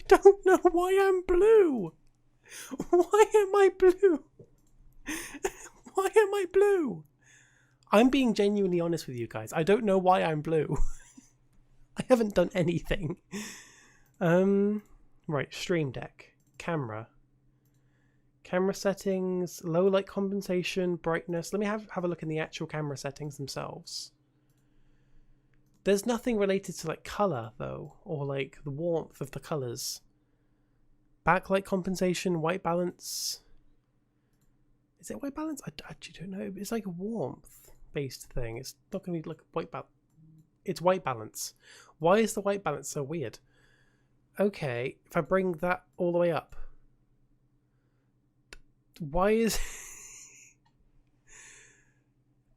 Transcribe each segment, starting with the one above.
don't know why I'm blue. Why am I blue? Why am I blue? I'm being genuinely honest with you guys. I don't know why I'm blue. I haven't done anything. Right, Stream Deck. Camera settings, low light compensation, brightness. Let me have a look in the actual camera settings themselves. There's nothing related to like color though, or like the warmth of the colors. Backlight compensation, white balance. Is it white balance? I actually don't know. It's like a warmth based thing. It's not going to be like white balance. It's white balance. Why is the white balance so weird? Okay, if I bring that all the way up. Why is...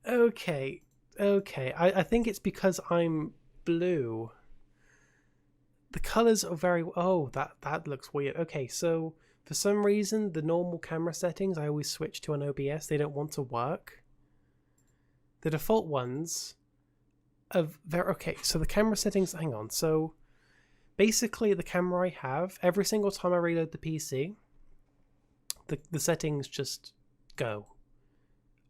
Okay. I think it's because I'm blue. The colours are very... Oh, that looks weird. Okay, so for some reason, the normal camera settings, I always switch to an OBS. They don't want to work. The default ones... Okay, so the camera settings... Hang on. So basically, the camera I have, every single time I reload the PC, the settings just go.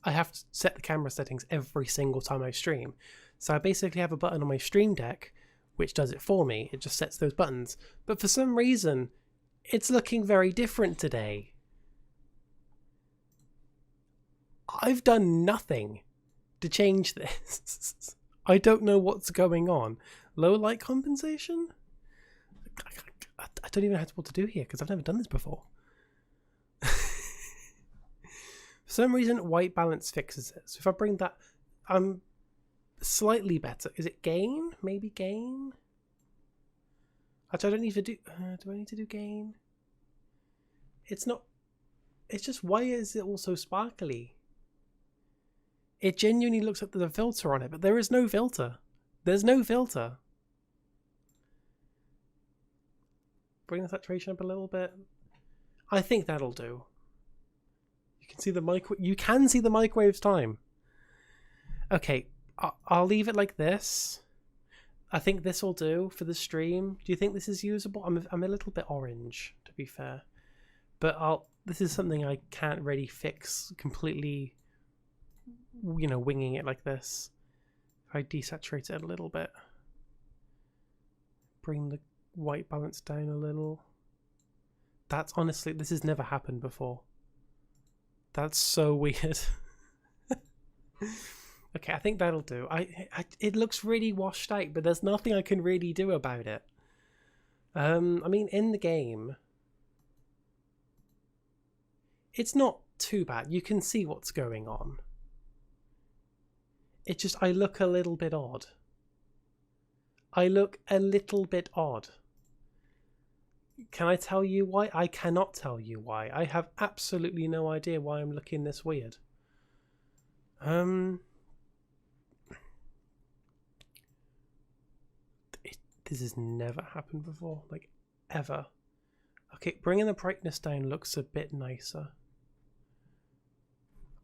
I have to set the camera settings every single time I stream. So I basically have a button on my Stream Deck which does it for me. It just sets those buttons. But for some reason, it's looking very different today. I've done nothing to change this. I don't know what's going on. Low light compensation? I don't even know what to do here because I've never done this before. For some reason, white balance fixes it. So if I bring that, I'm slightly better. Is it gain? Maybe gain? Actually, I don't need to do... do I need to do gain? It's not... It's just, why is it all so sparkly? It genuinely looks like there's a filter on it, but there is no filter. There's no filter. Bring the saturation up a little bit. I think that'll do. You can see the You can see the microwave's time. Okay, I'll leave it like this. I think this will do for the stream. Do you think this is usable? I'm a little bit orange, to be fair, but this is something I can't really fix completely. You know, winging it like this. If I desaturate it a little bit, bring the white balance down a little. That's honestly, this has never happened before. That's so weird. Okay, I think that'll do. It looks really washed out, but there's nothing I can really do about it. I mean, in the game, it's not too bad. You can see what's going on. It just, I look a little bit odd. I look a little bit odd. Can I tell you why? I cannot tell you why. I have absolutely no idea why I'm looking this weird. This has never happened before, like, ever. Okay, bringing the brightness down looks a bit nicer.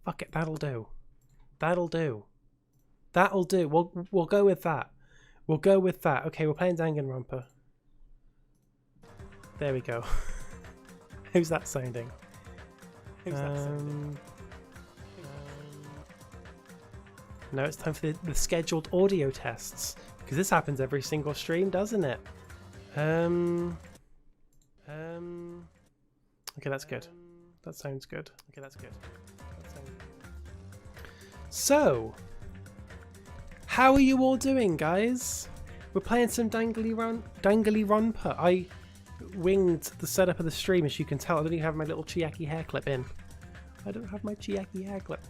Fuck it, that'll do. That'll do. That'll do. We'll go with that. We'll go with that. Okay, we're playing Danganronpa. There we go. How's that sounding? How's that sounding? Now it's time for the scheduled audio tests, because this happens every single stream, doesn't it? Okay, that's good. That sounds good. Okay, that's good. So, how are you all doing, guys? We're playing some Danganronpa. I winged the setup of the stream, as you can tell. I don't even have my little Chiaki hair clip in. I don't have my Chiaki hair clip.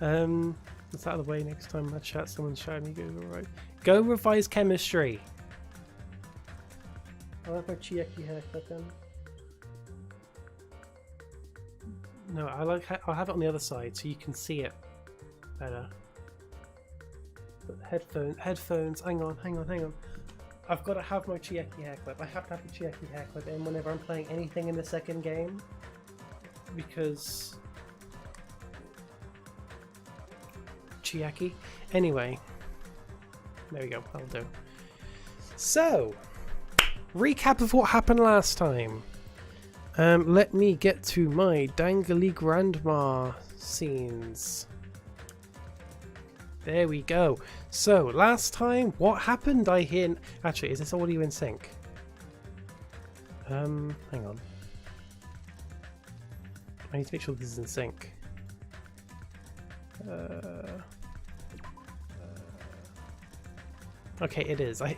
That's out of the way. Next time I chat, someone's shouting me. Go right. Go revise chemistry. I'll have my Chiaki hair clip in. No, I'll have it on the other side so you can see it better. But headphones. Hang on. I've got to have my Chiaki hair clip. I have to have the Chiaki hair clip in whenever I'm playing anything in the second game, because Chiaki. Anyway, there we go. That'll do. So, recap of what happened last time. Let me get to my dangly grandma scenes. There we go. So, last time, what happened? I hear... Actually, is this audio in sync? Hang on. I need to make sure this is in sync. Okay, it is. I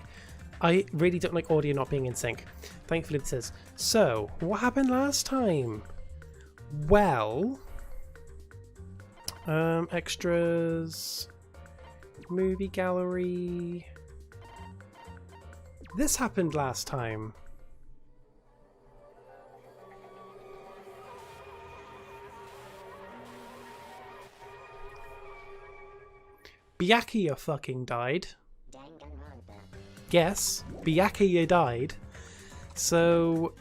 really don't like audio not being in sync. Thankfully this is. So, what happened last time? Well... extras... Movie gallery... This happened last time. Byakuya fucking died. Yes, Byakuya died. So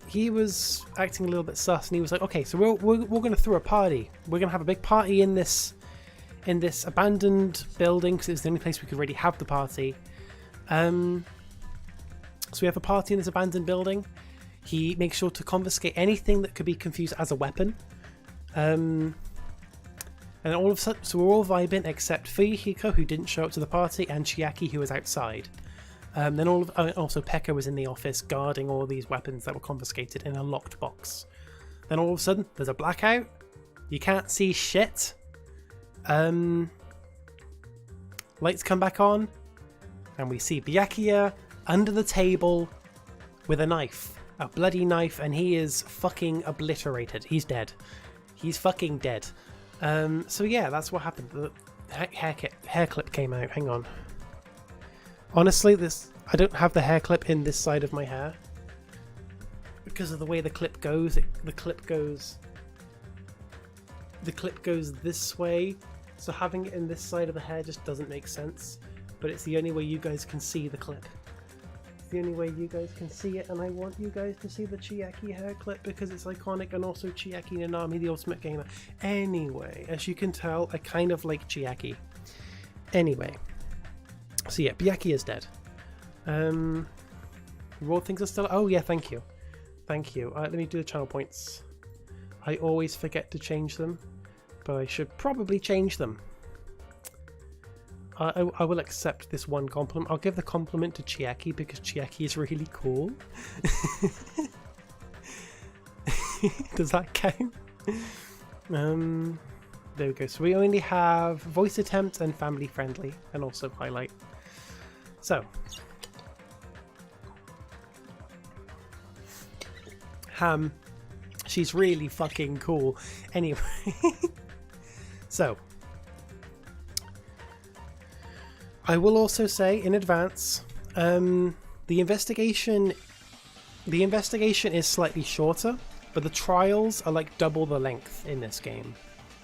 he was acting a little bit sus, and he was like, "Okay, so we're gonna throw a party. We're gonna have a big party in this abandoned building because it's the only place we could really have the party." So we have a party in this abandoned building. He makes sure to confiscate anything that could be confused as a weapon. And all of a sudden, so we're all vibing except Fuyuhiko, who didn't show up to the party, and Chiaki, who was outside. Then also Pekka was in the office guarding all these weapons that were confiscated in a locked box. Then all of a sudden, there's a blackout. You can't see shit. Lights come back on, and we see Byakuya under the table with a knife, a bloody knife, and he is fucking obliterated. He's dead. He's fucking dead. So yeah, that's what happened. The hair clip came out. Hang on. Honestly, I don't have the hair clip in this side of my hair because of the way the clip goes. The clip goes this way, so having it in this side of the hair just doesn't make sense. But it's the only way you guys can see the clip. It's the only way you guys can see it, and I want you guys to see the Chiaki hair clip because it's iconic, and also Chiaki Nanami, the ultimate gamer. Anyway, as you can tell, I kind of like Chiaki. Anyway, so yeah, Byakuya is dead. Raw things are still... Oh yeah, thank you. Thank you. Let me do the channel points. I always forget to change them, but I should probably change them. I will accept this one compliment. I'll give the compliment to Chiaki because Chiaki is really cool. Does that count? There we go. So we only have voice attempt and family friendly, and also highlight. So Ham, she's really fucking cool. Anyway, so I will also say in advance, the investigation is slightly shorter, but the trials are like double the length in this game.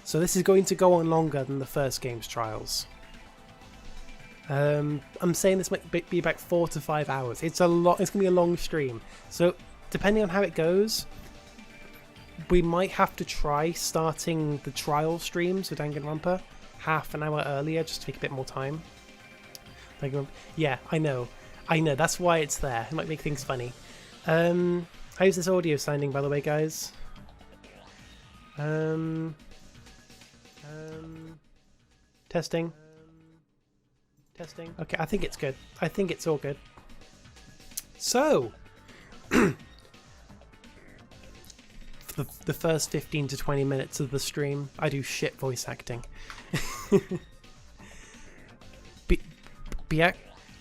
So this is going to go on longer than the first game's trials. I'm saying this might be about 4 to 5 hours. It's a lot. It's going to be a long stream. So depending on how it goes, we might have to try starting the trial streams with Danganronpa half an hour earlier just to take a bit more time. Yeah, I know. That's why it's there. It might make things funny. How's this audio sounding, by the way, guys? Testing. Testing. Okay, I think it's good. I think it's all good. So, for the first 15 to 20 minutes of the stream, I do shit voice acting. Byakuya?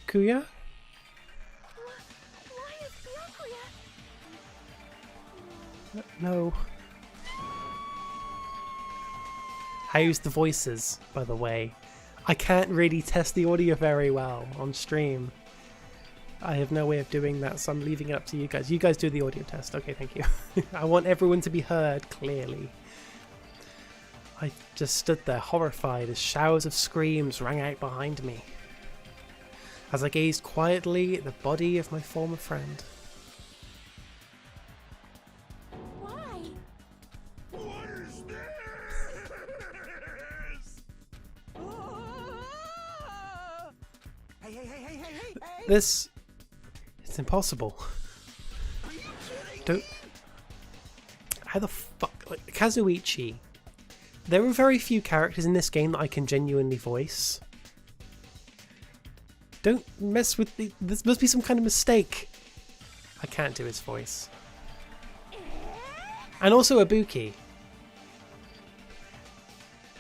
Why is Byakuya? No. How's the voices, by the way? I can't really test the audio very well on stream. I have no way of doing that, so I'm leaving it up to you guys. You guys do the audio test. Okay, thank you. I want everyone to be heard clearly. I just stood there horrified as showers of screams rang out behind me, as I gazed quietly at the body of my former friend. Why? What is this? Hey! This impossible. Don't... How the fuck... Like, Kazuichi. There are very few characters in this game that I can genuinely voice. Don't mess with the... This must be some kind of mistake. I can't do his voice. And also Ibuki.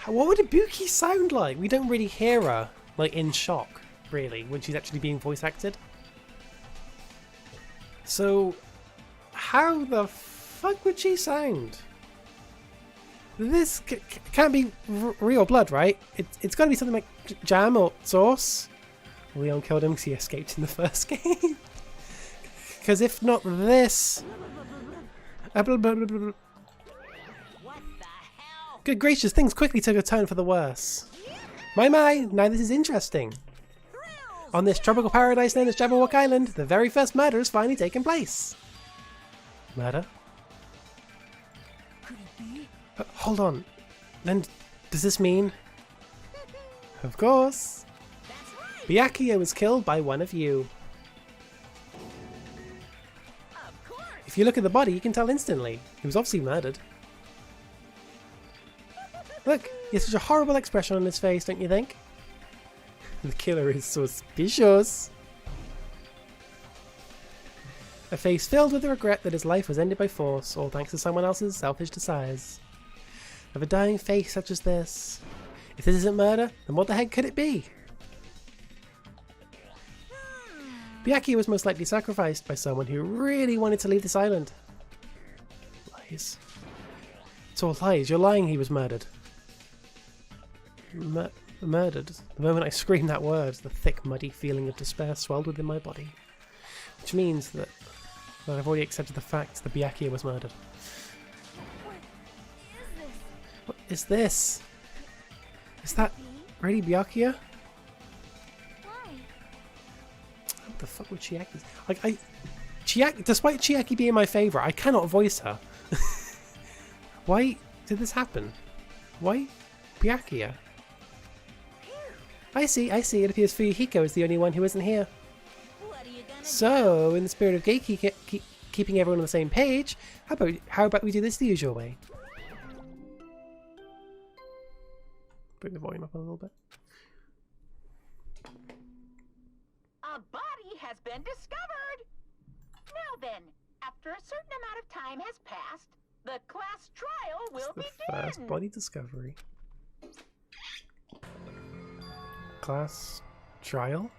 What would Ibuki sound like? We don't really hear her, like, in shock, really, when she's actually being voice acted. So, how the fuck would she sound? This can't be real blood, right? It's got to be something like jam or sauce. Leon killed him because he escaped in the first game. Because if not this... Good gracious, things quickly took a turn for the worse. My, now this is interesting. On this tropical paradise known as Jabberwock Island, the very first murder has finally taken place. Murder? Hold on. Then, does this mean... Of course. Byakuya was killed by one of you. If you look at the body, you can tell instantly. He was obviously murdered. Look, he has such a horrible expression on his face, don't you think? The killer is suspicious. A face filled with the regret that his life was ended by force, all thanks to someone else's selfish desires. Of a dying face such as this. If this isn't murder, then what the heck could it be? Byakuya was most likely sacrificed by someone who really wanted to leave this island. Lies. It's all lies. You're lying he was murdered. Murdered. The moment I screamed that word, the thick, muddy feeling of despair swelled within my body. Which means that I've already accepted the fact that Byakuya was murdered. What is this? Is that really Byakuya? What the fuck would Chiaki... Like, despite Chiaki being my favourite, I cannot voice her. Why did this happen? Why Byakuya? I see. It appears Fuyuhiko is the only one who isn't here. So, in the spirit of keeping everyone on the same page, how about we do this the usual way? Bring the volume up a little bit. A body has been discovered! Now then, after a certain amount of time has passed, the class trial will begin! The first body discovery. Class trial?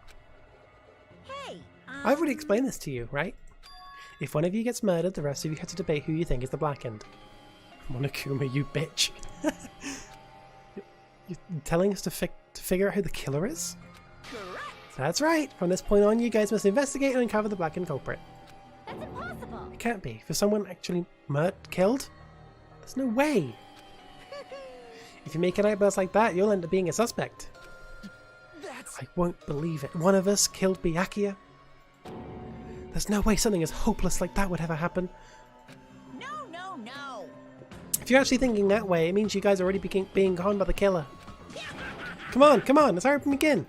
Hey, I've already explained this to you, right? If one of you gets murdered, the rest of you have to debate who you think is the black end. Monokuma, you bitch. You're telling us to figure out who the killer is? correct. That's right. From this point on, you guys must investigate and uncover the black end culprit. That's impossible. It can't be. For someone actually killed? There's no way. If you make an outburst like that, you'll end up being a suspect. I won't believe it. One of us killed Byakuya? There's no way something as hopeless like that would ever happen. No. If you're actually thinking that way, it means you guys are already being conned by the killer. Come on, let's hurry up and begin.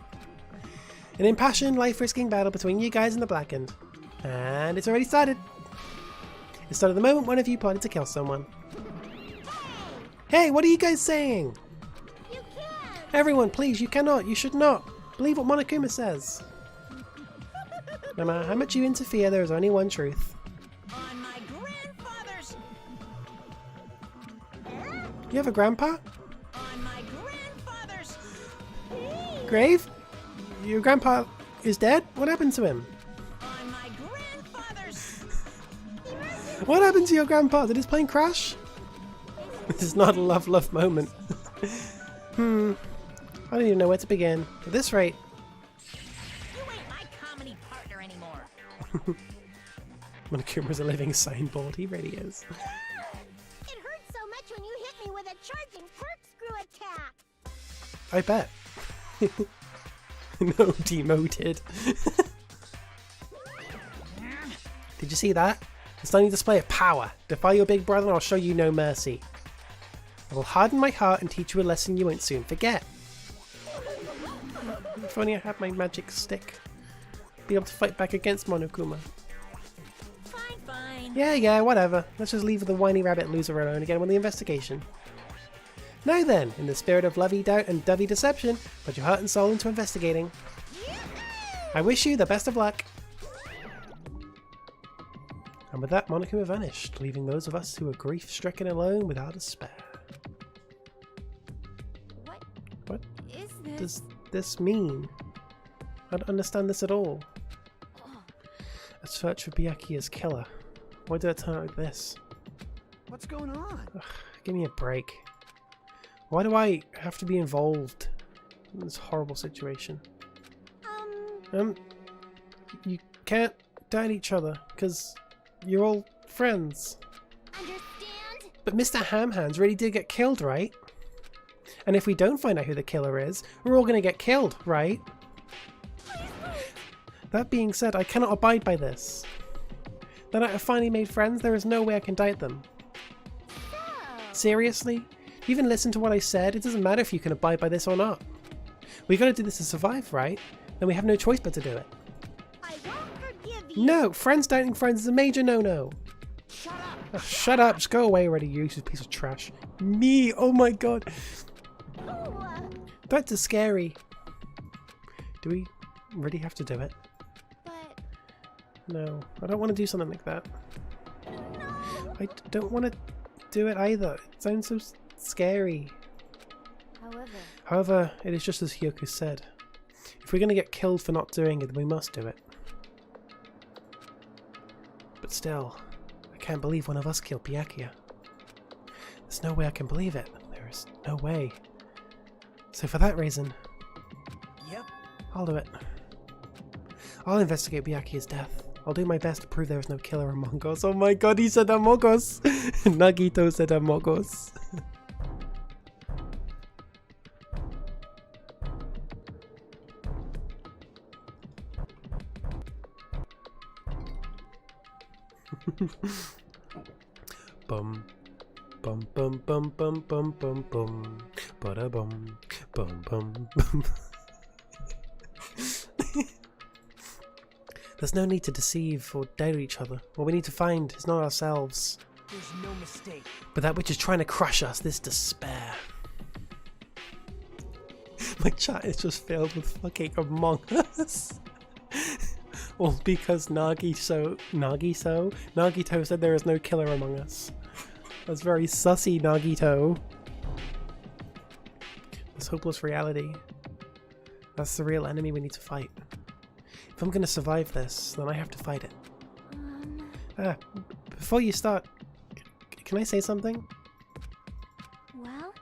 An impassioned, life-risking battle between you guys and the Blackened. And it's already started. It started the moment one of you plotted to kill someone. Hey, what are you guys saying? You can't. Everyone, please, you cannot, you should not. Believe what Monokuma says. No matter how much you interfere, there is only one truth. On my grandfather's. You have a grandpa? On my grandfather's. Grave? Your grandpa is dead? What happened to him? On my grandfather's. What happened to your grandpa? Did his plane crash? This is not a love moment. I don't even know where to begin. At this rate... You ain't my comedy partner anymore. Monokuma's a living signboard. He really is. It hurt so much when you hit me with a charging corkscrew attack. I bet. No, demoted. Did you see that? A stunning display of power. Defy your big brother and I'll show you no mercy. I will harden my heart and teach you a lesson you won't soon forget. If only I had my magic stick. Be able to fight back against Monokuma. fine. Yeah, whatever. Let's just leave the whiny rabbit loser alone again with the investigation. Now then, in the spirit of lovey doubt and dovey deception, put your heart and soul into investigating. I wish you the best of luck. And with that, Monokuma vanished, leaving those of us who were grief-stricken alone without a spare. What Is this? does this mean? I don't understand this at all. A search for Byakuya's killer. Why did it turn out like this? What's going on? Ugh, give me a break. Why do I have to be involved in this horrible situation? You can't doubt each other, because you're all friends. Understand? But Mr. Hamhands really did get killed, right? And if we don't find out who the killer is, we're all going to get killed, right? That being said, I cannot abide by this. Now that I've finally made friends, there is no way I can doubt them. Seriously? You even listen to what I said? It doesn't matter if you can abide by this or not. We gotta do this to survive, right? Then we have no choice but to do it. I won't forgive you. No! Friends doubting friends is a major no-no! Shut up. Oh, shut up! Just go away already, you useless piece of trash. Me! Oh my god! That's scary. Do we really have to do it? But No, I don't want to do something like that. no. I don't want to do it either. It sounds so scary. However, it is just as Hyoku said. If we're going to get killed for not doing it, then we must do it. But still, I can't believe one of us killed Byakuya. There's no way I can believe it. There is no way. So for that reason, Yep. I'll do it. I'll investigate Byakuya's death. I'll do my best to prove there is no killer among us. Oh my god, he said among us! Nagito said among us. Bum bum bum bum bum bum bum bum bada bum bum bum bum. There's no need to deceive or doubt each other. What we need to find is not ourselves, There's no mistake. but that which is trying to crush us, this despair. My chat is just filled with fucking Among Us. All because Nagito said there is no killer among us. That's very sussy, Nagito. This hopeless reality. That's the real enemy we need to fight. If I'm gonna survive this, then I have to fight it. Before you start, can I say something? Well,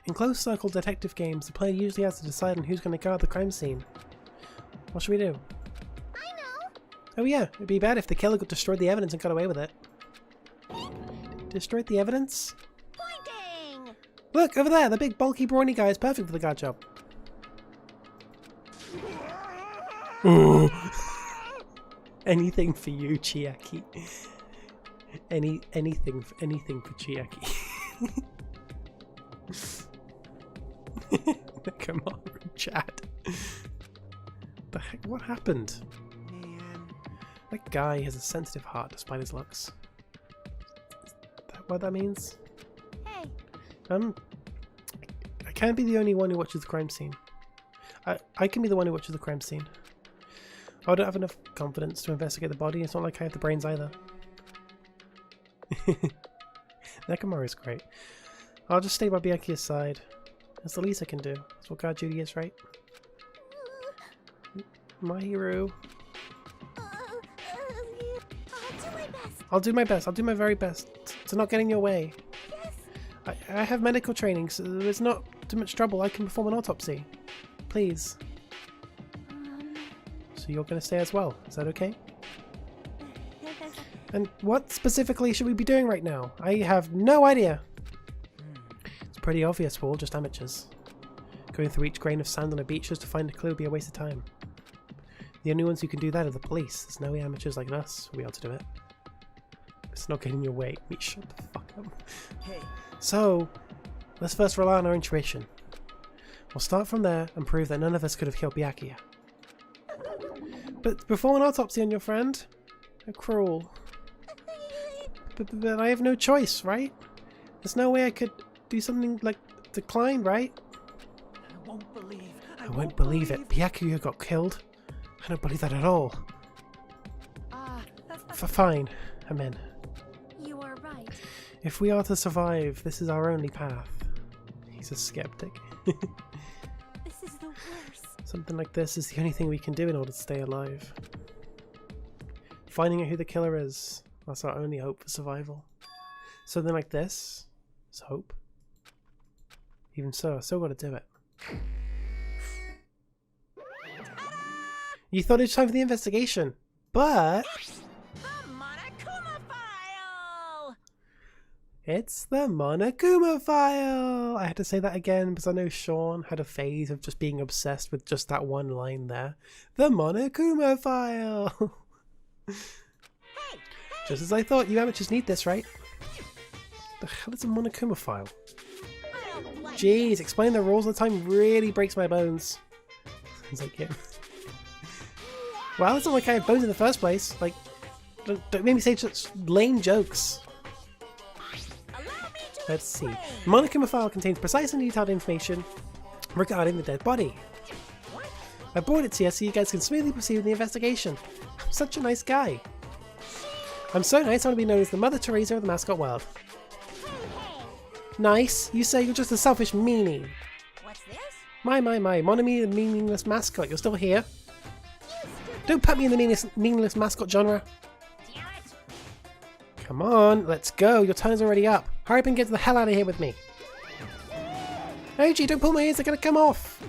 In closed circle detective games, the player usually has to decide on who's gonna guard the crime scene. What should we do? I know. Oh yeah, it'd be bad if the killer destroyed the evidence and got away with it. Destroyed the evidence? Pointing. Look, over there, the big bulky brawny guy is perfect for the guard job. Ooh. Anything for you, Chiaki. Anything for Chiaki. Come on, chat. The heck? What happened? Man. That guy has a sensitive heart despite his looks. Is that what that means? Hey. I can't be the only one who watches the crime scene. I can be the one who watches the crime scene. I don't have enough confidence to investigate the body. It's not like I have the brains either. Nekomaru's great. I'll just stay by Byakuya's side. That's the least I can do. That's what guard duty is, right? My hero. I'll do my best. I'll do my very best to not get in your way. Yes. I have medical training, so it's not too much trouble. I can perform an autopsy. Please. So you're going to stay as well. Is that okay? And what specifically should we be doing right now? I have no idea. It's pretty obvious we're all just amateurs. Going through each grain of sand on a beach just to find a clue would be a waste of time. The only ones who can do that are the police. There's no amateurs like us who'll be able to do it. It's not getting your way. Me, shut the fuck up. Hey. So, let's first rely on our intuition. We'll start from there and prove that none of us could have killed Byakuya. But perform an autopsy on your friend? How cruel. But I have no choice, right? There's no way I could do something like decline, right? I won't believe. I won't believe it. Byakuya got killed. I don't believe that at all. Fine. I'm in. You are right. If we are to survive, this is our only path. He's a skeptic. This is the worst. Something like this is the only thing we can do in order to stay alive. Finding out who the killer is, that's our only hope for survival. Something like this is hope. Even so, I still gotta do it. You thought it was time for the investigation, but The Monokuma File! it's the Monokuma File! I had to say that again because I know Sean had a phase of just being obsessed with just that one line there. The Monokuma File! Just as I thought, you amateurs need this, right? The hell is a Monokuma File? I don't like Jeez, explaining the rules all the time really breaks my bones. Sounds like him. Well, it's not like I have bones in the first place. Like, don't make me say such lame jokes. Allow me to Let's see. Monokuma File contains precise and detailed information regarding the dead body. I brought it to you so you guys can smoothly proceed with the investigation. I'm such a nice guy. I'm so nice I want to be known as the Mother Teresa of the mascot world. Nice? You say you're just a selfish meanie. What's this? My, Monomi the meaningless mascot, you're still here? Don't put me in the meaningless mascot genre. Damn it. Come on, let's go. Your turn is already up. Hurry up and get the hell out of here with me. Oji, don't pull my ears, they're gonna come off.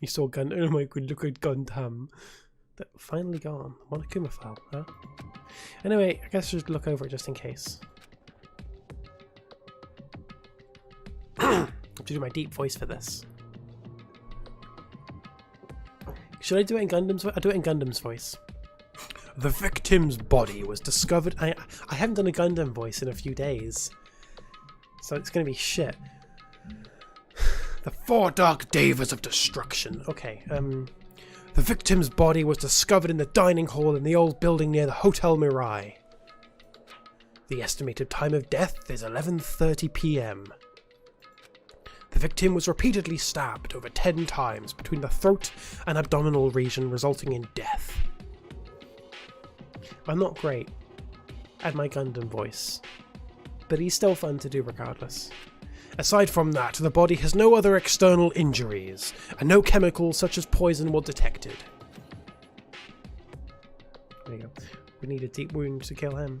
You saw Gun. Oh my god, look at Gundam. They're finally gone. Monokuma File, huh? Anyway, I guess I should look over it just in case. I have to do my deep voice for this. Should I do it in Gundam's voice? I'll do it in Gundam's voice. The victim's body was discovered. I haven't done a Gundam voice in a few days, so it's going to be shit. The 4 dark davas of destruction. Okay, the victim's body was discovered in the dining hall in the old building near the Hotel Mirai. The estimated time of death is 11:30 p.m. The victim was repeatedly stabbed over 10 times between the throat and abdominal region, resulting in death. I'm not great at my Gundam voice, but he's still fun to do regardless. Aside from that, the body has no other external injuries, and no chemicals such as poison were detected. There you go. We need a deep wound to kill him.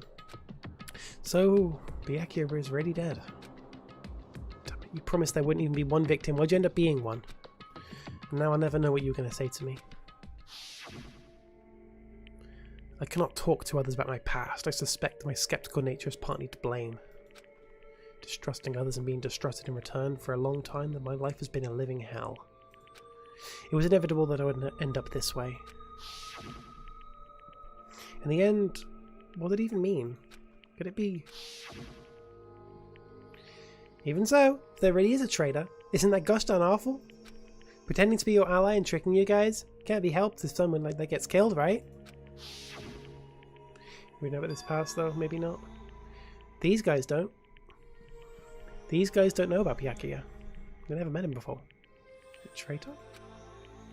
So, Byakuya is already dead. Damn it, you promised there wouldn't even be one victim. Why'd you end up being one? And now I'll never know what you're going to say to me. I cannot talk to others about my past. I suspect my skeptical nature is partly to blame. Distrusting others and being distrusted in return for a long time, that my life has been a living hell. It was inevitable that I would end up this way. In the end, what did it even mean? Could it be? Even so, if there really is a traitor, isn't that gosh darn awful? Pretending to be your ally and tricking you guys can't be helped if someone like that gets killed, right? We know about this past though, maybe not. These guys don't. These guys don't know about Byakuya. They never met him before. A traitor?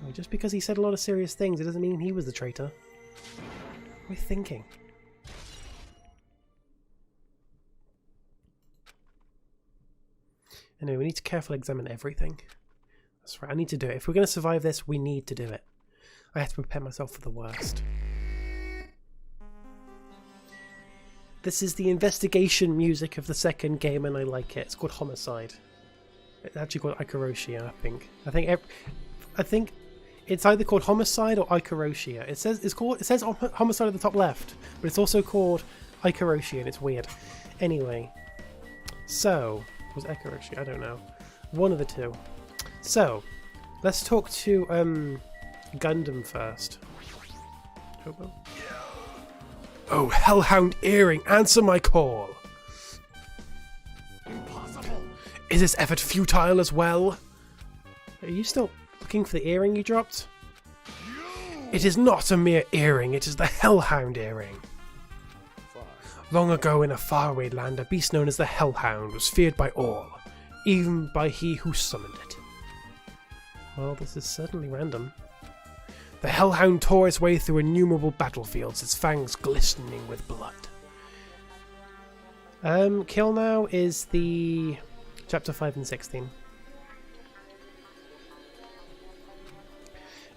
Well, just because he said a lot of serious things, it doesn't mean he was the traitor. What are we thinking? Anyway, we need to carefully examine everything. That's right, I need to do it. If we're going to survive this, we need to do it. I have to prepare myself for the worst. This is the investigation music of the second game, and I like it. It's called Homicide. It's actually called Ikaroshia, I think. I think it's either called Homicide or Ikaroshia. It says Homicide at the top left, but it's also called Ikaroshia, and it's weird. Anyway, so was it Ikaroshia? I don't know. One of the two. So let's talk to Gundam first. Hobo. Oh, Hellhound Earring, answer my call! Impossible. Is this effort futile as well? Are you still looking for the earring you dropped? It is not a mere earring, it is the Hellhound Earring. Long ago in a faraway land, a beast known as the Hellhound was feared by all, even by he who summoned it. Well, this is certainly random. The Hellhound tore its way through innumerable battlefields, its fangs glistening with blood. Kill now is the chapter 5 and 16.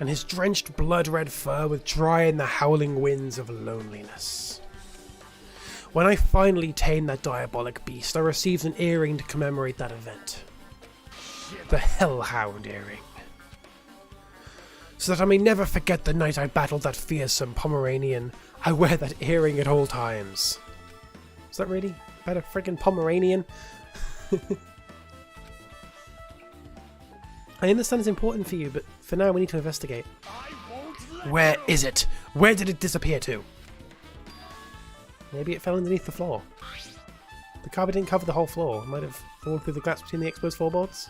And his drenched blood-red fur would dry in the howling winds of loneliness. When I finally tamed that diabolic beast, I received an earring to commemorate that event. The Hellhound Earring. So that I may never forget the night I battled that fearsome Pomeranian, I wear that earring at all times. Is that really about a friggin' Pomeranian? I understand it's important for you, but for now we need to investigate. Where is it? Where did it disappear to? Maybe it fell underneath the floor. The carpet didn't cover the whole floor. It might have fallen through the gaps between the exposed floorboards.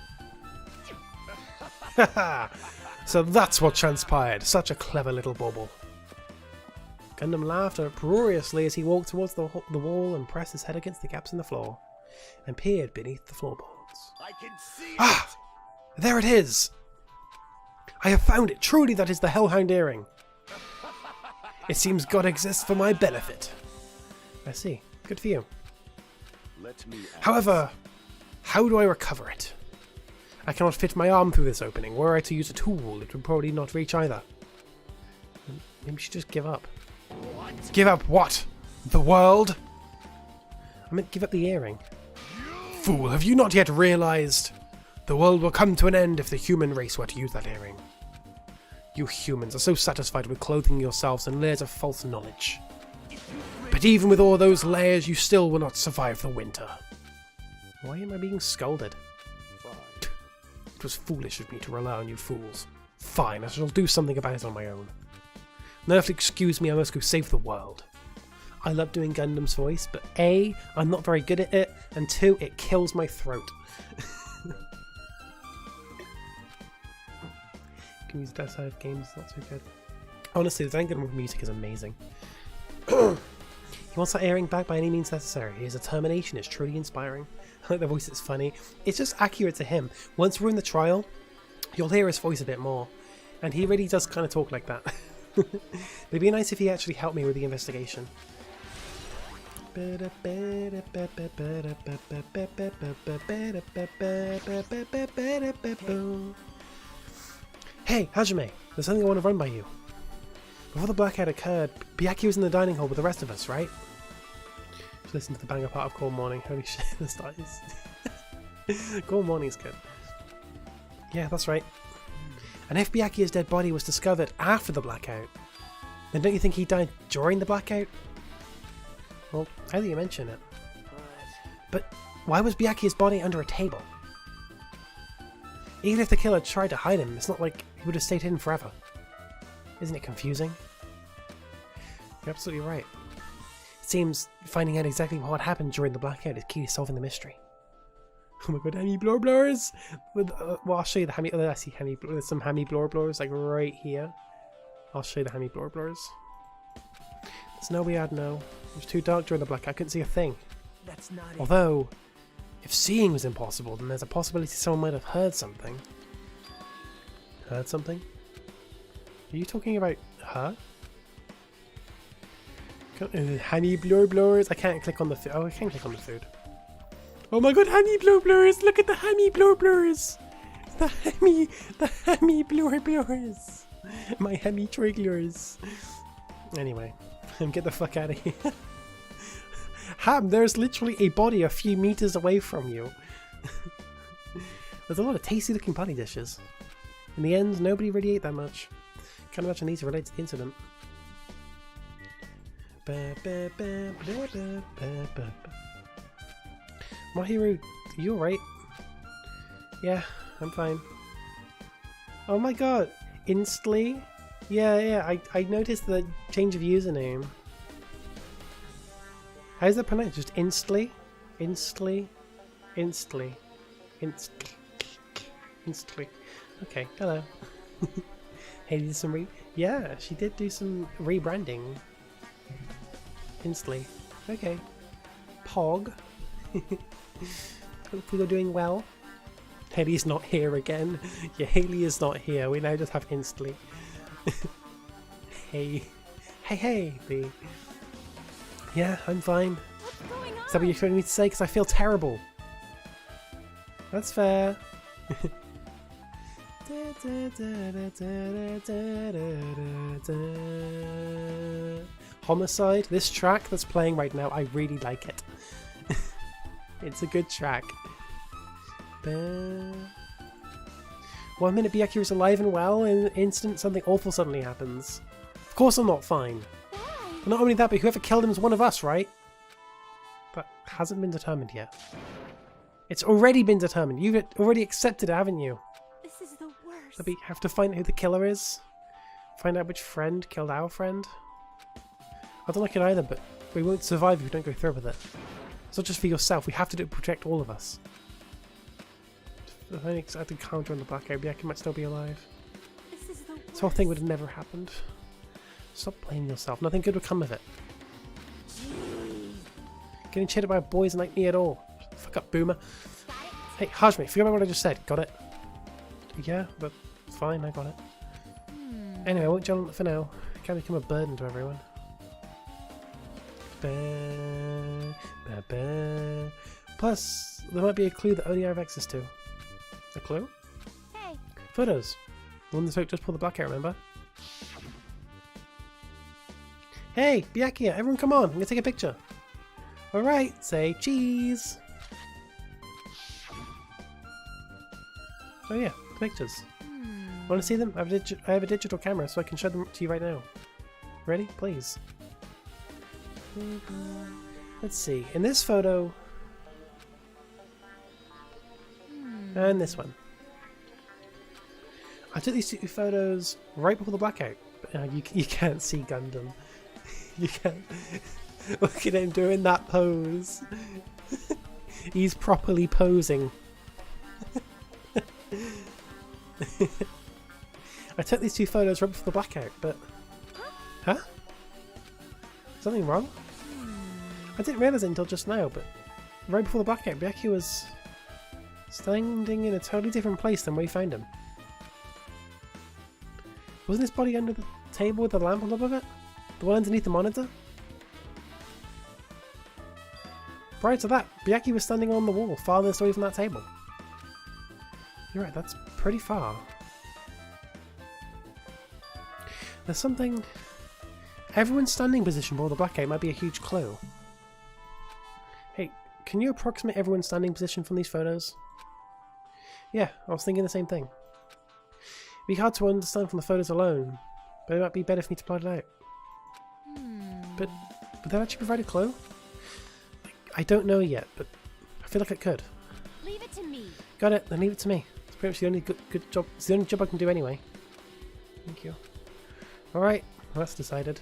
Haha! So that's what transpired. Such a clever little bauble. Gundam laughed uproariously as he walked towards the wall and pressed his head against the gaps in the floor and peered beneath the floorboards. I can see Ah! There it is! I have found it! Truly that is the Hellhound Earring! It seems God exists for my benefit. I see. Good for you. Let me ask. However, how do I recover it? I cannot fit my arm through this opening. Were I to use a tool, it would probably not reach either. Maybe we should just give up. What? Give up what? The world? I meant give up the earring. Fool, have you not yet realized? The world will come to an end if the human race were to use that earring. You humans are so satisfied with clothing yourselves in layers of false knowledge. But even with all those layers, you still will not survive the winter. Why am I being scolded? Fine. It was foolish of me to rely on you fools. Fine, I shall do something about it on my own. Now if you'll excuse me, I must go save the world. I love doing Gundam's voice, but A, I'm not very good at it, and 2, it kills my throat. Can use that side of games, not so good. Honestly, the Danganronpa music is amazing. He wants that earring back by any means necessary. His determination is truly inspiring. I like the voice, it's funny. It's just accurate to him. Once we're in the trial, you'll hear his voice a bit more. And he really does kind of talk like that. It'd be nice if he actually helped me with the investigation. Hey, Hajime, there's something I want to run by you. Before the blackout occurred, Byakuya was in the dining hall with the rest of us, right? Just listen to the banger part of Cool Morning. Holy shit, the start is... Cool Morning's good. Yeah, that's right. And if Byakuya's dead body was discovered after the blackout, then don't you think he died during the blackout? Well, how do you mention it? But why was Byakuya's body under a table? Even if the killer tried to hide him, it's not like he would have stayed hidden forever. Isn't it confusing? You're absolutely right. It seems finding out exactly what happened during the blackout is key to solving the mystery. Oh my god, Hammy Blorblors! Well, I'll show you the Hammy. Oh, I see Hammy. There's some Hammy Blorblors like right here. I'll show you the Hammy Blorblors. There's no way I'd know. It was too dark during the blackout. I couldn't see a thing. That's not it. Although, if seeing was impossible, then there's a possibility someone might have heard something. Heard something? Are you talking about her? Honey Blorblors? I can't click on the food. Oh, I can click on the food. Oh my god, Honey Blorblors! Look at the Honey Blorblors! The Hammy Blorblors! My Hammy Trigglers! Anyway, get the fuck out of here. Ham, there's literally a body a few meters away from you. There's a lot of tasty looking bunny dishes. In the end, nobody really ate that much. Can't imagine these are related to the incident. Mahiru, you alright? Yeah, I'm fine. Oh my god, Instantly? Yeah, I noticed the change of username. How's that pronounced? Just Instantly? Instantly? Instantly. Instantly. Okay, hello. Hey, did some yeah, she did do some rebranding. Instantly. Okay, Pog. Hopefully you're doing well. Haley's not here again. Yeah, Haley is not here. We now just have instantly. Hey. Hey, Lee. Yeah, I'm fine. What's going on? Is that what you're expecting me to say? Because I feel terrible. That's fair. Homicide. This track that's playing right now, I really like it. It's a good track. 1 minute Byakuya is alive and well, in an instant something awful suddenly happens. Of course I'm not fine. But not only that, but whoever killed him is one of us, right? That hasn't been determined yet. It's already been determined. You've already accepted it, haven't you? This is the worst. So we have to find out who the killer is. Find out which friend killed our friend. I don't like it either, but we won't survive if we don't go through with it. It's not just for yourself. We have to do it to protect all of us. I think I had to counter on the blackout. Byakuya might still be alive. This is the worst. This whole thing would have never happened. Stop blaming yourself. Nothing good would come of it. Getting cheated by boys isn't like me at all. Fuck up, boomer. Hey, Hajime, forget about what I just said. Got it? Yeah, but fine, I got it. Anyway, I won't jump on it for now. It can become a burden to everyone. Plus, there might be a clue that only I have access to. A clue? Hey, Photos. The one that just pulled the blackout, remember? Hey, Byakuya, everyone come on, I'm gonna take a picture. Alright, say cheese. Oh yeah, the pictures. Want to see them? I have a digital camera, so I can show them to you right now. Ready? Please. Let's see. In this photo, and this one, I took these two photos right before the blackout. But, you can't see Gundam. You can't. Look at him doing that pose. He's properly posing. I took these two photos right before the blackout, but... Huh? Something wrong? I didn't realise it until just now, but right before the blackout, Byakuya was standing in a totally different place than where we found him. Wasn't his body under the table with the lamp on top of it? The one underneath the monitor? Prior to that, Byakuya was standing on the wall, farthest away from that table. You're right, that's pretty far. There's something... Everyone's standing position before the blackout might be a huge clue. Hey, can you approximate everyone's standing position from these photos? Yeah, I was thinking the same thing. It'd be hard to understand from the photos alone, but it might be better for me to plot it out. But would that actually provide a clue? I don't know yet, but I feel like it could. leave it to me. Got it, then leave it to me. It's pretty much the only good job. It's the only job I can do anyway. Thank you. Alright, well, that's decided.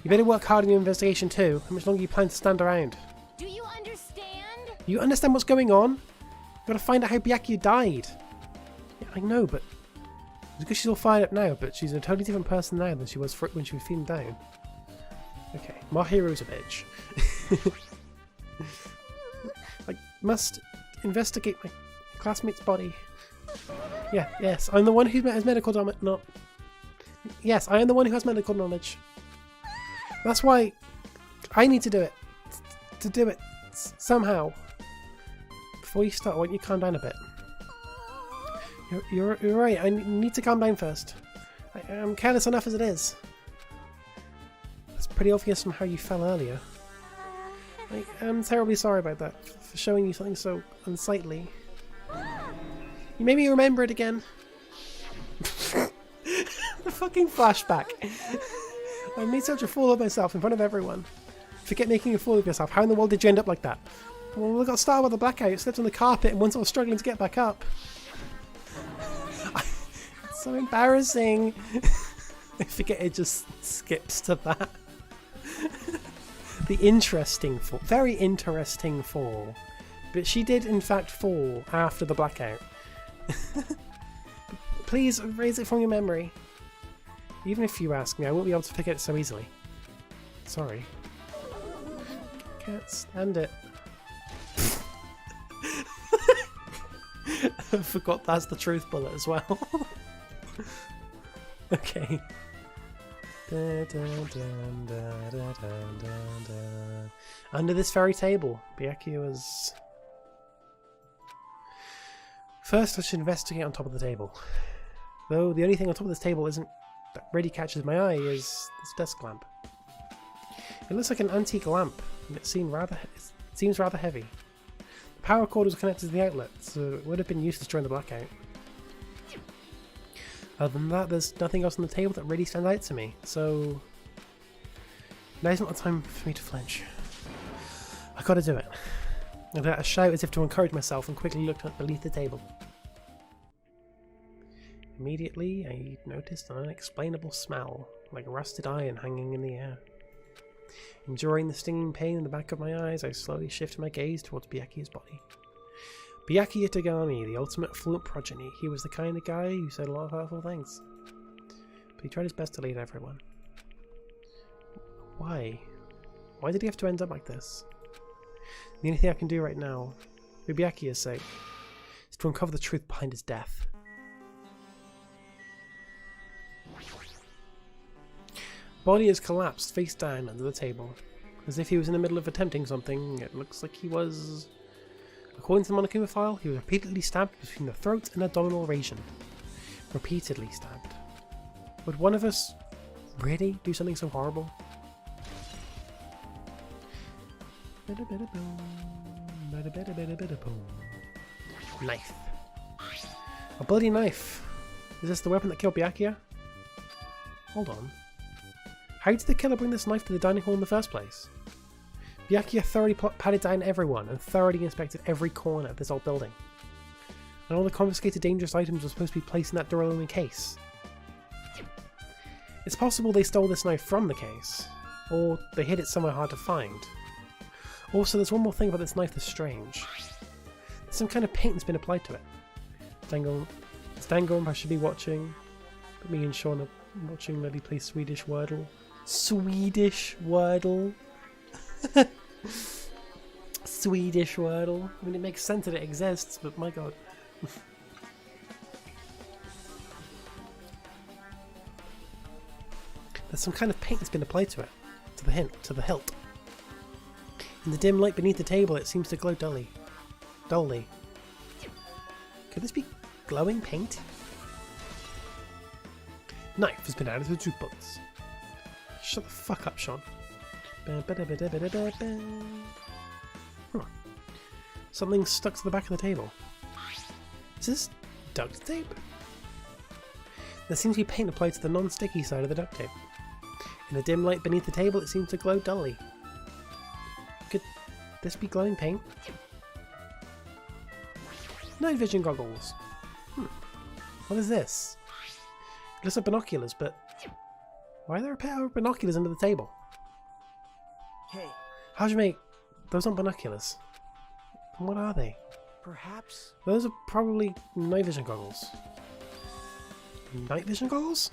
You better work hard on your investigation too. How much longer you plan to stand around? Do you understand? You understand what's going on? You've got to find out how Byakuya died. Yeah, I know, but... It's because she's all fired up now, but she's a totally different person now than she was when she was feeling down. Okay, my hero's a bitch. I must investigate my classmate's body. Yeah, yes, I'm the one who has medical knowledge. Yes, I am the one who has medical knowledge. That's why I need to do it. To do it somehow. Before you start, why don't you calm down a bit? You're right, I need to calm down first. I'm careless enough as it is. That's pretty obvious from how you fell earlier. I'm terribly sorry about that, for showing you something so unsightly. You made me remember it again. The fucking flashback. I made such a fool of myself in front of everyone. Forget making a fool of yourself. How in the world did you end up like that? Well, we got started with a blackout, slipped on the carpet, and once I was struggling to get back up. It's so embarrassing. I forget it just skips to that. The interesting fall. Very interesting fall. But she did in fact fall after the blackout. Please erase it from your memory. Even if you ask me, I won't be able to forget it so easily. Sorry. Can't stand it. I forgot that's the truth bullet as well. Okay. Under this very table, Byakuya was... First, I should investigate on top of the table. Though the only thing on top of this table that really catches my eye is this desk lamp. It looks like an antique lamp, and it seems rather heavy. The power cord was connected to the outlet, so it would have been useless during the blackout. Other than that, there's nothing else on the table that really stands out to me, so now's not the time for me to flinch. I gotta do it. I let a shout as if to encourage myself and quickly looked up beneath the table. Immediately, I noticed an unexplainable smell, like rusted iron hanging in the air. Enduring the stinging pain in the back of my eyes, I slowly shifted my gaze towards Byakuya's body. Byakuya Tagami, the ultimate fluent progeny, he was the kind of guy who said a lot of hurtful things. But he tried his best to lead everyone. Why? Why did he have to end up like this? The only thing I can do right now, for Byakuya's sake, is to uncover the truth behind his death. Body has collapsed face down under the table, as if he was in the middle of attempting something. It looks like he was... According to the Monokuma File, he was repeatedly stabbed between the throat and abdominal region. Repeatedly stabbed. Would one of us really do something so horrible? Knife. A bloody knife. Is this the weapon that killed Byakuya? Hold on. How did the killer bring this knife to the dining hall in the first place? Byakuya thoroughly patted down everyone and thoroughly inspected every corner of this old building. And all the confiscated dangerous items were supposed to be placed in that Duralumin case. It's possible they stole this knife from the case, or they hid it somewhere hard to find. Also, there's one more thing about this knife that's strange. There's some kind of paint that's been applied to it. Danganronpa should be watching, but me and Sean are watching Libby play Swedish Wordle. Swedish Wordle. Swedish Wordle. I mean, it makes sense that it exists, but my god. There's some kind of paint that's been applied to it, to the hilt. In the dim light beneath the table, it seems to glow dully. Could this be glowing paint? Knife has been added to the truth bullets. Shut the fuck up, Sean. Something stuck to the back of the table. Is this duct tape? There seems to be paint applied to the non-sticky side of the duct tape. In the dim light beneath the table, it seems to glow dully. Could this be glowing paint? Night vision goggles. What is this? It looks like binoculars, but why are there a pair of binoculars under the table? Hey, How'd you make... Those aren't binoculars. And what are they? perhaps... Those are probably night vision goggles. Night vision goggles?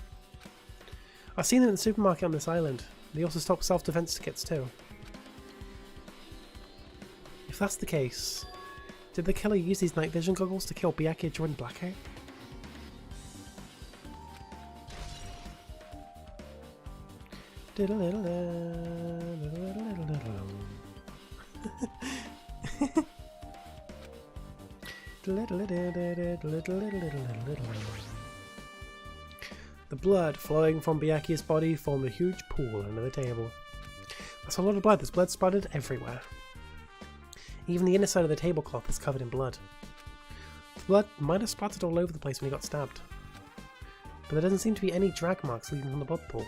I've seen them in the supermarket on this island. They also stock self-defense kits too. If that's the case, did the killer use these night vision goggles to kill Byakuya during blackout? The blood flowing from Byakuya's body formed a huge pool under the table. That's a lot of blood. There's blood splattered everywhere. Even the inner side of the tablecloth is covered in blood. The blood might have splattered all over the place when he got stabbed. But there doesn't seem to be any drag marks leading from the blood pool.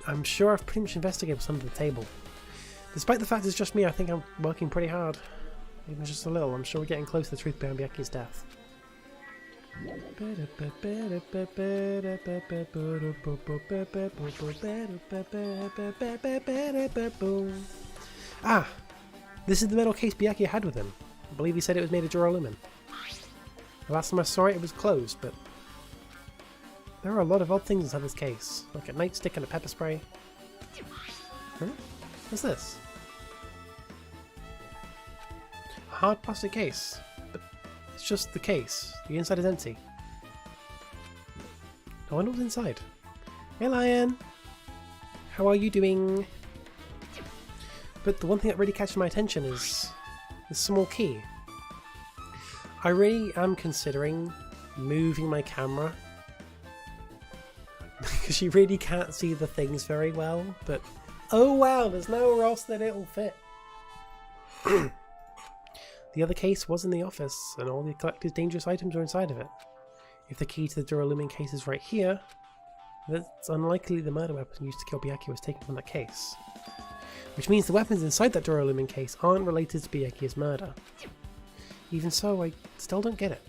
I'm sure I've pretty much investigated what's under the table. Despite the fact it's just me, I think I'm working pretty hard. Even just a little, I'm sure we're getting close to the truth behind Byakuya's death. Ah! This is the metal case Byakuya had with him. I believe he said it was made of duralumin. The last time I saw it, it was closed, but There are a lot of odd things inside this case, like a nightstick and a pepper spray. Huh? What's this? A hard plastic case, but it's just the case. The inside is empty. I wonder what's inside. Hey Lion! How are you doing? But the one thing that really catches my attention is this small key. I really am considering moving my camera because you really can't see the things very well, but oh wow, there's nowhere else that it'll fit. The other case was in the office, and all the collected dangerous items are inside of it. If the key to the Duralumin case is right here, it's unlikely the murder weapon used to kill Byakuya was taken from that case. Which means the weapons inside that Duralumin case aren't related to Byakuya's murder. Even so, I still don't get it.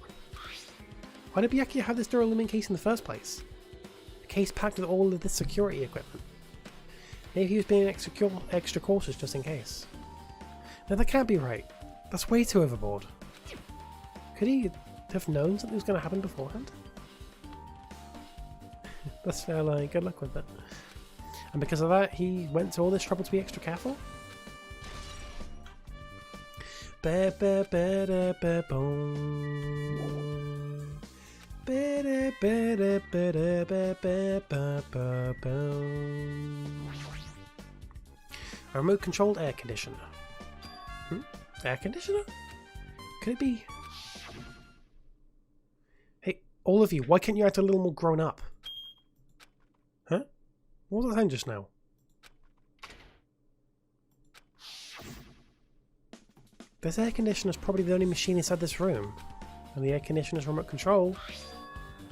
Why did Byakuya have this Duralumin case in the first place? A case packed with all of this security equipment. Maybe he was being extra cautious just in case. No, that can't be right. That's way too overboard. Could he have known something was going to happen beforehand? That's fair line, good luck with it. And because of that, he went to all this trouble to be extra careful? A remote controlled air conditioner. Air conditioner? Could it be? Hey, all of you, why can't you act a little more grown up? Huh? What was that sound just now? This air conditioner is probably the only machine inside this room, and the air conditioner is remote control.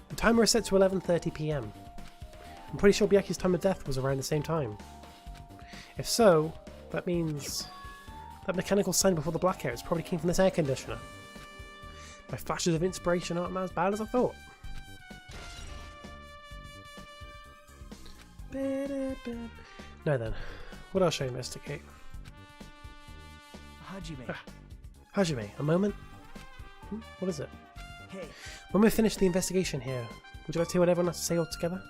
The timer is set to 11:30 PM. I'm pretty sure Byakuya's time of death was around the same time. If so, that means that mechanical sign before the blackouts probably came from this air conditioner. My flashes of inspiration aren't as bad as I thought. Now then, what else should I investigate? Hajime. Hajime, a moment? What is it? Hey. When we finish the investigation here, would you like to hear what everyone has to say all together?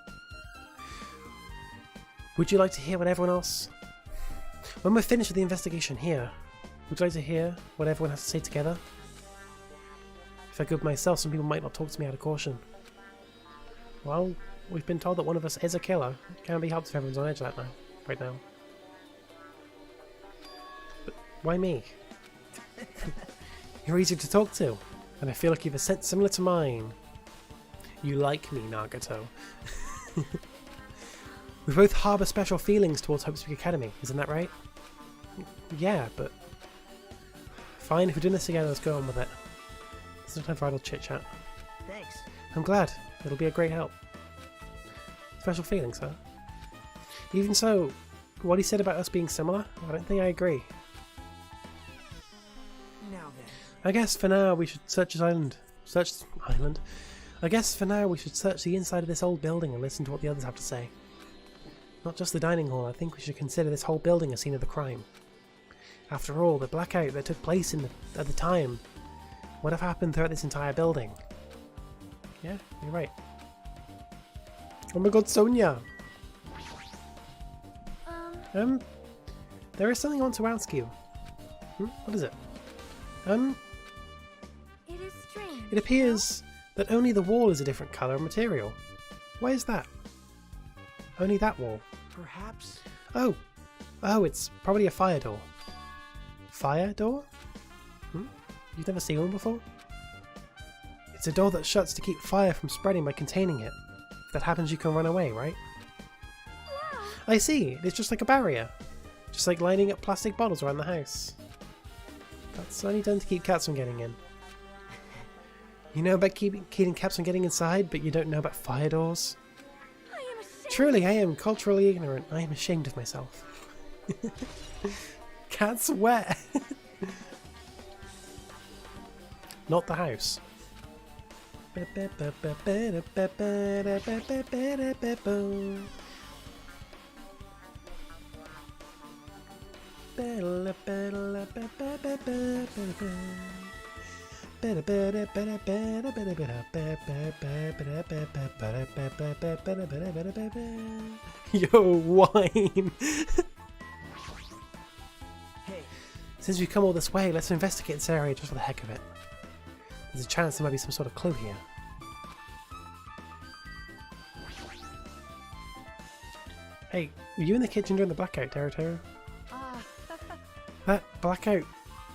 Would you like to hear what everyone else... When we're finished with the investigation here, would you like to hear what everyone has to say together? If I go myself, some people might not talk to me out of caution. Well, we've been told that one of us is a killer. It can't be helped if everyone's on edge right now. But why me? You're easy to talk to, and I feel like you have a sense similar to mine. You like me, Nagato. We both harbour special feelings towards Hope Speak Academy, isn't that right? Yeah, but... Fine, if we're doing this together, let's go on with it. There's no time for idle chit-chat. Thanks. I'm glad. It'll be a great help. Special feelings, huh? Even so, what he said about us being similar, I don't think I agree. Now then. I guess for now we should search this island. I guess for now we should search the inside of this old building and listen to what the others have to say. Not just the dining hall, I think we should consider this whole building a scene of the crime. After all, the blackout that took place at the time would have happened throughout this entire building. Yeah, you're right. Oh my god, Sonia! There is something I want to ask you. What is it? It is strange. It appears that only the wall is a different colour and material. Why is that? Only that wall. Perhaps. Oh, it's probably a fire door. Fire door? You've never seen one before? It's a door that shuts to keep fire from spreading by containing it. If that happens, you can run away, right? Wow. I see. It's just like a barrier. Just like lining up plastic bottles around the house. That's only done to keep cats from getting in. You know about keeping cats from getting inside, but you don't know about fire doors? I am ashamed. Truly, I am culturally ignorant. I am ashamed of myself. Cats where? Not the house. Yo, wine! Hey, Since we've come all this way, let's investigate this area just for the heck of it. There's a chance there might be some sort of clue here. Hey, were you in the kitchen during the blackout, Tero? That blackout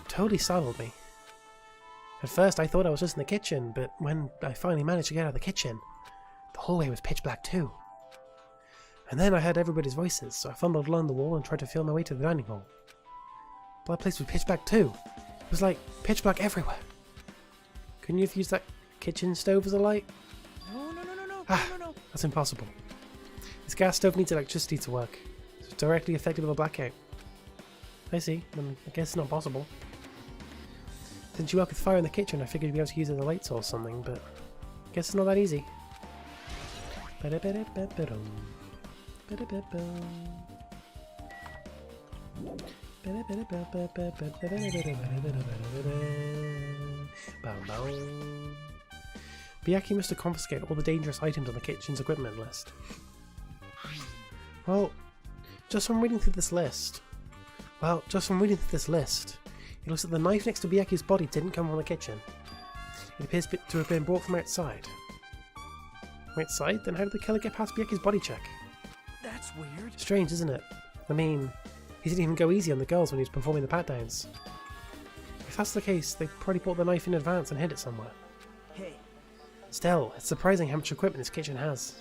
totally startled me. At first I thought I was just in the kitchen, but when I finally managed to get out of the kitchen, the hallway was pitch black too. And then I heard everybody's voices, so I fumbled along the wall and tried to feel my way to the dining hall. But that place was pitch black too. It was like pitch black everywhere. Couldn't you have used that kitchen stove as a light? no. That's impossible. This gas stove needs electricity to work, so it's directly affected by a blackout. I see, then I guess it's not possible. Since you work with fire in the kitchen, I figured you'd be able to use it as a light source or something, but I guess it's not that easy. Byakuya must have confiscated all the dangerous items on the kitchen's equipment list. Well, just from reading through this list, it looks like the knife next to Byakuya's body didn't come from the kitchen. It appears to have been brought from outside. From outside? Then how did the killer get past Byakuya's body check? That's weird. Strange, isn't it? I mean, he didn't even go easy on the girls when he was performing the pat-downs. If that's the case, they probably bought the knife in advance and hid it somewhere. Hey, Still, it's surprising how much equipment this kitchen has.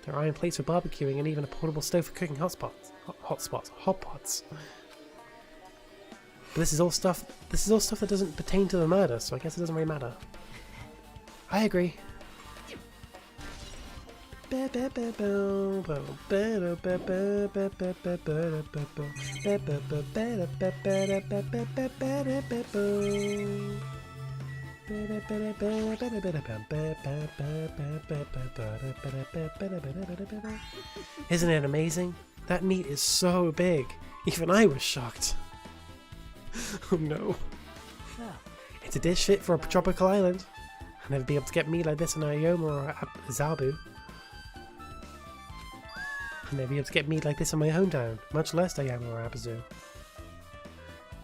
There are iron plates for barbecuing and even a portable stove for cooking hot pots. But this is all stuff that doesn't pertain to the murder, so I guess it doesn't really matter. I agree. Isn't it amazing? That meat is so big. Even I was shocked. Oh no. well, It's a dish fit for a tropical island. I'll never be able to get meat like this in Ayoma or Zabu. I'll never be able to get meat like this in my hometown, much less Ayoma or Abazu.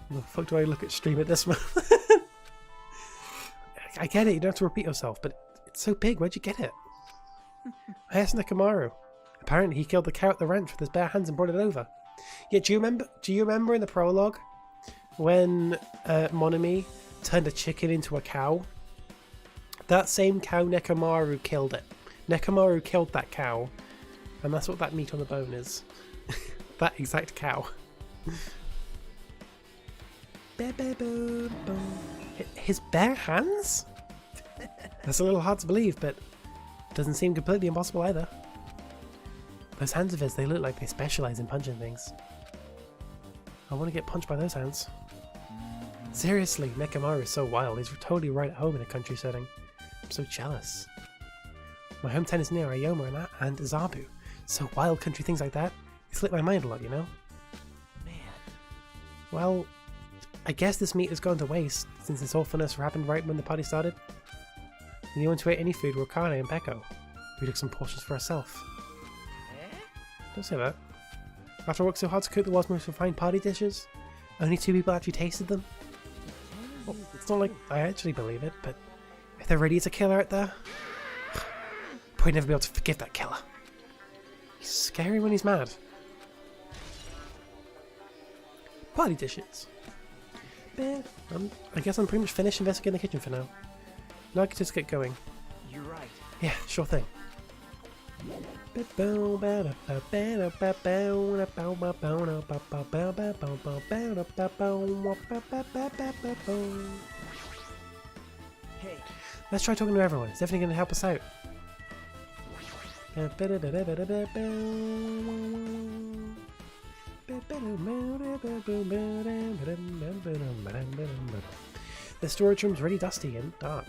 What the fuck do I look at stream at this moment? I get it, you don't have to repeat yourself, but it's so big, where'd you get it? I asked Nekomaru. Apparently he killed the cow at the ranch with his bare hands and brought it over. Yeah, do you remember in the prologue when Monami turned a chicken into a cow? That same cow, Nekomaru killed it. Nekomaru killed that cow, and that's what that meat on the bone is. That exact cow. His bare hands? That's a little hard to believe, but doesn't seem completely impossible either. Those hands of his, they look like they specialize in punching things. I want to get punched by those hands. Seriously, Nekomaru is so wild. He's totally right at home in a country setting. I'm so jealous. My hometown is near Ayoma and Zabu, so wild country things like that, they slip my mind a lot, you know? man. Well, I guess this meat has gone to waste since this awfulness happened right when the party started. The only ones who ate any food were Kane and Peko, who took some portions for herself. Don't say that. After I worked so hard to cook the world's most refined party dishes, only 2 people actually tasted them. Well, it's not like I actually believe it, but if there really is a killer out there, probably never be able to forgive that killer. He's scary when he's mad. Party dishes. I guess I'm pretty much finished investigating the kitchen for now. Now I can just get going. You're right. Yeah, sure thing. Hey, Let's try talking to everyone. It's definitely going to help us out. The storage room's really dusty and dark.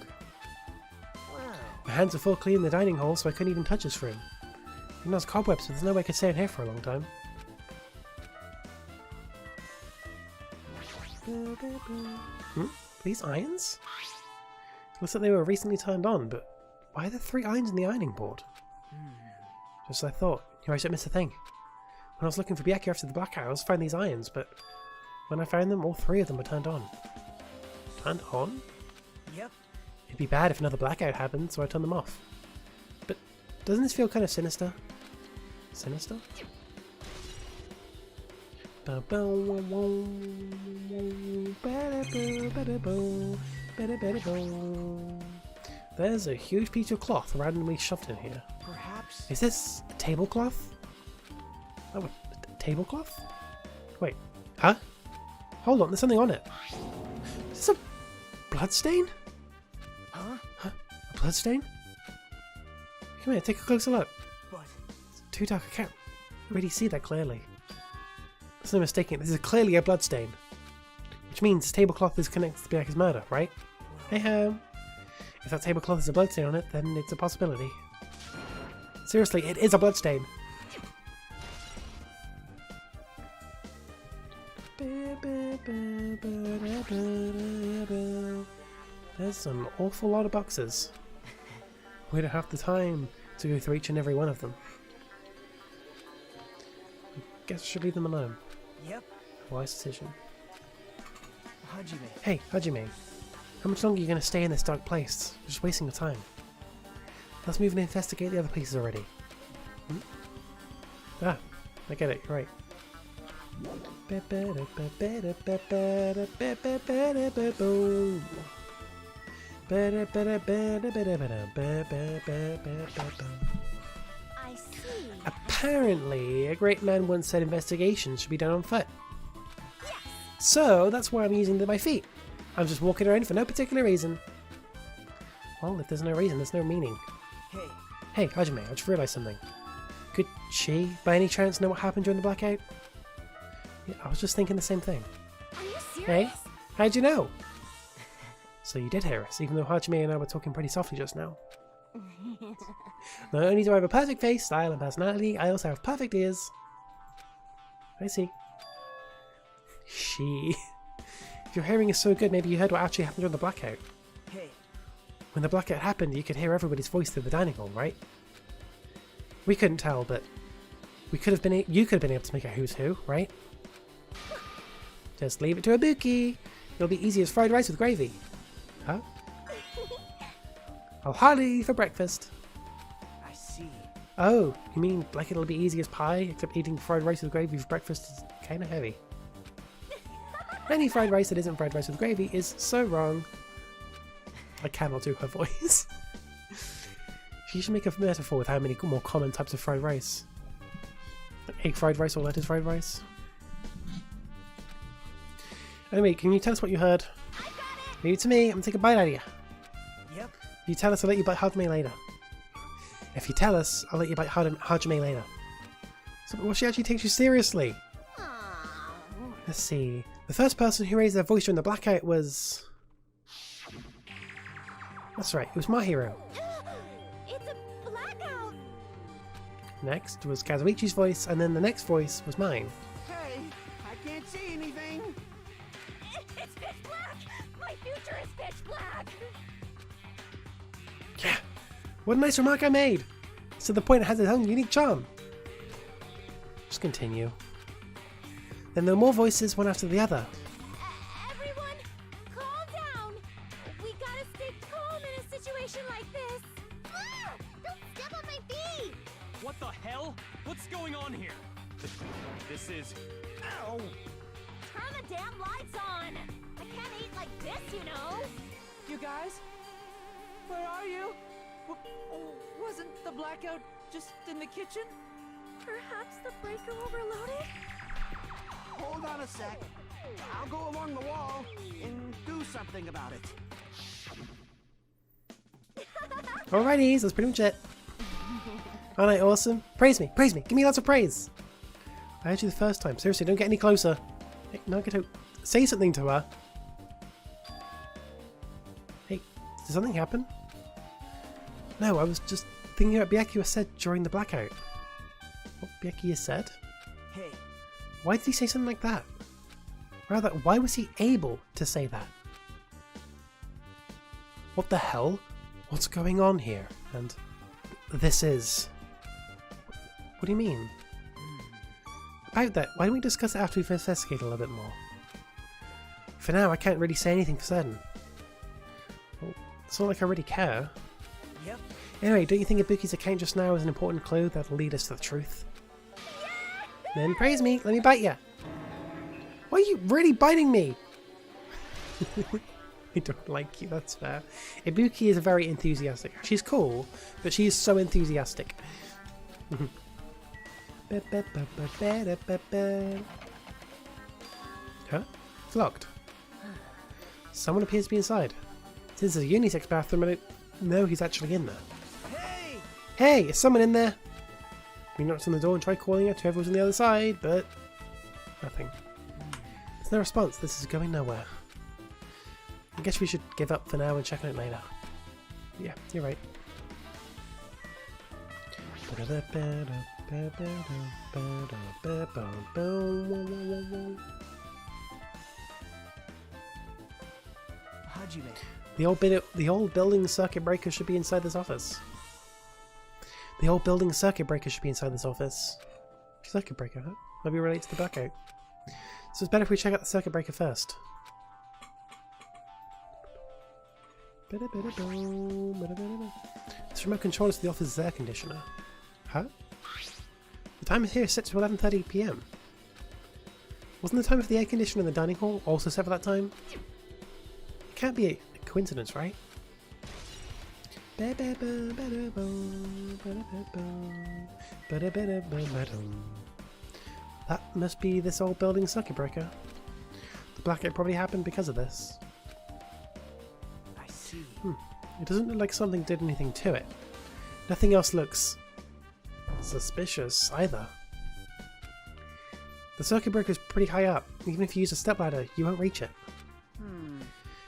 wow. My hands are full cleaning the dining hall, so I couldn't even touch this room. Even there's cobwebs, so there's no way I could stay in here for a long time. These irons? Looks like they were recently turned on, but why are there 3 irons in the ironing board? Just as I thought. Here I don't miss a thing. When I was looking for Byaku after the blackout, I was finding these irons, but when I found them, all 3 of them were turned on. Turned on? Yep. It'd be bad if another blackout happened, so I turned them off. But doesn't this feel kind of sinister? Sinister? There's a huge piece of cloth randomly shoved in here. Perhaps. Is this a tablecloth? Oh, a tablecloth? Wait, huh? Hold on, there's something on it. Is this a bloodstain? Huh? Huh? A bloodstain? Come here, take a closer look. But It's too dark, I can't really see that clearly. There's no mistaking it, this is clearly a bloodstain. Which means this tablecloth is connected to Byaku's murder, right? Hey ho! If that tablecloth has a bloodstain on it, then it's a possibility. Seriously, it is a bloodstain! There's an awful lot of boxes. We don't have the time to go through each and every one of them. Guess I should leave them alone. yep. Wise decision. Hajime. Hey, Hajime. How much longer are you going to stay in this dark place? You're just wasting your time. Let's move and investigate the other places already. Hmm? Ah, I get it, you're right. I see. Apparently, a great man once said investigations should be done on foot. So that's why I'm using my feet. I'm just walking around for no particular reason. Well, if there's no reason, there's no meaning. Hey. Hey, Hajime, I just realised something. Could she, by any chance, know what happened during the blackout? Yeah, I was just thinking the same thing. Are you serious? Hey, how'd you know? So you did hear us, even though Hajime and I were talking pretty softly just now. Not only do I have a perfect face, style, and personality, I also have perfect ears. I see. She. If your hearing is so good, maybe you heard what actually happened during the blackout. Hey. When the blackout happened, you could hear everybody's voice through the dining hall, right? We couldn't tell, but we could have been. You could have been able to make out who's who, right? Just leave it to Ibuki. It'll be easy as fried rice with gravy. Huh? I'll hardly eat for breakfast. I see. Oh, you mean like it'll be easy as pie, except eating fried rice with gravy for breakfast is kind of heavy. Any fried rice that isn't fried rice with gravy is so wrong. I cannot do her voice. She should make a metaphor with how many more common types of fried rice. Like egg fried rice or lettuce fried rice. Anyway, can you tell us what you heard? Leave it to me, I'm gonna take a bite out of you. Yep. If you tell us, I'll let you bite Hajime later. If you tell us, I'll let you bite Hajime later. So, well, she actually takes you seriously. Aw. Let's see. The first person who raised their voice during the blackout was... That's right, it was my hero. It's a blackout. Next was Kazuichi's voice, and then the next voice was mine. Hey, I can't see anything. It's pitch black. My future is pitch black. Yeah! What a nice remark I made! So the point it has its own unique charm. Just continue. Then there were more voices, one after the other. Everyone, calm down. We gotta stay calm in a situation like this. Ah! Don't step on my feet. What the hell? What's going on here? This is... Ow! Turn the damn lights on. I can't eat like this, you know. You guys? Where are you? Wasn't the blackout just in the kitchen? Perhaps the breaker overloaded? Hold on a sec. I'll go along the wall and do something about it. Alrighty, that's pretty much it. Aren't I awesome? Praise me, give me lots of praise. I heard you the first time. Seriously, don't get any closer. Hey, Nagato, say something to her. Hey, did something happen? No, I was just thinking about Byaku said during the blackout. What Byaku said? Hey. Why did he say something like that? Rather, why was he able to say that? What the hell? What's going on here? And this is... What do you mean? About that, why don't we discuss it after we've investigated a little bit more? For now, I can't really say anything for certain. Well, it's not like I really care. Yep. Anyway, don't you think Ibuki's account just now is an important clue that'll lead us to the truth? Then praise me, let me bite ya! Why are you really biting me? I don't like you, that's fair. Ibuki is very enthusiastic. She's cool, but she's so enthusiastic. Huh? It's locked. Someone appears to be inside. Since it's a unisex bathroom, I don't know who's actually in there. Hey! Hey, is someone in there? We knocked on the door and tried calling out to whoever was on the other side, but nothing. There's no response. This is going nowhere. I guess we should give up for now and check on it later. Yeah, you're right. Hajime. The old building circuit breaker should be inside this office. The old building circuit breaker should be inside this office. Circuit breaker, huh? Maybe relate to the blackout. So it's better if we check out the circuit breaker first. This remote control is the office's air conditioner. Huh? The time here is set to 11:30 PM. Wasn't the time of the air conditioner in the dining hall also set for that time? It can't be a coincidence, right? That must be this old building circuit breaker. The blackout probably happened because of this. I see. It doesn't look like something did anything to it. Nothing else looks suspicious either. The circuit breaker is pretty high up. Even if you use a stepladder, you won't reach it.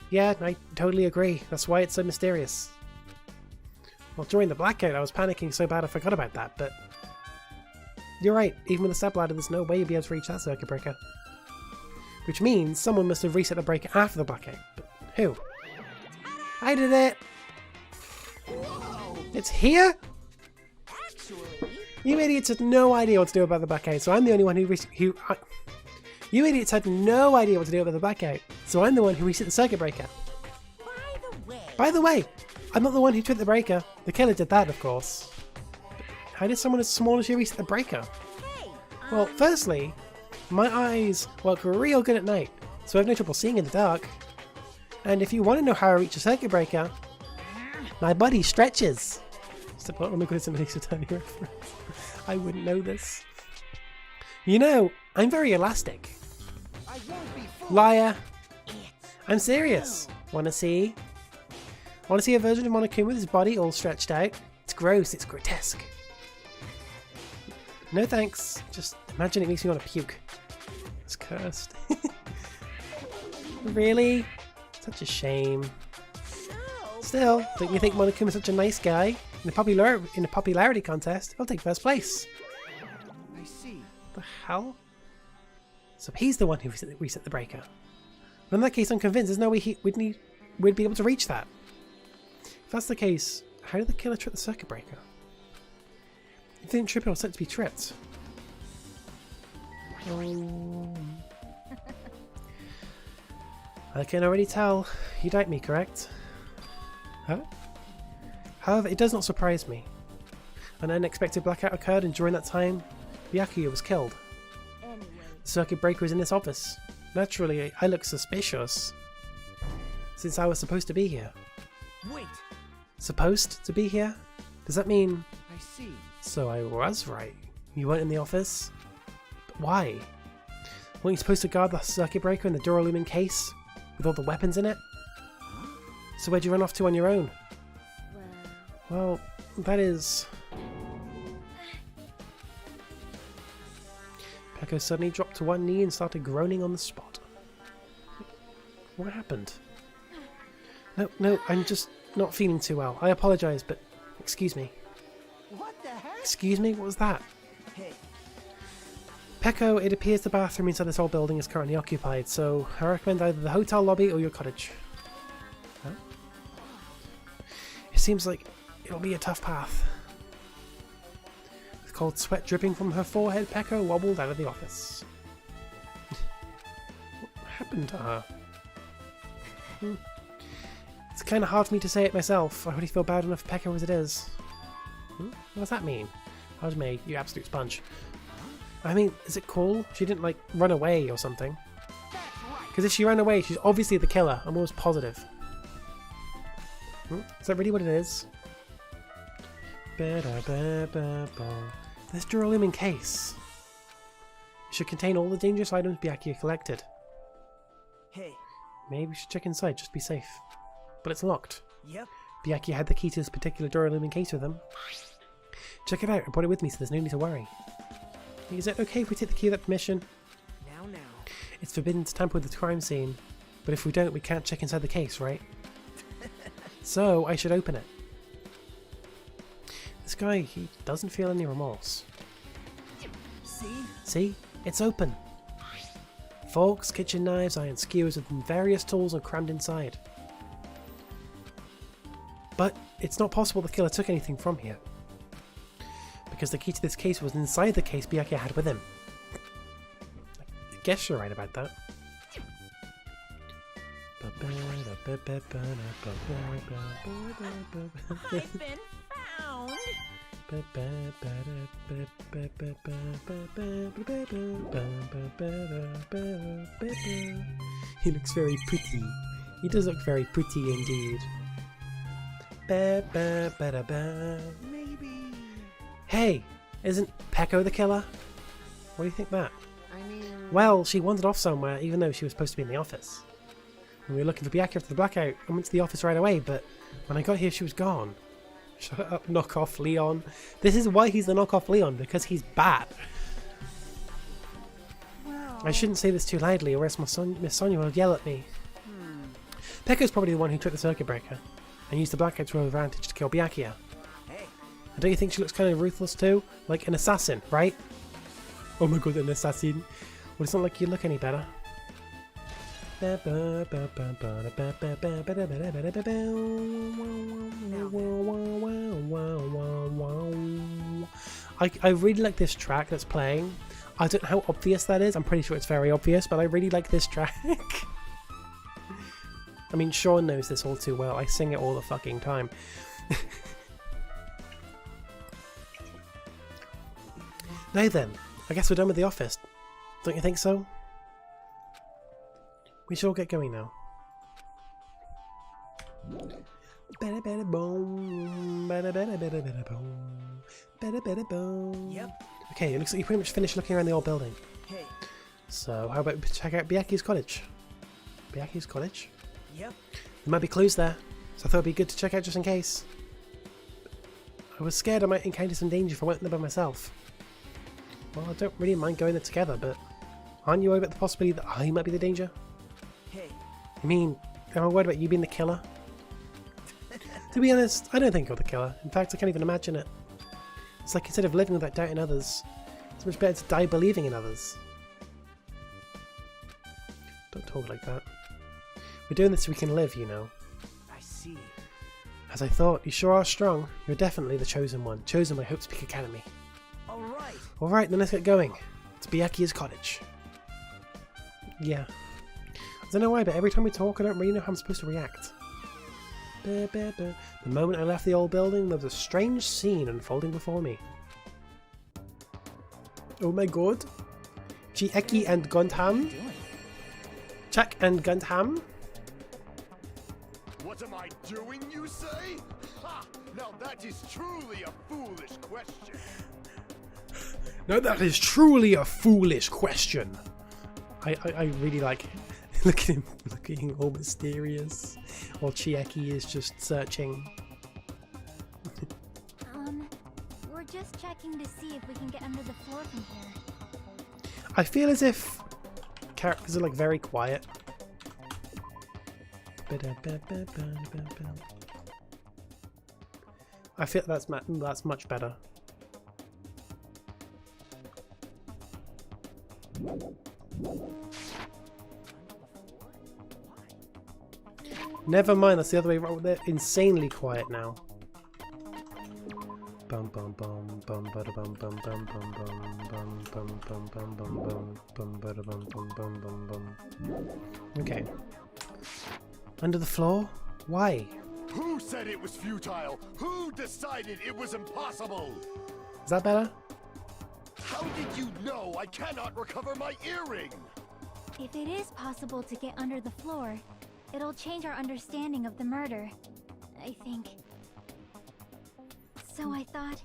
Yeah, I totally agree. That's why it's so mysterious. Well, during the blackout, I was panicking so bad I forgot about that, but you're right. Even with a stepladder, there's no way you'll be able to reach that circuit breaker. Which means someone must have reset the breaker after the blackout. But who? I did it! It's here? You idiots had no idea what to do about the blackout, so I'm the only one You idiots had no idea what to do about the blackout, so I'm the one who reset the circuit breaker. By the way, I'm not the one who tripped the breaker. The killer did that, of course. How did someone as small as you reset the breaker? Well, firstly, my eyes work real good at night, so I have no trouble seeing in the dark. And if you want to know how I reach a circuit breaker, my body stretches. I wouldn't know this. You know, I'm very elastic. Liar. I'm serious. Wanna see? Wanna see a version of Monokuma with his body all stretched out? It's gross, it's grotesque. No thanks. Just imagine it makes me want to puke. It's cursed. Really? Such a shame. Still, don't you think Monokuma's such a nice guy? In a popularity contest, he'll take first place. I see. The hell? So he's the one who reset the breaker. Well, in that case, I'm convinced there's no way we'd be able to reach that. If that's the case, how did the killer trip the circuit breaker? If he didn't trip it, it was set to be tripped. I can already tell. You doubt me, correct? Huh? However, it does not surprise me. An unexpected blackout occurred, and during that time, Byakuya was killed. The circuit breaker is in this office. Naturally, I look suspicious. Since I was supposed to be here. Wait. Supposed to be here? Does that mean... I see. So I was right. You weren't in the office? But why? Weren't you supposed to guard the circuit breaker in the Duralumin case? With all the weapons in it? So where'd you run off to on your own? Well, that is... Peko suddenly dropped to one knee and started groaning on the spot. What happened? No, I'm just not feeling too well. I apologise, but excuse me. What the heck? Excuse me? What was that? Hey. Peko, it appears the bathroom inside this old building is currently occupied, so I recommend either the hotel lobby or your cottage. Huh? seems like it'll be a tough path. With cold sweat dripping from her forehead, Peko wobbled out of the office. What happened to her? It's kind of hard for me to say it myself. I already feel bad enough for Peko as it is. What does that mean? How's me, you absolute sponge? I mean, is it cool? She didn't, like, run away or something. Because if she ran away, she's obviously the killer. I'm almost positive. Is that really what it is? This duralumin case. It should contain all the dangerous items Byakuya collected. Hey. Maybe we should check inside, just to be safe. But it's locked. Yep. Byakuya had the key to this particular duralumin case with him. Check it out. I brought it with me, so there's no need to worry. Is it okay if we take the key without permission? Now. It's forbidden to tamper with the crime scene, but if we don't, we can't check inside the case, right? So, I should open it. This guy, he doesn't feel any remorse. See? See? It's open! Forks, kitchen knives, iron skewers with various tools are crammed inside. But it's not possible the killer took anything from here. Because the key to this case was inside the case Byakuya had with him. I guess you're right about that. I've been found. He looks very pretty. He does look very pretty indeed. Maybe. Hey, isn't Peko the killer? What do you think that? I mean... Well, she wandered off somewhere even though she was supposed to be in the office. And we were looking for Byakuya after the blackout. I went to the office right away, but when I got here she was gone. Shut up, knockoff Leon. This is why he's the knockoff Leon, because he's bad. Well... I shouldn't say this too loudly or else Miss Sonia will yell at me. Peko's probably the one who took the circuit breaker and used the blackout to her advantage to kill Byakuya. Hey. And don't you think she looks kind of ruthless too? Like an assassin, right? Oh my god, an assassin. Well, it's not like you look any better. I really like this track that's playing. I don't know how obvious that is. I'm pretty sure it's very obvious, but I really like this track. I mean, Sean knows this all too well. I sing it all the fucking time. Now then, I guess we're done with the office. Don't you think so? We should all get going now. Yep. Okay, it looks like you pretty much finished looking around the old building. Hey. So, how about we check out Byakuya's cottage? Byakuya's cottage? Yep. There might be clues there, so I thought it'd be good to check out just in case. I was scared I might encounter some danger if I went there by myself. Well, I don't really mind going there together, but aren't you worried about the possibility that I might be the danger? Hey. I mean, am I worried about you being the killer? To be honest, I don't think you're the killer. In fact, I can't even imagine it. It's like instead of living without doubt in others, it's much better to die believing in others. Don't talk like that. We're doing this so we can live, you know. I see. As I thought, you sure are strong. You're definitely the chosen one, chosen by Hope Speak Academy. Alright. Alright, then let's get going. It's Byakuya's cottage. Yeah. I don't know why, but every time we talk, I don't really know how I'm supposed to react. The moment I left the old building, there was a strange scene unfolding before me. Oh my god. Chieki and Gundam? Chuck and Gundam? What am I doing, you say? Ha! Now that is truly a foolish question. Now that is truly a foolish question. I really like look at him looking all mysterious while Chieki is just searching. We're just checking to see if we can get under the floor from here. I feel as if characters are like very quiet. I feel that's much better. Never mind, that's the other way around. They're insanely quiet now. Bum bum bum bum bada bum bum bum bum bum bum bum bum bum bum bum bada bum bum bum bum bum. Okay. Under the floor? Why? Who said it was futile? Who decided it was impossible? Is that better? How did you know I cannot recover my earring? If it is possible to get under the floor, it'll change our understanding of the murder, I think. So I thought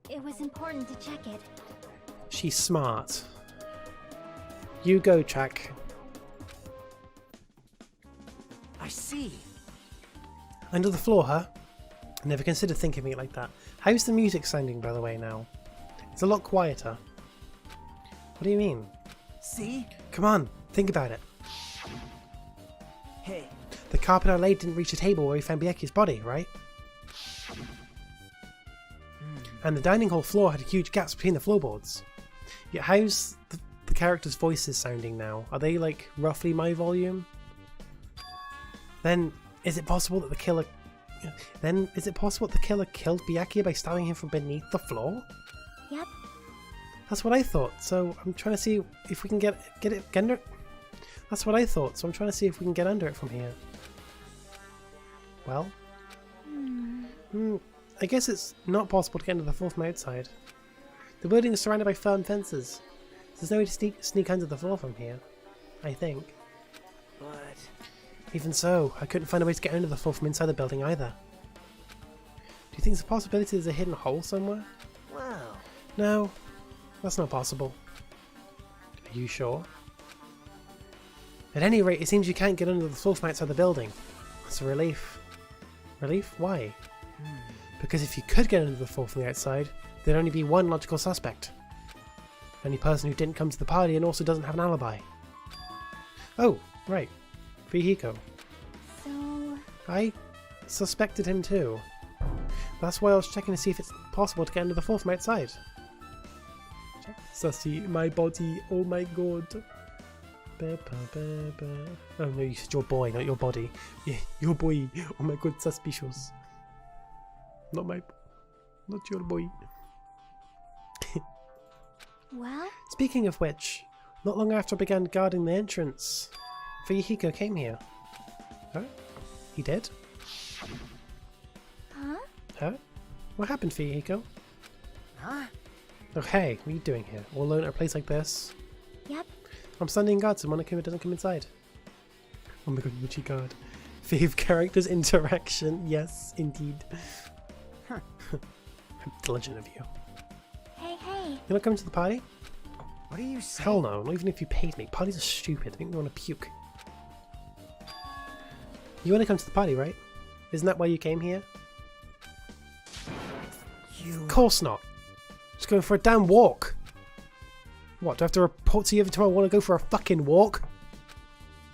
it was important to check it. She's smart. You go, Chuck. I see. Under the floor, huh? I never considered thinking of it like that. How's the music sounding, by the way, now? It's a lot quieter. What do you mean? See? Come on, think about it. Hey. The carpet I laid didn't reach the table where we found Byaku's body, right? And the dining hall floor had huge gaps between the floorboards. Yet how's the characters' voices sounding now? Are they like roughly my volume? Then is it possible that the killer killed Byaku by stabbing him from beneath the floor? Yep. That's what I thought. So I'm trying to see if we can get under. That's what I thought. So I'm trying to see if we can get under it from here. Well, I guess it's not possible to get into the floor from outside. The building is surrounded by firm fences. There's no way to sneak under the floor from here, I think. But Even so, I couldn't find a way to get under the floor from inside the building either. Do you think there's a possibility there's a hidden hole somewhere? well, No, that's not possible. Are you sure? At any rate, it seems you can't get under the floor from outside the building. That's a relief. Relief? Why? Because if you could get under the floor from the outside, there'd only be one logical suspect. The only person who didn't come to the party and also doesn't have an alibi. Oh, right. Fihiko. So, I suspected him too. That's why I was checking to see if it's possible to get under the floor from outside. Sussy, my body, oh my god. Oh no, you said your boy, not your body. Yeah, your boy, oh my god, suspicious. Not your boy. well, Speaking of which, not long after I began guarding the entrance, Fihiko came here. Oh? He did? huh? Huh? What happened, Fihiko? huh? Oh hey, what are you doing here? All alone at a place like this? Yep. I'm standing guard so Monokuma doesn't come inside. Oh my god, Yuchi guard. Fave characters interaction, yes, indeed. Huh. I'm diligent of you. Hey, hey. You not coming to the party? What are you saying? Hell no, not even if you paid me. Parties are stupid. I think we want to puke. You want to come to the party, right? Isn't that why you came here? Of course not. Just going for a damn walk. What, do I have to report to you every time I want to go for a fucking walk?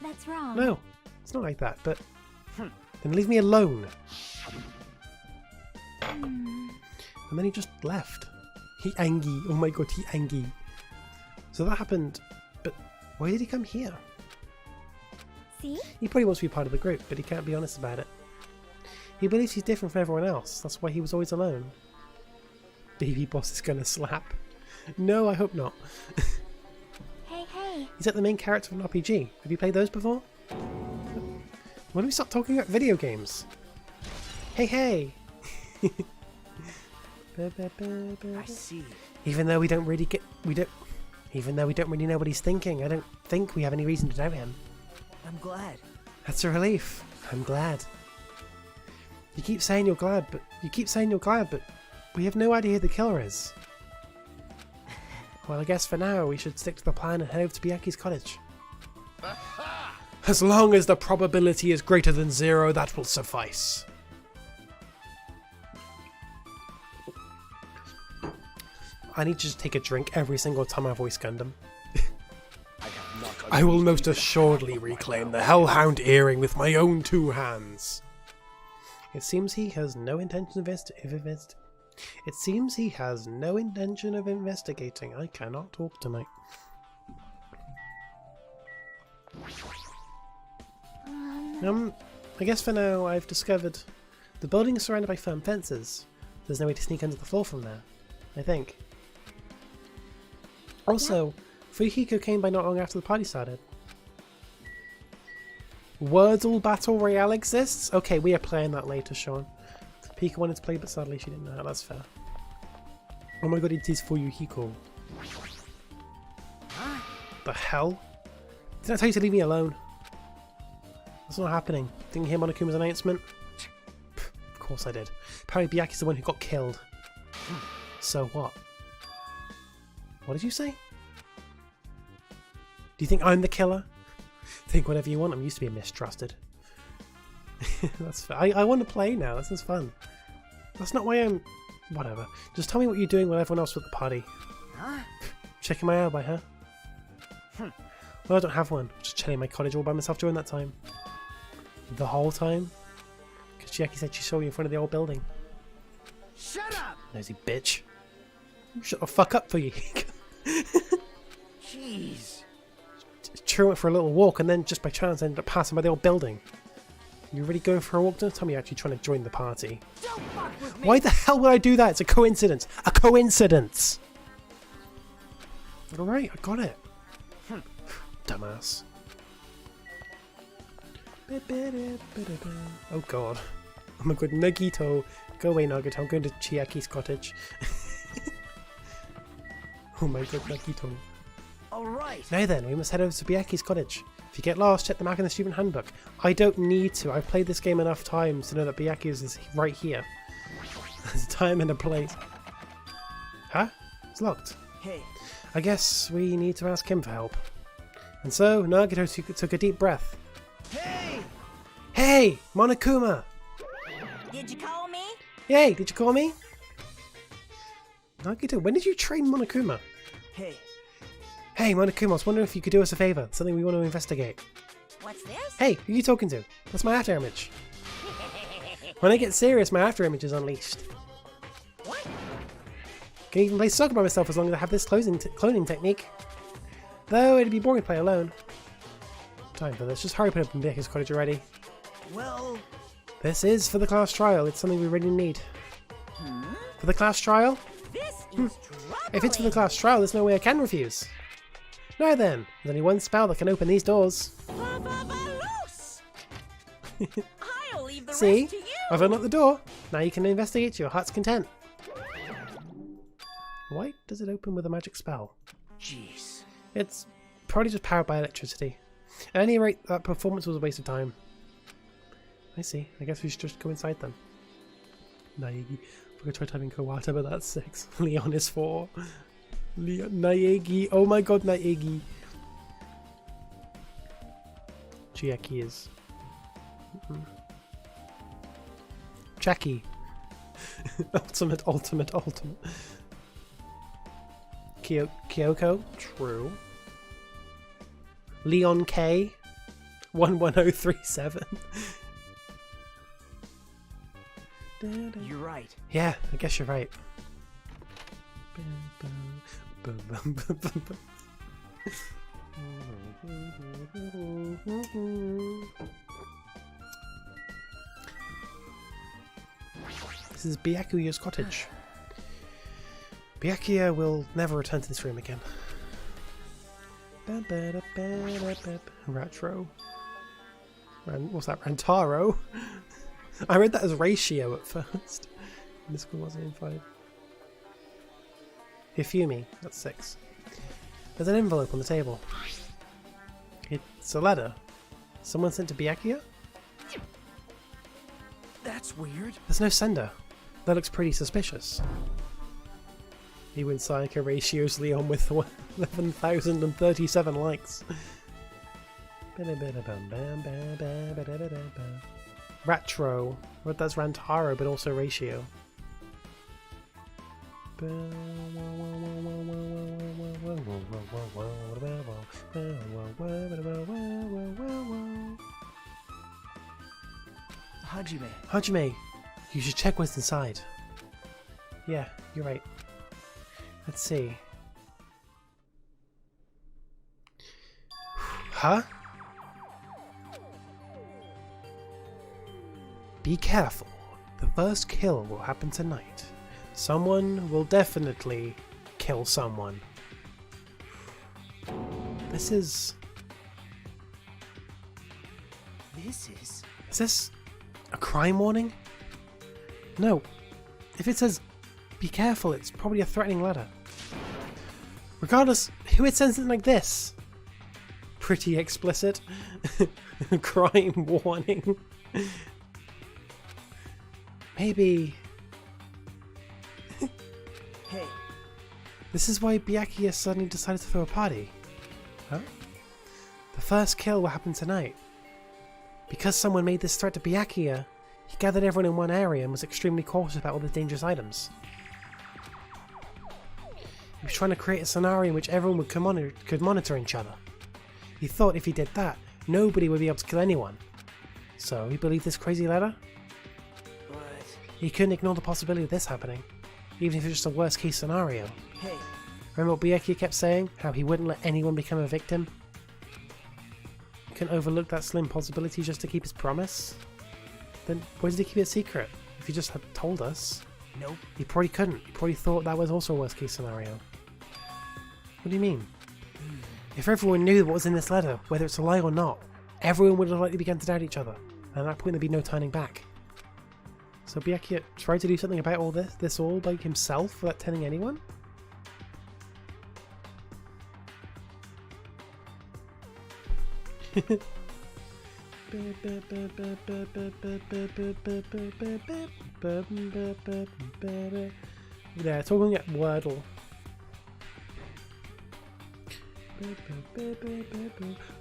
That's wrong. No, it's not like that, but... Then leave me alone. And then he just left. He angry. Oh my god, he angry. So that happened, but why did he come here? See? He probably wants to be part of the group, but he can't be honest about it. He believes he's different from everyone else. That's why he was always alone. Baby boss is gonna slap. No, I hope not. Hey, hey. He's like the main character of an RPG. Have you played those before? When do we start talking about video games? Hey, hey! I see. Even though we don't really know what he's thinking, I don't think we have any reason to doubt him. I'm glad. That's a relief. I'm glad. You keep saying you're glad, but we have no idea who the killer is. Well, I guess for now we should stick to the plan and head over to Byaku's cottage. As long as the probability is greater than 0, that will suffice. I need to just take a drink every single time I voice Gundam. I will most assuredly reclaim the Hellhound Earring with my own 2 hands. It seems he has no intention of investigating. I cannot talk tonight. I guess for now I've discovered the building is surrounded by firm fences. there's no way to sneak under the floor from there, I think. Also, Fuyuhiko came by not long after the party started. Wordle Battle Royale exists? Okay, we are playing that later, Sean. Pika wanted to play, but sadly she didn't know. That's fair. Oh my god, it is Fuyuhiko. The hell? Did I tell you to leave me alone? That's not happening. Didn't you hear Monokuma's announcement? Pff, of course I did. Apparently Byaku's the one who got killed. So what? What did you say? Do you think I'm the killer? Think whatever you want. I'm used to being mistrusted. That's fair. I want to play now. This is fun. That's not why I'm... Whatever. Just tell me what you're doing while everyone else is at the party. Huh? Checking my alibi, huh? Well, I don't have one. Just chilling in my cottage all by myself during that time. The whole time? Because Chiaki said she saw you in front of the old building. Shut up! Nosy bitch. Shut the fuck up for you. Jeez. True, went for a little walk and then just by chance ended up passing by the old building. You really going for a walk? Don't tell me you're actually trying to join the party. Don't fuck with me. Why the hell would I do that? It's a coincidence. A coincidence! Alright, I got it. Dumbass. Oh god. Oh my god, Nagito. Go away, Nagito. I'm going to Chiaki's cottage. Oh my god, Nagito. Alright. Now then, we must head over to Byaku's cottage. If you get lost, check the map in the student handbook. I don't need to. I've played this game enough times to know that Byaku's is right here. There's a time and a place. Huh? It's locked. Hey. I guess we need to ask him for help. And so, Nagito took a deep breath. Hey! Hey! Monokuma! Did you call me? Yay! Did you call me? Nagito, when did you train Monokuma? Hey. Hey, Monokuma, I was wondering if you could do us a favour. Something we want to investigate. What's this? Hey, who are you talking to? That's my after image. When I get serious, my after image is unleashed. What? Can even play soccer by myself as long as I have this cloning technique. Though it'd be boring to play alone. Time for this. Just hurry up and open Byaku's cottage already. Well... This is for the class trial. It's something we really need. For the class trial? This is troubling. If it's for the class trial, there's no way I can refuse. Now then, there's only one spell that can open these doors. Loose. I'll leave the See? rest to you. I've unlocked the door. Now you can investigate to your heart's content. Why does it open with a magic spell? Jeez. It's probably just powered by electricity. At any rate, that performance was a waste of time. I see. I guess we should just go inside then. Naegi. We're going to try typing Kawata, but that's 6. Leon is 4. Naegi. Oh my god, Naegi. Chiaki is... Chaki. Ultimate. Kyoko? True. Leon K? 11037. You're right. Yeah, I guess you're right. This is Byakuya's cottage. Byakuya will never return to this room again. Retro. What's that? Rantaro? I read that as ratio at first. This one wasn't in 5. Hifumi, that's 6. There's an envelope on the table. It's a letter. Someone sent to Byakuya? That's weird. There's no sender. That looks pretty suspicious. He went Sayaka ratios Leon with 11,037 likes. Retro. Well, that's Rantaro, but also ratio. Hajime, you should check what's inside. Yeah, you're right. Let's see. Huh? Be careful. The first kill will happen tonight. Someone will definitely kill someone. This is... Is this a crime warning? No. If it says, be careful, it's probably a threatening letter. Regardless, who would send something like this? Pretty explicit. Crime warning. Maybe... Hey. This is why Byakuya suddenly decided to throw a party. Huh? The first kill will happen tonight. Because someone made this threat to Byakuya, he gathered everyone in one area and was extremely cautious about all the dangerous items. He was trying to create a scenario in which everyone could monitor each other. He thought if he did that, nobody would be able to kill anyone. So he believed this crazy letter? But... He couldn't ignore the possibility of this happening, even if it was just a worst case scenario. Hey. Remember what Byakuya kept saying? How he wouldn't let anyone become a victim? He couldn't overlook that slim possibility just to keep his promise? Then why did he keep it a secret? If he just had told us. Nope. He probably couldn't. He probably thought that was also a worst case scenario. What do you mean? If everyone knew what was in this letter, whether it's a lie or not, everyone would have likely begun to doubt each other, and at that point there'd be no turning back. So Byakuya tried to do something about all this all by himself without telling anyone? Yeah, talking at Wordle.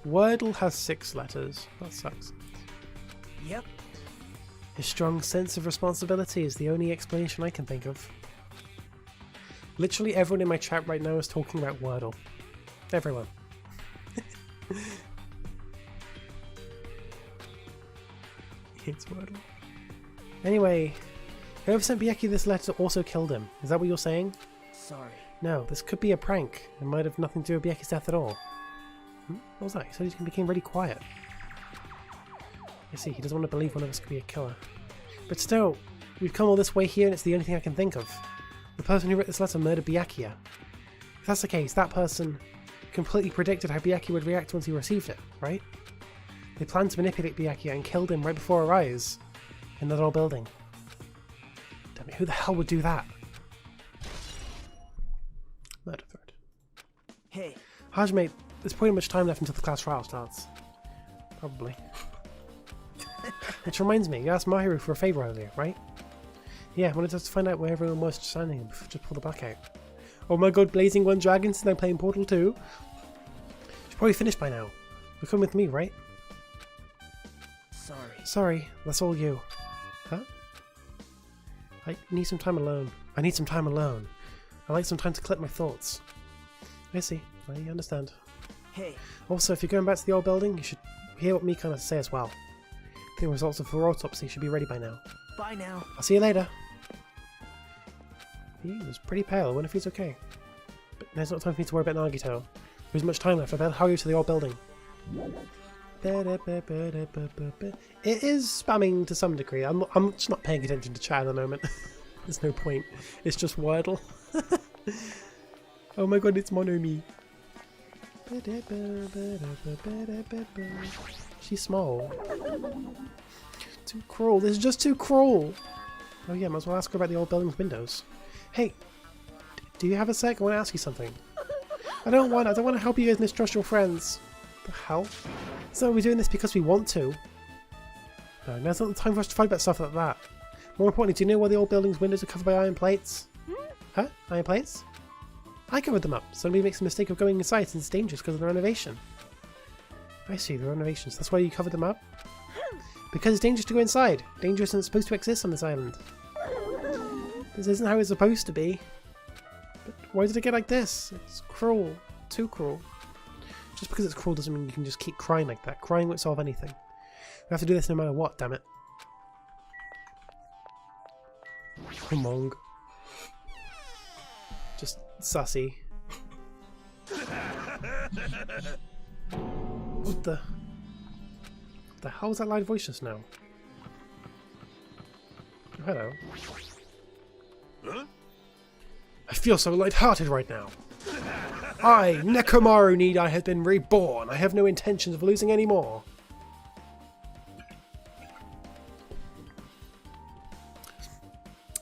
Wordle has 6 letters. That sucks. Yep. His strong sense of responsibility is the only explanation I can think of. Literally everyone in my chat right now is talking about Wordle. Everyone. It's Wordle. Anyway, whoever sent Byakuya this letter also killed him. Is that what you're saying? Sorry. No, this could be a prank. It might have nothing to do with Byakuya's death at all. What was that? He said he became really quiet. I see, he doesn't want to believe one of us could be a killer. But still, we've come all this way here and it's the only thing I can think of. The person who wrote this letter murdered Byakuya. If that's the case, that person completely predicted how Byakuya would react once he received it, right? They planned to manipulate Byakuya and killed him right before our eyes. In that old building. Damn it, who the hell would do that? Murder threat. Hey. Hajime, there's pretty much time left until the class trial starts. Probably. Which reminds me, you asked Mahiru for a favour earlier, right? Yeah, I wanted us to find out where everyone was standing and just pull the blackout. Oh my god, Blazing One Dragon since I'm playing Portal 2? Should probably finished by now. You'll come with me, right? Sorry. Sorry, that's all you. Huh? I need some time alone. I need some time alone. I like some time to collect my thoughts. I see. I understand. Hey. Also, if you're going back to the old building, you should hear what Mika has to say as well. The results of her autopsy should be ready by now. Bye now. I'll see you later. He was pretty pale. I wonder if he's okay. But there's not time for me to worry about Nagito. There isn't much time left. I better hurry to the old building. It is spamming to some degree. I'm just not paying attention to chat at the moment. There's no point. It's just Wordle. Oh my god, it's Monomi. She's small. Too cruel. This is just too cruel. Oh yeah, might as well ask her about the old building's windows. Hey, do you have a sec? I want to ask you something. I don't want to help you guys mistrust your friends. The hell? So we're doing this because we want to. No, now's not the time for us to fight about stuff like that. More importantly, do you know why the old building's windows are covered by iron plates? Huh? Iron plates? I covered them up. Somebody makes the mistake of going inside since it's dangerous because of the renovation. I see, the renovations. That's why you covered them up? Because it's dangerous to go inside. Dangerous isn't supposed to exist on this island. This isn't how it's supposed to be. But why did it get like this? It's cruel. Too cruel. Just because it's cruel doesn't mean you can just keep crying like that. Crying won't solve anything. We have to do this no matter what, damn it. Mong. Just sussy. What the hell was that loud voice just now? Oh, hello. Huh? I feel so light-hearted right now. I, Nekomaru Nidai, have been reborn. I have no intentions of losing any more.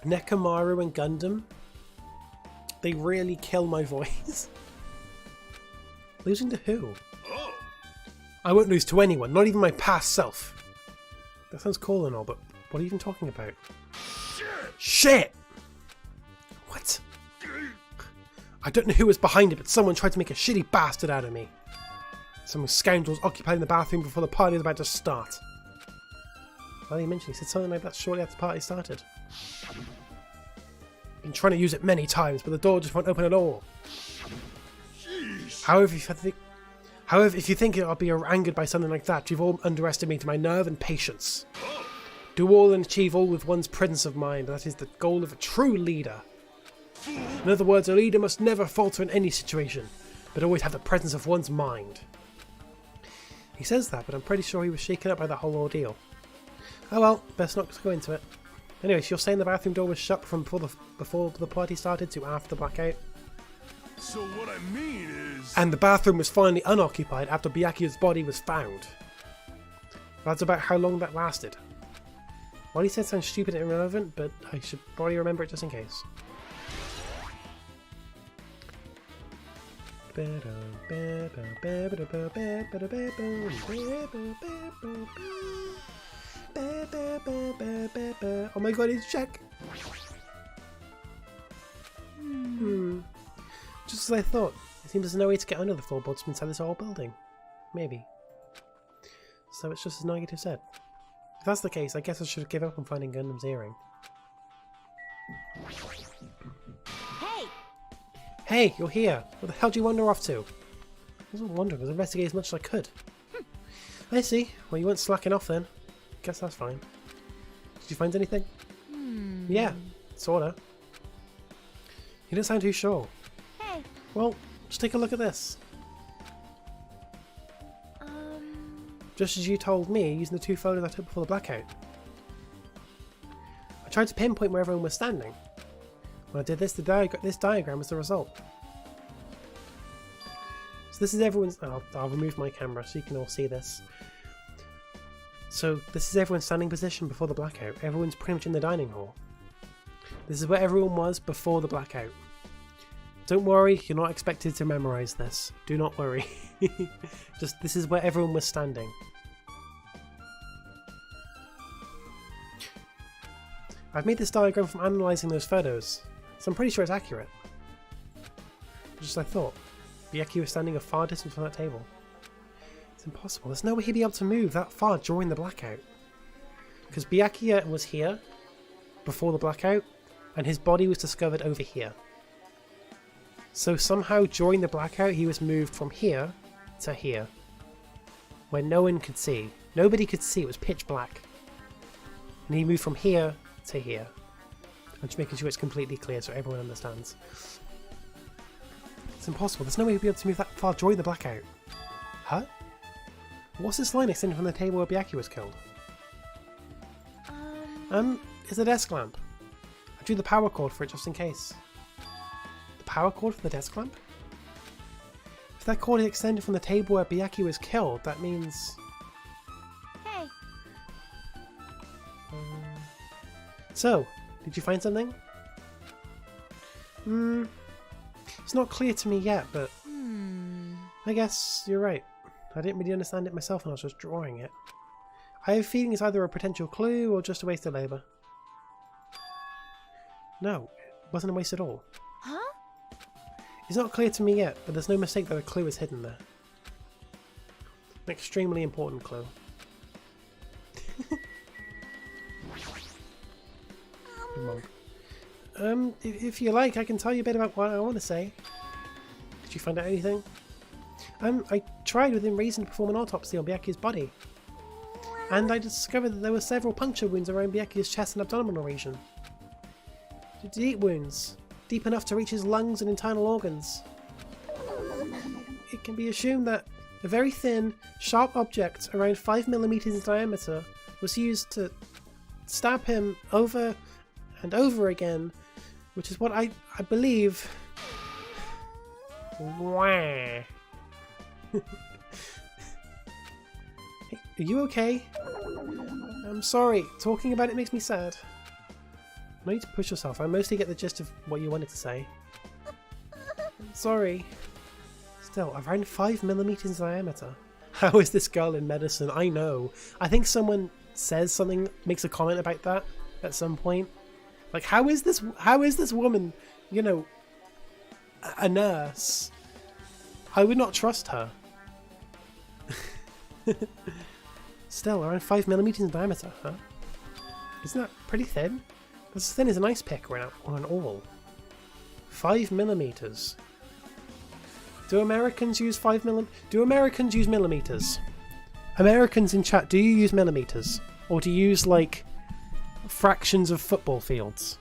Nekomaru and Gundam, they really kill my voice. Losing to who? I won't lose to anyone, not even my past self. That sounds cool and all, but what are you even talking about? Shit! What? I don't know who was behind it, but someone tried to make a shitty bastard out of me. Some scoundrels occupying the bathroom before the party was about to start. Well, you mentioned he said something like that shortly after the party started. Been trying to use it many times, but the door just won't open at all. However, if you think I'll be angered by something like that, you've all underestimated my nerve and patience. Do all and achieve all with one's presence of mind. That is the goal of a true leader. In other words, a leader must never falter in any situation, but always have the presence of one's mind. He says that, but I'm pretty sure he was shaken up by the whole ordeal. Oh well, best not go into it. Anyway, so you're saying the bathroom door was shut from before the party started to after the blackout? So what I mean is... And the bathroom was finally unoccupied after Byakuya's body was found. That's about how long that lasted. What he said sounds stupid and irrelevant, but I should probably remember it just in case. Oh my god, it's Jack! Just as I thought. It seems there's no way to get under the floorboards from inside this whole building. Maybe. So it's just as Nagato said. If that's the case, I guess I should give up on finding Gundam's earring. Hey! Hey, you're here! What the hell do you wander off to? I wasn't wondering, I was investigating as much as I could. I see. Well, you weren't slacking off then. Guess that's fine. Did you find anything? Yeah, sorta. You don't sound too sure. Hey! Well, just take a look at this. Just as you told me, using the two photos I took before the blackout. I tried to pinpoint where everyone was standing. When I did this, this diagram was the result. So this is everyone's... I'll remove my camera so you can all see this. So this is everyone's standing position before the blackout. Everyone's pretty much in the dining hall. This is where everyone was before the blackout. Don't worry, you're not expected to memorize this. Do not worry. Just this is where everyone was standing. I've made this diagram from analysing those photos, so I'm pretty sure it's accurate. Just as I thought. Byakuya was standing a far distance from that table. It's impossible. There's no way he'd be able to move that far during the blackout. Because Byakuya was here before the blackout, and his body was discovered over here. So somehow during the blackout he was moved from here to here, where no one could see. Nobody could see, it was pitch black. And he moved from here to here. I'm just making sure it's completely clear so everyone understands. It's impossible, there's no way he'd be able to move that far during the blackout. Huh? What's this line extending from the table where Byakuya was killed? It's a desk lamp. I drew the power cord for it just in case. Power cord for the desk lamp? If that cord is extended from the table where Byakuya was killed, that means... Hey! So, did you find something? It's not clear to me yet, but... I guess you're right. I didn't really understand it myself when I was just drawing it. I have a feeling it's either a potential clue or just a waste of labour. No, it wasn't a waste at all. Huh? It's not clear to me yet, but there's no mistake that a clue is hidden there. An extremely important clue. If you like, I can tell you a bit about what I want to say. Did you find out anything? I tried within reason to perform an autopsy on Byakuya's body. And I discovered that there were several puncture wounds around Byakuya's chest and abdominal region. Deep wounds. Deep enough to reach his lungs and internal organs. It can be assumed that a very thin, sharp object around 5mm in diameter was used to stab him over and over again which is what I believe. Wah. Hey, are you okay? I'm sorry. Talking about it makes me sad. No need to push yourself. I mostly get the gist of what you wanted to say. I'm sorry. Still, around 5mm in diameter. How is this girl in medicine? I know. I think someone says something, makes a comment about that at some point. Like, how is this woman, you know, a nurse? I would not trust her. Still, around 5mm in diameter, huh? Isn't that pretty thin? That's as thin as an ice pick or an awl. 5mm. Do Americans use 5mm? Do Americans use millimeters? Americans in chat, do you use millimeters? Or do you use, like, fractions of football fields?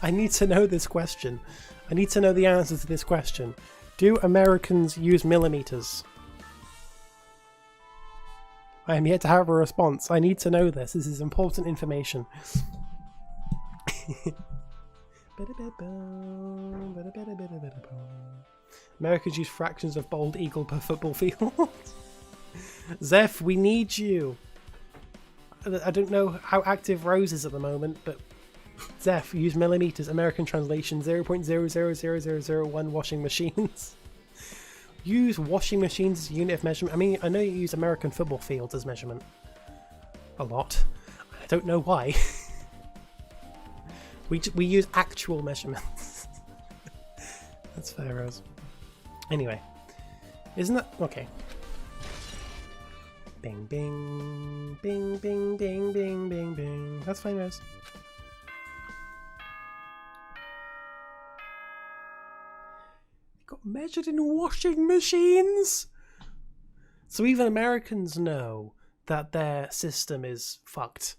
I need to know this question. I need to know the answer to this question. Do Americans use millimeters? I am yet to have a response. I need to know this. This is important information. Americans use fractions of bald eagle per football field. Zeph, we need you. I don't know how active Rose is at the moment, but Zeph, use millimeters. American translation 0.000001 washing machines. Use washing machines as a unit of measurement. I mean, I know you use American football fields as measurement. A lot. I don't know why. we use actual measurements. That's fair, Rose. Anyway. Isn't that... Okay. Bing, bing. Bing, bing, bing, bing, bing, bing. That's fine, Rose. Got measured in washing machines. So even Americans know that their system is fucked.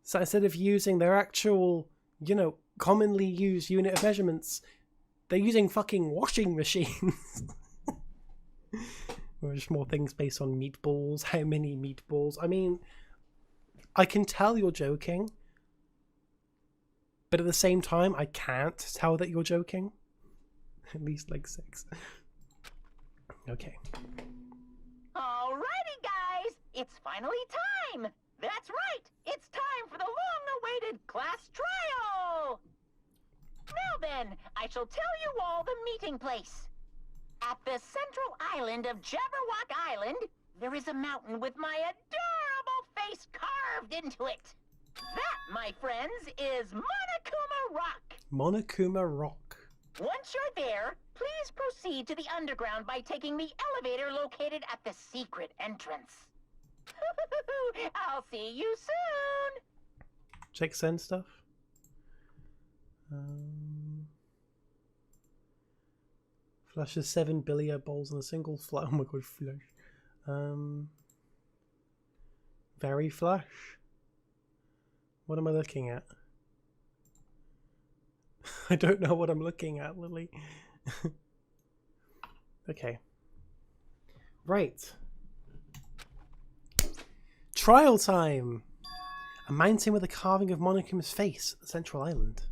So instead of using their actual, you know, commonly used unit of measurements, they're using fucking washing machines. Or just more things based on meatballs. How many meatballs? I mean, I can tell you're joking, but at the same time, I can't tell that you're joking. At least like 6. Okay. Alrighty, guys! It's finally time! That's right! It's time for the long-awaited class trial! Now then, I shall tell you all the meeting place. At the central island of Jabberwock Island, there is a mountain with my adorable face carved into it. That, my friends, is Monokuma Rock. Monokuma Rock. Once you're there, please proceed to the underground by taking the elevator located at the secret entrance. I'll see you soon! Check send stuff. Flushes 7 billiard balls in a single flush. Oh my god, flush. Very flush. What am I looking at? I don't know what I'm looking at, Lily. Okay. Right. Trial time! A mountain with a carving of Monokuma's face at the central island.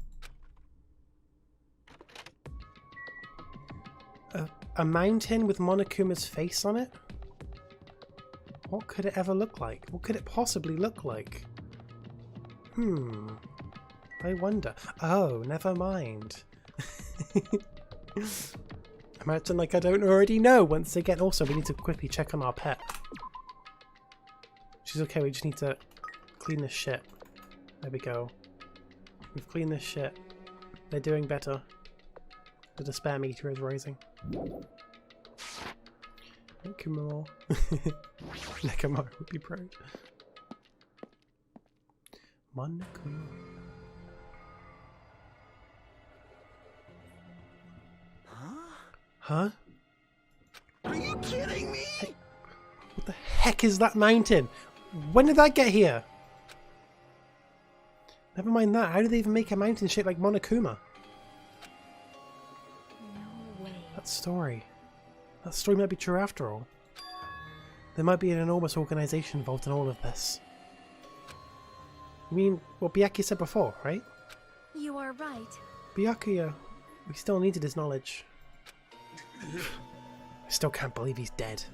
A mountain with Monokuma's face on it? What could it ever look like? What could it possibly look like? I wonder. Oh, never mind. Imagine like I don't already know once again. Also, we need to quickly check on our pet. She's okay, we just need to clean this shit. There we go. We've cleaned this shit. They're doing better. The despair meter is rising. Nekomaro. Nekomaro would be proud. Monokuma. Huh? Are you kidding me? Hey, what the heck is that mountain? When did that get here? Never mind that. How do they even make a mountain shaped like Monokuma? that story. That story might be true after all. There might be an enormous organization involved in all of this. You mean what Byakuya said before, right? You are right. Byakuya, we still needed his knowledge. I still can't believe he's dead.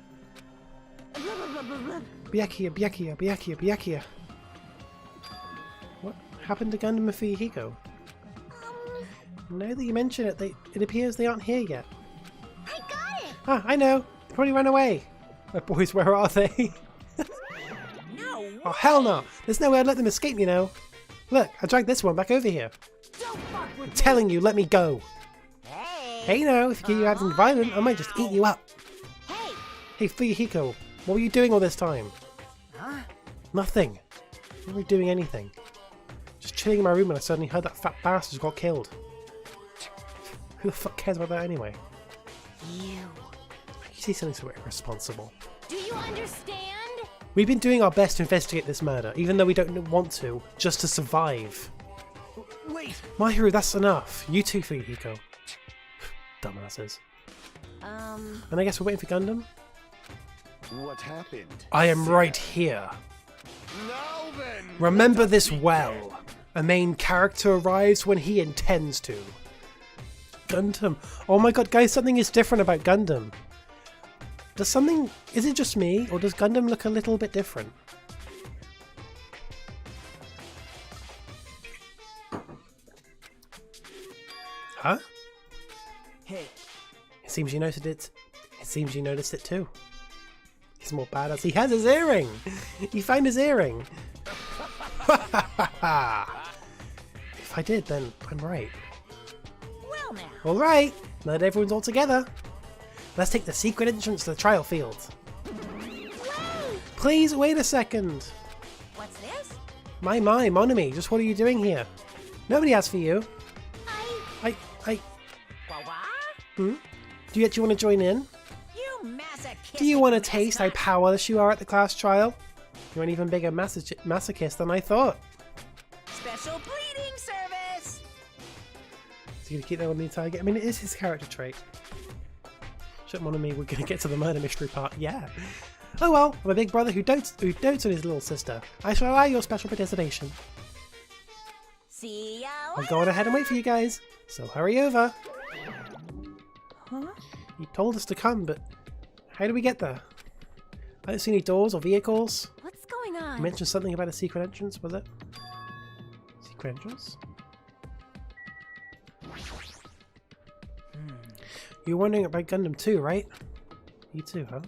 Byakuya. What happened to Gundam and Fuyuhiko? Now that you mention it, it appears they aren't here yet. I got it! Ah, I know! They probably ran away! My boys, where are they? No. Oh, hell no! There's no way I'd let them escape, you know! Look, I dragged this one back over here. Don't fuck with I'm telling you, let me go! Hey! Hey, no, if you keep acting violent, I might just eat you up! Hey! Hey, Fuyuhiko, what were you doing all this time? Huh? Nothing. You weren't doing anything. Just chilling in my room and I suddenly heard that fat bastard got killed. Who the fuck cares about that anyway? You. You say something so irresponsible. Do you understand? We've been doing our best to investigate this murder, even though we don't want to, just to survive. Wait. Mahiru, that's enough. You too, Fuyuhiko. Dumbasses. And I guess we're waiting for Gundam? What happened? I am right here. Now then! Remember this well. A main character arrives when he intends to. Gundam. Oh my god, guys, something is different about Gundam. Is it just me, or does Gundam look a little bit different? Huh? Hey. It seems you noticed it. It seems you noticed it too. He's more badass. He has his earring! He found his earring! If I did, then I'm right. Well now. Alright, now that everyone's all together, let's take the secret entrance to the trial field. Whoa! Please wait a second. What's this? My, Monami, just what are you doing here? Nobody asked for you. Wah-wah? Do you actually want to join in? You masochistic Do you want to taste how mascot. powerless you are at the class trial? You're an even bigger masochist than I thought. Special bleeding service! So you're going to keep that on the entire game? I mean, it is his character trait. Shut Monami, we're going to get to the murder mystery part. Yeah. Oh well, I'm a big brother who dotes on his little sister. I shall allow your special participation. See ya I'm going ahead and wait for you guys, so hurry over. Huh? You told us to come, but how do we get there? I don't see any doors or vehicles. What's going on? You mentioned something about a secret entrance, was it? Secret entrance? You're wondering about Gundam too, right? You too, huh?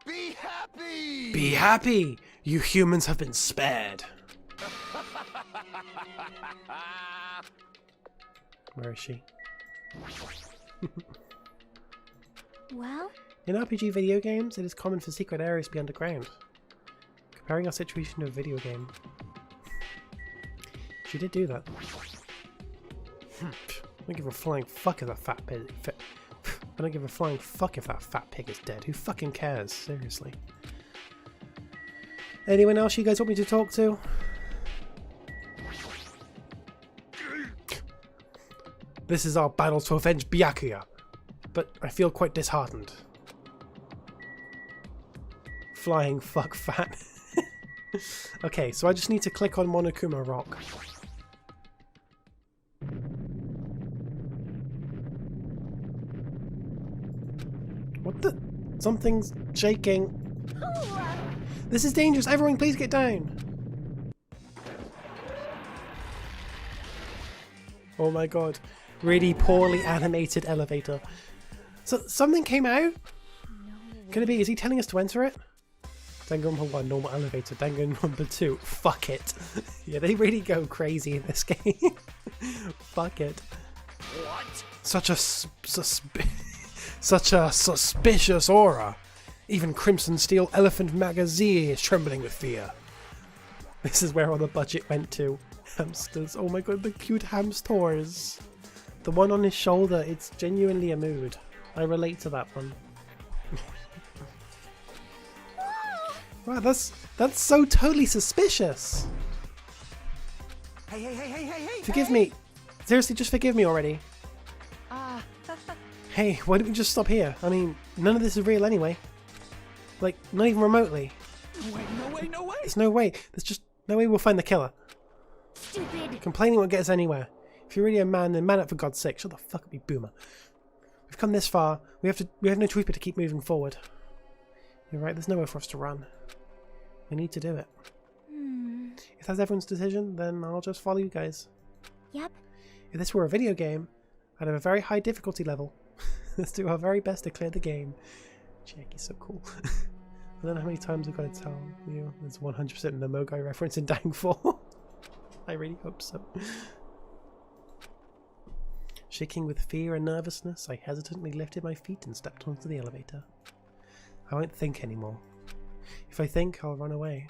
Be happy! Be happy! You humans have been spared. Where is she? Well, In RPG video games, it is common for secret areas to be underground. Comparing our situation to a video game. She did do that. I don't give a flying fuck if that fat pig. I don't give a flying fuck if that fat pig is dead. Who fucking cares? Seriously. Anyone else you guys want me to talk to? This is our battle to avenge Byakuya, but I feel quite disheartened. Flying fuck fat. Okay, so I just need to click on Monokuma Rock. What the? Something's shaking. This is dangerous. Everyone please get down. Oh my god. Really poorly animated elevator. So something came out? Could it be? Is he telling us to enter it? Danganronpa 1, normal elevator. Danganronpa 2, fuck it. Yeah, they really go crazy in this game. Fuck it. What? Such a suspicious aura. Even Crimson Steel Elephant Magazine is trembling with fear. This is where all the budget went to. Hamsters. Oh my god, the cute hamsters. The one on his shoulder, it's genuinely a mood. I relate to that one. Wow, that's so totally suspicious. Hey! Forgive me. Seriously, just forgive me already. Hey, why don't we just stop here? I mean, none of this is real anyway. Like, not even remotely. No way, no way, no way! There's no way. There's just no way we'll find the killer. Stupid. Complaining won't get us anywhere. If you're really a man, then man up for God's sake. Shut the fuck up, you boomer. We've come this far. We have no choice but to keep moving forward. You're right, there's nowhere for us to run. We need to do it. If that's everyone's decision, then I'll just follow you guys. Yep. If this were a video game, I'd have a very high difficulty level. Let's do our very best to clear the game. Jackie's so cool. I don't know how many times I've got to tell you. There's 100% the Mogai reference in Dangfall. I really hope so. Shaking with fear and nervousness, I hesitantly lifted my feet and stepped onto the elevator. I won't think anymore. If I think, I'll run away.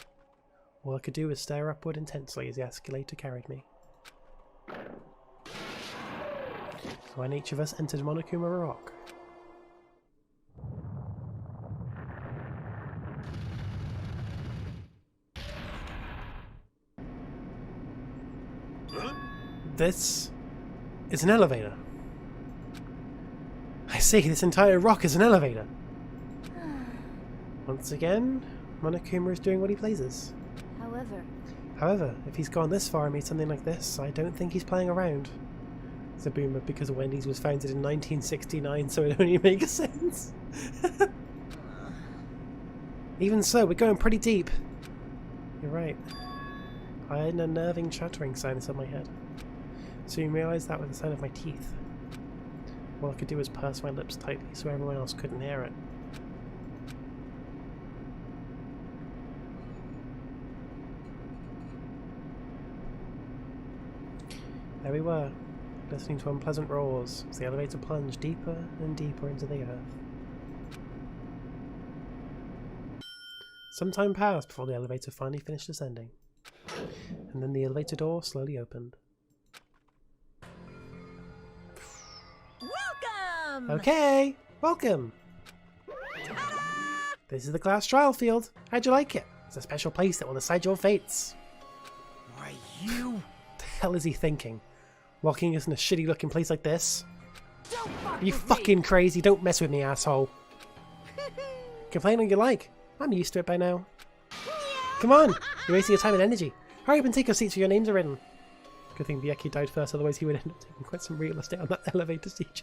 All I could do was stare upward intensely as the escalator carried me. So when each of us entered Monokuma Rock. This is an elevator. I see, this entire rock is an elevator. Once again, Monokuma is doing what he pleases. However, if he's gone this far and made something like this, I don't think he's playing around. It's a boomer because Wendy's was founded in 1969, so it only makes sense. Even so, we're going pretty deep. You're right. I heard an unnerving chattering sound inside my head. Soon realised that was the sound of my teeth. All I could do was purse my lips tightly so everyone else couldn't hear it. There we were, listening to unpleasant roars as the elevator plunged deeper and deeper into the earth. Some time passed before the elevator finally finished ascending, and then the elevator door slowly opened. Welcome! Okay, welcome! This is the class trial field. How'd you like it? It's a special place that will decide your fates. Why, you... What the hell is he thinking? Walking us in a shitty looking place like this? Don't fuck Are you with fucking crazy? Don't mess with me, asshole. Complain all you like. I'm used to it by now. Come on! You're wasting your time and energy. Hurry up and take your seats where your names are written. Good thing Bieki died first, otherwise he would end up taking quite some real estate on that elevator, CG.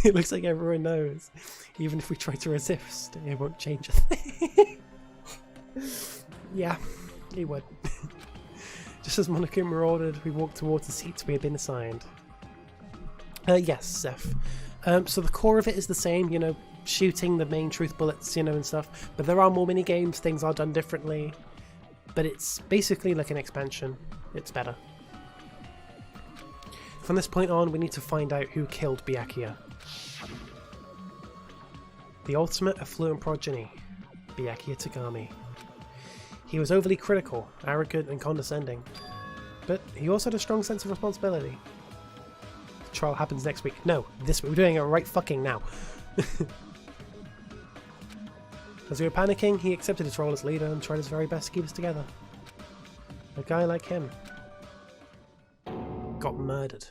It looks like everyone knows. Even if we try to resist, it won't change a thing. Yeah, he would. Just as Monokuma ordered, we walked towards the seats we had been assigned. Yes, Zeph. So the core of it is the same, you know, shooting the main truth bullets, you know, and stuff. But there are more mini games, things are done differently. But it's basically like an expansion. It's better. From this point on, we need to find out who killed Byakuya. The ultimate affluent progeny, Byakuya Tagami. He was overly critical, arrogant and condescending, but he also had a strong sense of responsibility. The trial happens next week. No, this week. We're doing it right fucking now. As we were panicking, he accepted his role as leader and tried his very best to keep us together. A guy like him got murdered.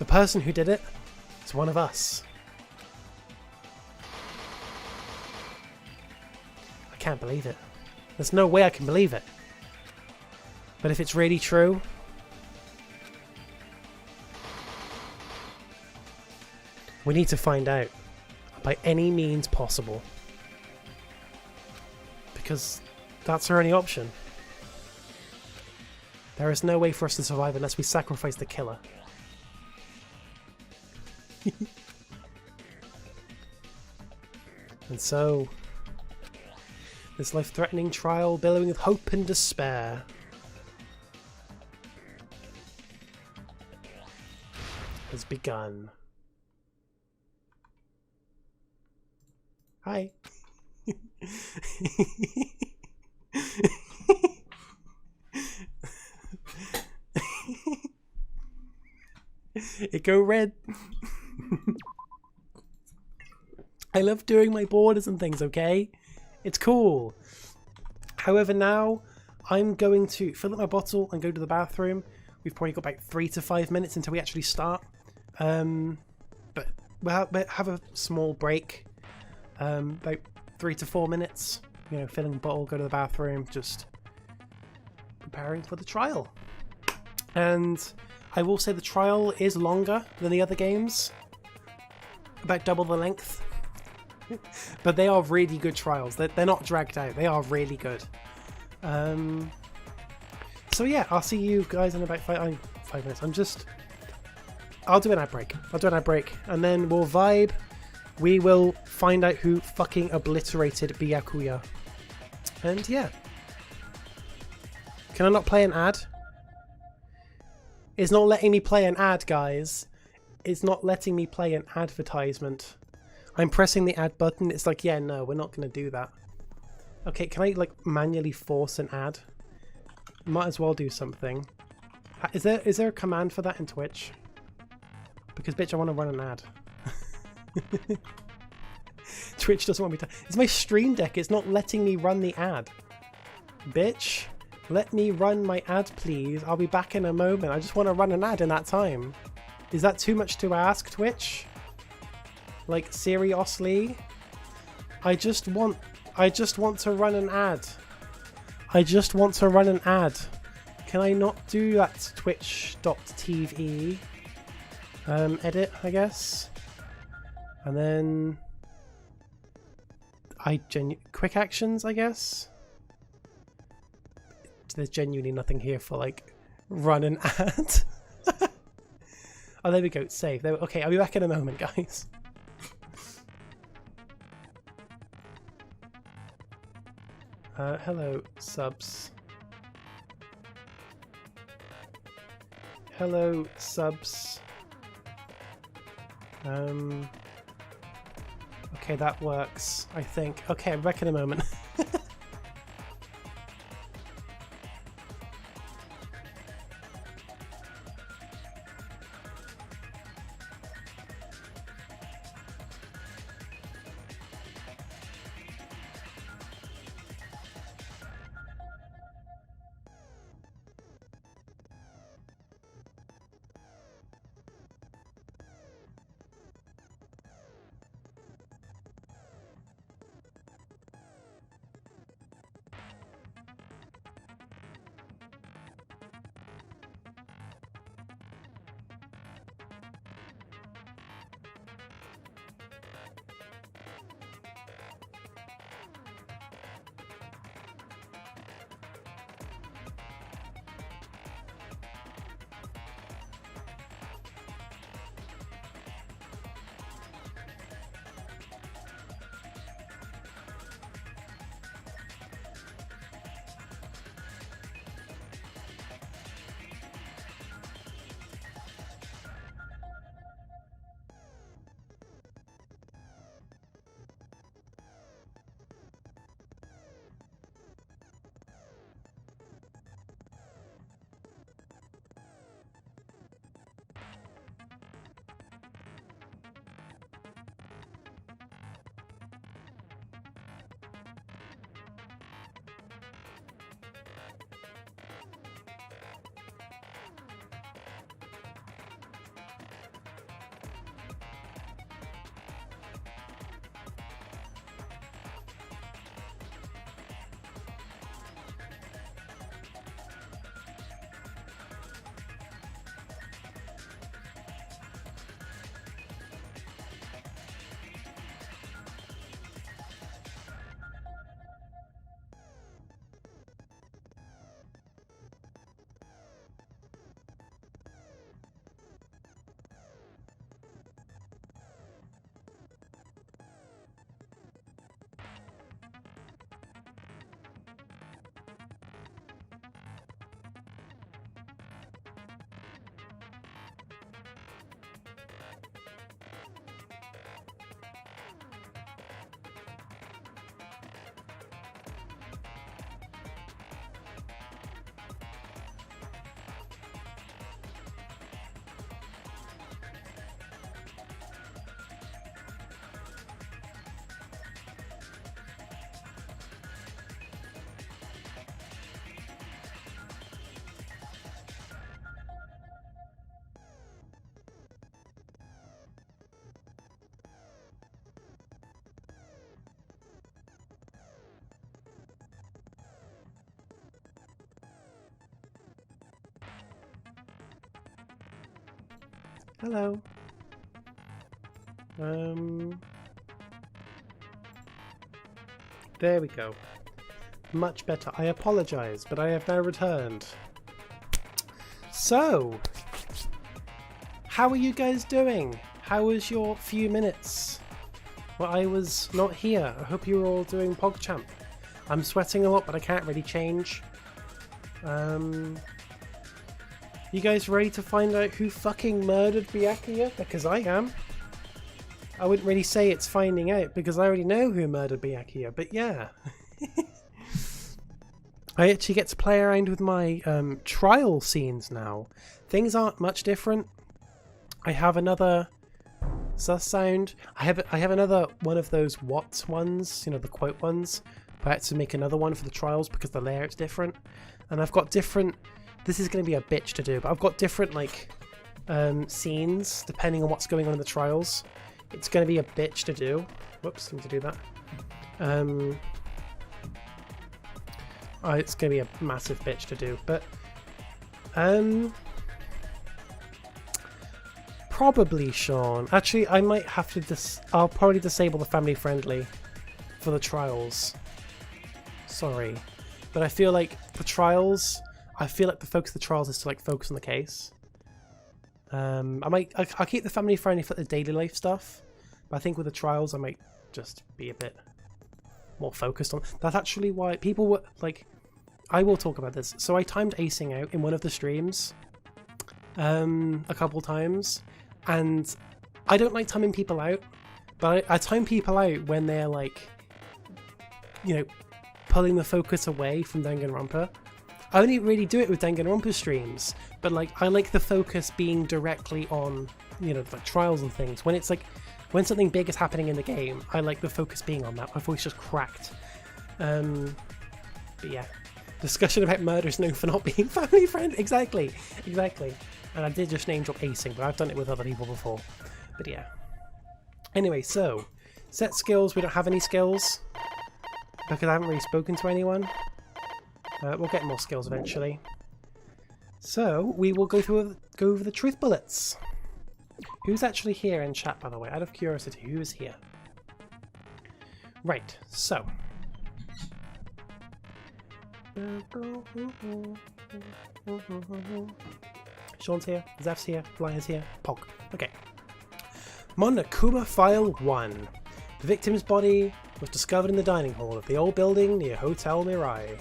The person who did it is one of us. I can't believe it. There's no way I can believe it. But if it's really true, we need to find out by any means possible. Because that's our only option. There is no way for us to survive unless we sacrifice the killer. And so, this life-threatening trial billowing with hope and despair has begun. Hi. It go red. I love doing my borders and things, okay? It's cool. However, now I'm going to fill up my bottle and go to the bathroom. We've probably got about 3 to 5 minutes until we actually start. But we'll have a small break. About 3 to 4 minutes. You know, filling the bottle, go to the bathroom, just preparing for the trial. And I will say the trial is longer than the other games. About double the length. But they are really good trials. They're not dragged out. They are really good. So yeah, I'll see you guys in about 5 minutes. I'll do an ad break. And then we'll vibe. We will find out who fucking obliterated Byakuya. And yeah. Can I not play an ad? It's not letting me play an ad, guys. It's not letting me play an advertisement. I'm pressing the ad button. It's like, yeah, no, we're not going to do that. Okay, can I like manually force an ad? Might as well do something. Is there a command for that in Twitch? Because bitch, I want to run an ad. Twitch doesn't want me to. It's my Stream Deck. It's not letting me run the ad. Bitch, let me run my ad, please. I'll be back in a moment. I just want to run an ad in that time. Is that too much to ask, Twitch? Like, seriously? I just want to run an ad. I just want to run an ad. Can I not do that? Twitch.tv. Edit, I guess. And then quick actions, I guess. There's genuinely nothing here for like run an ad. Oh, there we go. Save. Okay, I'll be back in a moment, guys. Hello, subs. Hello, subs. Okay, that works, I think. Okay, I'm back in a moment. Hello. There we go. Much better. I apologize, but I have now returned. So, how are you guys doing? How was your few minutes? Well, I was not here. I hope you were all doing PogChamp. I'm sweating a lot, but I can't really change. You guys ready to find out who fucking murdered Byakuya? Because I am. I wouldn't really say it's finding out, because I already know who murdered Byakuya, but yeah. I actually get to play around with my trial scenes now. Things aren't much different. I have another sus sound. I have another one of those what ones, you know, the quote ones. I had to make another one for the trials because the layout's different. And I've got different... This is going to be a bitch to do, but I've got different like scenes depending on what's going on in the trials. It's going to be a bitch to do. Whoops, I need to do that. It's going to be a massive bitch to do, but probably Sean. Actually, I might have to I'll probably disable the family friendly for the trials. Sorry, but I feel like the trials. I feel like the focus of the trials is to like focus on the case. I'll keep the family friendly for the daily life stuff, but I think with the trials I might just be a bit more focused on. That's actually why people were like, I will talk about this. So I timed acing out in one of the streams a couple times, and I don't like timing people out, but I time people out when they're like, you know, pulling the focus away from Danganronpa. I only really do it with Danganronpa streams, but like I like the focus being directly on, you know, like trials and things. When it's like, when something big is happening in the game, I like the focus being on that. My voice just cracked. But yeah, discussion about murder is known for not being family friendly. Exactly. And I did just name drop acing, but I've done it with other people before. But yeah. Anyway, so set skills. We don't have any skills because I haven't really spoken to anyone. We'll get more skills eventually. So we will go over the truth bullets. Who's actually here in chat, by the way? Out of curiosity, who is here? Right, so. Sean's here, Zeph's here, Liar's here, Pog. Okay. Monokuma File 1. The victim's body was discovered in the dining hall of the old building near Hotel Mirai.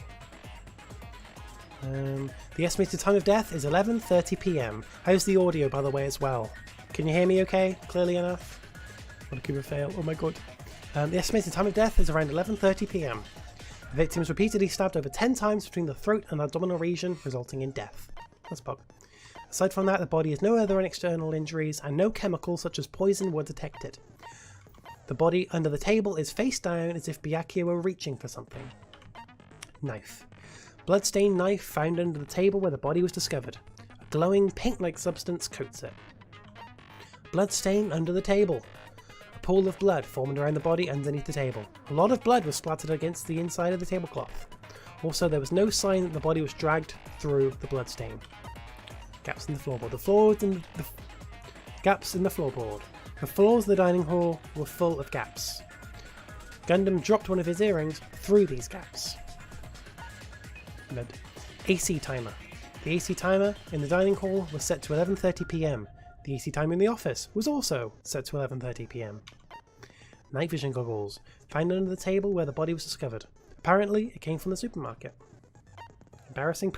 The estimated time of death is 11:30 PM. How's the audio, by the way, as well? Can you hear me okay? Clearly enough? Monokuma fail. Oh my god. The estimated time of death is around 11:30 PM. The victim was repeatedly stabbed over 10 times between the throat and abdominal region, resulting in death. That's Pog. Aside from that, the body has no other external injuries and no chemicals such as poison were detected. The body under the table is face down as if Byakuya were reaching for something. Knife. Bloodstained knife found under the table where the body was discovered. A glowing pink-like substance coats it. Bloodstain under the table. A pool of blood formed around the body underneath the table. A lot of blood was splattered against the inside of the tablecloth. Also, there was no sign that the body was dragged through the bloodstain. Gaps in the floorboard. Gaps in the floorboard. The floors of the dining hall were full of gaps. Gundam dropped one of his earrings through these gaps. AC timer. The AC timer in the dining hall was set to 11:30 PM. The AC timer in the office was also set to 11:30 PM. Night vision goggles found under the table where the body was discovered. Apparently, it came from the supermarket. Embarrassing.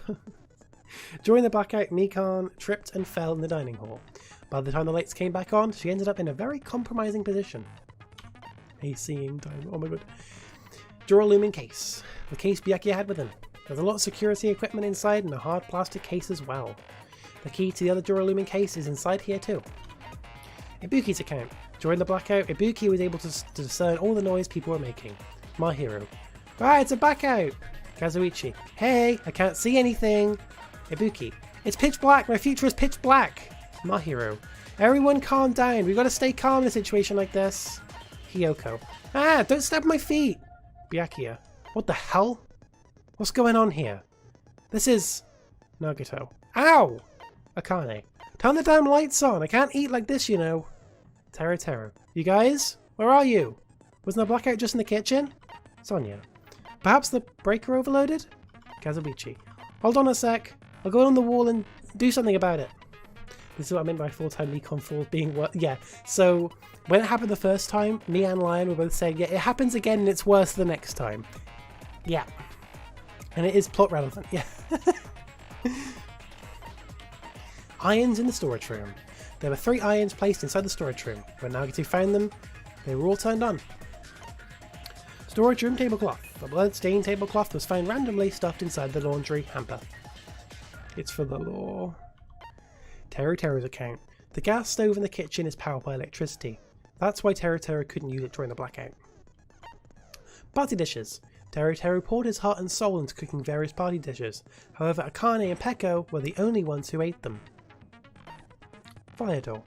During the blackout, Mikan tripped and fell in the dining hall. By the time the lights came back on, she ended up in a very compromising position. ACing time. Oh my god. Duralooming case. The case Byakuya had with him. There's a lot of security equipment inside and a hard plastic case as well. The key to the other Duralooming case is inside here too. Ibuki's account. During the blackout, Ibuki was able to discern all the noise people were making. Mahiru. Ah, it's a blackout! Kazuichi. Hey, I can't see anything! Ibuki. It's pitch black! My future is pitch black! Mahiru. Everyone calm down, we've got to stay calm in a situation like this. Hiyoko. Ah, don't stab my feet! Byakuya. What the hell? What's going on here? This is... Nagato. Ow! Akane. Turn the damn lights on. I can't eat like this, you know. Terror. You guys? Where are you? Wasn't the blackout just in the kitchen? Sonia. Perhaps the breaker overloaded? Kazuichi. Hold on a sec. I'll go on the wall and do something about it. This is what I meant by full-time Recon Falls being what? Yeah. So when it happened the first time, me and Lion were both saying, yeah, it happens again and it's worse the next time. Yeah. And it is plot relevant. Yeah. Irons in the storage room. There were 3 irons placed inside the storage room. When Nagatu found them, they were all turned on. Storage room tablecloth. The blood-stained tablecloth was found randomly stuffed inside the laundry hamper. It's for the law. Terror's account. The gas stove in the kitchen is powered by electricity. That's why Terror couldn't use it during the blackout. Party dishes. Terror poured his heart and soul into cooking various party dishes. However, Akane and Peko were the only ones who ate them. Fire door.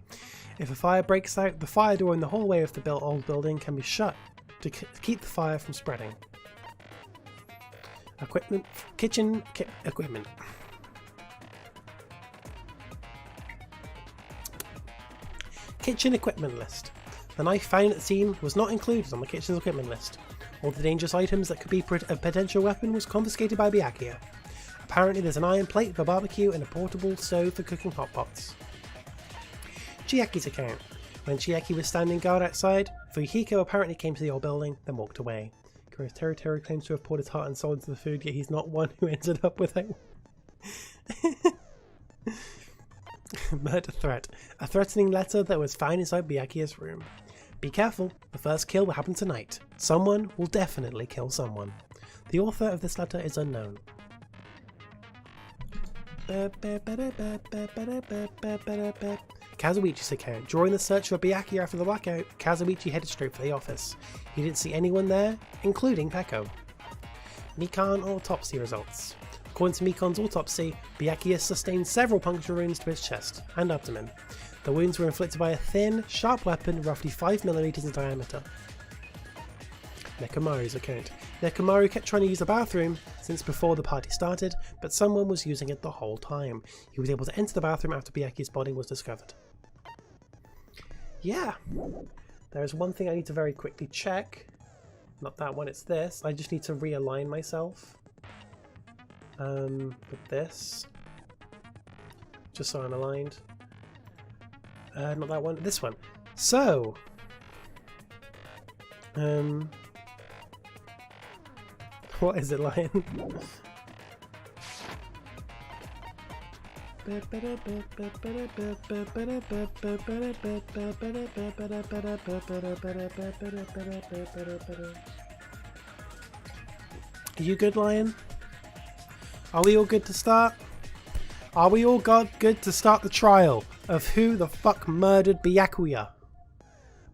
If a fire breaks out, the fire door in the hallway of the old building can be shut to keep the fire from spreading. Equipment. Kitchen equipment. Kitchen equipment list. The knife found at the scene was not included on the kitchen's equipment list. All the dangerous items that could be a potential weapon was confiscated by Byakuya. Apparently there's an iron plate for barbecue and a portable stove for cooking hot pots. Chiaki's account. When Chiaki was standing guard outside, Fuyuhiko apparently came to the old building, then walked away. Terror claims to have poured his heart and soul into the food, yet he's not one who ended up with it. Murder threat. A threatening letter that was found inside Byakuya's room. Be careful, the first kill will happen tonight. Someone will definitely kill someone. The author of this letter is unknown. Kazuichi's account. During the search for Byakuya after the blackout, Kazuichi headed straight for the office. He didn't see anyone there, including Peko. Mikan autopsy results. According to Mikan's autopsy, Byakuya sustained several puncture wounds to his chest and abdomen. The wounds were inflicted by a thin, sharp weapon roughly 5mm in diameter. Nekomaru's account. Nekomaru kept trying to use the bathroom since before the party started, but someone was using it the whole time. He was able to enter the bathroom after Byakuya's body was discovered. Yeah, there is one thing I need to very quickly check. Not that one, it's this. I just need to realign myself with this, just so I'm aligned. Not that one, this one. So, what is it, Lion? Are you good, Lion? Are we all good to start? Are we all good to start the trial of who the fuck murdered Byakuya?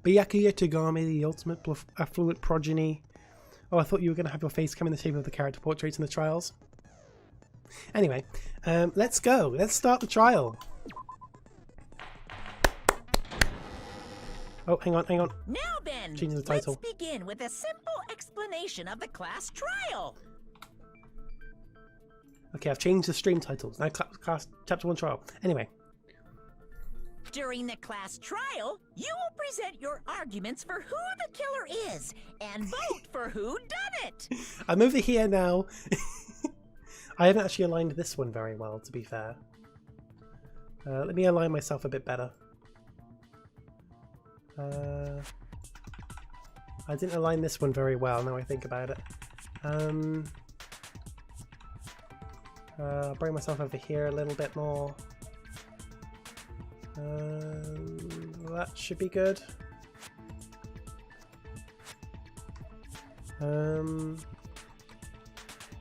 Byakuya Togami, the ultimate affluent progeny. Oh, I thought you were going to have your face come in the shape of the character portraits in the trials. Anyway, let's go. Let's start the trial. Oh, hang on. Now then, Changing the title. let's begin with a simple explanation of the class trial. Okay, I've changed the stream titles. Now class chapter 1 trial. Anyway. During the class trial, you will present your arguments for who the killer is and vote for who done it. I'm over here now. I haven't actually aligned this one very well, to be fair. Let me align myself a bit better. I didn't align this one very well, now I think about it. I'll bring myself over here a little bit more. That should be good.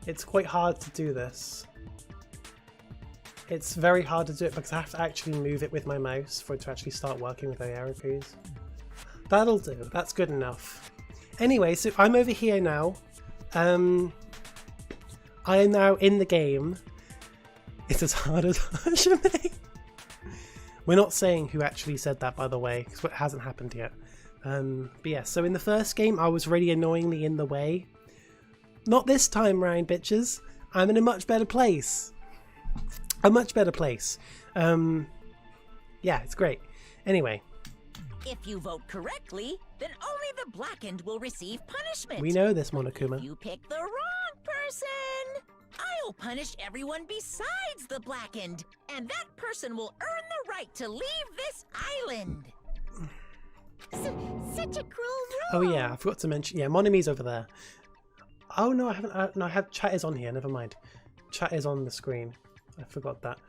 It's quite hard to do this. It's very hard to do it because I have to actually move it with my mouse for it to actually start working with the arrow keys. That'll do. That's good enough. Anyway, so I'm over here now. I am now in the game. It's as hard as Hajime. We're not saying who actually said that, by the way, because it hasn't happened yet. But yeah, so in the first game, I was really annoyingly in the way. Not this time round, bitches. I'm in a much better place. A much better place. Yeah, it's great. Anyway, If you vote correctly, then only the blackened will receive punishment. we know this, If Monokuma. you pick the wrong person, I'll punish everyone besides the blackened, and that person will earn the right to leave this island. Such a cruel Oh rule. yeah, I forgot to mention. Yeah, Monomi's over there. Oh no, I haven't. No, I have chat is on here. Never mind. Chat is on the screen. I forgot that.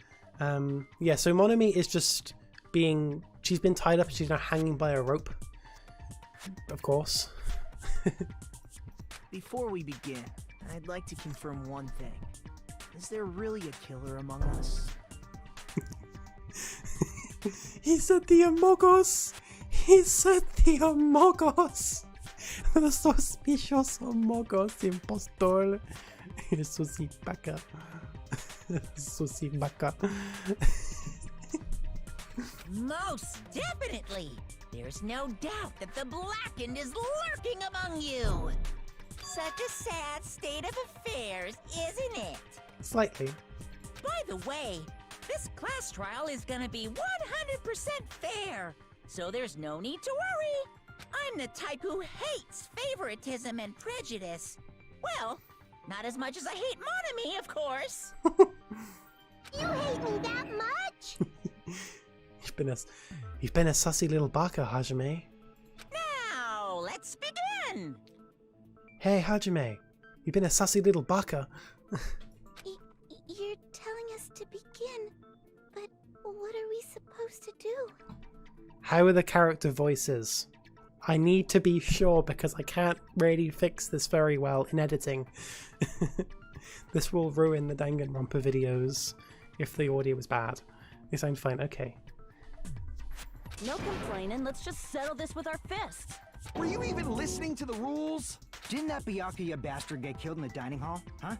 Yeah, so Monomi is just being. She's been tied up and she's now hanging by a rope. Of course. Before we begin, I'd like to confirm one thing. Is there really a killer among us? He said the Amogos. He said the Amogos. The suspicious Amogos impostor. Susibaka. Susibaka. Most definitely. There's no doubt that the blackened is lurking among you. Such a sad state of affairs, isn't it? Slightly. By the way, this class trial is gonna be 100% fair, so there's no need to worry. I'm the type who hates favoritism and prejudice. Well, not as much as I hate Monami, of course. You hate me that much? You've been a sussy little baka, Hajime. Now, let's begin. Hey, Hajime. You've been a sussy little baka. You're telling us to begin, but what are we supposed to do? How are the character voices? I need to be sure because I can't really fix this very well in editing. This will ruin the Danganronpa videos if the audio was bad. They sound fine. Okay. No complaining, let's just settle this with our fists. Were you even listening to the rules? Didn't that Byakuya bastard get killed in the dining hall? Huh?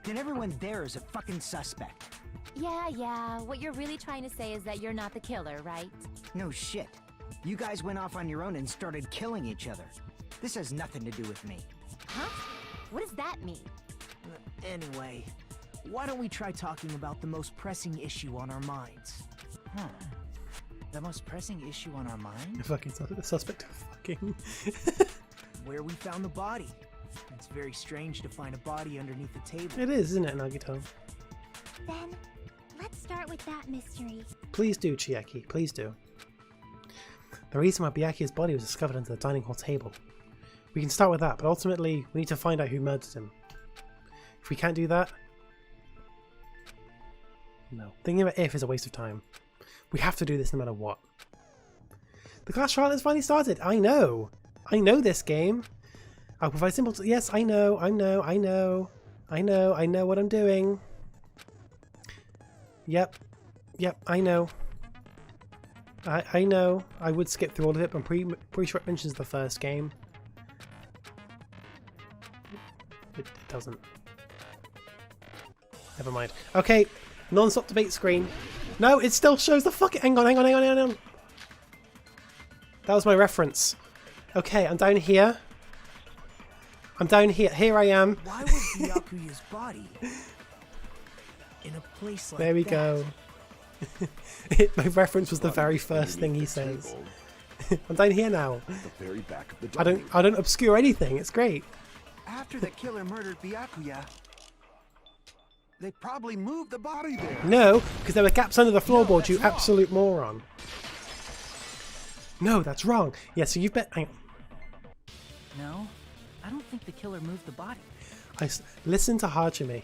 Then everyone there is a fucking suspect. Yeah, what you're really trying to say is that you're not the killer, right? No shit. You guys went off on your own and started killing each other. This has nothing to do with me. Huh? What does that mean? Anyway, why don't we try talking about the most pressing issue on our minds? Huh. The most pressing issue on our mind? Fucking the suspect of fucking. Where we found the body. It's very strange to find a body underneath the table. It is, isn't it, Nagito? Then, let's start with that mystery. Please do, Chiaki. Please do. The reason why Byakuya's body was discovered under the dining hall table. We can start with that, but ultimately we need to find out who murdered him. If we can't do that... No. Thinking about if is a waste of time. We have to do this no matter what. The class trial has finally started. I know. I know this game. I'll provide simple... Yes, I know what I'm doing. Yep, I know. I know. I would skip through all of it, but I'm pretty sure it mentions the first game. It doesn't. Never mind. Okay, non-stop debate screen. No, it still shows the fucking... Hang on. That was my reference. Okay, I'm down here. Here I am. Why was Byakuya's body in a place like that? There we go. My reference was the very first thing he says. I'm down here now. The very back of the I don't obscure anything. It's great. After the killer murdered Byakuya, they probably moved the body there. No, because there were gaps under the floorboard, you absolute moron. No, that's wrong. Yeah, so you've been... Hang on. No, I don't think the killer moved the body. Listen to Hajime.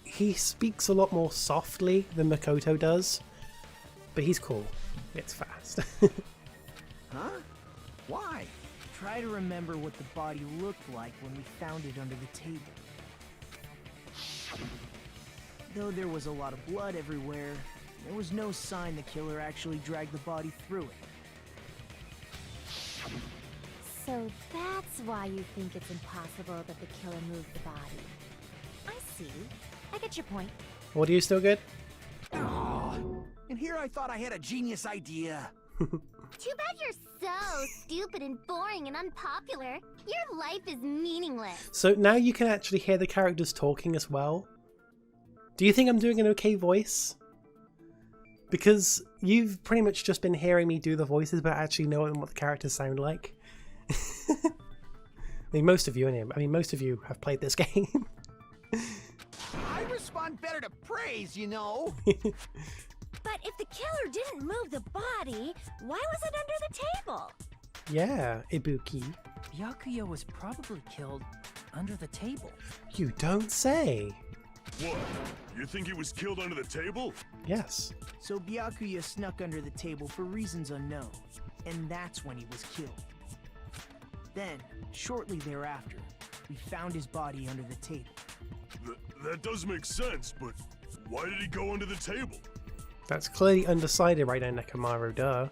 He speaks a lot more softly than Makoto does, but he's cool. It's fast. Huh? Why? Try to remember what the body looked like when we found it under the table. Though there was a lot of blood everywhere, there was no sign the killer actually dragged the body through it. So that's why you think it's impossible that the killer moved the body. I see. I get your point. Audio still good? And here I thought I had a genius idea. Too bad you're so stupid and boring and unpopular. Your life is meaningless. So now you can actually hear the characters talking as well. Do you think I'm doing an okay voice? Because you've pretty much just been hearing me do the voices, but actually knowing what the characters sound like. I mean, most of you, anyway. I mean, most of you have played this game. I respond better to praise, you know. But if the killer didn't move the body, why was it under the table? Yeah, Ibuki. Byakuya was probably killed under the table. You don't say. What? You think he was killed under the table? Yes. So Byakuya snuck under the table for reasons unknown, and that's when he was killed. Then, shortly thereafter, we found his body under the table. That does make sense, but why did he go under the table? That's clearly undecided right now, Nekomaru, duh.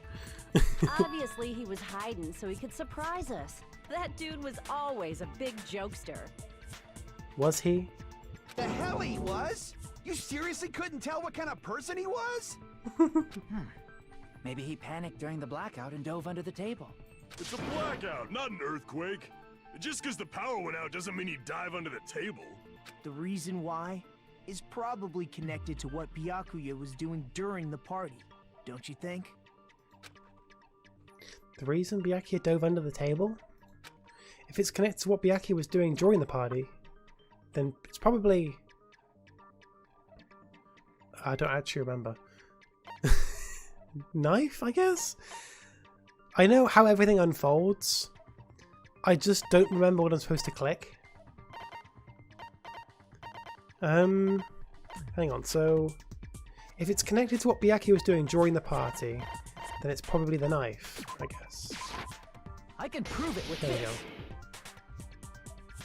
Obviously, he was hiding so he could surprise us. That dude was always a big jokester. Was he? The hell he was? You seriously couldn't tell what kind of person he was? Maybe he panicked during the blackout and dove under the table. It's a blackout, not an earthquake. Just because the power went out doesn't mean he'd dive under the table. The reason why is probably connected to what Byakuya was doing during the party, don't you think? The reason Byakuya dove under the table? If it's connected to what Byakuya was doing during the party, then it's probably... I don't actually remember. Knife, I guess? I know how everything unfolds. I just don't remember what I'm supposed to click. Hang on, so... If it's connected to what Byakuya was doing during the party, then it's probably the knife, I guess. I can prove it with There we this. go.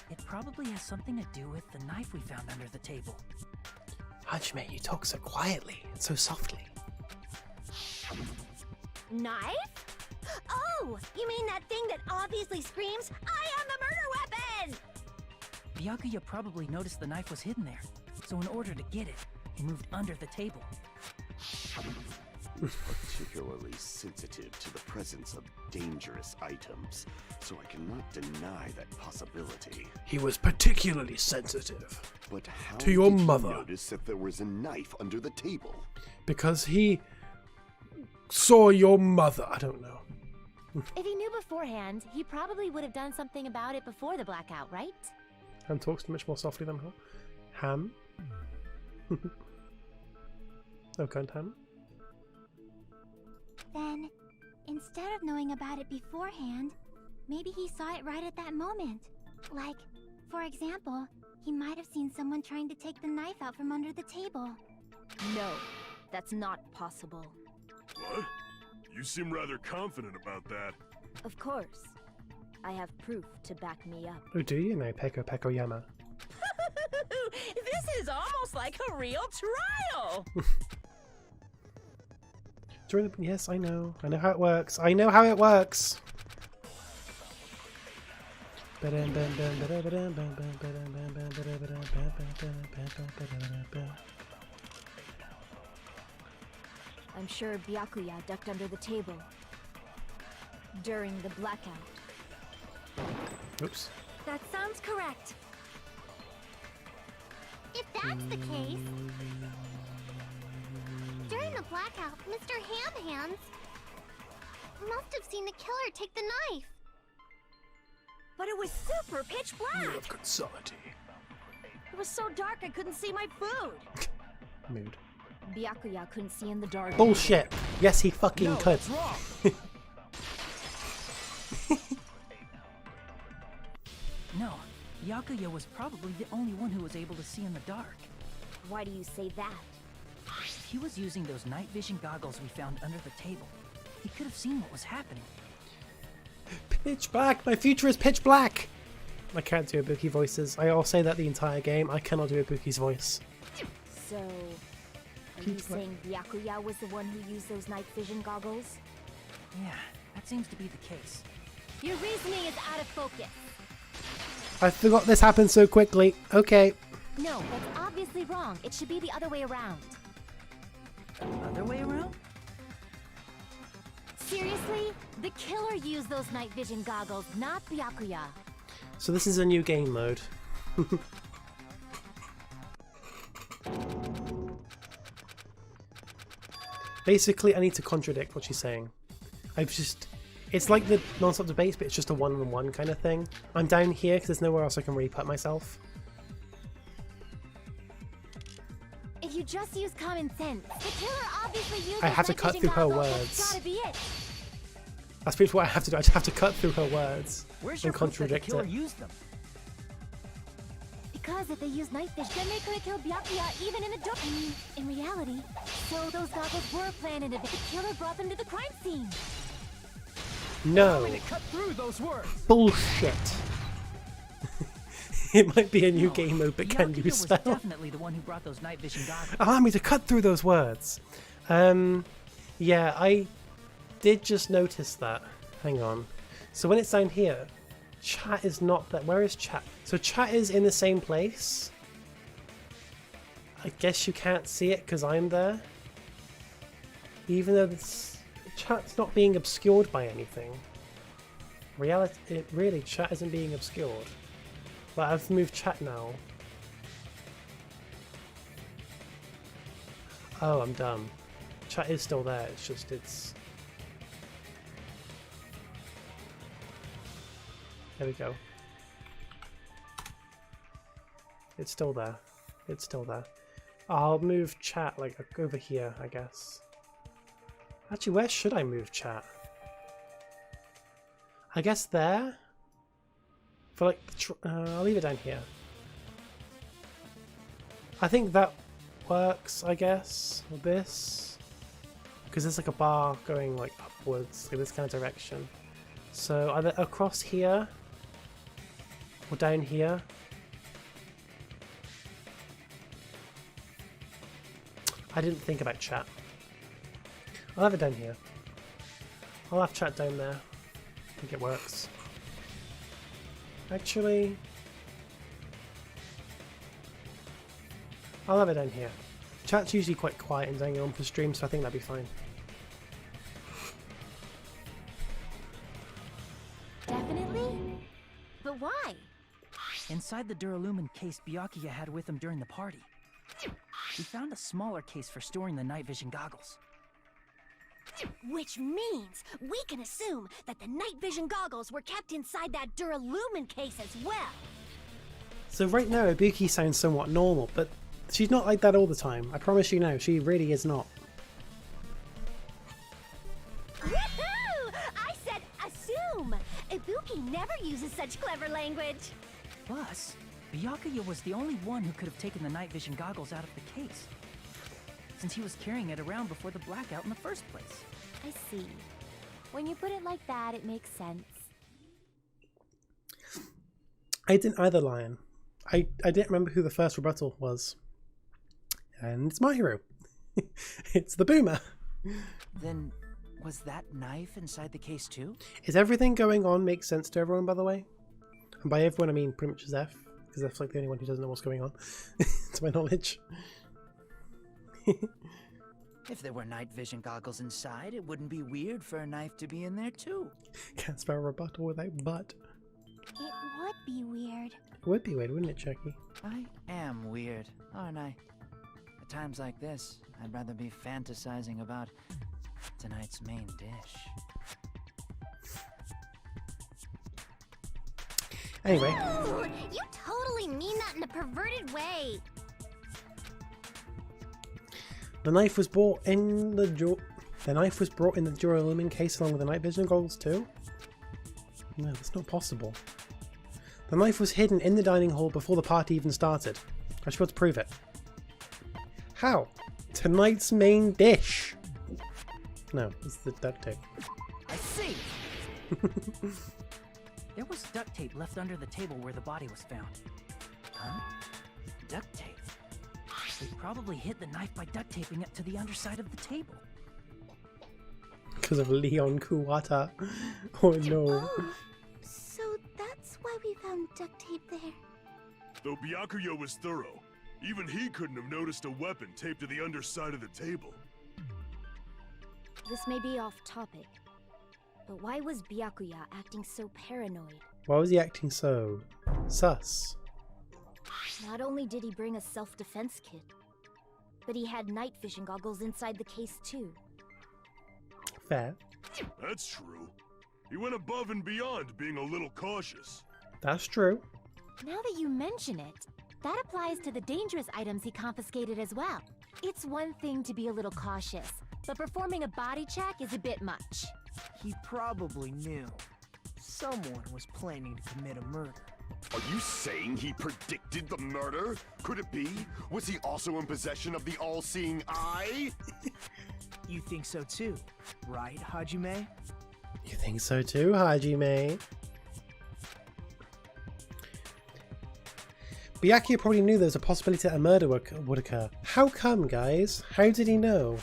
It probably has something to do with the knife we found under the table. Hajime, you talk so quietly and so softly. Knife? Oh, you mean that thing that obviously screams, I am the murder weapon! Byakuya probably noticed the knife was hidden there, so in order to get it, he moved under the table. Particularly sensitive to the presence of dangerous items, so I cannot deny that possibility. He was particularly sensitive. But how To your did mother. he notice that there was a knife under the table? Because he saw your mother. I don't know. If he knew beforehand, he probably would have done something about it before the blackout, right? Ham talks much more softly than her. Ham? Oh, cunt Ham? Then, instead of knowing about it beforehand, maybe he saw it right at that moment. Like, for example, he might have seen someone trying to take the knife out from under the table. No, that's not possible. What? You seem rather confident about that. Of course. I have proof to back me up. Oh, do you know Peko Peko Yama? This is almost like a real trial. During the... Yes, I know. I know how it works. I know how it works. I'm sure Byakuya ducked under the table during the blackout. Oops. That sounds correct. If that's the case, during the blackout, Mr. Ham Hands must have seen the killer take the knife. But it was super pitch black! Consolity. It was so dark I couldn't see my food! Mood. Byakuya couldn't see in the dark. Bullshit! Yes, he fucking No, could. that's wrong. No, Byakuya was probably the only one who was able to see in the dark. Why do you say that? He was using those night vision goggles we found under the table. He could have seen what was happening. Pitch black! My future is pitch black! I can't do Ibuki voices. I'll say that the entire game. I cannot do Ibuki's voice. So, are you Pitch black. saying Byakuya was the one who used those night vision goggles? Yeah, that seems to be the case. Your reasoning is out of focus. I forgot this happened so quickly. Okay. No, that's obviously wrong. It should be the other way around. Other way around? Seriously? The killer used those night vision goggles, not Byakuya. So this is a new game mode. Basically, I need to contradict what she's saying. It's like the non-stop debates, but it's just a one-on-one kind of thing. I'm down here because there's nowhere else I can really put myself. If you just use common sense, the killer obviously used I have to cut through her words. That's pretty much what I have to do. I just have to cut through her words and contradict it. Used them? Because if they use night vision, then they could have killed Byakuya even in the dark. In reality, so those goggles were planted if the killer brought them to the crime scene. No. Cut through those words. Bullshit. It might be a new game mode, but can you spell? Was definitely the one who brought those night vision goggles. Allow me to cut through those words. Yeah, I did just notice that. Hang on. So when it's down here, chat is not there. Where is chat? So chat is in the same place. I guess you can't see it because I'm there. Even though this chat's not being obscured by anything. Really, chat isn't being obscured. But I've moved chat now. Oh, I'm dumb. Chat is still there, it's just, There we go. It's still there. It's still there. I'll move chat, like, over here, I guess. Actually, where should I move chat? I guess there? For like, I'll leave it down here. I think that works, I guess, with this. Because there's like a bar going like upwards, in this kind of direction. So either across here, or down here. I didn't think about chat. I'll have it down here. I'll have chat down there. I think it works. Actually, I'll have it down here. Chat's usually quite quiet in Danganronpa stream, so I think that'd be fine. Definitely? But why? Inside the Duralumin case Byakuya had with him during the party, we found a smaller case for storing the night vision goggles. Which means we can assume that the night vision goggles were kept inside that Duralumin case as well. So right now, Ibuki sounds somewhat normal, but she's not like that all the time. I promise you now, she really is not. Woohoo! I said assume! Ibuki never uses such clever language. Plus, Byakuya was the only one who could have taken the night vision goggles out of the case, since he was carrying it around before the blackout in the first place. I see. When you put it like that, it makes sense. I didn't either, Lion. I didn't remember who the first rebuttal was. And it's my hero. It's the Boomer. Then, was that knife inside the case too? Is everything going on make sense to everyone, by the way? And by everyone, I mean pretty much Zeph, because Zeph's like the only one who doesn't know what's going on, to my knowledge. If there were night vision goggles inside, it wouldn't be weird for a knife to be in there too. Can't spell rebuttal without but. It would be weird. It would be weird, wouldn't it, Chucky? I am weird, aren't I? At times like this, I'd rather be fantasizing about tonight's main dish. Anyway. Ooh, you totally mean that in a perverted way. The knife was brought in the Duralumin case along with the night vision goggles too? No, that's not possible. The knife was hidden in the dining hall before the party even started. I should be able to prove it. How? Tonight's main dish! No, it's the duct tape. I see! There was duct tape left under the table where the body was found. Huh? Duct tape? They probably hid the knife by duct taping it to the underside of the table. Because of Leon Kuwata. Oh no. Oh, so that's why we found duct tape there. Though Byakuya was thorough, even he couldn't have noticed a weapon taped to the underside of the table. This may be off topic, but why was Byakuya acting so paranoid? Why was he acting so sus? Not only did he bring a self-defense kit, but he had night vision goggles inside the case too. Fair. That's true. He went above and beyond being a little cautious. That's true. Now that you mention it, that applies to the dangerous items he confiscated as well. It's one thing to be a little cautious, but performing a body check is a bit much. He probably knew. Someone was planning to commit a murder. Are you saying he predicted the murder? Could it be? Was he also in possession of the all-seeing eye? You think so too, right, Hajime? You think so too, Hajime? Byakuya probably knew there was a possibility that a murder would occur. How come, guys? How did he know?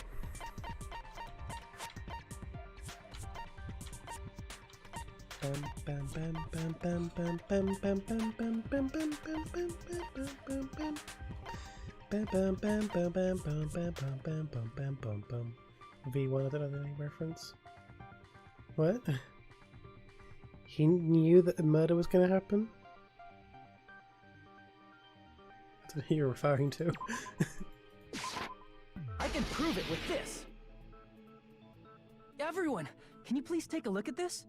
V1, I don't know any reference. What? He knew that the murder was going to happen? I don't know who you're referring to. I can prove it with this. Everyone, can you please take a look at this?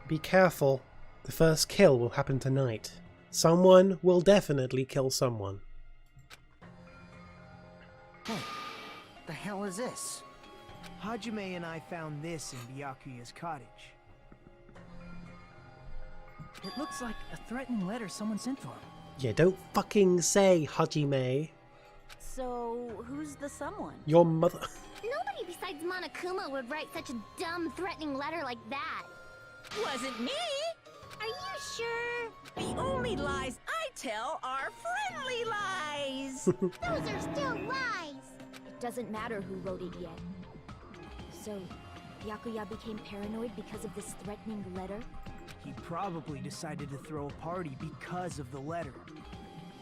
Be careful. The first kill will happen tonight. Someone will definitely kill someone. Hey, the hell is this? Hajime and I found this in Byakuya's cottage. It looks like a threatening letter someone sent to him. Yeah, don't fucking say Hajime. So, who's the someone? Your mother. Nobody besides Monokuma would write such a dumb, threatening letter like that. Wasn't me! Are you sure? The only lies I tell are friendly lies! Those are still lies! It doesn't matter who wrote it yet. So, Byakuya became paranoid because of this threatening letter? He probably decided to throw a party because of the letter.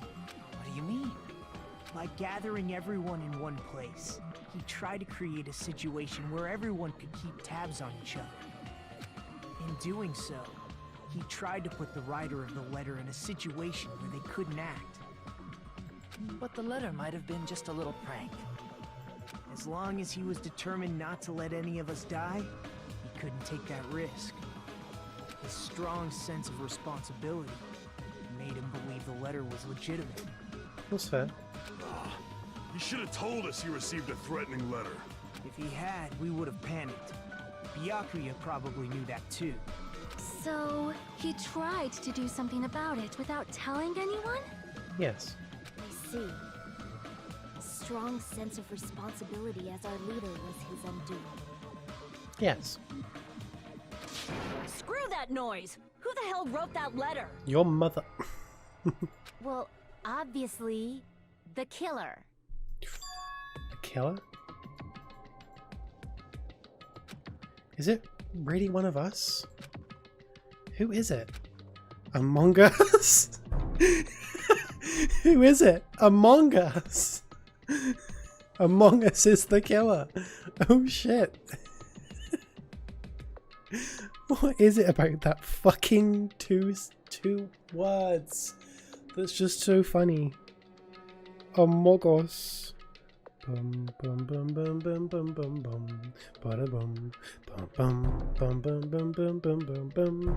What do you mean? By gathering everyone in one place, he tried to create a situation where everyone could keep tabs on each other. In doing so, he tried to put the writer of the letter in a situation where they couldn't act. But the letter might have been just a little prank. As long as he was determined not to let any of us die, he couldn't take that risk. His strong sense of responsibility made him believe the letter was legitimate. That's fair. He should have told us he received a threatening letter. If he had, we would have panicked. Byakuya probably knew that too. So, he tried to do something about it without telling anyone? Yes. I see. A strong sense of responsibility as our leader was his undoing. Yes. Screw that noise! Who the hell wrote that letter? Your mother. Well, obviously, the killer. The killer? Is it really one of us? Who is it? Among Us? Who is it? Among Us? Among Us is the killer. Oh shit. What is it about that fucking two words? That's just so funny. Among Us. Bum bum bum bum bum bum bum bum. Bada bum bum bum bum bum bum bum bum bum.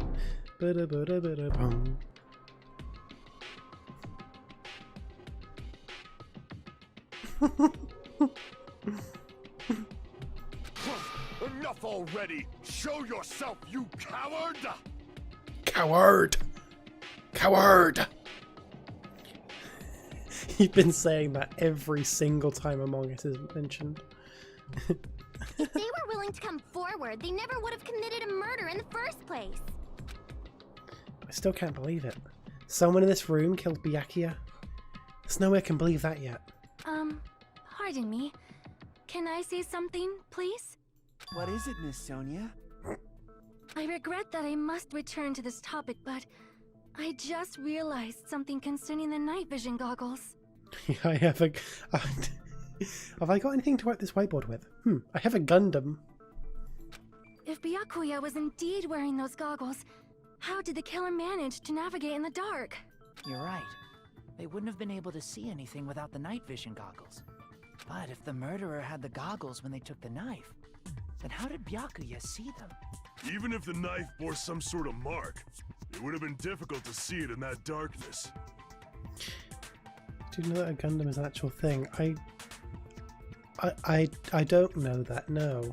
Bada bada bada bum. Enough already! Show yourself, you coward! Coward! Coward! You've been saying that every single time Among Us is mentioned. If they were willing to come forward, they never would have committed a murder in the first place. I still can't believe it. Someone in this room killed Byakuya. There's no way I can believe that yet. Pardon me. Can I say something, please? What is it, Miss Sonia? I regret that I must return to this topic, but I just realized something concerning the night vision goggles. I have a... have I got anything to wipe this whiteboard with? I have a Gundam. If Byakuya was indeed wearing those goggles, how did the killer manage to navigate in the dark? You're right. They wouldn't have been able to see anything without the night vision goggles. But if the murderer had the goggles when they took the knife, then how did Byakuya see them? Even if the knife bore some sort of mark, it would have been difficult to see it in that darkness. Do you know that a Gundam is an actual thing? I don't know that, no.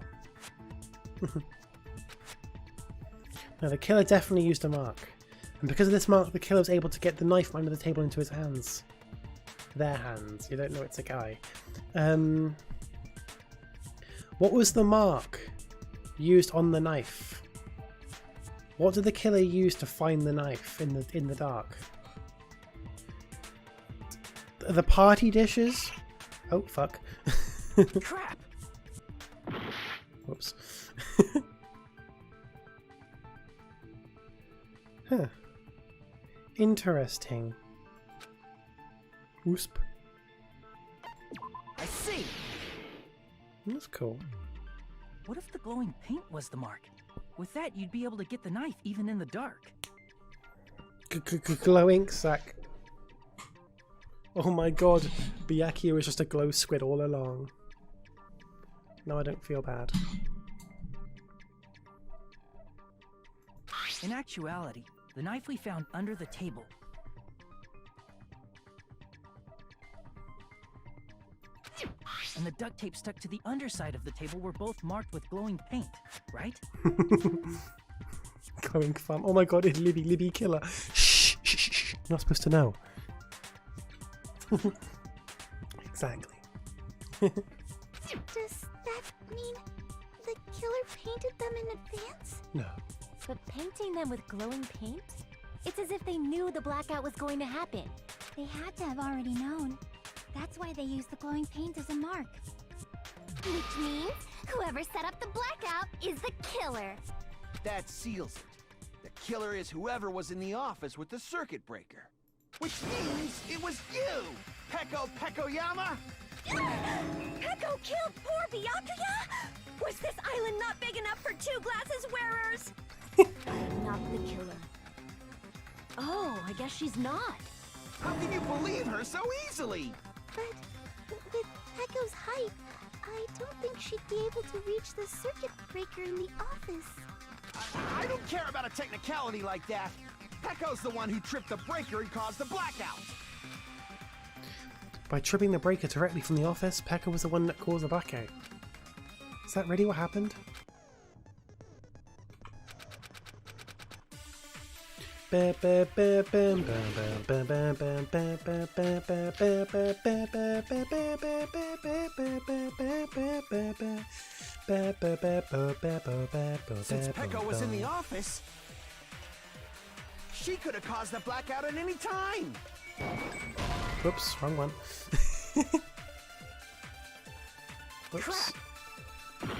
No, the killer definitely used a mark. And because of this mark, the killer was able to get the knife under the table into his hands. Their hands. You don't know it's a guy. What was the mark used on the knife? What did the killer use to find the knife in the dark? The party dishes? Oh, fuck. Crap! Whoops. Huh. Interesting. Oosp. I see! That's cool. What if the glowing paint was the mark? With that, you'd be able to get the knife even in the dark. Glowing sack. Oh my god, Byakuya was just a glow squid all along. No, I don't feel bad. In actuality, the knife we found under the table and the duct tape stuck to the underside of the table were both marked with glowing paint, right? Glowing fun. Oh my god, it's Libby killer. Shh, shh, shh, shh. You're not supposed to know. Exactly. Does that mean the killer painted them in advance? No. But painting them with glowing paint? It's as if they knew the blackout was going to happen. They had to have already known. That's why they used the glowing paint as a mark. Which means whoever set up the blackout is the killer. That seals it. The killer is whoever was in the office with the circuit breaker. Which means it was you, Peko Pekoyama! Peko killed poor Byakuya? Was this island not big enough for 2 glasses wearers? Not the killer. Oh, I guess she's not. How can you believe her so easily? But with Peko's height, I don't think she'd be able to reach the circuit breaker in the office. I don't care about a technicality like that. Peko's the one who tripped the breaker and caused the blackout. By tripping the breaker directly from the office, Pekka was the one that caused the blackout. Is that really what happened? Since Peko was in the office, she could have caused the blackout at any time. Whoops, wrong one. Whoops. Crap.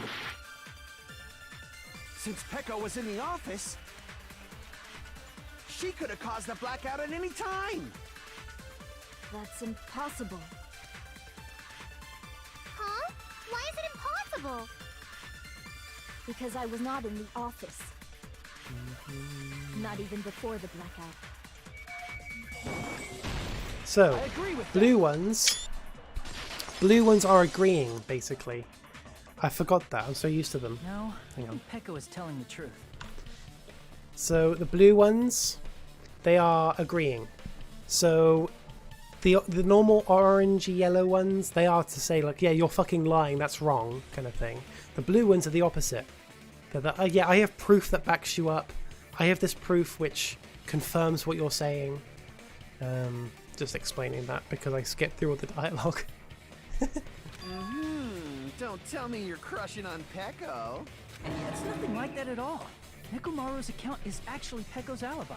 Since Peko was in the office, she could have caused the blackout at any time. That's impossible. Huh? Why is it impossible? Because I was not in the office. Not even before the blackout. So, blue ones are agreeing, basically. I forgot that, I'm so used to them. No, Hang on. I think Peko is telling the truth. So, the blue ones, they are agreeing. So, the normal orange yellow ones, they are to say, like, yeah, you're fucking lying, that's wrong, kind of thing. The blue ones are the opposite. They're the, yeah, I have proof that backs you up. I have this proof which confirms what you're saying. Just explaining that because I skipped through all the dialogue. Don't tell me you're crushing on Peko. It's nothing like that at all. Nekomaru's account is actually Peko's alibi.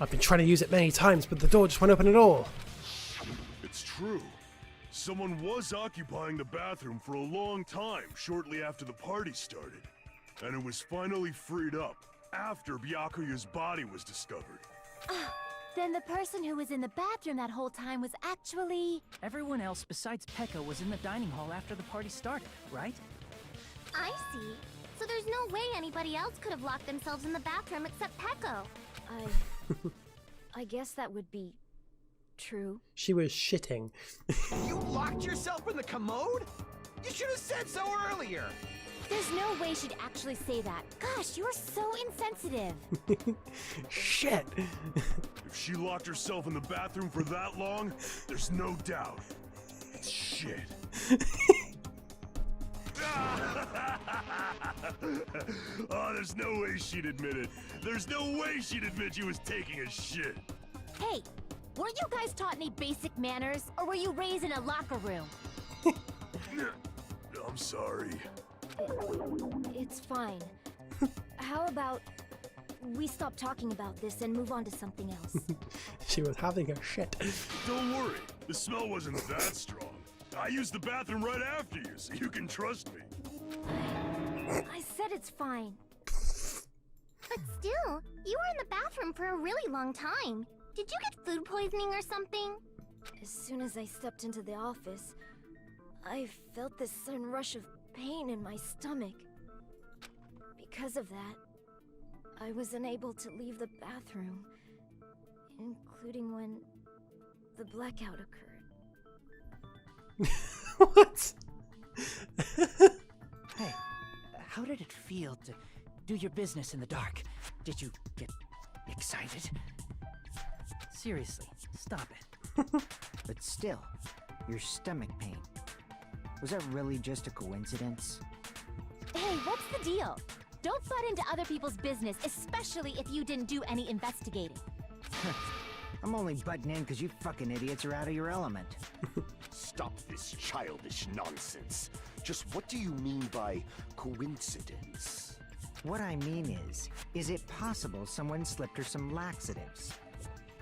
I've been trying to use it many times, but the door just won't open at all. It's true. Someone was occupying the bathroom for a long time shortly after the party started. And it was finally freed up after Byakuya's body was discovered. Then the person who was in the bathroom that whole time was actually... Everyone else besides Peko was in the dining hall after the party started, right? I see. So there's no way anybody else could have locked themselves in the bathroom except Peko. I guess that would be true. She was shitting. You locked yourself in the commode? You should have said so earlier! There's no way she'd actually say that. Gosh, you're so insensitive. Shit! If she locked herself in the bathroom for that long, there's no doubt. It's shit. Oh, there's no way she'd admit it. There's no way she'd admit she was taking a shit. Hey, weren't you guys taught any basic manners, or were you raised in a locker room? I'm sorry. It's fine. How about we stop talking about this and move on to something else? She was having a shit. Don't worry, the smell wasn't that strong. I used the bathroom right after you, so you can trust me. I said it's fine. But still, you were in the bathroom for a really long time. Did you get food poisoning or something? As soon as I stepped into the office, I felt this sudden rush of pain in my stomach. Because of that, I was unable to leave the bathroom, including when the blackout occurred. What? Hey, how did it feel to do your business in the dark? Did you get excited? Seriously, stop it. But still, your stomach pain. Was that really just a coincidence? Hey, what's the deal? Don't butt into other people's business, especially if you didn't do any investigating. I'm only butting in because you fucking idiots are out of your element. Stop this childish nonsense. Just what do you mean by coincidence? What I mean is it possible someone slipped her some laxatives?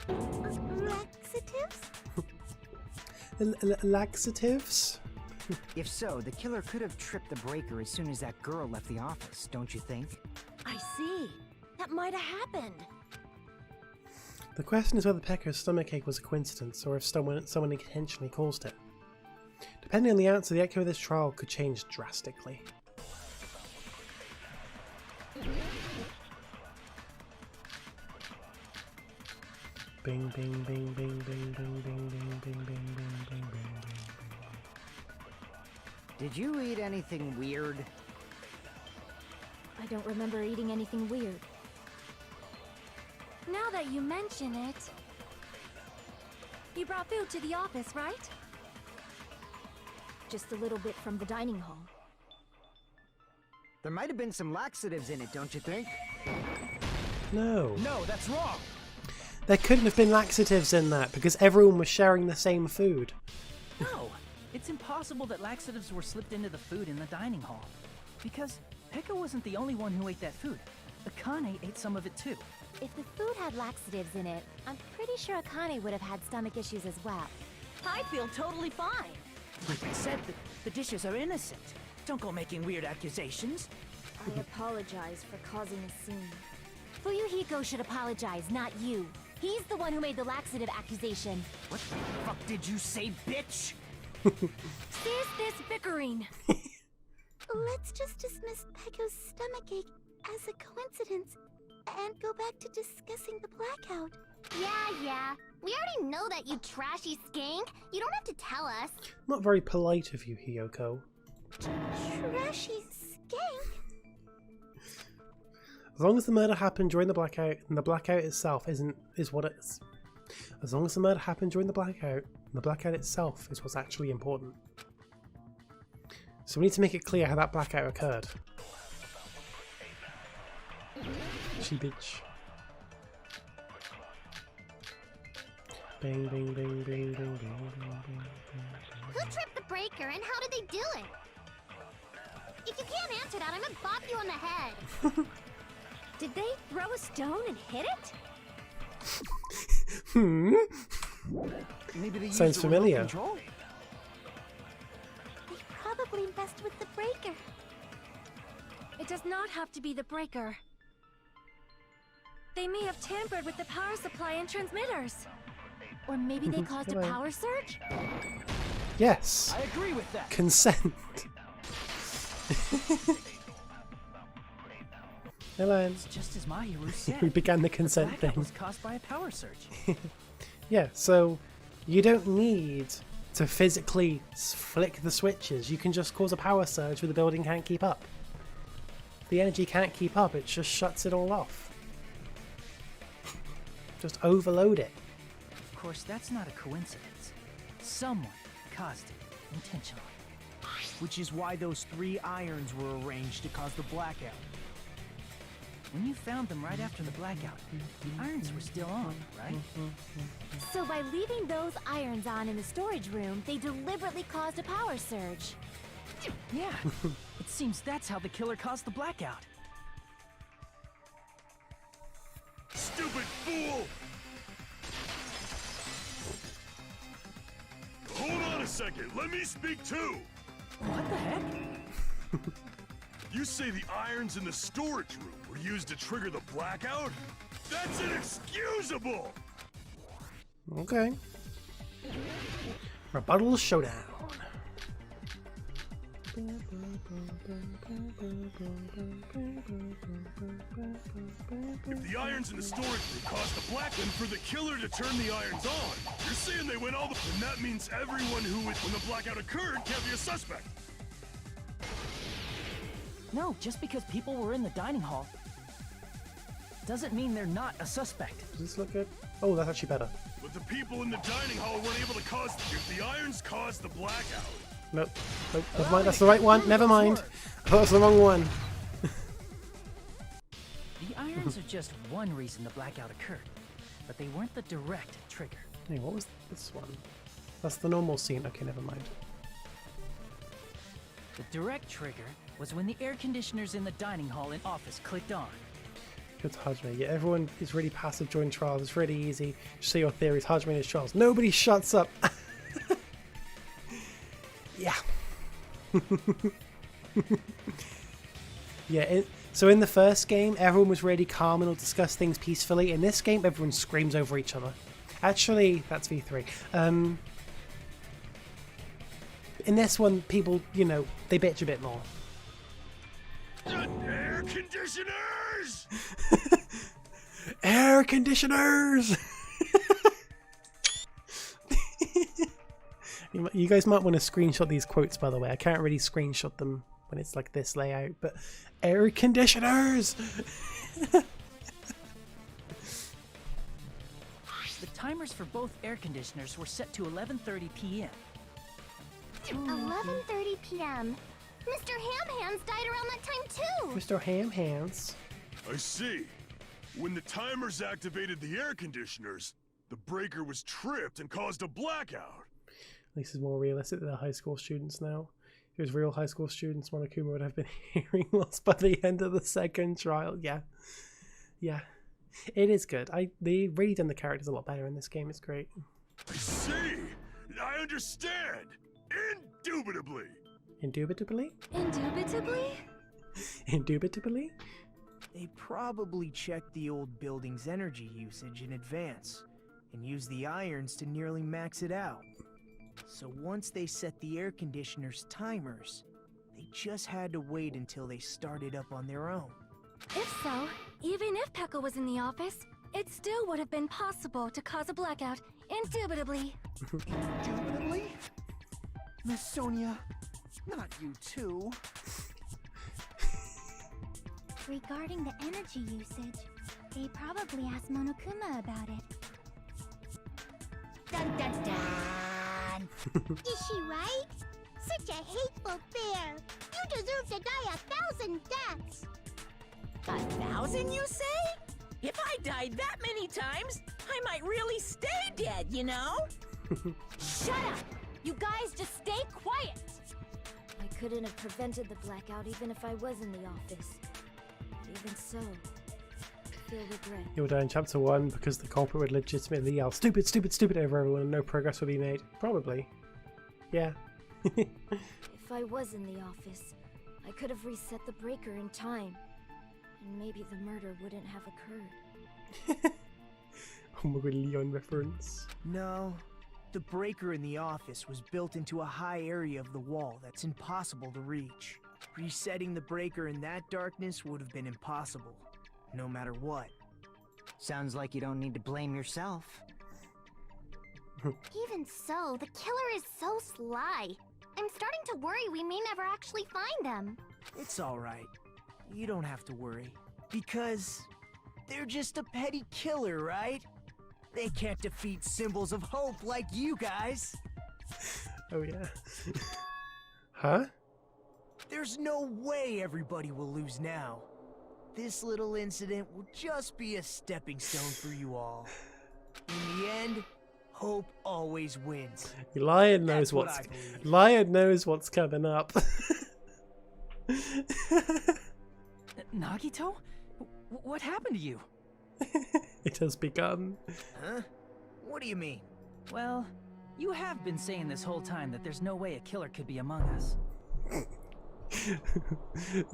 Laxatives? Laxatives? If so, the killer could have tripped the breaker as soon as that girl left the office, don't you think? I see. That might have happened. The question is whether Pekka's stomachache was a coincidence or if someone intentionally caused it. Depending on the answer, the outcome of this trial could change drastically. Bing bing bing bing bing bing bing bing bing bing bing bing bing. Did you eat anything weird? I don't remember eating anything weird. Now that you mention it... You brought food to the office, right? Just a little bit from the dining hall. There might have been some laxatives in it, don't you think? No. No, that's wrong! There couldn't have been laxatives in that because everyone was sharing the same food. No! It's impossible that laxatives were slipped into the food in the dining hall. Because Pekka wasn't the only one who ate that food. Akane ate some of it too. If the food had laxatives in it, I'm pretty sure Akane would have had stomach issues as well. I feel totally fine. Like I said, the dishes are innocent. Don't go making weird accusations. I apologize for causing a scene. Fuyuhiko should apologize, not you. He's the one who made the laxative accusation. What the fuck did you say, bitch? Cease this bickering! Let's just dismiss Pekko's stomachache as a coincidence and go back to discussing the blackout. Yeah. We already know that, you trashy skank. You don't have to tell us. Not very polite of you, Hiyoko. Trashy skank? As long as the murder happened during the blackout, and the blackout itself is what it's. As long as the murder happened during the blackout, and the blackout itself is what's actually important. So we need to make it clear how that blackout occurred. She bitch. Bing bing bing bing bing bing bing bing. Who tripped the breaker and how did they do it? If you can't answer that, I'm gonna bop you on the head. Did they throw a stone and hit it? Maybe they Sounds used the remote familiar. control? They probably messed with the breaker. It does not have to be the breaker. They may have tampered with the power supply and transmitters. Or maybe they caused a power surge? Yes. I agree with that. Consent. Hello. It's just as Mahiru said. We began the consent blackout thing. was caused by a power surge. Yeah, so You don't need to physically flick the switches. You can just cause a power surge where the building can't keep up. The energy can't keep up, it just shuts it all off. Just overload it. Of course, that's not a coincidence. Someone caused it intentionally. Which is why those 3 irons were arranged to cause the blackout. When you found them right after the blackout, the irons were still on, right? So by leaving those irons on in the storage room, they deliberately caused a power surge. Yeah, it seems that's how the killer caused the blackout. Stupid fool! Hold on a second, let me speak too! What the heck? You say the irons in the storage room were used to trigger the blackout? That's inexcusable! Okay. Rebuttal showdown. If the irons in the storage room caused the black, then for the killer to turn the irons on, you're saying they went all the... And that means everyone who, when the blackout occurred, can't be a suspect. No, just because people were in the dining hall doesn't mean they're not a suspect. Does this look good? Oh, that's actually better. But the people in the dining hall weren't able to cause... If the irons caused the blackout... Nope. Nope. Never mind. That's the right one. Never mind. I thought it was the wrong one. The irons are just one reason the blackout occurred, but they weren't the direct trigger. Hey, what was this one? That's the normal scene. Okay, never mind. The direct trigger was when the air conditioners in the dining hall and office clicked on. Good Hajime. Yeah, everyone is really passive during trials. It's really easy. Just say your theories. Hajime is trials. Nobody shuts up. Yeah. Yeah, so in the first game, everyone was really calm and will discuss things peacefully. In this game, everyone screams over each other. Actually, that's V3. In this one, people, you know, they bitch a bit more. Air conditioners! Air conditioners! You guys might want to screenshot these quotes, by the way. I can't really screenshot them when it's like this layout, but air conditioners! The timers for both air conditioners were set to 11:30 p.m. 11:30 p.m. Mr. Ham Hands died around that time too! Mr. Ham Hands. I see. When the timers activated the air conditioners, the breaker was tripped and caused a blackout. This is more realistic than the high school students now. If it was real high school students, Monokuma would have been hearing loss by the end of the second trial. Yeah. Yeah. It is good. They really done the characters a lot better in this game. It's great. I see! I understand! Indubitably! Indubitably? Indubitably? Indubitably? They probably checked the old building's energy usage in advance and used the irons to nearly max it out. So once they set the air conditioner's timers, they just had to wait until they started up on their own. If so, even if Pekka was in the office, it still would have been possible to cause a blackout, indubitably. Indubitably? Miss Sonia, not you too. Regarding the energy usage, they probably asked Monokuma about it. Dun dun dun! Is she right? Such a hateful bear! You deserve to die 1,000 deaths! 1,000, you say? If I died that many times, I might really stay dead, you know? Shut up! You guys just stay quiet! I couldn't have prevented the blackout even if I was in the office. But even so, I feel regret. You'll die in chapter 1 because the culprit would legitimately yell stupid, stupid, stupid over everyone and no progress would be made. Probably. Yeah. If I was in the office, I could have reset the breaker in time. And maybe the murder wouldn't have occurred. Oh my god, Leon reference. No, the breaker in the office was built into a high area of the wall that's impossible to reach. Resetting the breaker in that darkness would have been impossible, no matter what. Sounds like you don't need to blame yourself. Even so, the killer is so sly. I'm starting to worry we may never actually find them. It's alright. You don't have to worry. Because they're just a petty killer, right? They can't defeat symbols of hope like you guys. Oh yeah. Huh? There's no way everybody will lose now. This little incident will just be a stepping stone for you all. In the end, hope always wins. Lion knows Lion knows what's coming up. Nagito? What happened to you? It has begun. Huh? What do you mean? Well, you have been saying this whole time that there's no way a killer could be among us.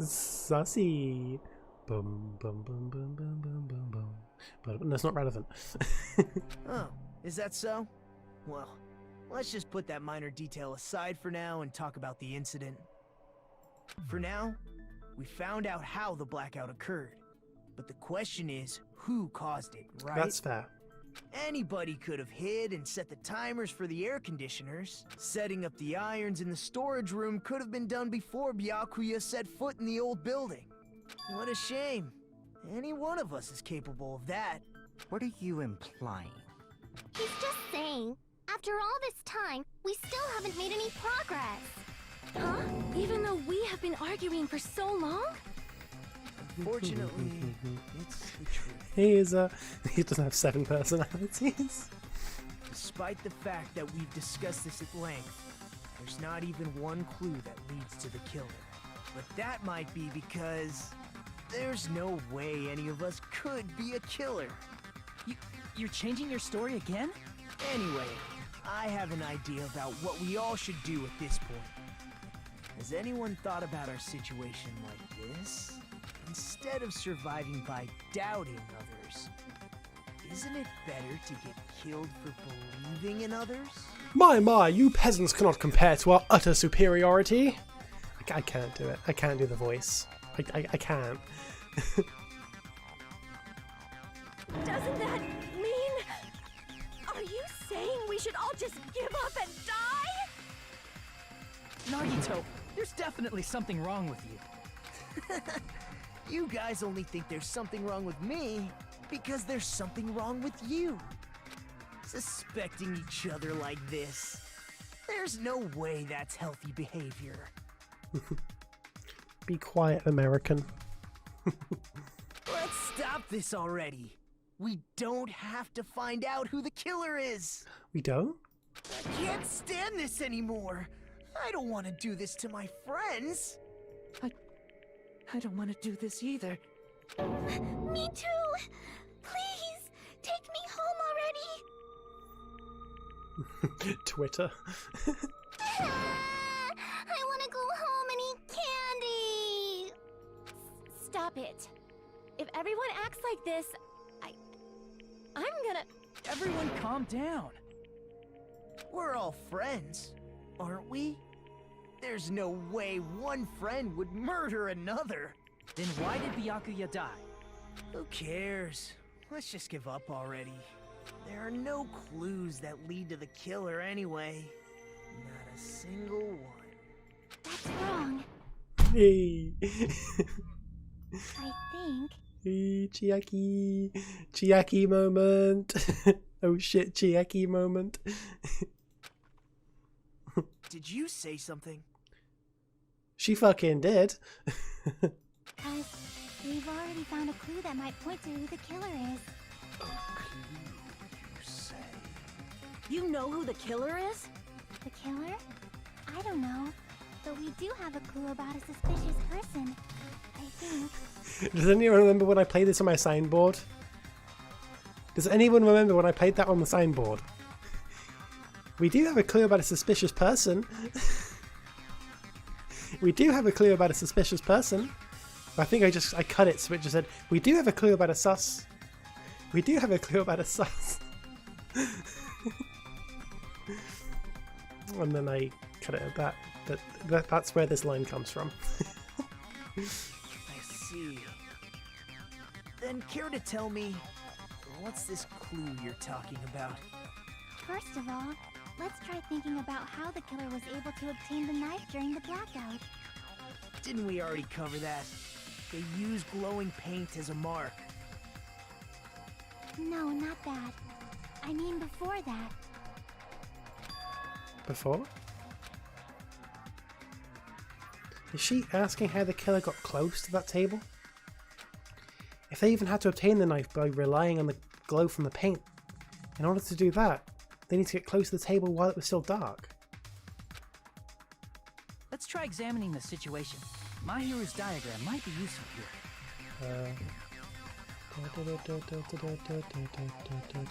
Sussy. Bum bum bum bum bum bum bum bum. But that's not relevant. Oh, is that so? Well, let's just put that minor detail aside for now and talk about the incident. For now, we found out how the blackout occurred. But the question is, who caused it, right? That's fair. Anybody could have hid and set the timers for the air conditioners. Setting up the irons in the storage room could have been done before Byakuya set foot in the old building. What a shame. Any one of us is capable of that. What are you implying? He's just saying, after all this time, we still haven't made any progress. Huh? Even though we have been arguing for so long? Unfortunately, it's the truth. He doesn't have 7 personalities. Despite the fact that we've discussed this at length, there's not even one clue that leads to the killer. But that might be because there's no way any of us could be a killer. You're changing your story again? Anyway, I have an idea about what we all should do at this point. Has anyone thought about our situation like this? Instead of surviving by doubting others, isn't it better to get killed for believing in others? My, you peasants cannot compare to our utter superiority. I can't do it. I can't do the voice. I can't. Doesn't that mean... Are you saying we should all just give up and die? Nagito, there's definitely something wrong with you. You guys only think there's something wrong with me because there's something wrong with you. Suspecting each other like this. There's no way that's healthy behavior. Be quiet, American. Let's stop this already. We don't have to find out who the killer is. We don't? I can't stand this anymore. I don't want to do this to my friends. I don't want to do this either. Me too. Please, take me home already. Twitter. I want to go home and eat candy. Stop it. If everyone acts like this, I'm gonna... Everyone calm down. We're all friends, aren't we? There's no way one friend would murder another. Then why did Byakuya die? Who cares? Let's just give up already. There are no clues that lead to the killer anyway. Not a single one. That's wrong. Hey. I think... Hey, Chiaki moment. Oh shit, Chiaki moment. Did you say something? She fucking did. Guys, we've already found a clue that might point to who the killer is. A clue, you say? You know who the killer is? The killer? I don't know. But we do have a clue about a suspicious person. I think. Does anyone remember when I played this on my signboard? Does anyone remember when I played that on the signboard? We do have a clue about a suspicious person. We do have a clue about a suspicious person. I think I cut it so it just said, we do have a clue about a sus. We do have a clue about a sus. And then I cut it at that. That's where this line comes from. I see. Then care to tell me, what's this clue you're talking about? First of all, let's try thinking about how the killer was able to obtain the knife during the blackout. Didn't we already cover that? They use glowing paint as a mark. No, not that. I mean before that. Before? Is she asking how the killer got close to that table? If they even had to obtain the knife by relying on the glow from the paint, in order to do that, they need to get close to the table while it was still dark. Let's try examining the situation. My hero's diagram might be useful here.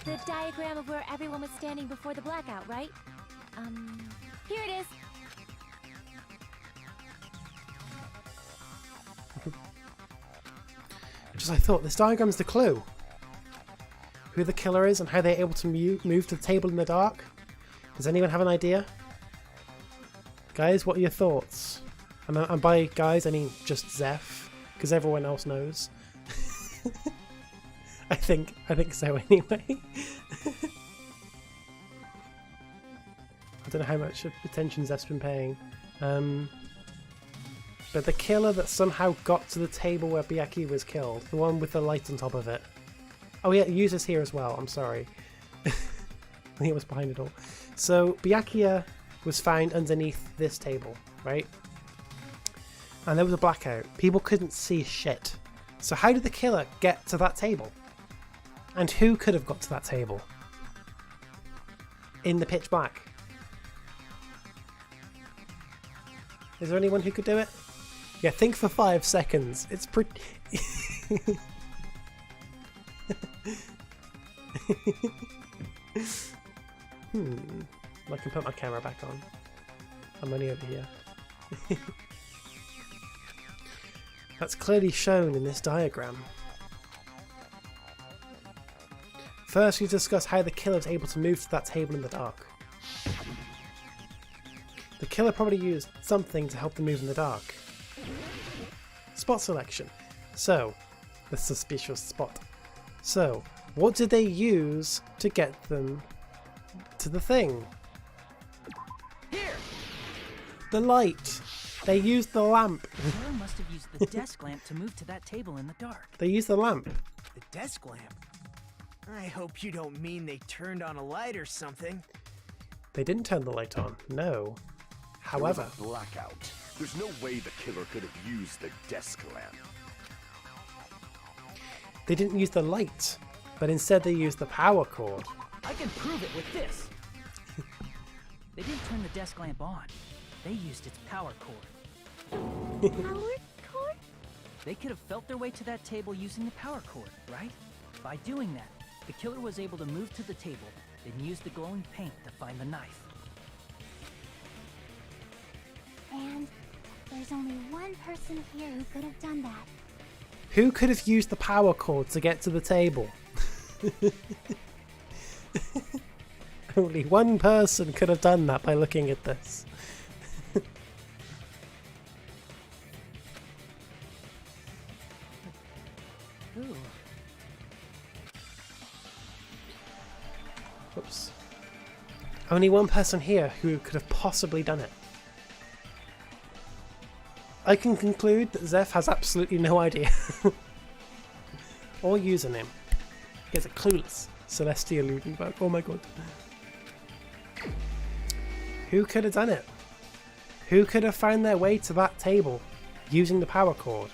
The diagram of where everyone was standing before the blackout, right? Here it is. Just I thought, this diagram's the clue. Who the killer is and how they're able to move to the table in the dark. Does anyone have an idea? Guys, what are your thoughts? And by guys, I mean just Zeph, because everyone else knows. I think so anyway. I don't know how much attention Zeph's been paying. But the killer that somehow got to the table where Byakuya was killed, the one with the light on top of it. Oh yeah, Yuza's here as well, I'm sorry. I think it was behind it all. So Byakuya was found underneath this table, right? And there was a blackout. People couldn't see shit. So how did the killer get to that table? And who could have got to that table? In the pitch black? Is there anyone who could do it? Yeah, think for 5 seconds. It's pretty... I can put my camera back on. I'm only over here. That's clearly shown in this diagram. First, we discuss how the killer was able to move to that table in the dark. The killer probably used something to help them move in the dark. Spot selection. So, the suspicious spot. So, what did they use to get them to the thing? Here! The light. They used the lamp. The killer must have used the desk lamp to move to that table in the dark. They used the lamp. The desk lamp? I hope you don't mean they turned on a light or something. They didn't turn the light on, no. However... There was a blackout. There's no way the killer could have used the desk lamp. They didn't use the light, but instead they used the power cord. I can prove it with this. They didn't turn the desk lamp on. They used its power cord. Power cord? They could have felt their way to that table using the power cord, right? By doing that, the killer was able to move to the table, then use the glowing paint to find the knife. And there's only one person here who could have done that. Who could have used the power cord to get to the table? Only one person could have done that by looking at this. Oops. Only one person here who could have possibly done it. I can conclude that Zeph has absolutely no idea. Or username. He has a clueless Celestia Ludenberg. Oh my god. Who could have done it? Who could have found their way to that table using the power cord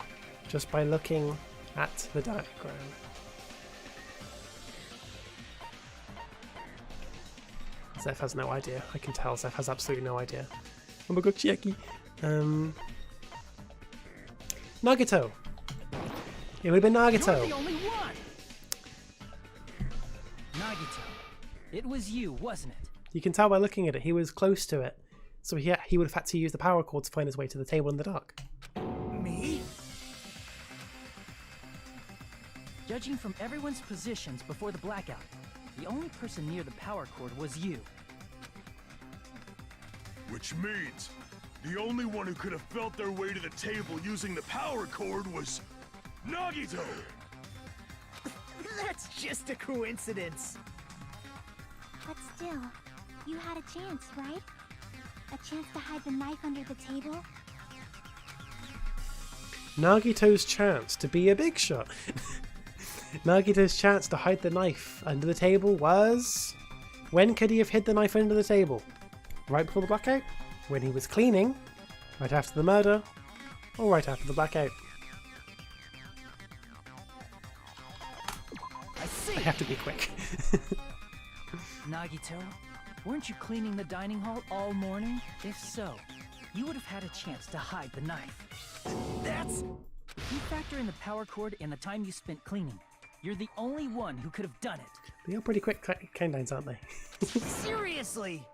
just by looking at the diagram? Zeph has no idea. I can tell Zeph has absolutely no idea. Oh my god, Chiaki. Nagito. It would have been Nagito. You're the only one. Nagito, it was you, wasn't it? You can tell by looking at it. He was close to it, so he would have had to use the power cord to find his way to the table in the dark. Me? Judging from everyone's positions before the blackout, the only person near the power cord was you. Which means the only one who could have felt their way to the table using the power cord was Nagito! That's just a coincidence. But still, Still, you had a chance, right? A chance to hide the knife under the table? Nagito's chance to be a big shot. Nagito's chance to hide the knife under the table was... When could he have hid the knife under the table? Right before the blackout? When he was cleaning? Right after the murder? Or right after the blackout? I have to be quick. Nagito, weren't you cleaning the dining hall all morning? If so, you would have had a chance to hide the knife. That's... If you factor in the power cord and the time you spent cleaning, you're the only one who could have done it. They are pretty quick countdowns, aren't they? Seriously?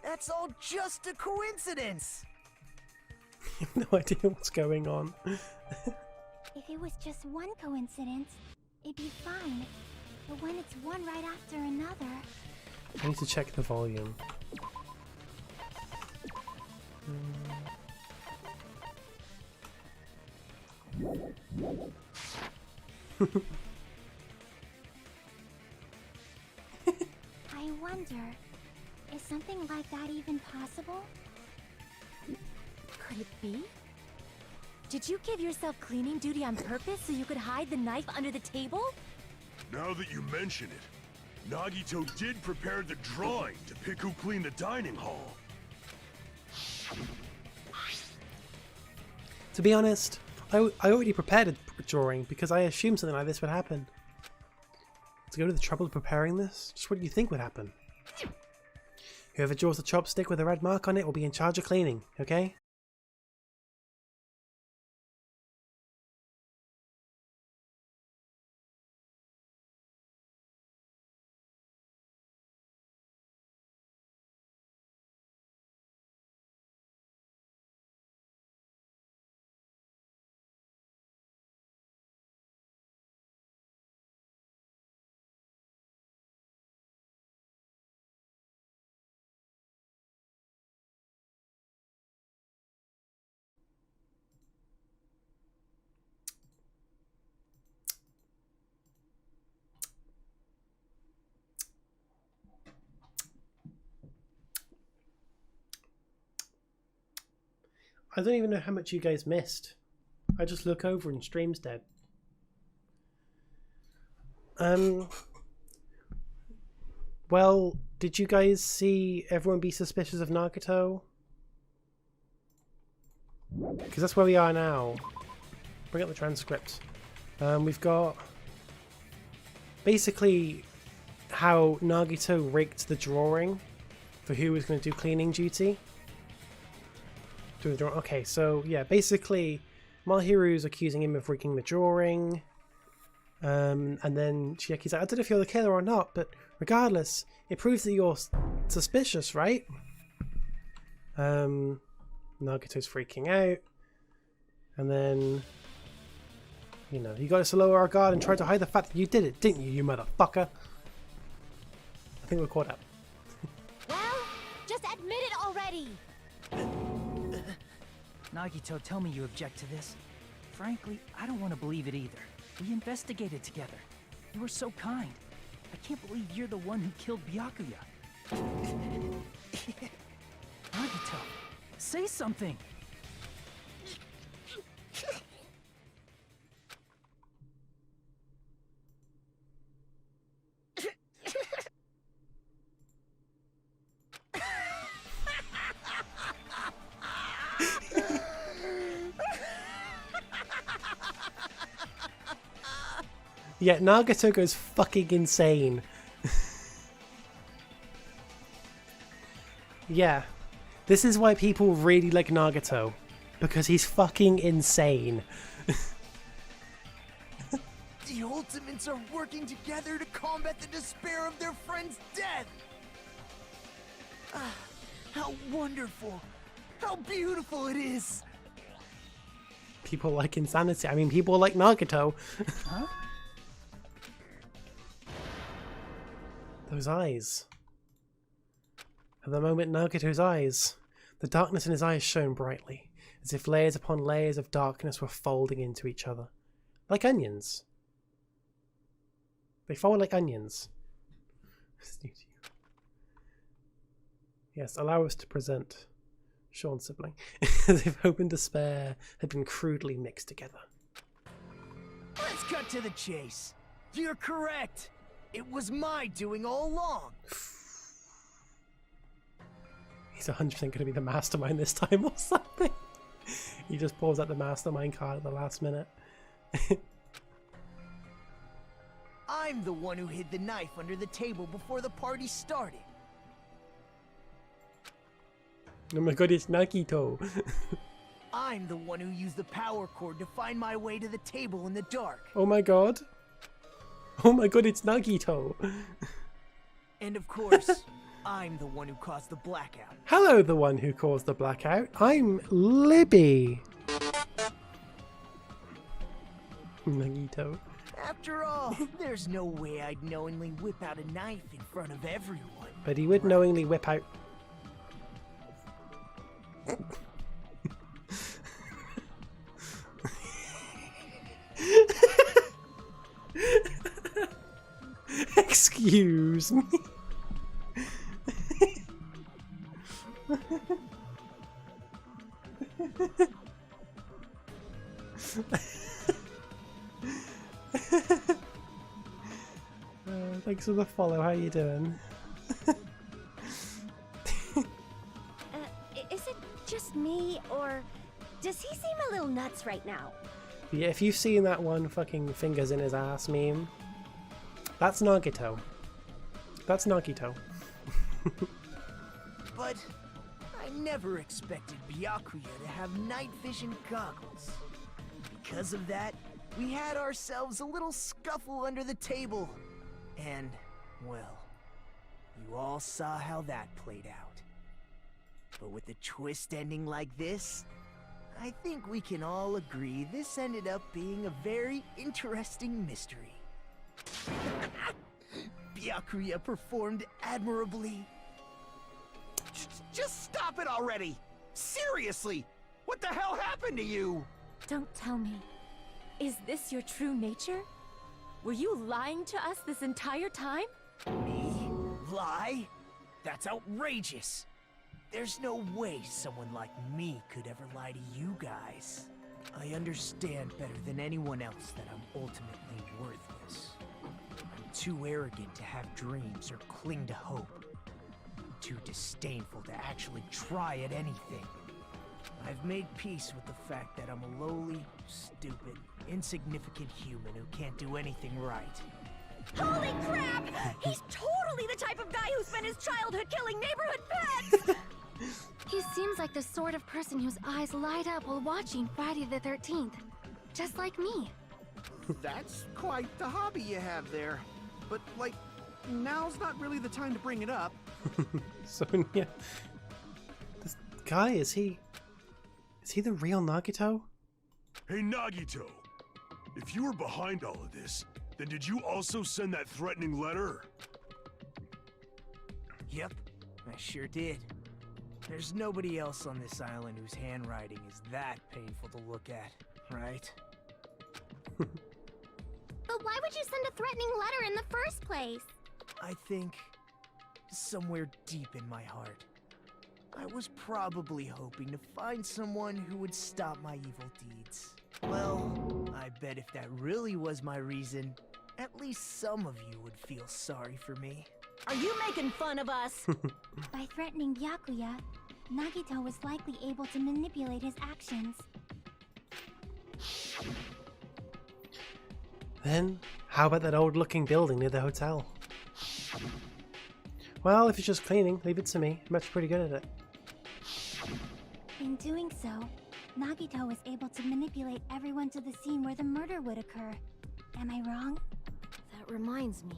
That's all just a coincidence! I have no idea what's going on. If it was just one coincidence, it'd be fine. But when it's one right after another... I need to check the volume. I wonder, is something like that even possible? Could it be? Did you give yourself cleaning duty on purpose so you could hide the knife under the table? Now that you mention it, Nagito did prepare the drawing to pick who cleaned the dining hall. To be honest, I already prepared a drawing because I assumed something like this would happen. To go to the trouble of preparing this? Just what do you think would happen? Whoever draws the chopstick with a red mark on it will be in charge of cleaning, okay? I don't even know how much you guys missed. I just look over and stream's dead. Well, did you guys see everyone be suspicious of Nagito? Because that's where we are now. Bring up the transcript. We've got basically how Nagito rigged the drawing for who was going to do cleaning duty. Okay, so yeah, basically Mahiru's accusing him of rigging the drawing. And then Shieki's like, I don't know if you're the killer or not, but regardless, it proves that you're suspicious, right? Nagito's freaking out. And then, you know, you got us to lower our guard and try to hide the fact that you did it, didn't you, you motherfucker? I think we're caught up. Well, just admit it already! Nagito, tell me you object to this. Frankly, I don't want to believe it either. We investigated together. You were so kind. I can't believe you're the one who killed Byakuya. Nagito, say something! Yeah, Nagito goes fucking insane. Yeah, this is why people really like Nagito, because he's fucking insane. The Ultimates are working together to combat the despair of their friend's death! Ah, how wonderful! How beautiful it is! People like insanity. I mean, people like Nagito. Huh? Those eyes. At the moment, Nagito's eyes. The darkness in his eyes shone brightly, as if layers upon layers of darkness were folding into each other. Like onions. They fold like onions. Yes, allow us to present Sean's sibling. As if hope and despair had been crudely mixed together. Let's cut to the chase. You're correct. It was my doing all along. He's 100% going to be the mastermind this time or something. He just pulls out the mastermind card at the last minute. I'm the one who hid the knife under the table before the party started. Oh my god, it's Nagito. I'm the one who used the power cord to find my way to the table in the dark. Oh my god. Oh my god, it's Nagito. And of course, I'm the one who caused the blackout. Hello, the one who caused the blackout. I'm Libby. Nagito. After all, there's no way I'd knowingly whip out a knife in front of everyone. But he would knowingly whip out... Excuse me. Thanks for the follow. How you doing? Is it just me, or does he seem a little nuts right now? Yeah, if you've seen that one fucking fingers in his ass meme, that's Nagito. That's Nagito. But I never expected Byakuya to have night vision goggles. Because of that, we had ourselves a little scuffle under the table. And, well, you all saw how that played out. But with the twist ending like this, I think we can all agree this ended up being a very interesting mystery. Byakuya performed admirably. Just stop it already! Seriously! What the hell happened to you? Don't tell me. Is this your true nature? Were you lying to us this entire time? Me? Lie? That's outrageous. There's no way someone like me could ever lie to you guys. I understand better than anyone else that I'm ultimately worthless. I'm too arrogant to have dreams or cling to hope. I'm too disdainful to actually try at anything. I've made peace with the fact that I'm a lowly, stupid, insignificant human who can't do anything right. Holy crap! He's totally the type of guy who spent his childhood killing neighborhood pets! He seems like the sort of person whose eyes light up while watching Friday the 13th. Just like me. That's quite the hobby you have there. But, like, now's not really the time to bring it up. So, yeah. This guy, is he the real Nagito? Hey Nagito, if you were behind all of this, then did you also send that threatening letter? Yep, I sure did. There's nobody else on this island whose handwriting is that painful to look at, right? But why would you send a threatening letter in the first place? I think somewhere deep in my heart, I was probably hoping to find someone who would stop my evil deeds. Well, I bet if that really was my reason, at least some of you would feel sorry for me. Are you making fun of us? By threatening Byakuya, Nagito was likely able to manipulate his actions. Then, how about that old-looking building near the hotel? Well, if it's just cleaning, leave it to me. I'm actually pretty good at it. In doing so, Nagito was able to manipulate everyone to the scene where the murder would occur. Am I wrong? That reminds me.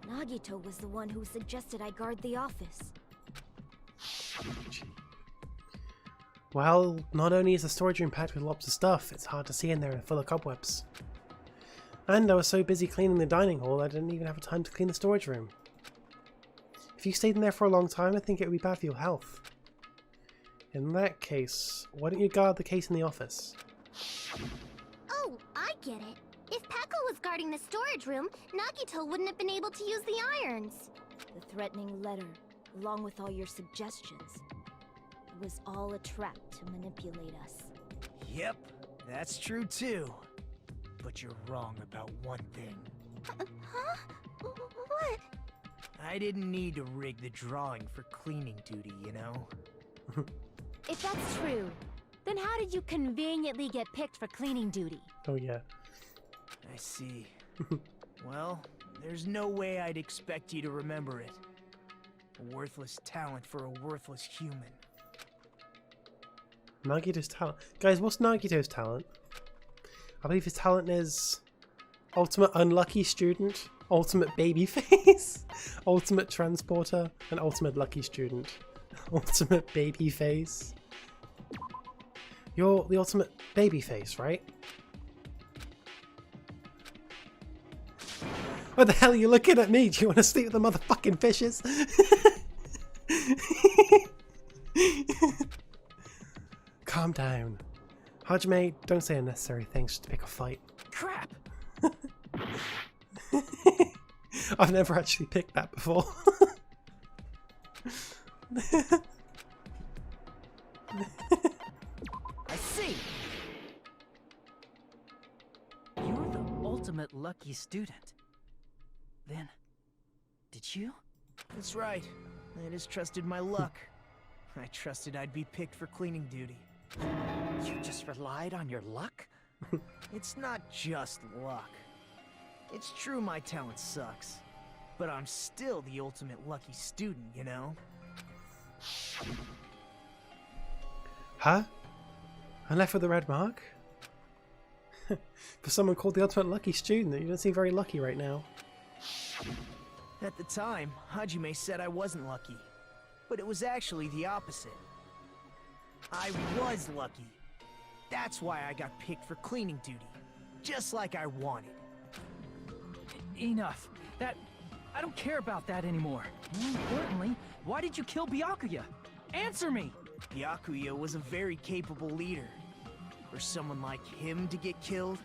Nagito was the one who suggested I guard the office. Well, not only is the storage room packed with lots of stuff, it's hard to see in there and full of cobwebs. And I was so busy cleaning the dining hall I didn't even have time to clean the storage room. If you stayed in there for a long time, I think it would be bad for your health. In that case, why don't you guard the case in the office? Oh, I get it. If Peko was guarding the storage room, Nagito wouldn't have been able to use the irons. The threatening letter. along with all your suggestions. It was all a trap to manipulate us. Yep, that's true too. But you're wrong about one thing. Huh? What? I didn't need to rig the drawing for cleaning duty, you know? If that's true, then how did you conveniently get picked for cleaning duty? Oh yeah. I see. Well, there's no way I'd expect you to remember it. A worthless talent for a worthless human. Nagito's talent. Guys, what's Nagito's talent? I believe his talent is ultimate unlucky student, ultimate baby face, ultimate transporter, and ultimate lucky student. Ultimate baby face. You're the ultimate baby face, right? What the hell are you looking at me? Do you want to sleep with the motherfucking fishes? Calm down. Hajime, don't say unnecessary things just to pick a fight. Crap! I've never actually picked that before. I see! You're the ultimate lucky student. Then, did you? That's right. I just trusted my luck. I trusted I'd be picked for cleaning duty. You just relied on your luck? It's not just luck. It's true my talent sucks. But I'm still the ultimate lucky student, you know? Huh? I'm left with a red mark? For someone called the ultimate lucky student, you don't seem very lucky right now. At the time, Hajime said I wasn't lucky. But it was actually the opposite. I was lucky. That's why I got picked for cleaning duty. Just like I wanted. Enough. I don't care about that anymore. More importantly, why did you kill Byakuya? Answer me! Byakuya was a very capable leader. For someone like him to get killed,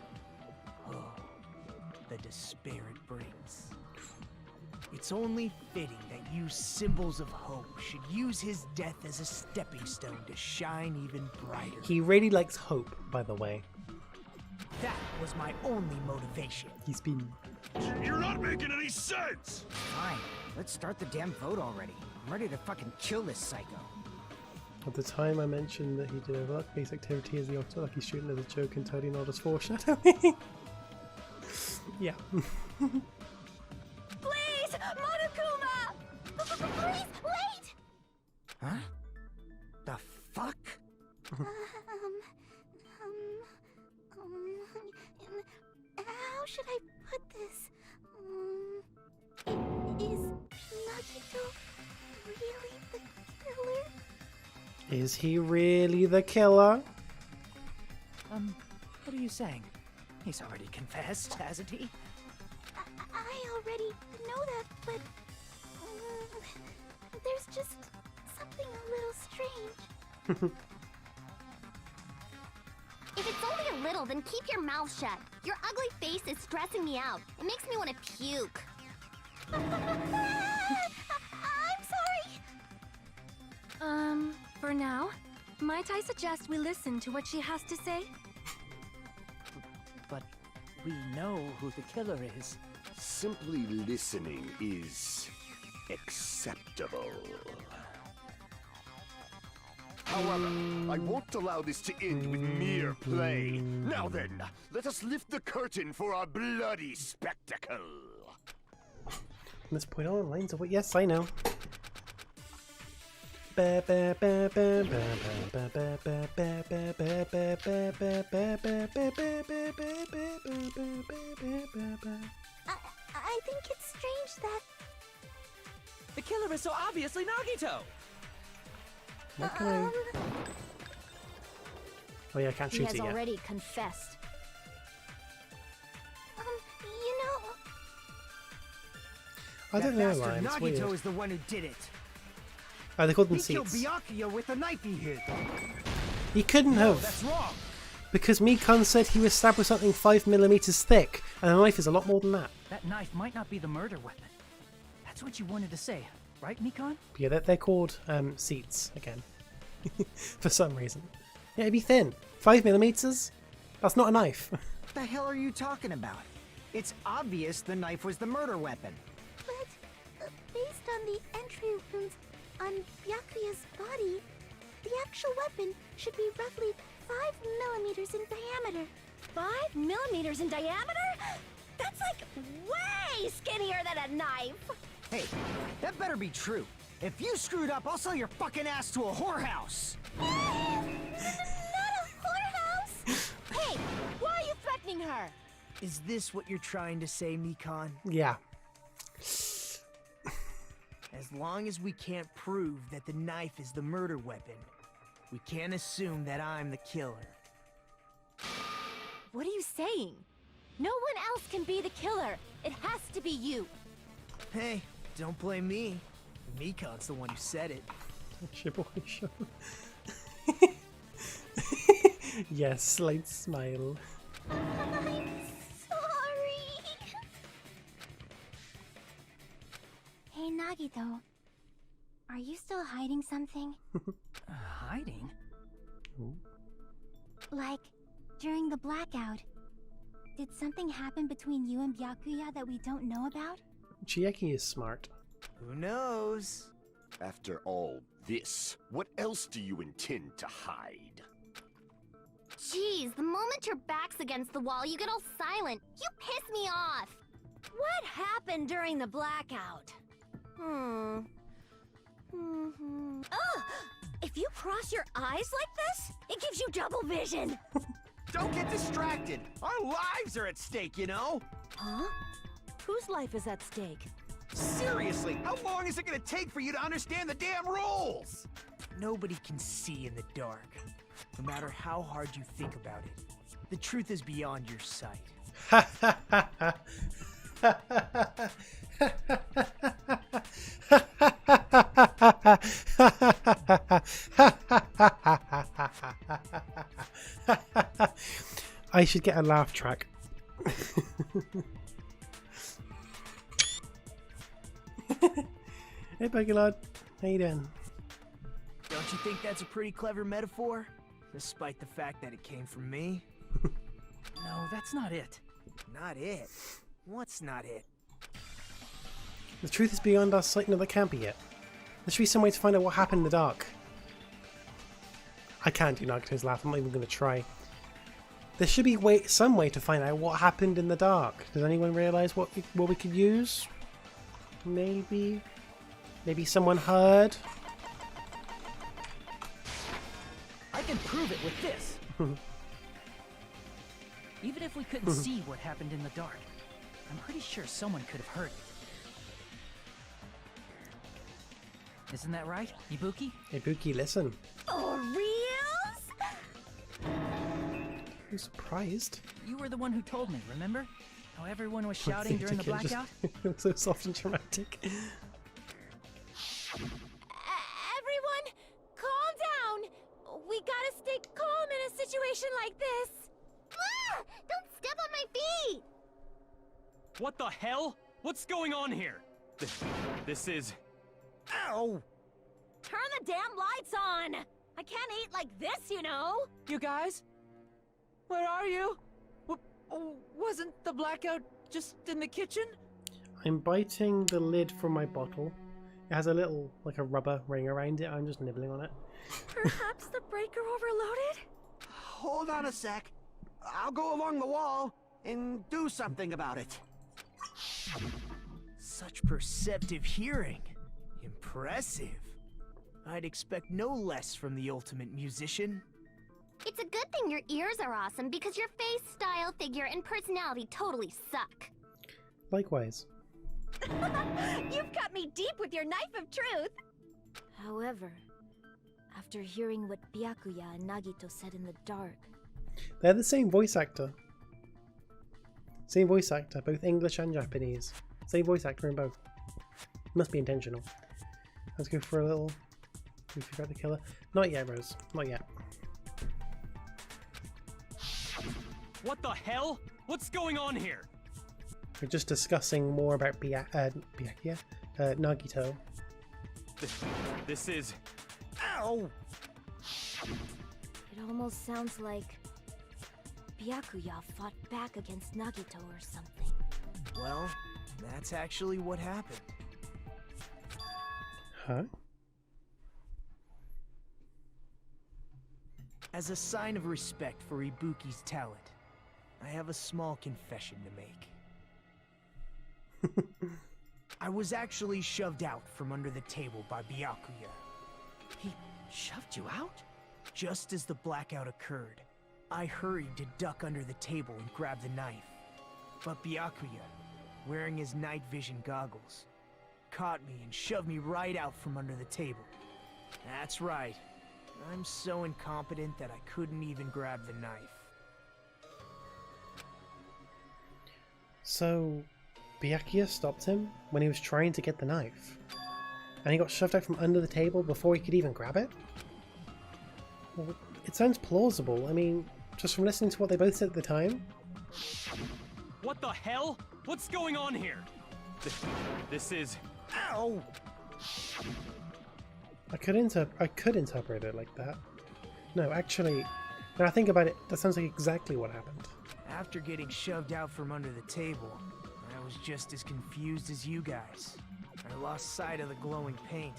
oh, the despair it brings. It's only fitting that you symbols of hope should use his death as a stepping stone to shine even brighter. He really likes hope, by the way. That was my only motivation. He's been... You're not making any sense! Fine, let's start the damn vote already. I'm ready to fucking kill this psycho. At the time I mentioned that he did a luck-based activity as the ultimate lucky student as a joke and totally not as foreshadowing. Yeah. Please, Monokuma! Please, wait! Huh? The fuck? How should I put this? Is Nagito really the killer? Is he really the killer? What are you saying? He's already confessed, hasn't he? I already know that, but there's just something a little strange. If it's only a little, then keep your mouth shut. Your ugly face is stressing me out. It makes me want to puke. I'm sorry. For now, might I suggest we listen to what she has to say? But we know who the killer is. Simply listening is acceptable. However, I won't allow this to end with mere play. Now then, let us lift the curtain for our bloody spectacle. From this point on, lines of what? Yes, I know. I think it's strange that... The killer is so obviously Nagito! Okay. Oh yeah, I can't shoot it He yet. has already confessed. You know... I don't know, That Ryan, bastard it's Nagito weird. is the one who did it. Oh, they called them He killed seats. Byakuya with the knife he hid. He couldn't No, have. that's wrong. Because Mikon said he was stabbed with something 5mm thick, and the knife is a lot more than that. That knife might not be the murder weapon. That's what you wanted to say, right, Mikan? Yeah, they're called seats again. For some reason. Yeah, it'd be thin. 5mm? That's not a knife. What the hell are you talking about? It's obvious the knife was the murder weapon. But based on the entry wounds on Byakuya's body, the actual weapon should be roughly 5mm in diameter. 5mm in diameter? That's like way skinnier than a knife! Hey, that better be true. If you screwed up, I'll sell your fucking ass to a whorehouse! Not a whorehouse! Hey, why are you threatening her? Is this what you're trying to say, Mikan? Yeah. As long as we can't prove that the knife is the murder weapon, we can't assume that I'm the killer. What are you saying? No one else can be the killer. It has to be you. Hey, don't blame me. Mikan's the one who said it. Yes, slight smile. I'm sorry. Hey, Nagito. Are you still hiding something? Hiding? Like, during the blackout, did something happen between you and Byakuya that we don't know about? Chiaki is smart. Who knows? After all this, what else do you intend to hide? Jeez, the moment your back's against the wall, you get all silent. You piss me off. What happened during the blackout? Ugh! If you cross your eyes like this, it gives you double vision. Don't get distracted. Our lives are at stake, you know? Huh? Whose life is at stake? Seriously, how long is it gonna take for you to understand the damn rules? Nobody can see in the dark, no matter how hard you think about it. The truth is beyond your sight. I should get a laugh track. Hey, Pokemon. How you doing? Don't you think that's a pretty clever metaphor? Despite the fact that it came from me? No, that's not it. Not it? What's not it? The truth is beyond our sight. No, that can't be it. There should be some way to find out what happened in the dark. I can't do Nagito's laugh. I'm not even going to try. There should be some way to find out what happened in the dark. Does anyone realise what we could use? Maybe someone heard. I can prove it with this. Even if we couldn't see what happened in the dark, I'm pretty sure someone could have heard it. Isn't that right, Ibuki? Ibuki, listen. For reals? I'm surprised. You were the one who told me, remember? How everyone was shouting during the blackout? Just so soft and dramatic. Everyone, calm down. We gotta stay calm in a situation like this. Ah! Don't step on my feet. What the hell? What's going on here? This is... Ow! Turn the damn lights on. I can't eat like this, you know. You guys? Where are you? Wasn't the blackout just in the kitchen? I'm biting the lid from my bottle. It has a little, like a rubber ring around it. I'm just nibbling on it. Perhaps the breaker overloaded? Hold on a sec. I'll go along the wall and do something about it. Such perceptive hearing. Impressive. I'd expect no less from the ultimate musician. It's a good thing your ears are awesome because your face, style, figure, and personality totally suck. Likewise. You've cut me deep with your knife of truth. However, after hearing what Byakuya and Nagito said in the dark... They're the same voice actor. Same voice actor, both English and Japanese. Same voice actor in both. Must be intentional. Let's go for a little... We forgot the killer. Not yet, Rose. Not yet. What the hell? What's going on here? We're just discussing more about Nagito. This is... Ow! It almost sounds like Byakuya fought back against Nagito or something. Well, that's actually what happened. Huh? As a sign of respect for Ibuki's talent, I have a small confession to make. I was actually shoved out from under the table by Byakuya. He shoved you out? Just as the blackout occurred, I hurried to duck under the table and grab the knife. But Byakuya, wearing his night vision goggles, caught me and shoved me right out from under the table. That's right. I'm so incompetent that I couldn't even grab the knife. So, Byakuya stopped him when he was trying to get the knife, and he got shoved out from under the table before he could even grab it? Well, it sounds plausible. I mean, just from listening to what they both said at the time. What the hell? What's going on here? This is... Ow! I could interpret it like that. No, actually, now I think about it, that sounds like exactly what happened. After getting shoved out from under the table, I was just as confused as you guys. I lost sight of the glowing paint,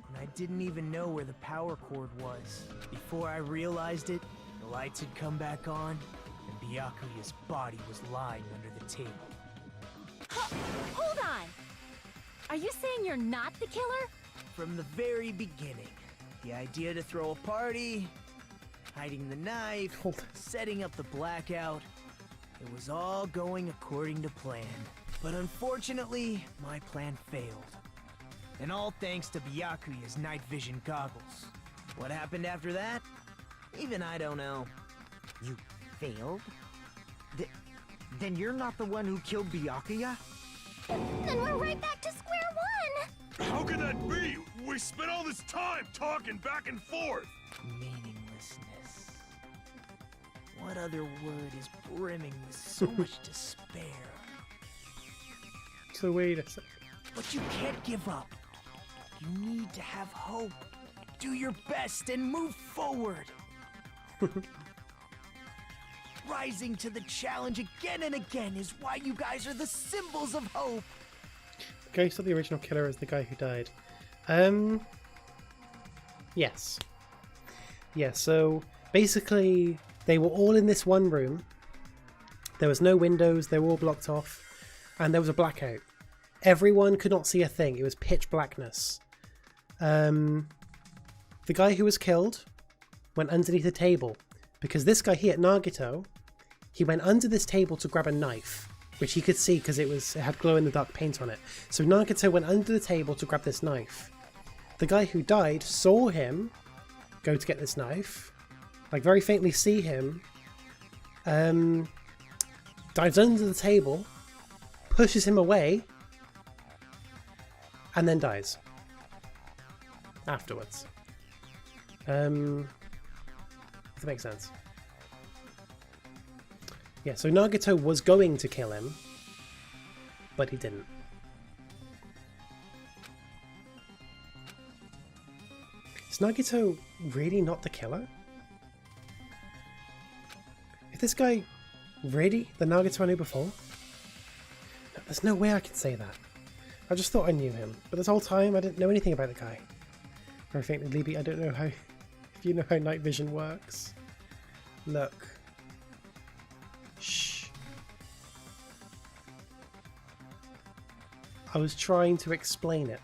and I didn't even know where the power cord was. Before I realized it, the lights had come back on, and Byakuya's body was lying under the table. Hold on! Are you saying you're not the killer? From the very beginning, the idea to throw a party, hiding the knife, setting up the blackout, it was all going according to plan. But unfortunately, my plan failed. And all thanks to Byakuya's night vision goggles. What happened after that? Even I don't know. You failed? Then you're not the one who killed Byakuya? Then we're right back to square one! How could that be? We spent all this time talking back and forth! Meaninglessness. What other word is brimming with so much despair? So wait a second. But you can't give up. You need to have hope. Do your best and move forward. Rising to the challenge again and again is why you guys are the symbols of hope. Okay, so the original killer is the guy who died. Yes. Yeah, so basically they were all in this one room. There was no windows, they were all blocked off, and there was a blackout. Everyone could not see a thing, it was pitch blackness. The guy who was killed went underneath the table, because this guy here, Nagito, he went under this table to grab a knife, which he could see because it had glow-in-the-dark paint on it. So Nagito went under the table to grab this knife. The guy who died saw him go to get this knife, like very faintly see him, dives under the table, pushes him away, and then dies afterwards. Does that make sense? Yeah, so Nagito was going to kill him, but he didn't. Is Nagito really not the killer? Is this guy really the Nagito I knew before? No, there's no way I can say that. I just thought I knew him, but this whole time I didn't know anything about the guy. Very faintly, Libby, I don't know how... if you know how night vision works. Look. Shh. I was trying to explain it.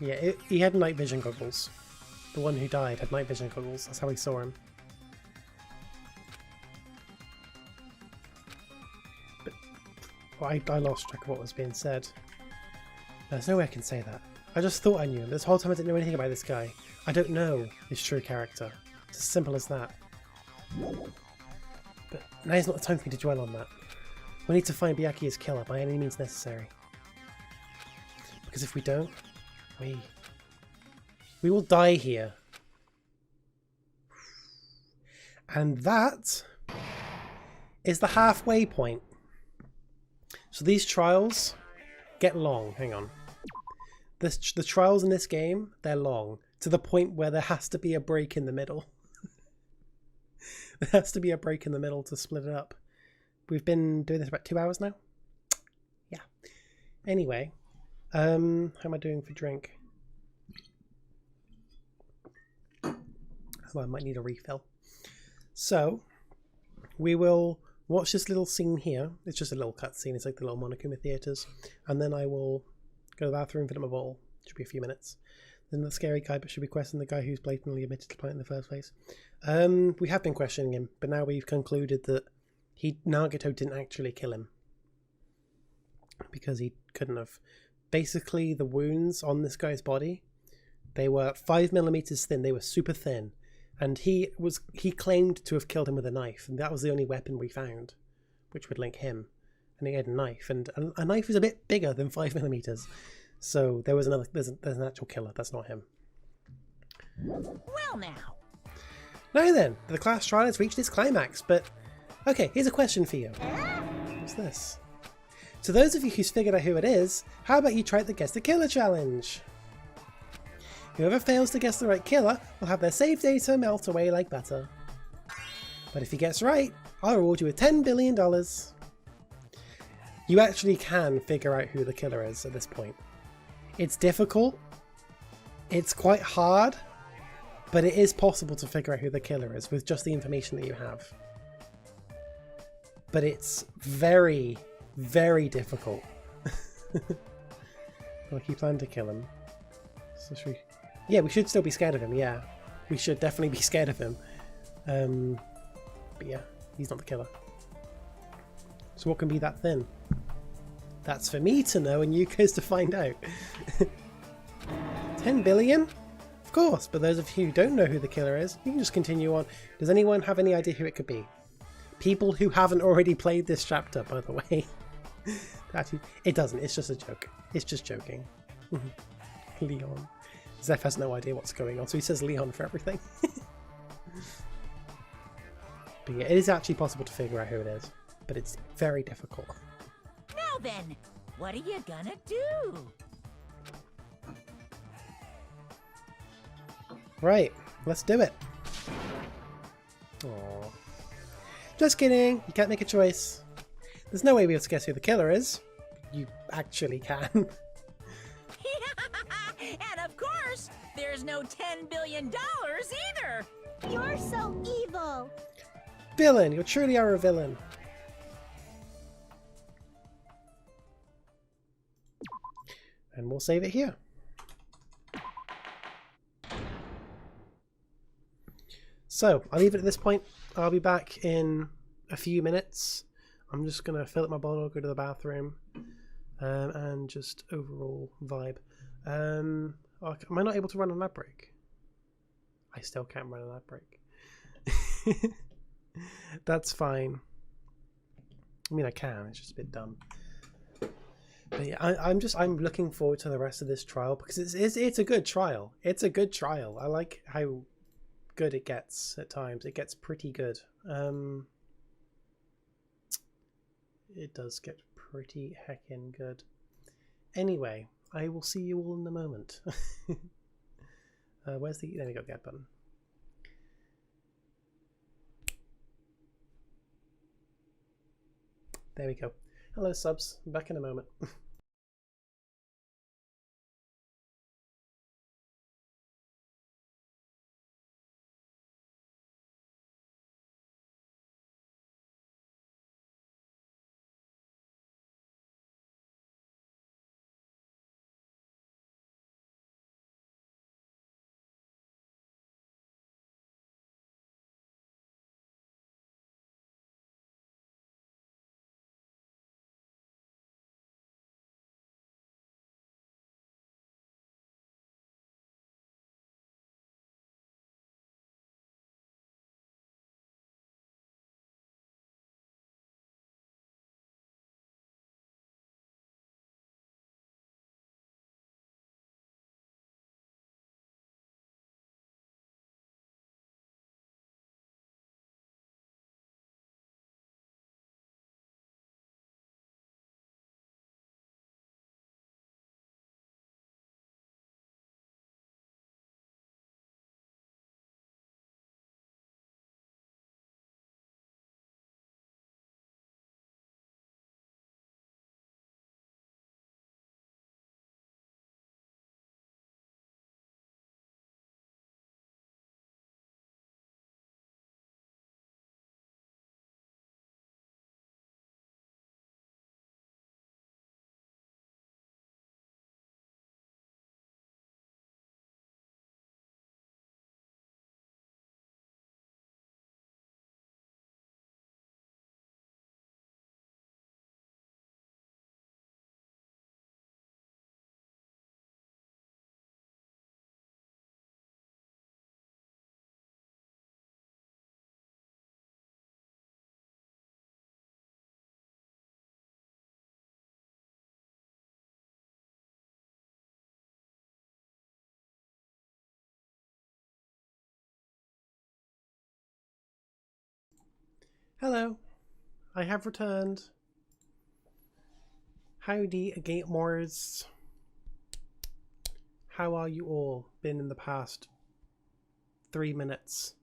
Yeah, he had night vision goggles. The one who died had night vision goggles. That's how we saw him. But well, I lost track of what was being said. There's no way I can say that. I just thought I knew him. This whole time I didn't know anything about this guy. I don't know his true character. It's as simple as that. But now's not the time for me to dwell on that. We need to find Byakuya's killer by any means necessary. Because if we don't, we will die here. is the halfway point. So these trials get long. Hang on. The trials in this game, they're long. To the point where there has to be a break in the middle. There has to be a break in the middle to split it up. We've been doing this about 2 hours now. Yeah. Anyway, how am I doing for drink? Well, I might need a refill. So, we will watch this little scene here. It's just a little cutscene. It's like the little Monokuma theaters. And then I will go to the bathroom, fill up my bottle. Should be a few minutes. Then the scary guy, but should be questioning the guy who's blatantly admitted to playing in the first place. We have been questioning him, but now we've concluded that Nagato didn't actually kill him. Because he couldn't have. Basically, the wounds on this guy's body, they were 5mm thin. They were super thin. And he claimed to have killed him with a knife, and that was the only weapon we found, which would link him. And he had a knife, and a knife is a bit bigger than 5mm. So there's an actual killer. That's not him. Well now. Now then, the class trial has reached its climax, but okay, here's a question for you. What's this? To those of you who's figured out who it is, how about you try the Guess the Killer challenge? Whoever fails to guess the right killer will have their save data melt away like butter. But if he gets right, I'll reward you with $10 billion. You actually can figure out who the killer is at this point. It's difficult, it's quite hard, but it is possible to figure out who the killer is with just the information that you have. But it's very, very difficult. Like, you plan to kill him. So should we... Yeah, we should still be scared of him, yeah. We should definitely be scared of him. But yeah, he's not the killer. So what can be that thin? That's for me to know and you guys to find out. 10 billion? Of course, but those of you who don't know who the killer is, you can just continue on. Does anyone have any idea who it could be? People who haven't already played this chapter, by the way. Actually, it doesn't, it's just a joke. It's just joking. Leon. Zeph has no idea what's going on, so he says Leon for everything. But yeah, it is actually possible to figure out who it is, but it's very difficult. Now then, what are you gonna do? Right, let's do it. Aww. Just kidding, you can't make a choice. There's no way we'll be able to guess who the killer is. You actually can. And of course, there's no $10 billion either. You're so evil. Villain, you truly are a villain. And we'll save it here. So, I'll leave it at this point. I'll be back in a few minutes. I'm just going to fill up my bottle, go to the bathroom, and just overall vibe. Am I not able to run an ad break? I still can't run an ad break. That's fine. I mean, I can, it's just a bit dumb. But yeah, I'm looking forward to the rest of this trial because it's a good trial. It's a good trial. I like how good it gets at times. It gets pretty good. It does get pretty heckin' good. Anyway, I will see you all in a moment. Where's the... There we go, get button. There we go. Hello subs, back in a moment. Hello. I have returned. Howdy, Gamers. How are you all? Been in the past 3 minutes.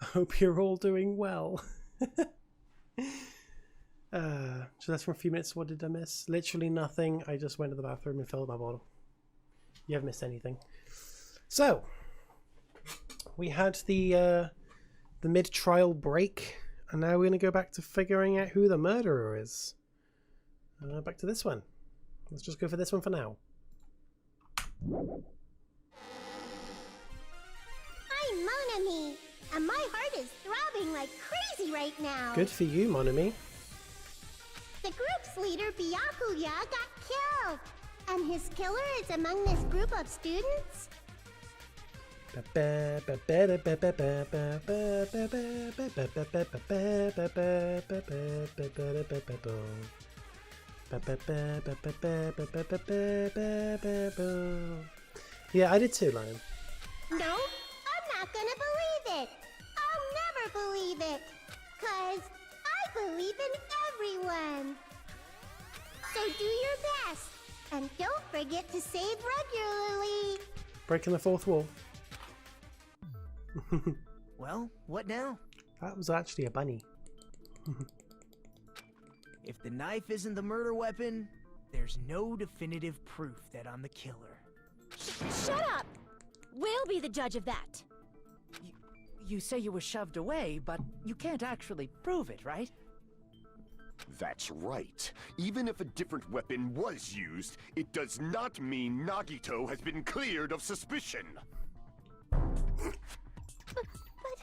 I hope you're all doing well. So that's from a few minutes. What did I miss? Literally nothing. I just went to the bathroom and filled my bottle. You haven't missed anything. So we had the mid-trial break, and now we're going to go back to figuring out who the murderer is. Back to this one. Let's just go for this one for now. I'm Monami, and my heart is throbbing like crazy right now. Good for you, Monami. The group's leader, Byakuya, got killed, and his killer is among this group of students? Yeah, I did too, Lion. No, I'm not gonna believe it. I'll never believe it. 'Cause I believe in everyone. So do your best. And don't forget to save regularly. Breaking the fourth wall. Well, what now? That was actually a bunny. If the knife isn't the murder weapon, there's no definitive proof that I'm the killer. Shut up! We'll be the judge of that. You say you were shoved away, but you can't actually prove it, right? That's right. Even if a different weapon was used, it does not mean Nagito has been cleared of suspicion. But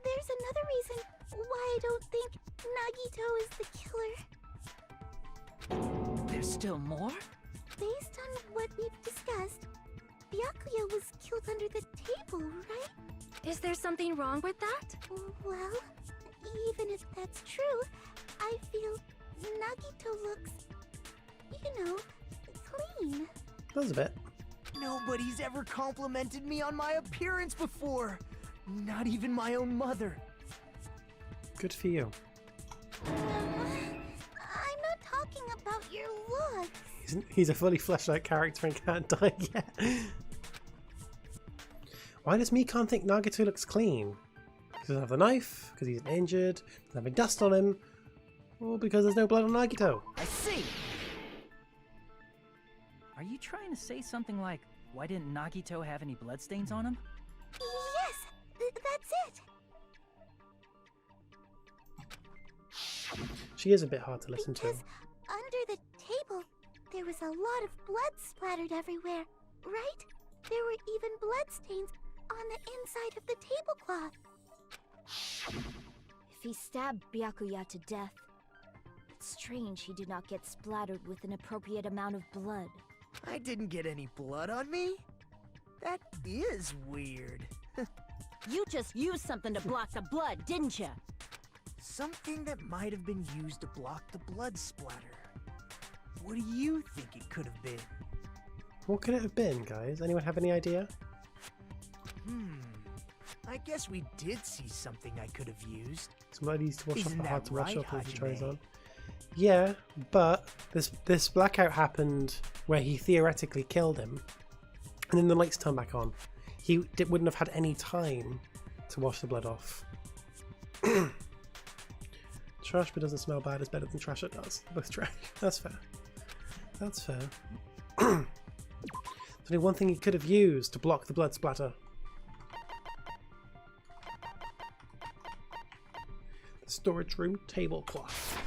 there's another reason why I don't think Nagito is the killer. There's still more? Based on what we've discussed, Byakuya was killed under the table, right? Is there something wrong with that? Well, even if that's true, I feel Nagito looks, clean. That was a bit. Nobody's ever complimented me on my appearance before. Not even my own mother. Good for you. I'm not talking about your looks. He's a fully fleshed out character and can't die yet. Why does Mikan think Nagito looks clean? Because he doesn't have the knife, because he's injured, doesn't have any dust on him, or because there's no blood on Nagito? I see! Are you trying to say something like, why didn't Nagito have any bloodstains on him? Yes, that's it. She is a bit hard to listen Because to. under the table, there was a lot of blood splattered everywhere, right? There were even bloodstains on the inside of the tablecloth. If he stabbed Byakuya to death, it's strange he did not get splattered with an appropriate amount of blood. I didn't get any blood on me? That is weird. You just used something to block the blood, didn't you? Something that might have been used to block the blood splatter. What do you think it could have been? What could it have been, guys? Anyone have any idea? I guess we did see something I could have used. Somebody needs to wash Isn't off, that hard to wash right, off if he tries Hajime? on. Yeah, but this blackout happened where he theoretically killed him, and then the lights turned back on. He wouldn't have had any time to wash the blood off. Trash but doesn't smell bad is better than trash that does. Both trash. That's fair. That's fair. There's only one thing he could have used to block the blood splatter. The storage room tablecloth.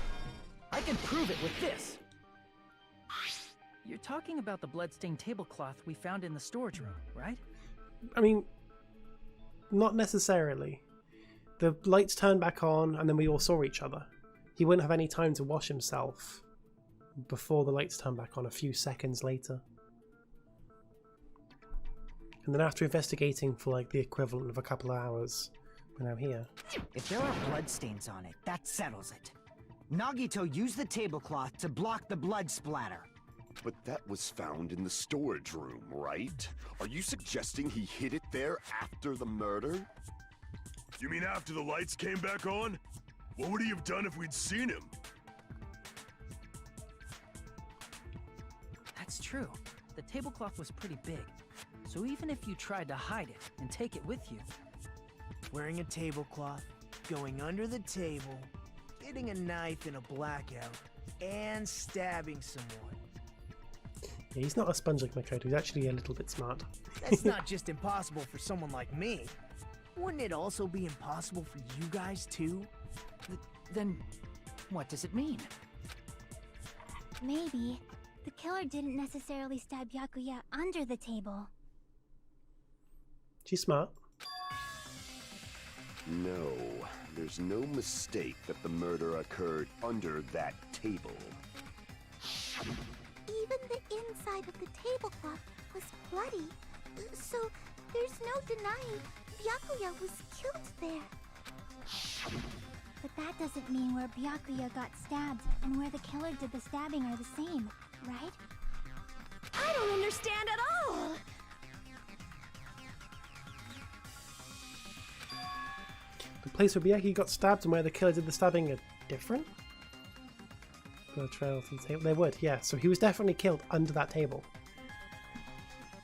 I can prove it with this! You're talking about the bloodstained tablecloth we found in the storage room, right? I mean, not necessarily. The lights turned back on and then we all saw each other. He wouldn't have any time to wash himself before the lights turned back on a few seconds later. And then after investigating for like the equivalent of a couple of hours, we're now here. If there are bloodstains on it, that settles it. Nagito used the tablecloth to block the blood splatter. But that was found in the storage room, right? Are you suggesting he hid it there after the murder? You mean after the lights came back on? What would he have done if we'd seen him? That's true. The tablecloth was pretty big. So even if you tried to hide it and take it with you... Wearing a tablecloth, going under the table, getting a knife in a blackout, and stabbing someone. Yeah, he's not a sponge like Makoto, he's actually a little bit smart. That's not just impossible for someone like me. Wouldn't it also be impossible for you guys too? Then, what does it mean? Maybe the killer didn't necessarily stab Byakuya under the table. She's smart. No, there's no mistake that the murder occurred under that table. Even the inside of the tablecloth was bloody, so there's no denying Byakuya was killed there. But that doesn't mean where Byakuya got stabbed and where the killer did the stabbing are the same, right? I don't understand at all! The place where Byakuya got stabbed and where the killer did the stabbing are different? The trail from the table. They would, yeah. So he was definitely killed under that table.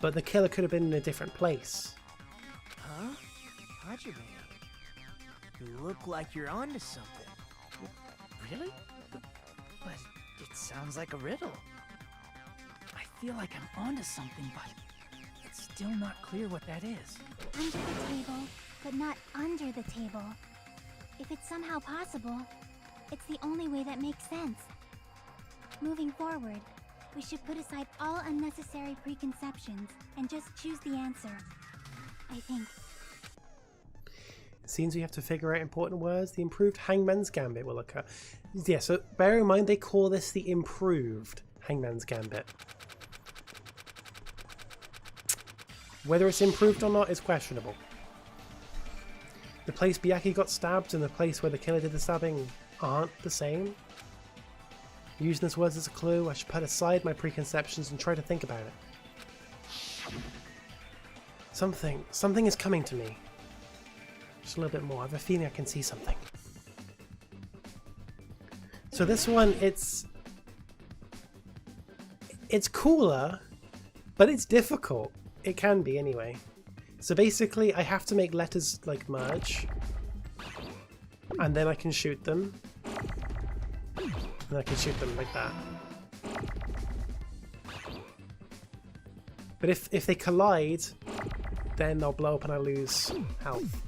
But the killer could have been in a different place. Huh? Hajime, you look like you're onto something. Really? But it sounds like a riddle. I feel like I'm onto something, but it's still not clear what that is. Under the table, but not under the table. If it's somehow possible, it's the only way that makes sense. Moving forward, we should put aside all unnecessary preconceptions and just choose the answer. I think. Seems we have to figure out important words. The improved Hangman's Gambit will occur. Yeah, so bear in mind they call this the improved Hangman's Gambit. Whether it's improved or not is questionable. The place Byakuya got stabbed and the place where the killer did the stabbing aren't the same. Using this word as a clue, I should put aside my preconceptions and try to think about it. Something is coming to me. Just a little bit more. I have a feeling I can see something. So this one, it's cooler, but it's difficult. It can be anyway. So basically, I have to make letters like merge, and then I can shoot them. And I can shoot them like that. But if they collide, then they'll blow up and I lose health.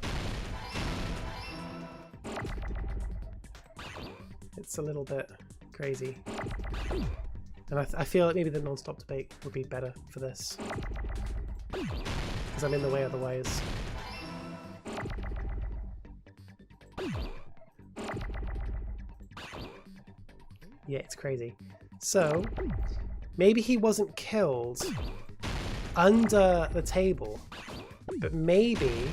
It's a little bit crazy. And I feel like maybe the non-stop debate would be better for this. Because I'm in the way otherwise. Yeah, it's crazy. So, maybe he wasn't killed under the table, but maybe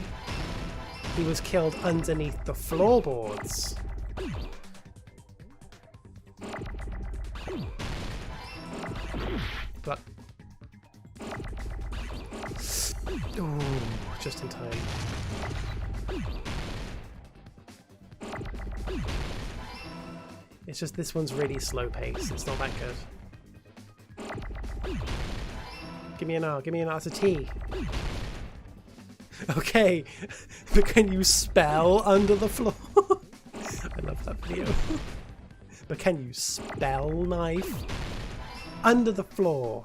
he was killed underneath the floorboards. But... ooh, just in time. It's just this one's really slow pace. It's not that good. Give me an R. Give me an R. It's a T. Okay, but can you spell under the floor? I love that video. But can you spell knife under the floor?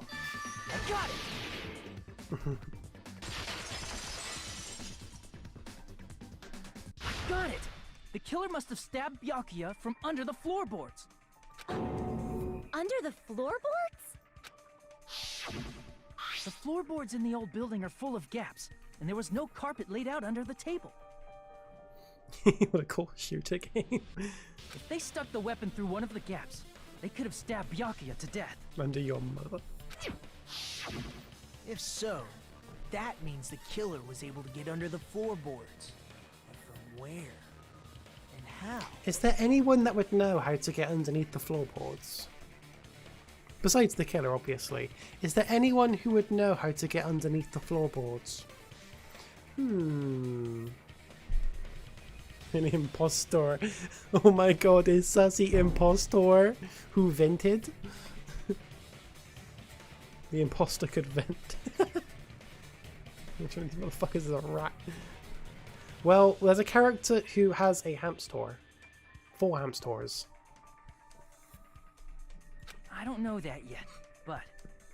I got it. Got it! The killer must have stabbed Byakuya from under the floorboards. Under the floorboards? The floorboards in the old building are full of gaps, and there was no carpet laid out under the table. What a cool shooter game. If they stuck the weapon through one of the gaps, they could have stabbed Byakuya to death. Under your mother. If so, that means the killer was able to get under the floorboards. But from where? And how? Is there anyone that would know how to get underneath the floorboards? Besides the killer, obviously. Is there anyone who would know how to get underneath the floorboards? An impostor. Oh my god, a sassy impostor who vented. The imposter could vent. Which one of these motherfuckers is a rat? Well, there's a character who has a hamster. 4 hamsters. I don't know that yet, but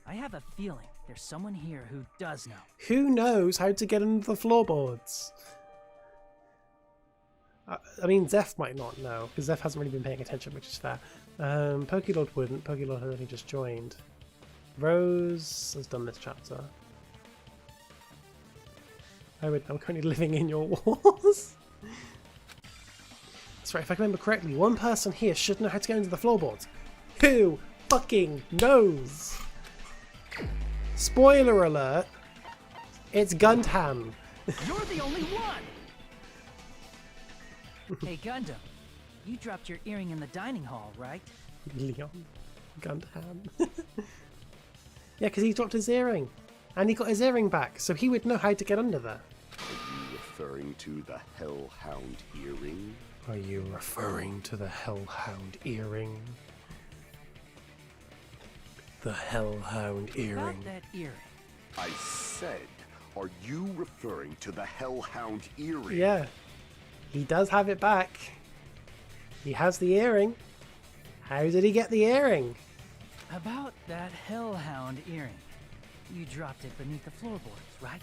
I have a feeling there's someone here who does know. Who knows how to get into the floorboards? I mean, Zeph might not know, because Zeph hasn't really been paying attention, which is fair. Pokélord wouldn't. Pokélord has only just joined. Rose has done this chapter. I'm currently living in your walls. That's right, if I can remember correctly, one person here should know how to get into the floorboards. Who fucking knows? Spoiler alert, it's Gundam. You're the only one! Hey Gundam, you dropped your earring in the dining hall, right? Leon. Gundam. Yeah, because he dropped his earring. And he got his earring back, so he would know how to get under there. Are you referring to the Hellhound Earring? Are you referring to the Hellhound Earring? The Hellhound Earring. About that earring. I said, are you referring to the Hellhound Earring? Yeah. He does have it back. He has the earring. How did he get the earring? About that Hellhound earring. You dropped it beneath the floorboards, right?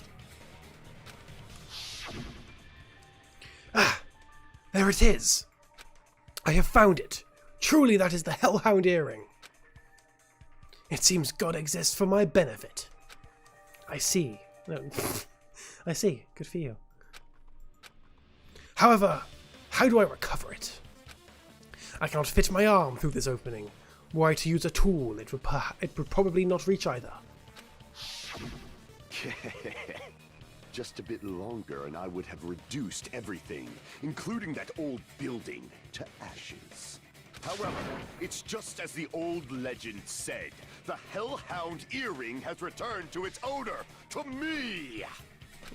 Ah! There it is! I have found it! Truly that is the Hellhound Earring. It seems God exists for my benefit. I see. No. I see. Good for you. However, how do I recover it? I cannot fit my arm through this opening. Were I to use a tool, it would probably not reach either. Just a bit longer and I would have reduced everything, including that old building, to ashes. However, it's just as the old legend said. The Hellhound Earring has returned to its owner, to me!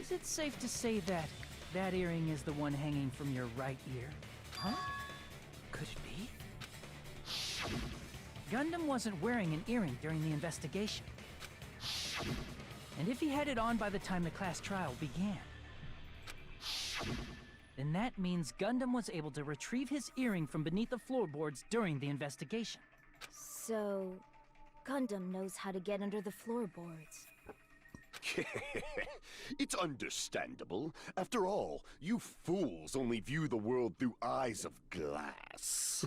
Is it safe to say that that earring is the one hanging from your right ear? Huh? Could it be? Gundam wasn't wearing an earring during the investigation. And if he had it on by the time the class trial began, then that means Gundam was able to retrieve his earring from beneath the floorboards during the investigation. So, Gundam knows how to get under the floorboards. It's understandable. After all, you fools only view the world through eyes of glass.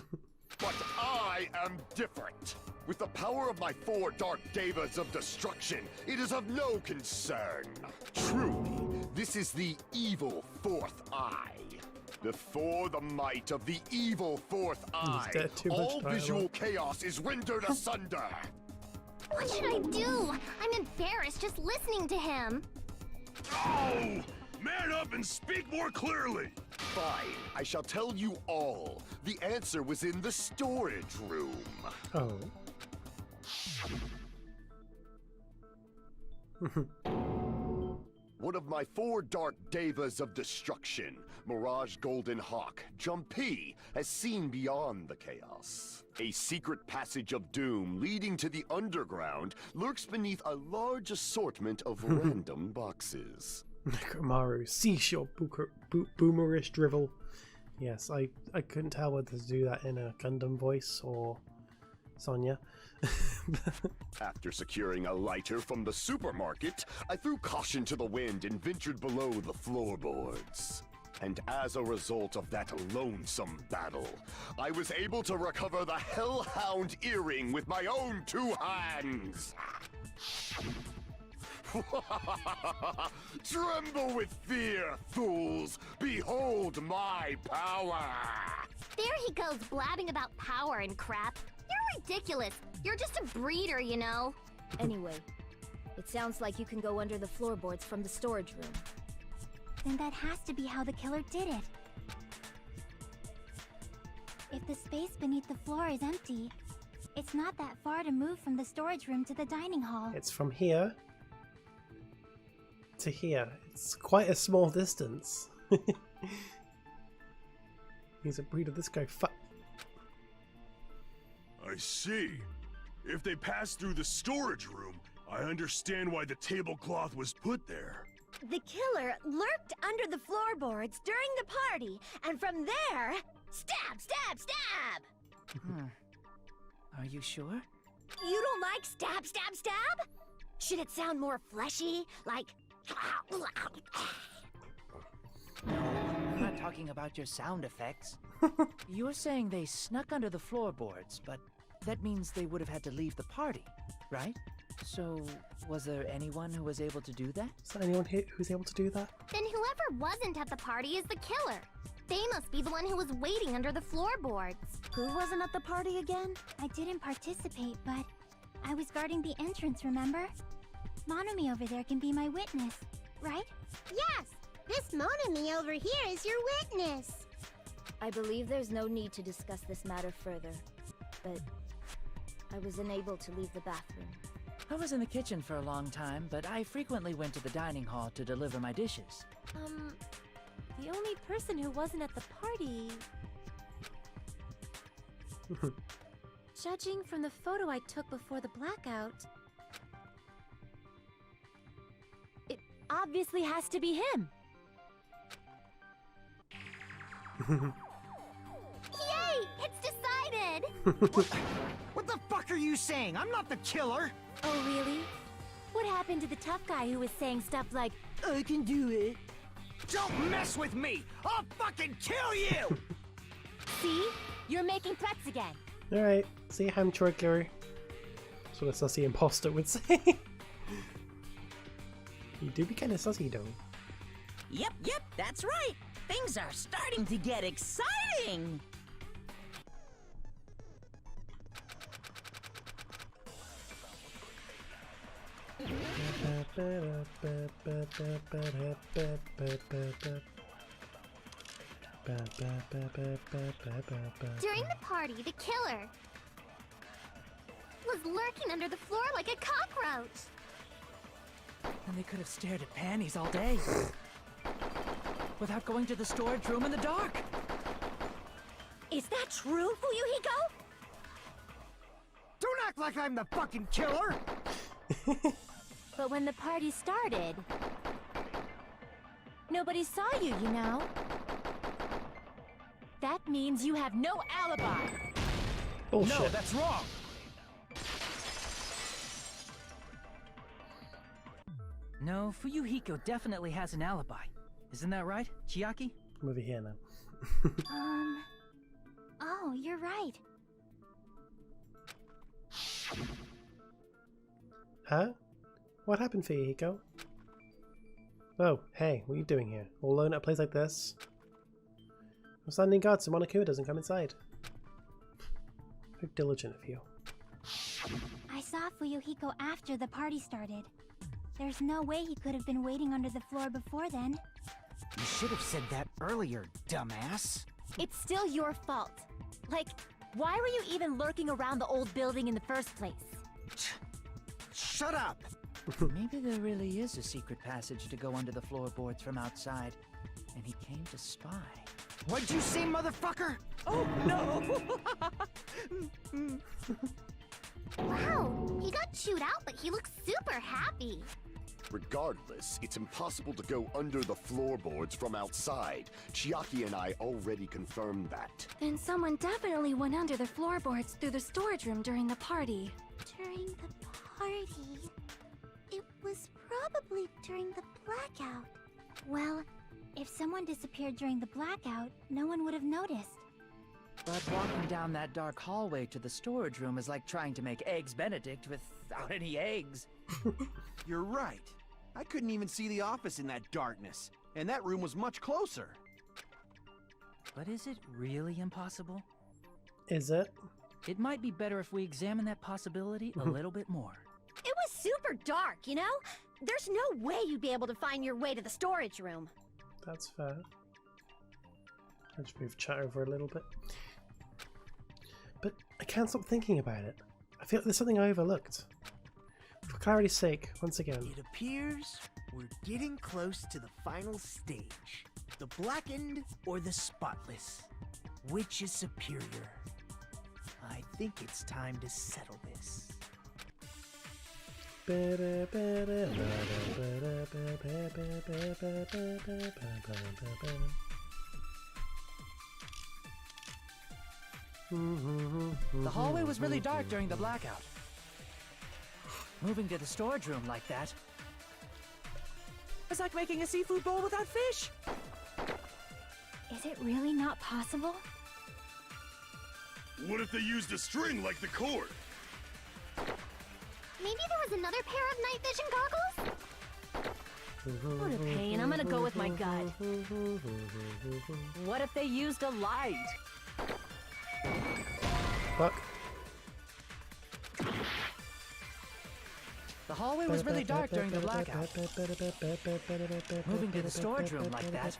But I am different. With the power of my 4 dark devas of destruction, it is of no concern. Truly, this is the evil 4th eye. Before the might of the evil 4th eye, all visual chaos is rendered asunder. What should I do? I'm embarrassed just listening to him. Oh! Man up and speak more clearly! Fine, I shall tell you all. The answer was in the storage room. Oh. One of my 4 dark devas of destruction, Mirage Golden Hawk, Jumpy, has seen beyond the chaos. A secret passage of doom leading to the underground lurks beneath a large assortment of random boxes. Nekromaru, cease your boomerish drivel. Yes, I couldn't tell whether to do that in a Gundam voice or Sonya. After securing a lighter from the supermarket, I threw caution to the wind and ventured below the floorboards. And as a result of that lonesome battle, I was able to recover the Hellhound Earring with my own 2 hands. Tremble with fear, fools! Behold my power! There he goes blabbing about power and crap. You're ridiculous. You're just a breeder, you know. Anyway, it sounds like you can go under the floorboards from the storage room. Then that has to be how the killer did it. If the space beneath the floor is empty, it's not that far to move from the storage room to the dining hall. It's from here to here. It's quite a small distance. He's a breeder. This guy I see. If they passed through the storage room, I understand why the tablecloth was put there. The killer lurked under the floorboards during the party, and from there, stab, stab, stab! Are you sure? You don't like stab, stab, stab? Should it sound more fleshy, like... I'm not talking about your sound effects. You're saying they snuck under the floorboards, but that means they would have had to leave the party, right? So, was there anyone who was able to do that? Is there anyone here who's able to do that? Then whoever wasn't at the party is the killer. They must be the one who was waiting under the floorboards. Who wasn't at the party again? I didn't participate, but I was guarding the entrance, remember? Monami over there can be my witness, right? Yes! This Monami over here is your witness! I believe there's no need to discuss this matter further, but I was unable to leave the bathroom. I was in the kitchen for a long time, but I frequently went to the dining hall to deliver my dishes. The only person who wasn't at the party... Judging from the photo I took before the blackout... It obviously has to be him! Yay! It's decided! What the fuck are you saying? I'm not the killer! Oh, really? What happened to the tough guy who was saying stuff like, I can do it. Don't mess with me! I'll fucking kill you! see? You're making threats again. Alright, see how I'm trigger. That's what a sussy imposter would say. You do be kind of sussy though. Yep, that's right. Things are starting to get exciting. During the party, the killer was lurking under the floor like a cockroach. And they could have stared at panties all day. Without going to the storage room in the dark. Is that true, Fuyuhiko? Don't act like I'm the fucking killer! But when the party started, nobody saw you, you know? That means you have no alibi. Bullshit. No, that's wrong. No, Fuyuhiko definitely has an alibi. Isn't that right, Chiaki? I'm over here now. Oh, you're right. Huh? What happened for you, Hiko? Oh, hey, what are you doing here? All alone at a place like this? I'm standing guard so Monokuma doesn't come inside. How diligent of you. I saw Fuyuhiko after the party started. There's no way he could have been waiting under the floor before then. You should have said that earlier, dumbass. It's still your fault. Like, why were you even lurking around the old building in the first place? Shut up! Maybe there really is a secret passage to go under the floorboards from outside, and he came to spy. What'd you say, motherfucker? Oh, no! Wow, he got chewed out, but he looks super happy. Regardless, it's impossible to go under the floorboards from outside. Chiaki and I already confirmed that. Then someone definitely went under the floorboards through the storage room during the party. During the party? It was probably during the blackout. Well, if someone disappeared during the blackout, no one would have noticed. But walking down that dark hallway to the storage room is like trying to make Eggs Benedict without any eggs. You're right. I couldn't even see the office in that darkness, and that room was much closer. But is it really impossible? Is it? It might be better if we examine that possibility a little bit more. It was super dark, you know? There's no way you'd be able to find your way to the storage room. That's fair. I'll just move chat over a little bit. But I can't stop thinking about it. I feel like there's something I overlooked. For clarity's sake, once again. It appears we're getting close to the final stage. The blackened or the spotless. Which is superior? I think it's time to settle this. The hallway was really dark during the blackout. Moving to the storage room like that, it's like making a seafood bowl without fish. Is it really not possible? What if they used a string like the cord? Maybe there was another pair of night vision goggles? What a pain. I'm gonna go with my gut. What if they used a light? Fuck. The hallway was really dark during the blackout. Moving to the storage room like that,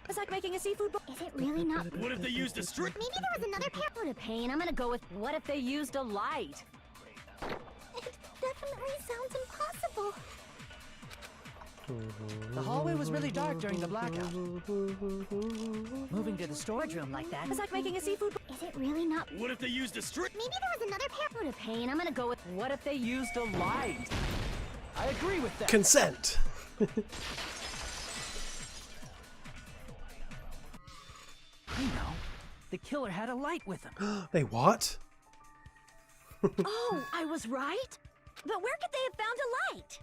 it's like making a seafood bowl. Is it really not? What if they used a string? Maybe there was another pair. What a pain. I'm gonna go with what if they used a light? It definitely sounds impossible. the hallway was really dark during the blackout. Moving to the storage room like that, It's like making a seafood bowl. Is it really not? What if they used a string? Maybe there was another pair. What a pain. I'm gonna go with what if they used a light? I agree with that. Consent. I know. The killer had a light with him. They what? Oh, I was right? But where could they have found a light?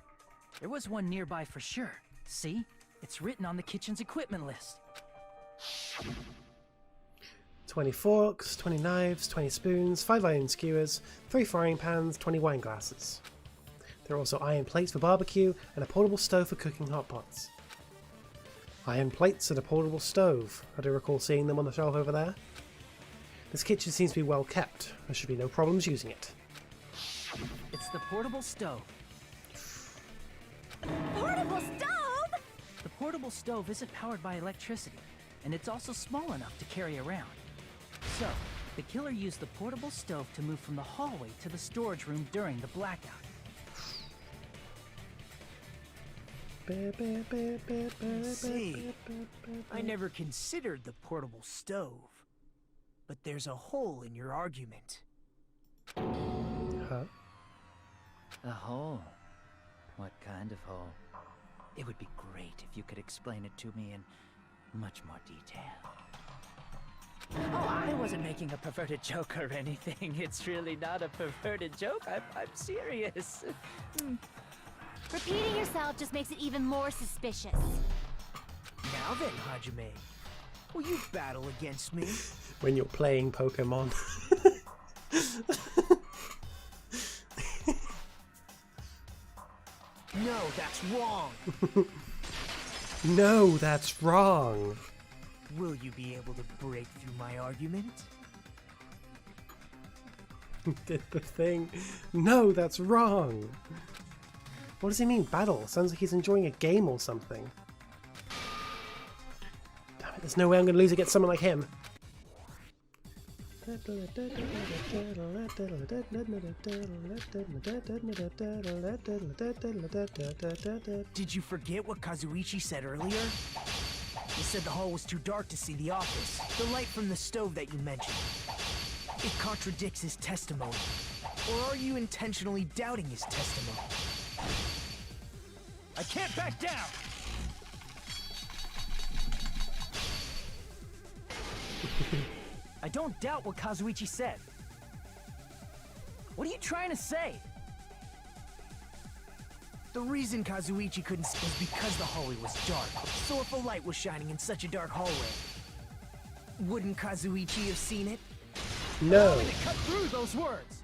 There was one nearby for sure. See? It's written on the kitchen's equipment list. 20 forks, 20 knives, 20 spoons, 5 iron skewers, 3 frying pans, 20 wine glasses. There are also iron plates for barbecue and a portable stove for cooking hot pots. Iron plates and a portable stove. I do recall seeing them on the shelf over there. This kitchen seems to be well kept. There should be no problems using it. It's the portable stove. Portable stove? The portable stove isn't powered by electricity, and it's also small enough to carry around. So, the killer used the portable stove to move from the hallway to the storage room during the blackout. See, I never considered the portable stove. But there's a hole in your argument. Huh? A hole? What kind of hole? It would be great if you could explain it to me in much more detail. Oh, I wasn't making a perverted joke or anything. It's really not a perverted joke. I'm serious. Repeating yourself just makes it even more suspicious. Now then, Hajime, will you battle against me? When you're playing Pokemon. No, that's wrong. No, that's wrong. Will you be able to break through my argument? Did the thing. No, that's wrong. What does he mean, battle? Sounds like he's enjoying a game or something. Damn it, there's no way I'm going to lose against someone like him. Did you forget what Kazuichi said earlier? He said the hall was too dark to see the office. The light from the stove that you mentioned. It contradicts his testimony. Or are you intentionally doubting his testimony? I can't back down! I don't doubt what Kazuichi said. What are you trying to say? The reason Kazuichi couldn't see was because the hallway was dark. So if a light was shining in such a dark hallway, wouldn't Kazuichi have seen it? No. Cut through those words.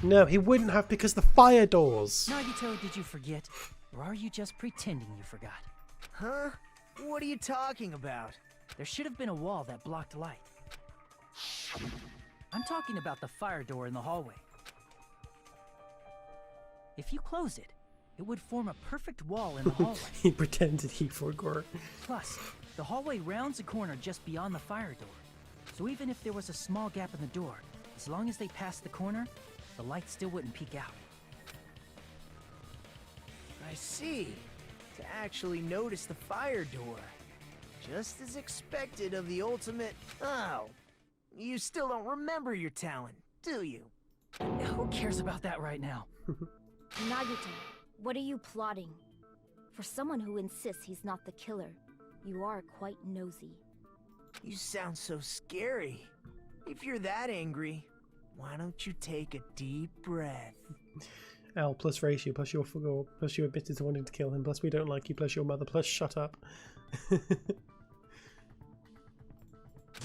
No, he wouldn't have because the fire doors. Nagito, did you forget? Or are you just pretending you forgot? Huh? What are you talking about? There should have been a wall that blocked light. I'm talking about the fire door in the hallway. If you close it, it would form a perfect wall in the hallway. He pretended he forgot. Plus, the hallway rounds a corner just beyond the fire door. So even if there was a small gap in the door, as long as they passed the corner, the light still wouldn't peek out. I see. To actually notice the fire door. Just as expected of the ultimate... Oh, you still don't remember your talent, do you? Who cares about that right now? Nagito, what are you plotting? For someone who insists he's not the killer, you are quite nosy. You sound so scary. If you're that angry, why don't you take a deep breath? L plus ratio plus your four plus you admitted to wanting to kill him plus we don't like you plus your mother plus shut up. You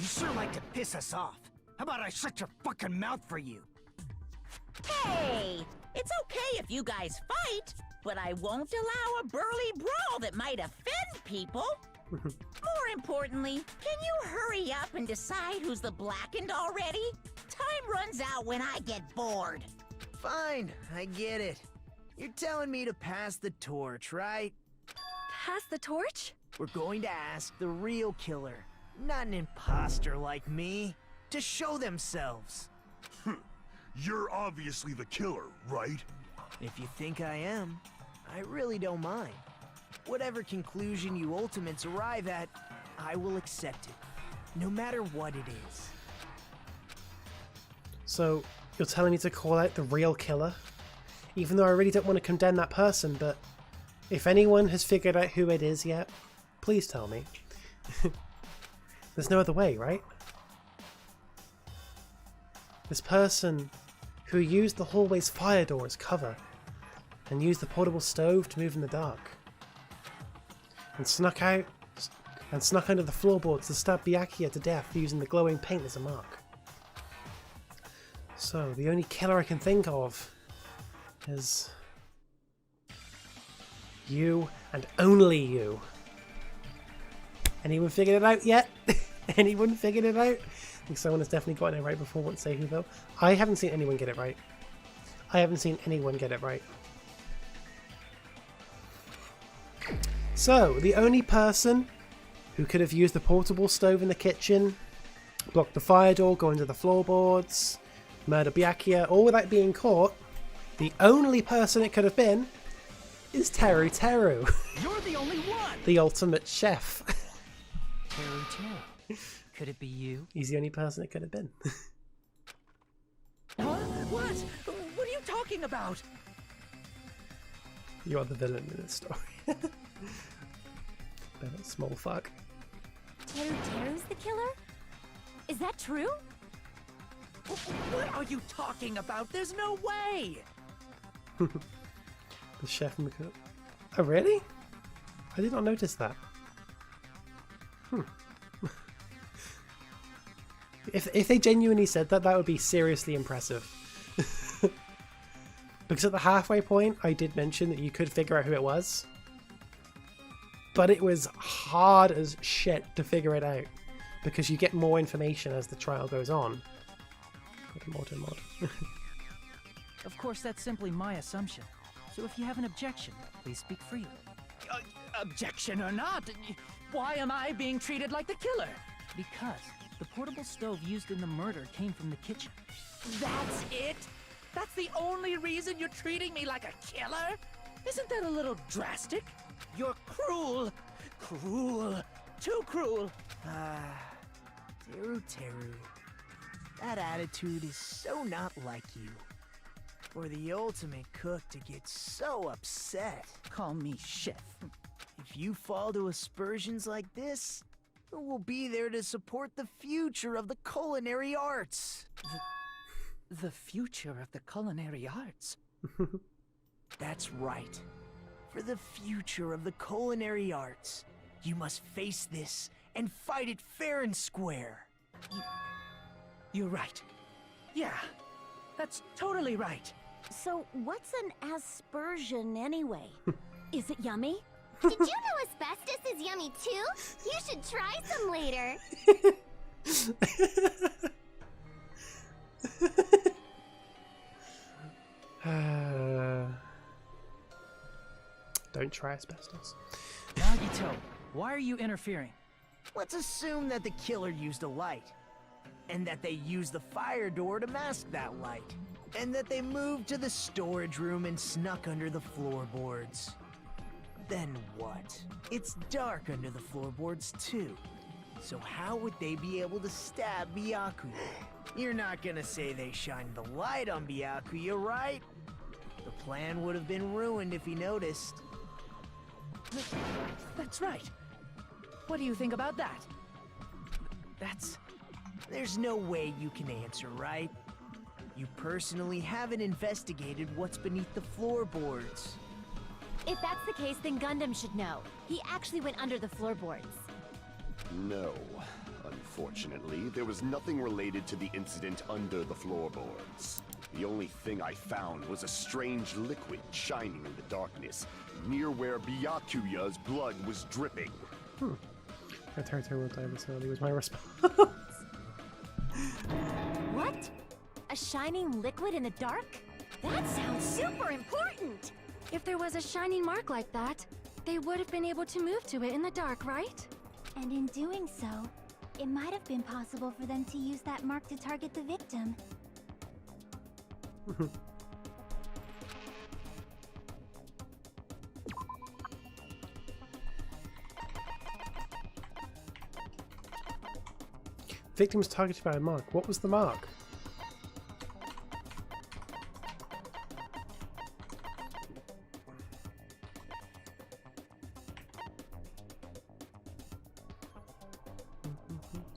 sure like to piss us off. How about I shut your fucking mouth for you? Hey, it's okay if you guys fight, but I won't allow a burly brawl that might offend people. More importantly, can you hurry up and decide who's the blackened already? Time runs out when I get bored. Fine, I get it. You're telling me to pass the torch, right? Pass the torch? We're going to ask the real killer, not an imposter like me, to show themselves. You're obviously the killer, right? If you think I am, I really don't mind. Whatever conclusion you ultimates arrive at, I will accept it, no matter what it is. So, you're telling me to call out the real killer? Even though I really don't want to condemn that person, but if anyone has figured out who it is yet, please tell me. There's no other way, right? This person who used the hallway's fire door as cover and used the portable stove to move in the dark and snuck under the floorboards to stab Byakuya to death using the glowing paint as a mark. So the only killer I can think of is you and only you. Anyone figured it out yet? Anyone figured it out? I think someone has definitely gotten it right before. Won't say who though. I haven't seen anyone get it right. I haven't seen anyone get it right. So, the only person who could have used the portable stove in the kitchen, blocked the fire door, go into the floorboards, murder Byakuya, all without being caught, the only person it could have been is Teru Teru. You're the only one! The ultimate chef. Teru Teru. Could it be you? He's the only person it could have been. Huh? What? What are you talking about? You are the villain in this story. But small fuck. Teru Teru's the killer? Is that true? What are you talking about? There's no way! The chef and the cook. Oh, really? I did not notice that. If they genuinely said that, that would be seriously impressive. Because at the halfway point, I did mention that you could figure out who it was. But it was hard as shit to figure it out. Because you get more information as the trial goes on. Mod. Of course, that's simply my assumption. So if you have an objection, please speak freely. Objection or not, why am I being treated like the killer? Because the portable stove used in the murder came from the kitchen. That's it? That's the only reason you're treating me like a killer? Isn't that a little drastic? You're cruel. Cruel. Too cruel. Teru Teru. That attitude is so not like you. For the ultimate cook to get so upset. Call me chef. If you fall to aspersions like this, who will be there to support the future of the culinary arts? The future of the culinary arts? That's right. For the future of the culinary arts, you must face this and fight it fair and square. You're right. Yeah, that's totally right. So, what's an aspersion anyway? Is it yummy? Did you know asbestos is yummy too? You should try some later. Don't try asbestos. Nagito, why are you interfering? Let's assume that the killer used a light. And that they used the fire door to mask that light. And that they moved to the storage room and snuck under the floorboards. then what? It's dark under the floorboards too. So how would they be able to stab Byakuya? You're not gonna say they shined the light on Byakuya, right? The plan would have been ruined if he noticed. That's right. What do you think about that? There's no way you can answer, right? You personally haven't investigated what's beneath the floorboards. If that's the case, then Gundam should know. He actually went under the floorboards. No. Unfortunately, there was nothing related to the incident under the floorboards. The only thing I found was a strange liquid shining in the darkness, near where Byakuya's blood was dripping. A territory will die vicinity was my response. What? A shining liquid in the dark? That sounds super important! If there was a shining mark like that, they would have been able to move to it in the dark, right? And in doing so, it might have been possible for them to use that mark to target the victim. Victim was targeted by a mark. What was the mark?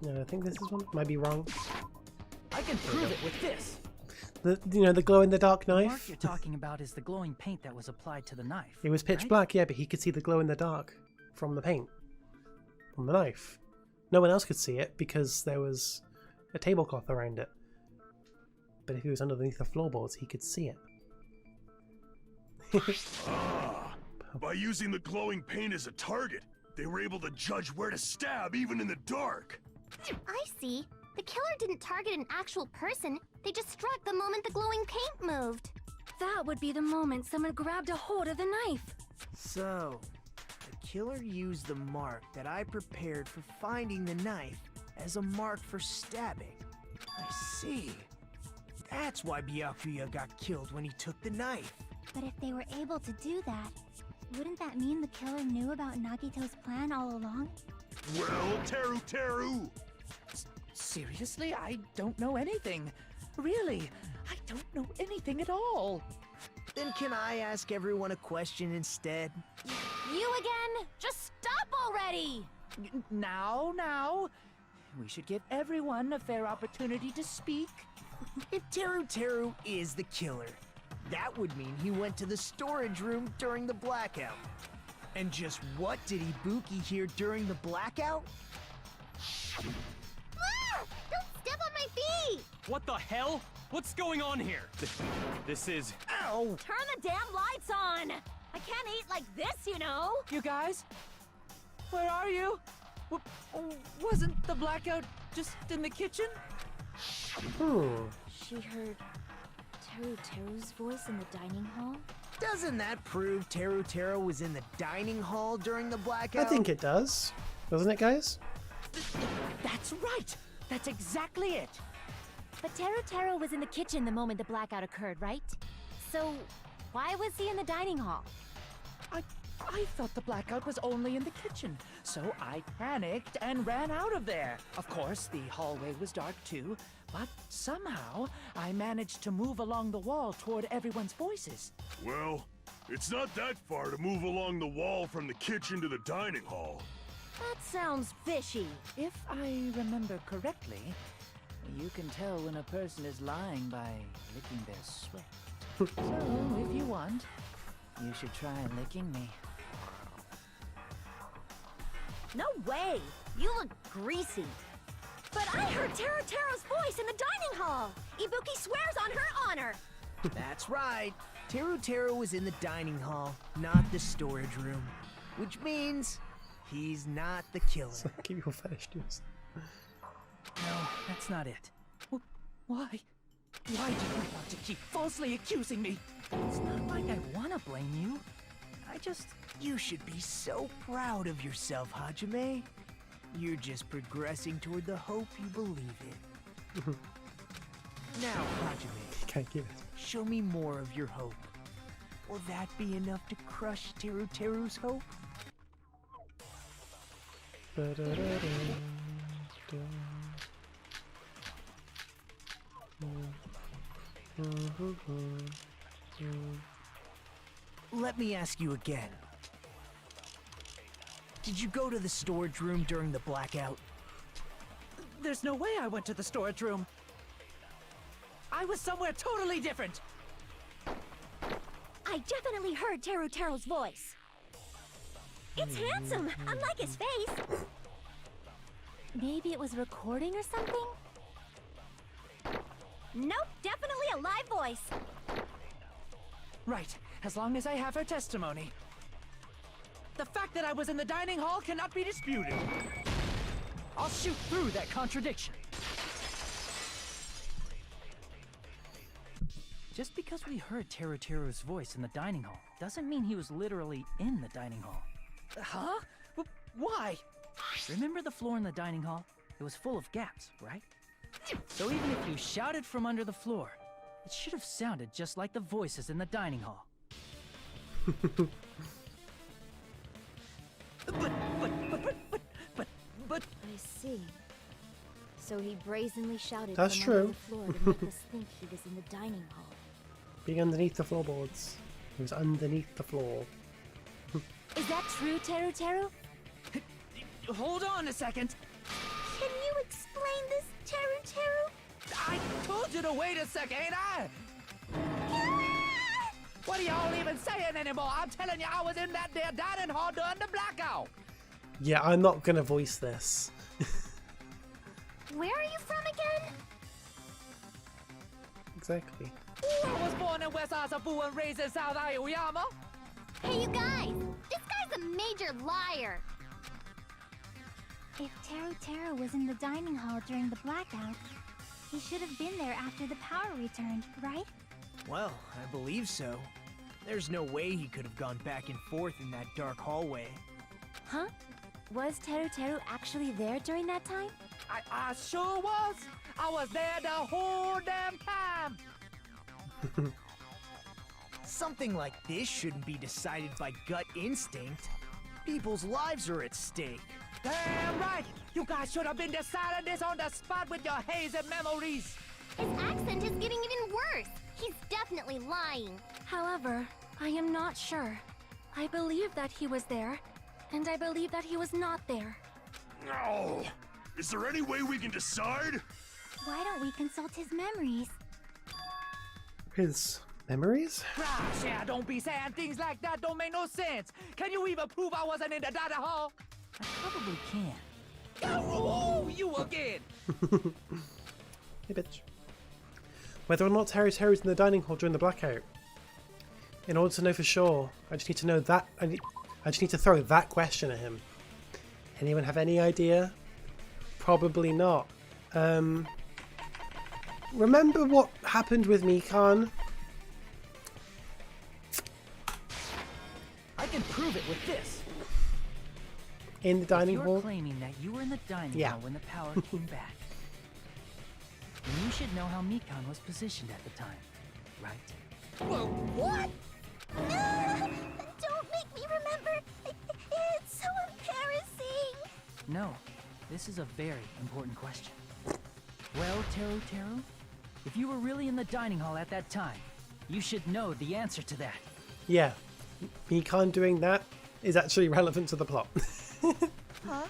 No, I think this is one. Might be wrong. I can prove it with this. The glow in the dark The mark knife. you're talking about is the glowing paint that was applied to the knife. It was pitch right? black, yeah, but he could see the glow in the dark from the paint on the knife. No one else could see it because there was a tablecloth around it. But if he was underneath the floorboards, he could see it. By using the glowing paint as a target, they were able to judge where to stab even in the dark. I see. The killer didn't target an actual person. They just struck the moment the glowing paint moved. That would be the moment someone grabbed a hold of the knife. So, the killer used the mark that I prepared for finding the knife as a mark for stabbing. I see. That's why Byakuya got killed when he took the knife. But if they were able to do that, wouldn't that mean the killer knew about Nagito's plan all along? Well, Teru! Seriously? I don't know anything. Really, I don't know anything at all. Then can I ask everyone a question instead? You again? Just stop already! Now. We should give everyone a fair opportunity to speak. If Teru is the killer, that would mean he went to the storage room during the blackout. And just what did Ibuki hear during the blackout? Ah! Don't step on my feet! What the hell? What's going on here? This is... Ow! Turn the damn lights on! I can't eat like this, you know! You guys? Where are you? Wasn't the blackout just in the kitchen? She heard Teru's voice in the dining hall? Doesn't that prove Teru was in the dining hall during the blackout? I think it does. Doesn't it, guys? That's right! That's exactly it! But Teru was in the kitchen the moment the blackout occurred, right? So, why was he in the dining hall? I thought the blackout was only in the kitchen, so I panicked and ran out of there. Of course, the hallway was dark too, but somehow I managed to move along the wall toward everyone's voices. Well, it's not that far to move along the wall from the kitchen to the dining hall. That sounds fishy. If I remember correctly, you can tell when a person is lying by licking their sweat. So, if you want, you should try licking me. No way! You look greasy. But I heard Teru's voice in the dining hall! Ibuki swears on her honor! That's right. Teru was in the dining hall, not the storage room. Which means he's not the killer. Keep your fetish news. No, that's not it. Why? Why do you want to keep falsely accusing me? It's not like I want to blame you. You should be so proud of yourself, Hajime. You're just progressing toward the hope you believe in. Now, Hajime, Can't give it. show me more of your hope. Will that be enough to crush Teru's hope? Let me ask you again. Did you go to the storage room during the blackout? There's no way I went to the storage room. I was somewhere totally different. I definitely heard Teru's voice. It's handsome, unlike his face. Maybe it was recording or something? Nope, definitely a live voice. Right, as long as I have her testimony. The fact that I was in the dining hall cannot be disputed. I'll shoot through that contradiction. Just because we heard Teru's voice in the dining hall doesn't mean he was literally in the dining hall. Huh? Why? Remember the floor in the dining hall? It was full of gaps, right? So even if you shouted from under the floor, it should have sounded just like the voices in the dining hall. But... I see. So he brazenly shouted That's from under true. the floor to make us think he was in the dining hall. Being underneath the floorboards. He was underneath the floor. Is that true, Teru? Hold on a second. Can you explain this, Teru? I told you to wait a second, ain't I? What are y'all even saying anymore? I'm telling you, I was in that there dining hall during the blackout. Yeah, I'm not gonna voice this. Where are you from again? Exactly. I was born in West Asabu and raised in South Aoyama. Hey, you guys! This guy's a major liar! If Teru was in the dining hall during the blackout, he should have been there after the power returned, right? Well, I believe so. There's no way he could have gone back and forth in that dark hallway. Huh? Was Teru actually there during that time? I sure was. I was there the whole damn time. Something like this shouldn't be decided by gut instinct. People's lives are at stake. Damn right! You guys should have been deciding this on the spot with your hazy memories. His accent is getting even worse. He's definitely lying. However, I am not sure. I believe that he was there, and I believe that he was not there. No! Is there any way we can decide? Why don't we consult his memories? His memories? Gosh, yeah, don't be saying things like that. Don't make no sense. Can you even prove I wasn't in the dining hall? I probably can. Oh, you again! Hey, bitch. Whether or not Teru's in the dining hall during the blackout. In order to know for sure, I just need to know that. I just need to throw that question at him. Anyone have any idea? Probably not. Remember what happened with Mikan? I can prove it with this. In the dining You're hall? claiming that you were in the dining Yeah. hall when the power came back. And you should know how Mikan was positioned at the time, right? Well, what? Don't make me remember. It's so embarrassing. No, this is a very important question. Well, Teru, if you were really in the dining hall at that time, you should know the answer to that. Yeah. Mikan doing that is actually relevant to the plot. Huh?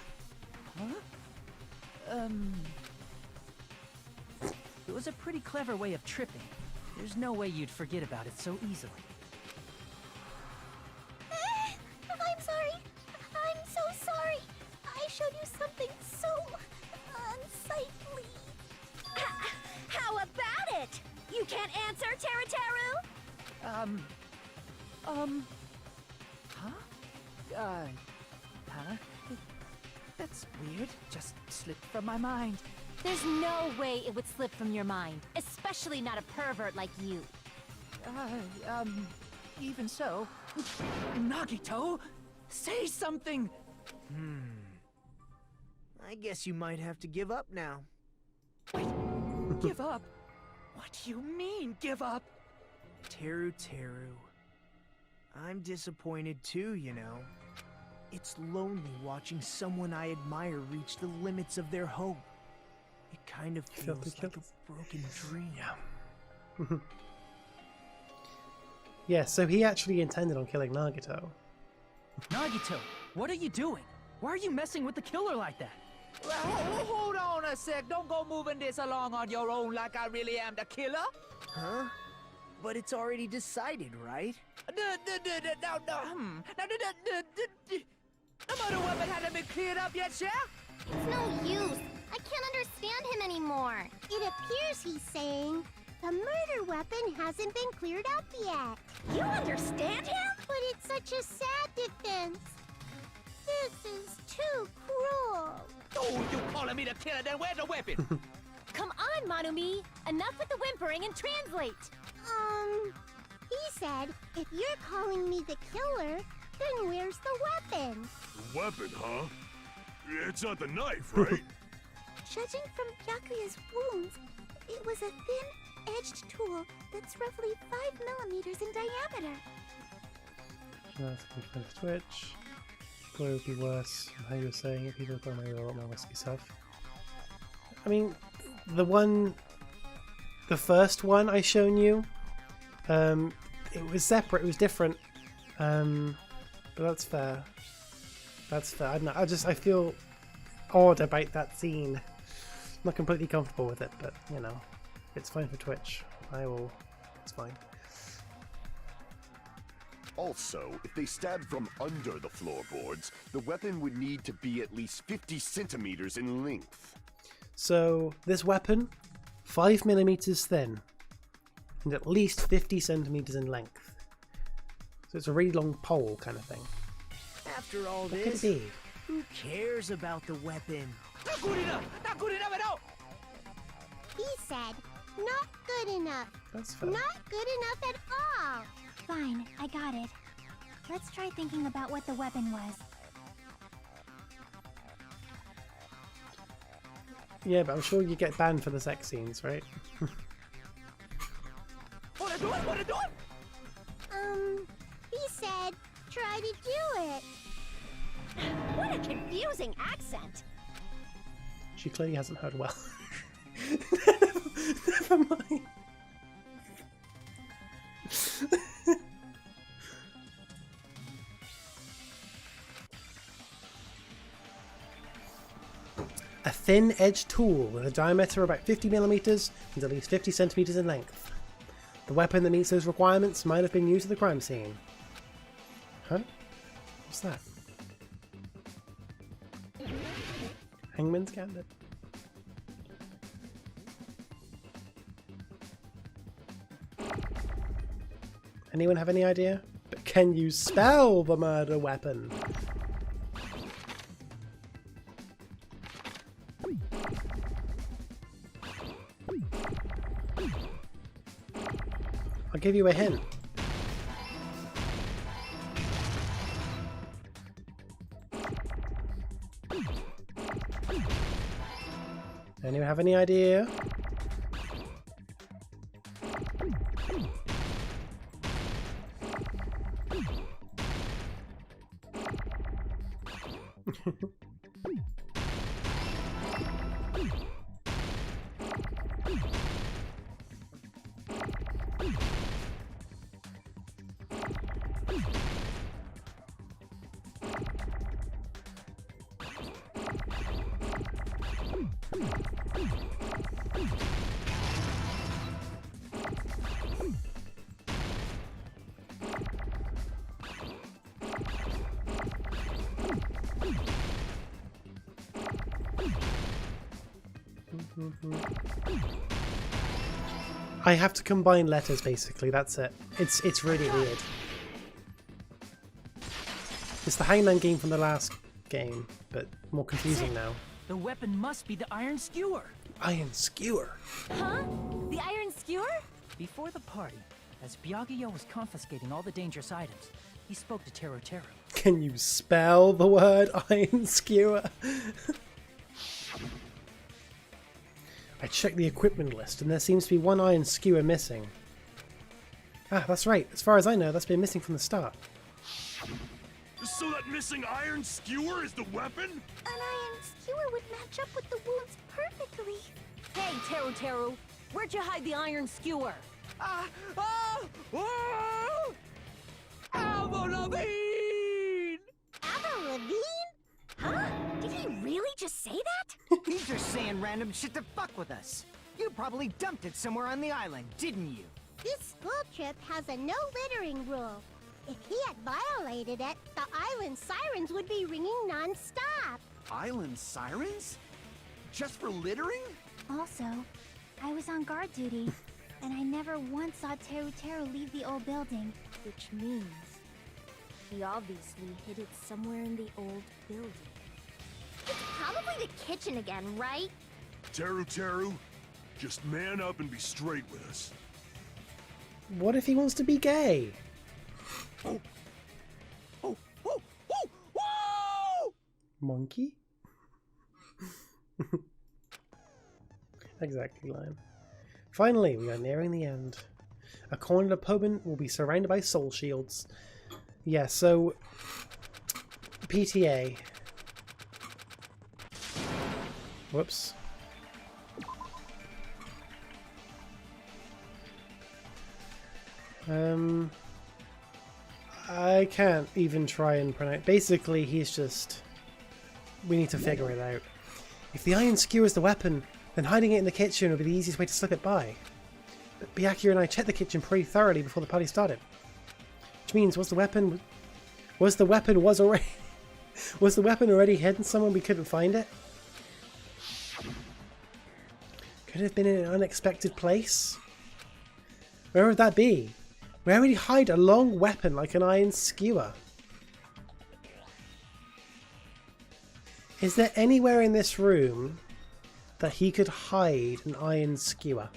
It was a pretty clever way of tripping. There's no way you'd forget about it so easily. I'm sorry. I'm so sorry. I showed you something so unsightly. How about it? You can't answer, Teru? Huh? That's weird. Just slipped from my mind. There's no way it would slip from your mind, especially not a pervert like you. Even so. Nagito, say something! I guess you might have to give up now. Wait, give up? What do you mean, give up? Teru, I'm disappointed too, you know. It's lonely watching someone I admire reach the limits of their hope. It kind of feels like a broken dream. Yeah. Yeah, so he actually intended on killing Nagito. Nagito, what are you doing? Why are you messing with the killer like that? Hold on a sec. Don't go moving this along on your own like I really am the killer. Huh? But it's already decided, right? Now, the murder weapon hasn't been cleared up yet, yeah? It's no use. I can't understand him anymore. It appears he's saying the murder weapon hasn't been cleared up yet. You understand him? But it's such a sad defense. This is too cruel. Oh, you calling me the killer? Then where's the weapon? Come on, Monumi. Enough with the whimpering and translate. He said, if you're calling me the killer, then where's the weapon? The weapon, huh? It's not the knife, right? Judging from Byakuya's wounds, it was a thin-edged tool that's roughly 5 millimeters in diameter. That's good for Twitch. Thought it would be worse from how you were saying it. People thought maybe a lot more risky stuff. I mean, the first one I shown you, it was separate, it was different. But that's fair. That's fair. I don't know. I feel odd about that scene. I'm not completely comfortable with it, but you know, it's fine for Twitch. It's fine. Also, if they stabbed from under the floorboards, the weapon would need to be at least 50 centimeters in length. So this weapon, 5 millimeters thin, and at least 50 centimeters in length. So it's a really long pole kind of thing. After all What could this, it be? who cares about the weapon? Not good enough! Not good enough at all! He said, not good enough. That's fair. Not good enough at all. Fine, I got it. Let's try thinking about what the weapon was. Yeah, but I'm sure you get banned for the sex scenes, right? Wanna do it? Wanna do it? He said, try to do it. What a confusing accent. She clearly hasn't heard well. Never mind. A thin-edged tool with a diameter of about 50 millimeters and at least 50 centimeters in length. The weapon that meets those requirements might have been used at the crime scene. Huh? What's that? Hangman's Gambit. Anyone have any idea? But can you spell the murder weapon? I'll give you a hint. Anyone have any idea? I have to combine letters basically, that's it. It's really weird. It's the Hangman game from the last game, but more confusing now. The weapon must be the iron skewer. Iron skewer? Huh? The iron skewer? Before the party, as Byakuya was confiscating all the dangerous items, he spoke to Teru Teru. Can you spell the word iron skewer? I checked the equipment list and there seems to be one iron skewer missing. Ah, that's right. As far as I know, that's been missing from the start. So that missing iron skewer is the weapon? An iron skewer would match up with the wounds perfectly. Hey, Teru, where'd you hide the iron skewer? Avril Lavigne! Avril Lavigne? Huh? Did he really just say that? He's just saying random shit to fuck with us. You probably dumped it somewhere on the island, didn't you? This school trip has a no littering rule. If he had violated it, the island sirens would be ringing non-stop. Island sirens? Just for littering? Also, I was on guard duty, and I never once saw Teru leave the old building. Which means he obviously hid it somewhere in the old building. It's probably the kitchen again, right? Teru, just man up and be straight with us. What if he wants to be gay? Monkey? Exactly, Lion. Finally, we are nearing the end. A cornered opponent will be surrounded by soul shields. Yeah, so... PTA. Whoops. I can't even try and pronounce... Basically, he's just... We need to figure it out. If the iron skewer is the weapon, then hiding it in the kitchen would be the easiest way to slip it by. But Byakuya and I checked the kitchen pretty thoroughly before the party started. Which means, was the weapon already hidden somewhere we couldn't find it? Could it have been in an unexpected place? Where would that be? Where would he hide a long weapon like an iron skewer? Is there anywhere in this room that he could hide an iron skewer?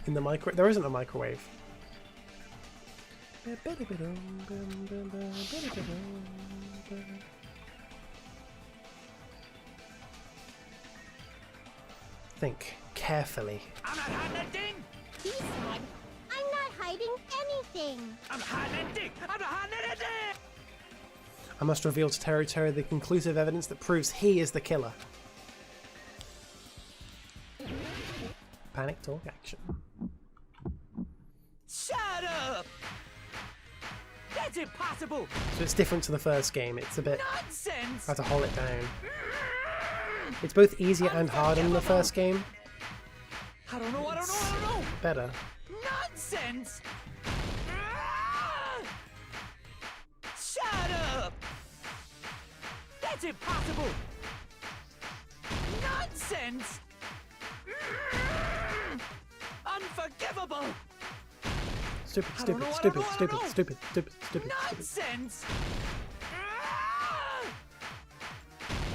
In the micro... There isn't a microwave. Think carefully. I'm not hiding that thing! He said, I'm not hiding anything. I'm hiding that thing! I'm not hiding anything! I must reveal to Teru the conclusive evidence that proves he is the killer. Panic talk action. Shut up! That's impossible! So it's different to the first game. It's a bit... Nonsense! I have to hold it down. It's both easier and harder than the first game. I don't know! Better. Nonsense! Shut up! That's impossible! Nonsense! Unforgivable! Stupid. Nonsense!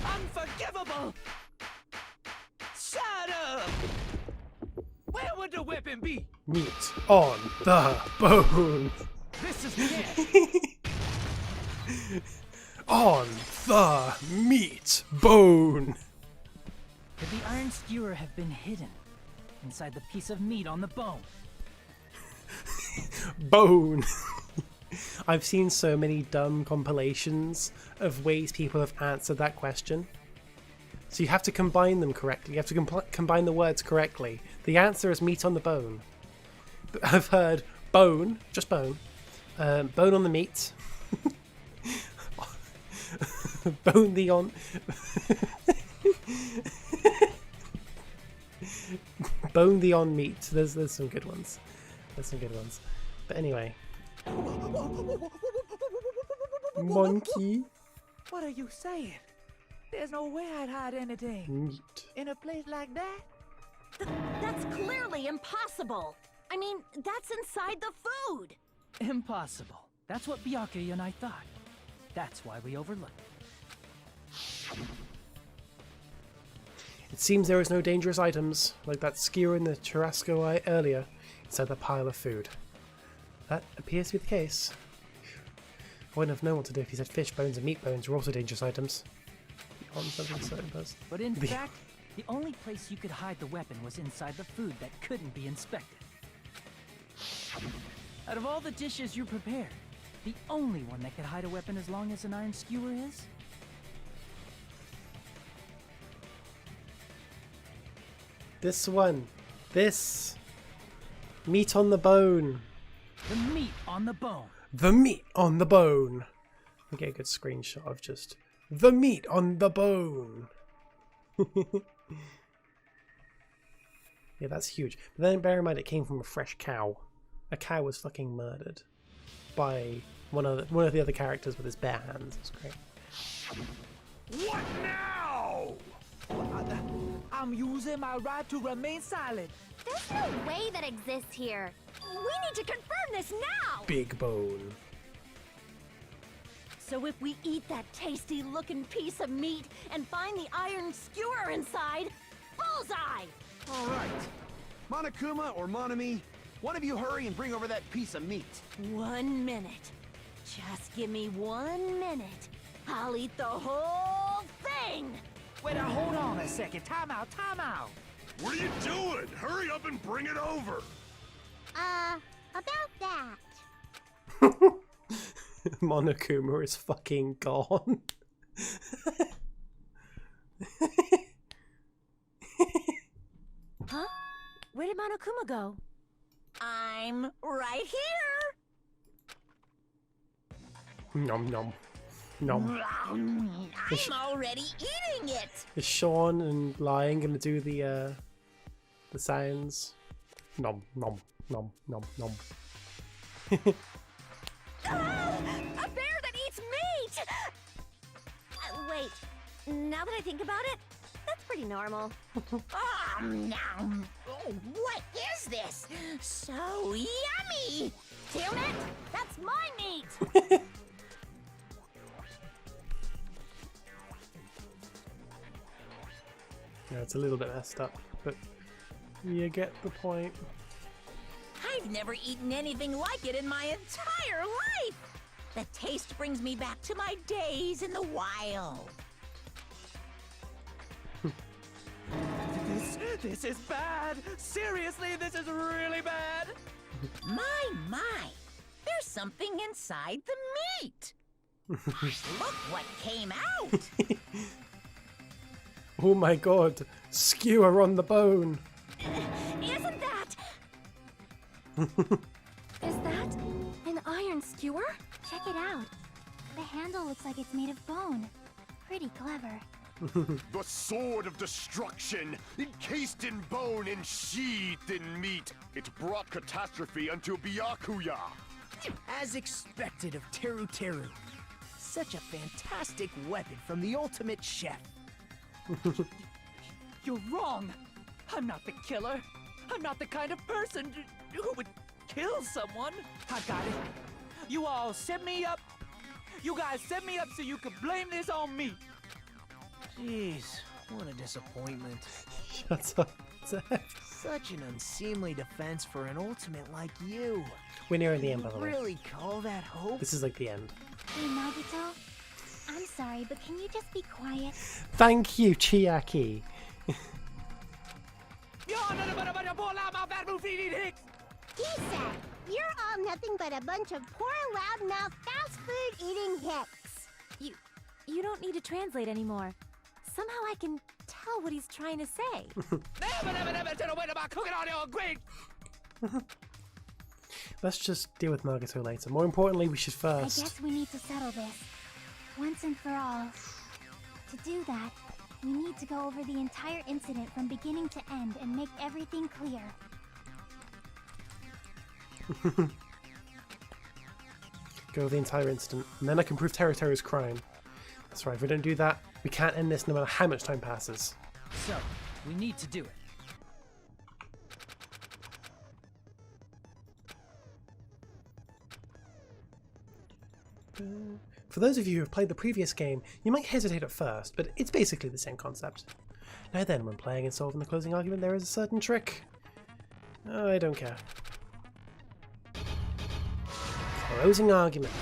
Unforgivable! Shut up! Where would the weapon be? Meat on the bone. This is the end. On the meat bone. Could the iron skewer have been hidden inside the piece of meat on the bone? Bone. I've seen so many dumb compilations of ways people have answered that question. So you have to combine them correctly. You have to combine the words correctly. The answer is meat on the bone. I've heard bone, just bone, bone on the meat, bone the on, bone the on meat. There's some good ones. But anyway. Monkey. What are you saying? There's no way I'd hide anything. Meat. In a place like that? That's clearly impossible. I mean, that's inside the food. Impossible. That's what Byakuya and I thought. That's why we overlooked it. It seems there is no dangerous items, like that skewer in the churrasco earlier, inside the pile of food. That appears to be the case. I wouldn't have known what to do if he said fish bones and meat bones were also dangerous items. On something so does. But in fact, the only place you could hide the weapon was inside the food that couldn't be inspected. Out of all the dishes you prepared, the only one that could hide a weapon as long as an iron skewer is? This one. This. Meat on the bone. The meat on the bone. The meat on the bone. We get a good screenshot of just the meat on the bone. Yeah, that's huge. But then bear in mind it came from a fresh cow. A cow was fucking murdered by one of the other characters with his bare hands. It's great. What now? I'm using my right to remain silent. There's no way that exists here. We need to confirm this now! Big bone. So if we eat that tasty-looking piece of meat and find the iron skewer inside, bullseye! All right. Monokuma or Monami, one of you hurry and bring over that piece of meat. 1 minute. Just give me 1 minute. I'll eat the whole thing! Wait, hold on a second. Time out, time out. What are you doing? Hurry up and bring it over! About that. Monokuma is fucking gone. Huh? Where did Monokuma go? I'm right here. Nom nom. Nom. I'm already eating it. Is Sean and Lion gonna do the sounds? Nom nom nom nom nom. A bear that eats meat! Wait, now that I think about it, that's pretty normal. Nom. Oh, what is this? So yummy. Damn it! That's my meat! Yeah, it's a little bit messed up, but you get the point. I've never eaten anything like it in my entire life. The taste brings me back to my days in the wild. This is bad. Seriously, this is really bad. My. There's something inside the meat. Look what came out. Oh my god, skewer on the bone. Isn't that? Is that an iron skewer? Check it out. The handle looks like it's made of bone. Pretty clever. The sword of destruction, encased in bone and sheathed in meat. It brought catastrophe unto Byakuya. As expected of Teru Teru. Such a fantastic weapon from the ultimate chef. You're wrong. I'm not the killer. I'm not the kind of person who would kill someone. I got it. You all set me up. You guys set me up so you could blame this on me. Jeez, what a disappointment. Shut up, Zach. Such an unseemly defense for an ultimate like you. We're nearing the end, by the way. Really call that hope? This is like the end. Hey, Nagito. I'm sorry, but can you just be quiet? Thank you, Chiaki. He said, you're all nothing but a bunch of poor, loudmouth, fast food eating hicks. You don't need to translate anymore. Somehow I can tell what he's trying to say. Never tell a word about cooking on your grate. Let's just deal with Nagato later. More importantly, we should I first. guess we need to settle this. Once and for all. To do that, we need to go over the entire incident from beginning to end and make everything clear. Go over the entire incident, and then I can prove Teru Teru's crime. That's right, if we don't do that, we can't end this no matter how much time passes. So, we need to do it. For those of you who have played the previous game, you might hesitate at first, but it's basically the same concept. Now then, when playing and solving the closing argument, there is a certain trick. I don't care. Closing argument.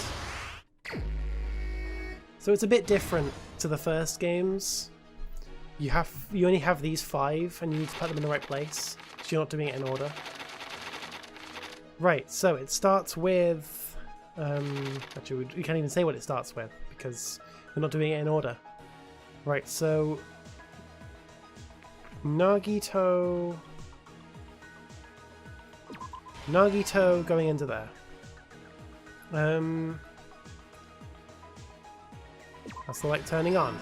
So it's a bit different to the first games. You only have these 5 and you need to put them in the right place, so you're not doing it in order. Right, so it starts with actually we can't even say what it starts with because we're not doing it in order. Right, so Nagito going into there. That's the light turning on.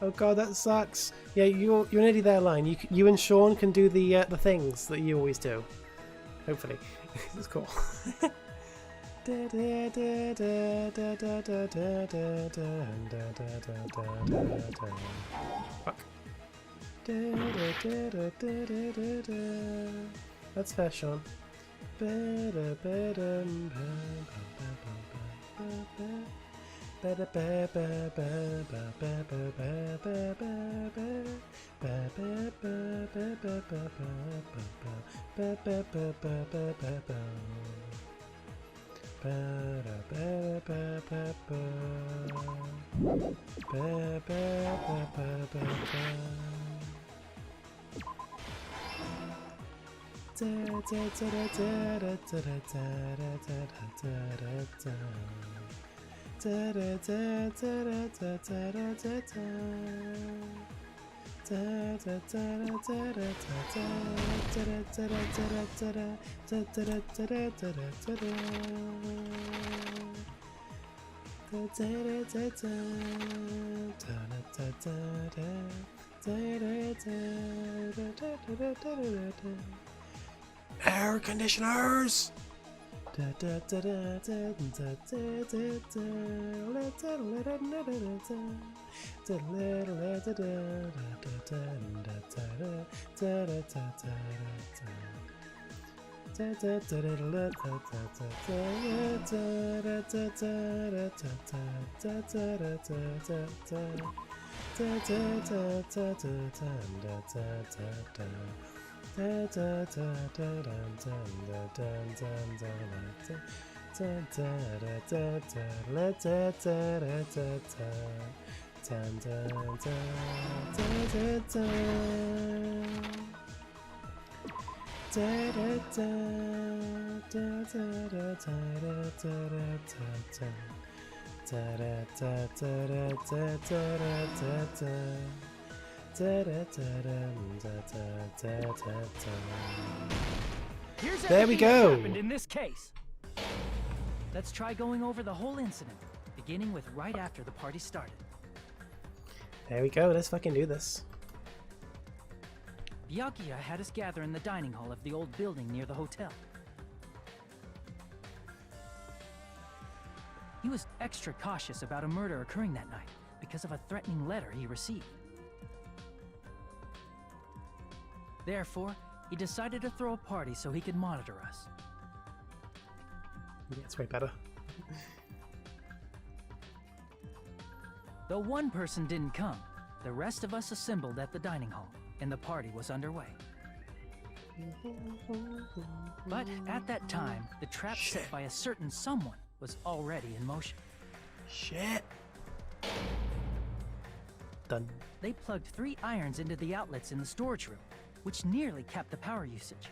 Oh god, that sucks. Yeah, you're nearly there, Line. You and Sean can do the things that you always do. Hopefully, it's cool. Fuck. That's fair, Sean. Air conditioners! There we go. Happened in this case. Let's try going over the whole incident, beginning with right after the party started. There we go. Let's fucking do this. Byakuya had us gather in the dining hall of the old building near the hotel. He was extra cautious about a murder occurring that night because of a threatening letter he received. Therefore, he decided to throw a party so he could monitor us. Yeah, it's way better. Though one person didn't come, the rest of us assembled at the dining hall, and the party was underway. But at that time, the trap set by a certain someone was already in motion. Shit. Done. They plugged 3 irons into the outlets in the storage room, which nearly capped the power usage.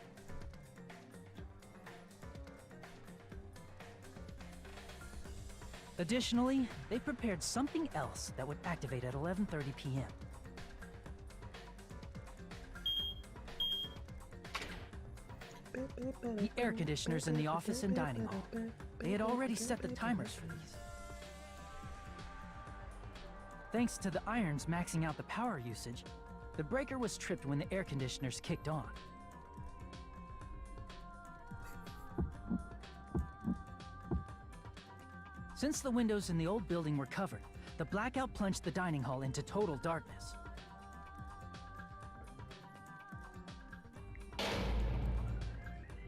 Additionally, they prepared something else that would activate at 11:30 p.m. The air conditioners in the office and dining hall. They had already set the timers for these. Thanks to the irons maxing out the power usage, the breaker was tripped when the air conditioners kicked on. Since the windows in the old building were covered, the blackout plunged the dining hall into total darkness.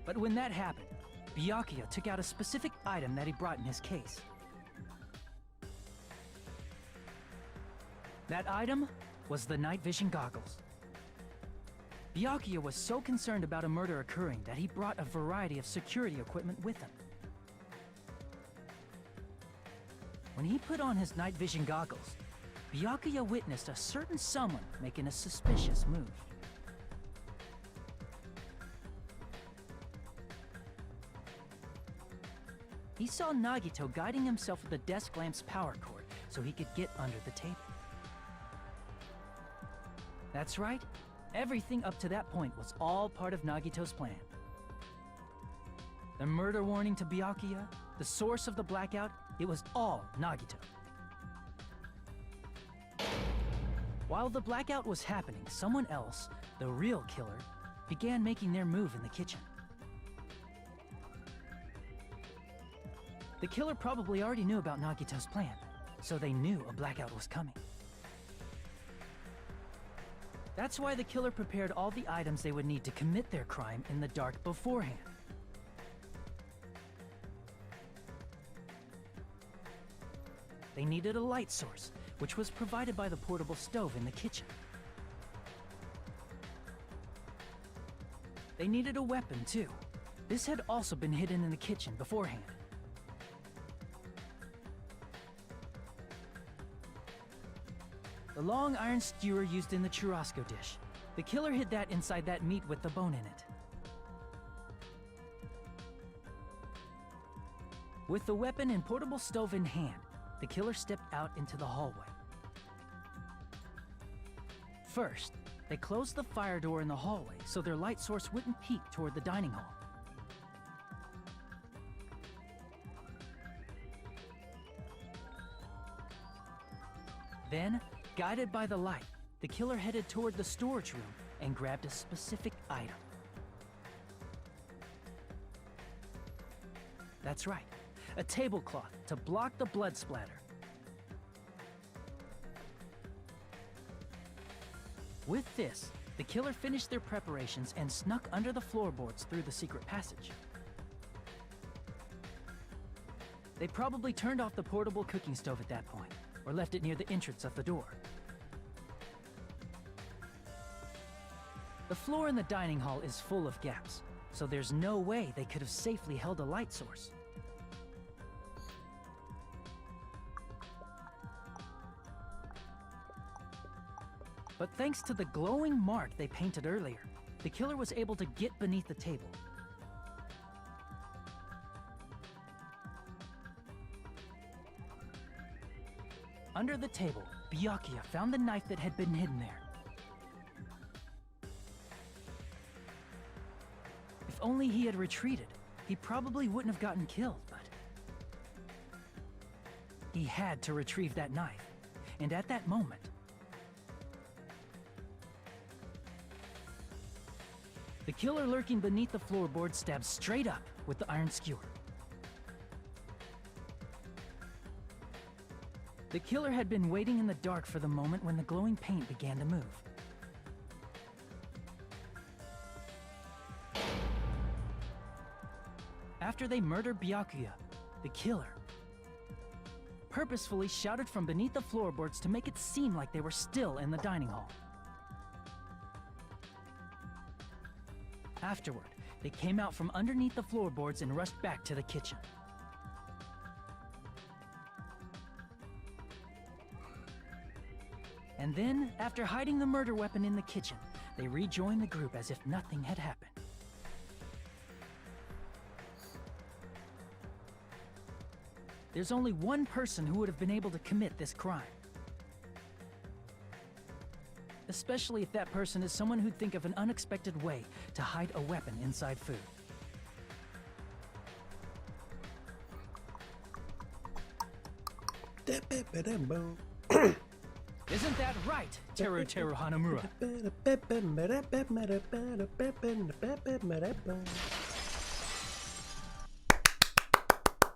But when that happened, Byakuya took out a specific item that he brought in his case. That item was the night vision goggles. Byakuya was so concerned about a murder occurring that he brought a variety of security equipment with him. When he put on his night vision goggles, Byakuya witnessed a certain someone making a suspicious move. He saw Nagito guiding himself with the desk lamp's power cord so he could get under the table. That's right, everything up to that point was all part of Nagito's plan. The murder warning to Byakuya, the source of the blackout, it was all Nagito. While the blackout was happening, someone else, the real killer, began making their move in the kitchen. The killer probably already knew about Nagito's plan, so they knew a blackout was coming. That's why the killer prepared all the items they would need to commit their crime in the dark beforehand. They needed a light source, which was provided by the portable stove in the kitchen. They needed a weapon, too. This had also been hidden in the kitchen beforehand. The long iron skewer used in the churrasco dish. The killer hid that inside that meat with the bone in it. With the weapon and portable stove in hand, the killer stepped out into the hallway. First, they closed the fire door in the hallway so their light source wouldn't peek toward the dining hall. Then, guided by the light, the killer headed toward the storage room and grabbed a specific item. That's right, a tablecloth to block the blood splatter. With this, the killer finished their preparations and snuck under the floorboards through the secret passage. They probably turned off the portable cooking stove at that point, or left it near the entrance of the door. The floor in the dining hall is full of gaps, so there's no way they could have safely held a light source. But thanks to the glowing mark they painted earlier, the killer was able to get beneath the table. Under the table, Byakuya found the knife that had been hidden there. If only he had retreated, he probably wouldn't have gotten killed, but he had to retrieve that knife, and at that moment, the killer lurking beneath the floorboard stabbed straight up with the iron skewer. The killer had been waiting in the dark for the moment when the glowing paint began to move. After they murdered Byakuya, the killer purposefully shouted from beneath the floorboards to make it seem like they were still in the dining hall. Afterward, they came out from underneath the floorboards and rushed back to the kitchen. And then, after hiding the murder weapon in the kitchen, they rejoined the group as if nothing had happened. There's only one person who would have been able to commit this crime. Especially if that person is someone who'd think of an unexpected way to hide a weapon inside food. Isn't that right, Teru Teru Hanamura?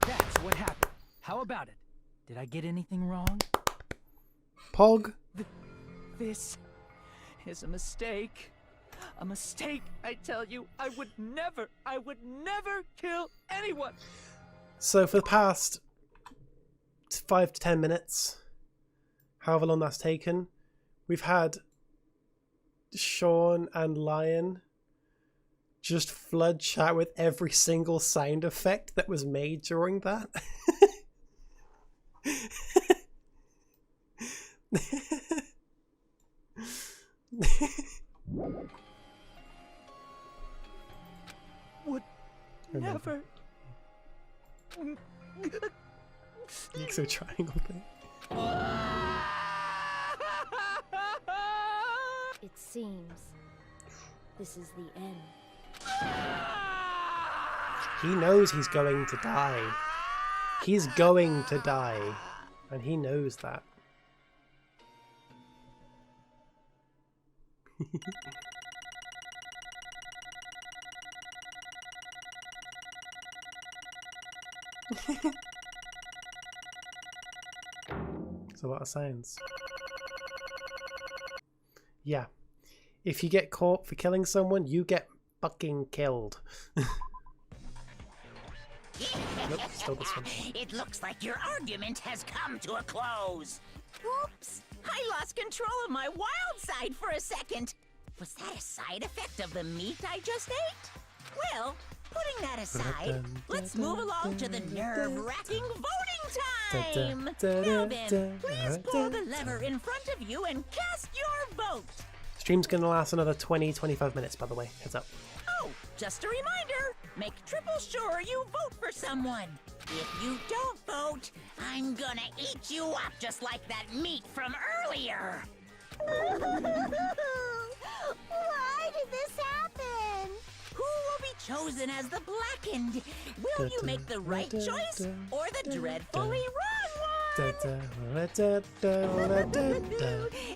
That's what happened. How about it? Did I get anything wrong? Pog. This is a mistake. A mistake, I tell you. I would never kill anyone. So for the past 5 to 10 minutes, however long that's taken, we've had Sean and Lion just flood chat with every single sound effect that was made during that. Would never. So triangle thing. It seems this is the end. He knows he's going to die. He's going to die. And he knows that. It's a lot of sounds. Yeah. If you get caught for killing someone, you get fucking killed. Nope, still this one. It looks like your argument has come to a close. Oops! I lost control of my wild side for a second. Was that a side effect of the meat I just ate? Well, putting that aside, let's move along to the nerve-wracking voting time! Now then, please pull the lever in front of you and cast your vote! Stream's gonna last another 20-25 minutes, by the way. Heads up. Oh, just a reminder, make triple sure you vote for someone. If you don't vote, I'm gonna eat you up just like that meat from earlier. Why did this happen? Who will be chosen as the blackened? Will you make the right choice or the dreadfully wrong one?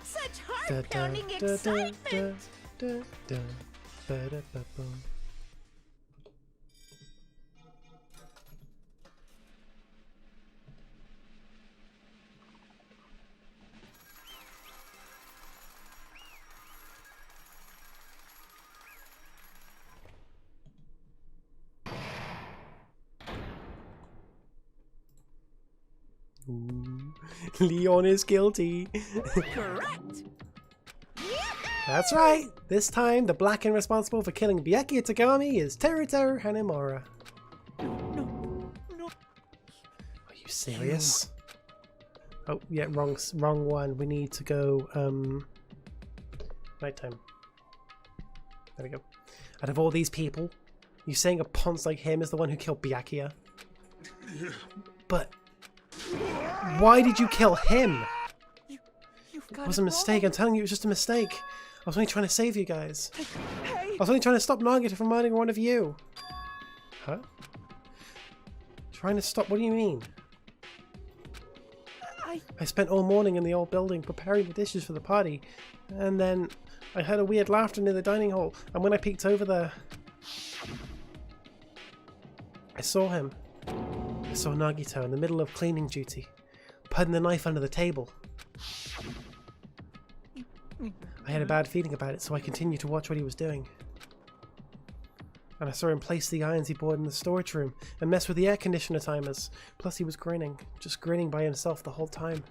Such heart-pounding excitement! Leon is guilty. Correct. That's right. This time, the black and responsible for killing Byakuya Tagami is Teruto Hanamura. No. Are you serious? Oh, yeah, wrong one. We need to go, nighttime. There we go. Out of all these people, you saying a ponce like him is the one who killed Byakuya? But why did you kill him? It was a mistake. I'm telling you, it was just a mistake. I was only trying to save you guys. I was only trying to stop Nagito from murdering one of you. Huh? Trying to stop? What do you mean? I spent all morning in the old building preparing the dishes for the party, and then I heard a weird laughter near the dining hall, and when I peeked over there, I saw him. I saw Nagito in the middle of cleaning duty, putting the knife under the table. I had a bad feeling about it, so I continued to watch what he was doing. And I saw him place the irons he bought in the storage room and mess with the air conditioner timers. Plus he was grinning, just grinning by himself the whole time.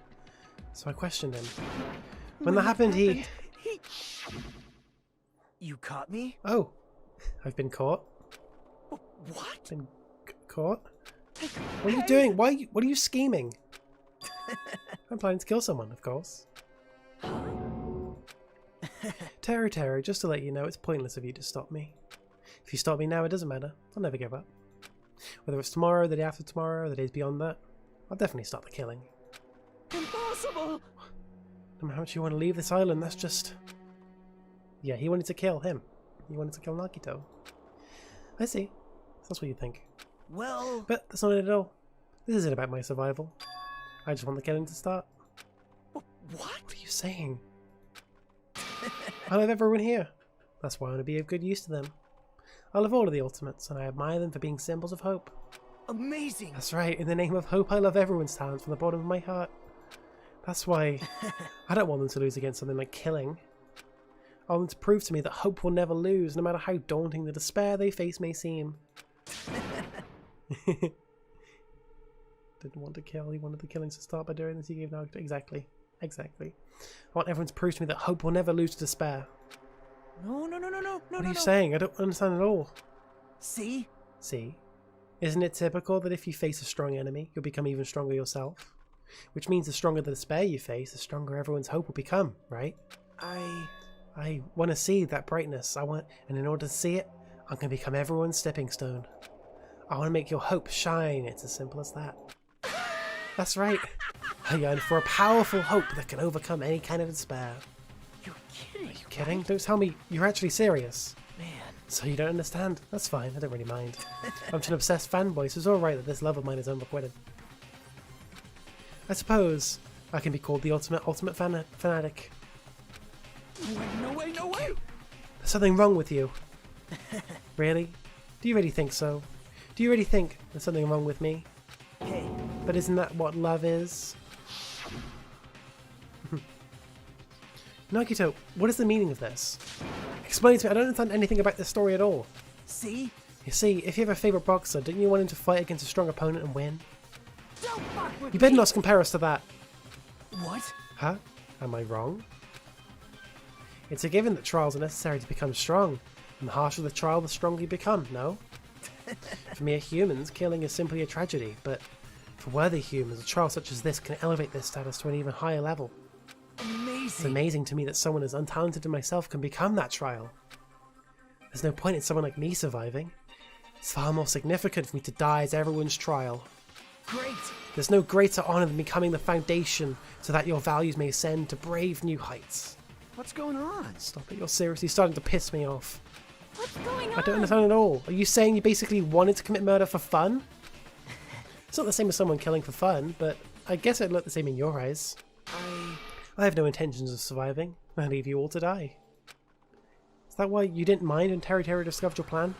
So I questioned him. When that happened, he... You caught me? Oh, I've been caught. What? Been caught? What are you doing? What are you scheming? I'm planning to kill someone, of course. Teru, just to let you know, it's pointless of you to stop me. If you stop me now, it doesn't matter. I'll never give up. Whether it's tomorrow, the day after tomorrow, or the days beyond that, I'll definitely stop the killing. Impossible! No matter how much you want to leave this island, that's just... Yeah, he wanted to kill him. He wanted to kill Nagito. I see. That's what you think. Well... But that's not it at all. This isn't about my survival. I just want the killing to start. What? What are you saying? I love everyone here. That's why I want to be of good use to them. I love all of the Ultimates, and I admire them for being symbols of hope. Amazing! That's right, in the name of hope I love everyone's talent from the bottom of my heart. That's why I don't want them to lose against something like killing. I want them to prove to me that hope will never lose, no matter how daunting the despair they face may seem. Didn't want to kill, he wanted the killings to start by doing this, he gave no... Exactly. I want everyone to prove to me that hope will never lose to despair. No. What are you saying? I don't understand at all. See? Isn't it typical that if you face a strong enemy, you'll become even stronger yourself? Which means the stronger the despair you face, the stronger everyone's hope will become, right? I want to see that brightness. And in order to see it, I'm going to become everyone's stepping stone. I want to make your hope shine. It's as simple as that. That's right. I yearn for a powerful hope that can overcome any kind of despair. You're kidding. Are you kidding? Don't tell me you're actually serious. Man. So you don't understand? That's fine. I don't really mind. I'm just an obsessed fanboy, so it's alright that this love of mine is unrequited. I suppose I can be called the ultimate fanatic. No way! There's something wrong with you. Really? Do you really think so? Do you really think there's something wrong with me? Hey. But isn't that what love is? Nagito, what is the meaning of this? Explain to me. I don't understand anything about this story at all. See? You see, if you have a favourite boxer, didn't you want him to fight against a strong opponent and win? Don't fuck with You better me. not compare us to that. What? Huh? Am I wrong? It's a given that trials are necessary to become strong, and the harsher the trial, the stronger you become, no? For mere humans, killing is simply a tragedy, but for worthy humans, a trial such as this can elevate their status to an even higher level. Amazing. It's amazing to me that someone as untalented as myself can become that trial. There's no point in someone like me surviving. It's far more significant for me to die as everyone's trial. Great. There's no greater honour than becoming the foundation so that your values may ascend to brave new heights. What's going on? Stop it, you're seriously starting to piss me off. What's going on? I don't understand at all. Are you saying you basically wanted to commit murder for fun? It's not the same as someone killing for fun, but I guess it'd look the same in your eyes. I have no intentions of surviving. I leave you all to die. Is that why you didn't mind when Terry discovered your plan?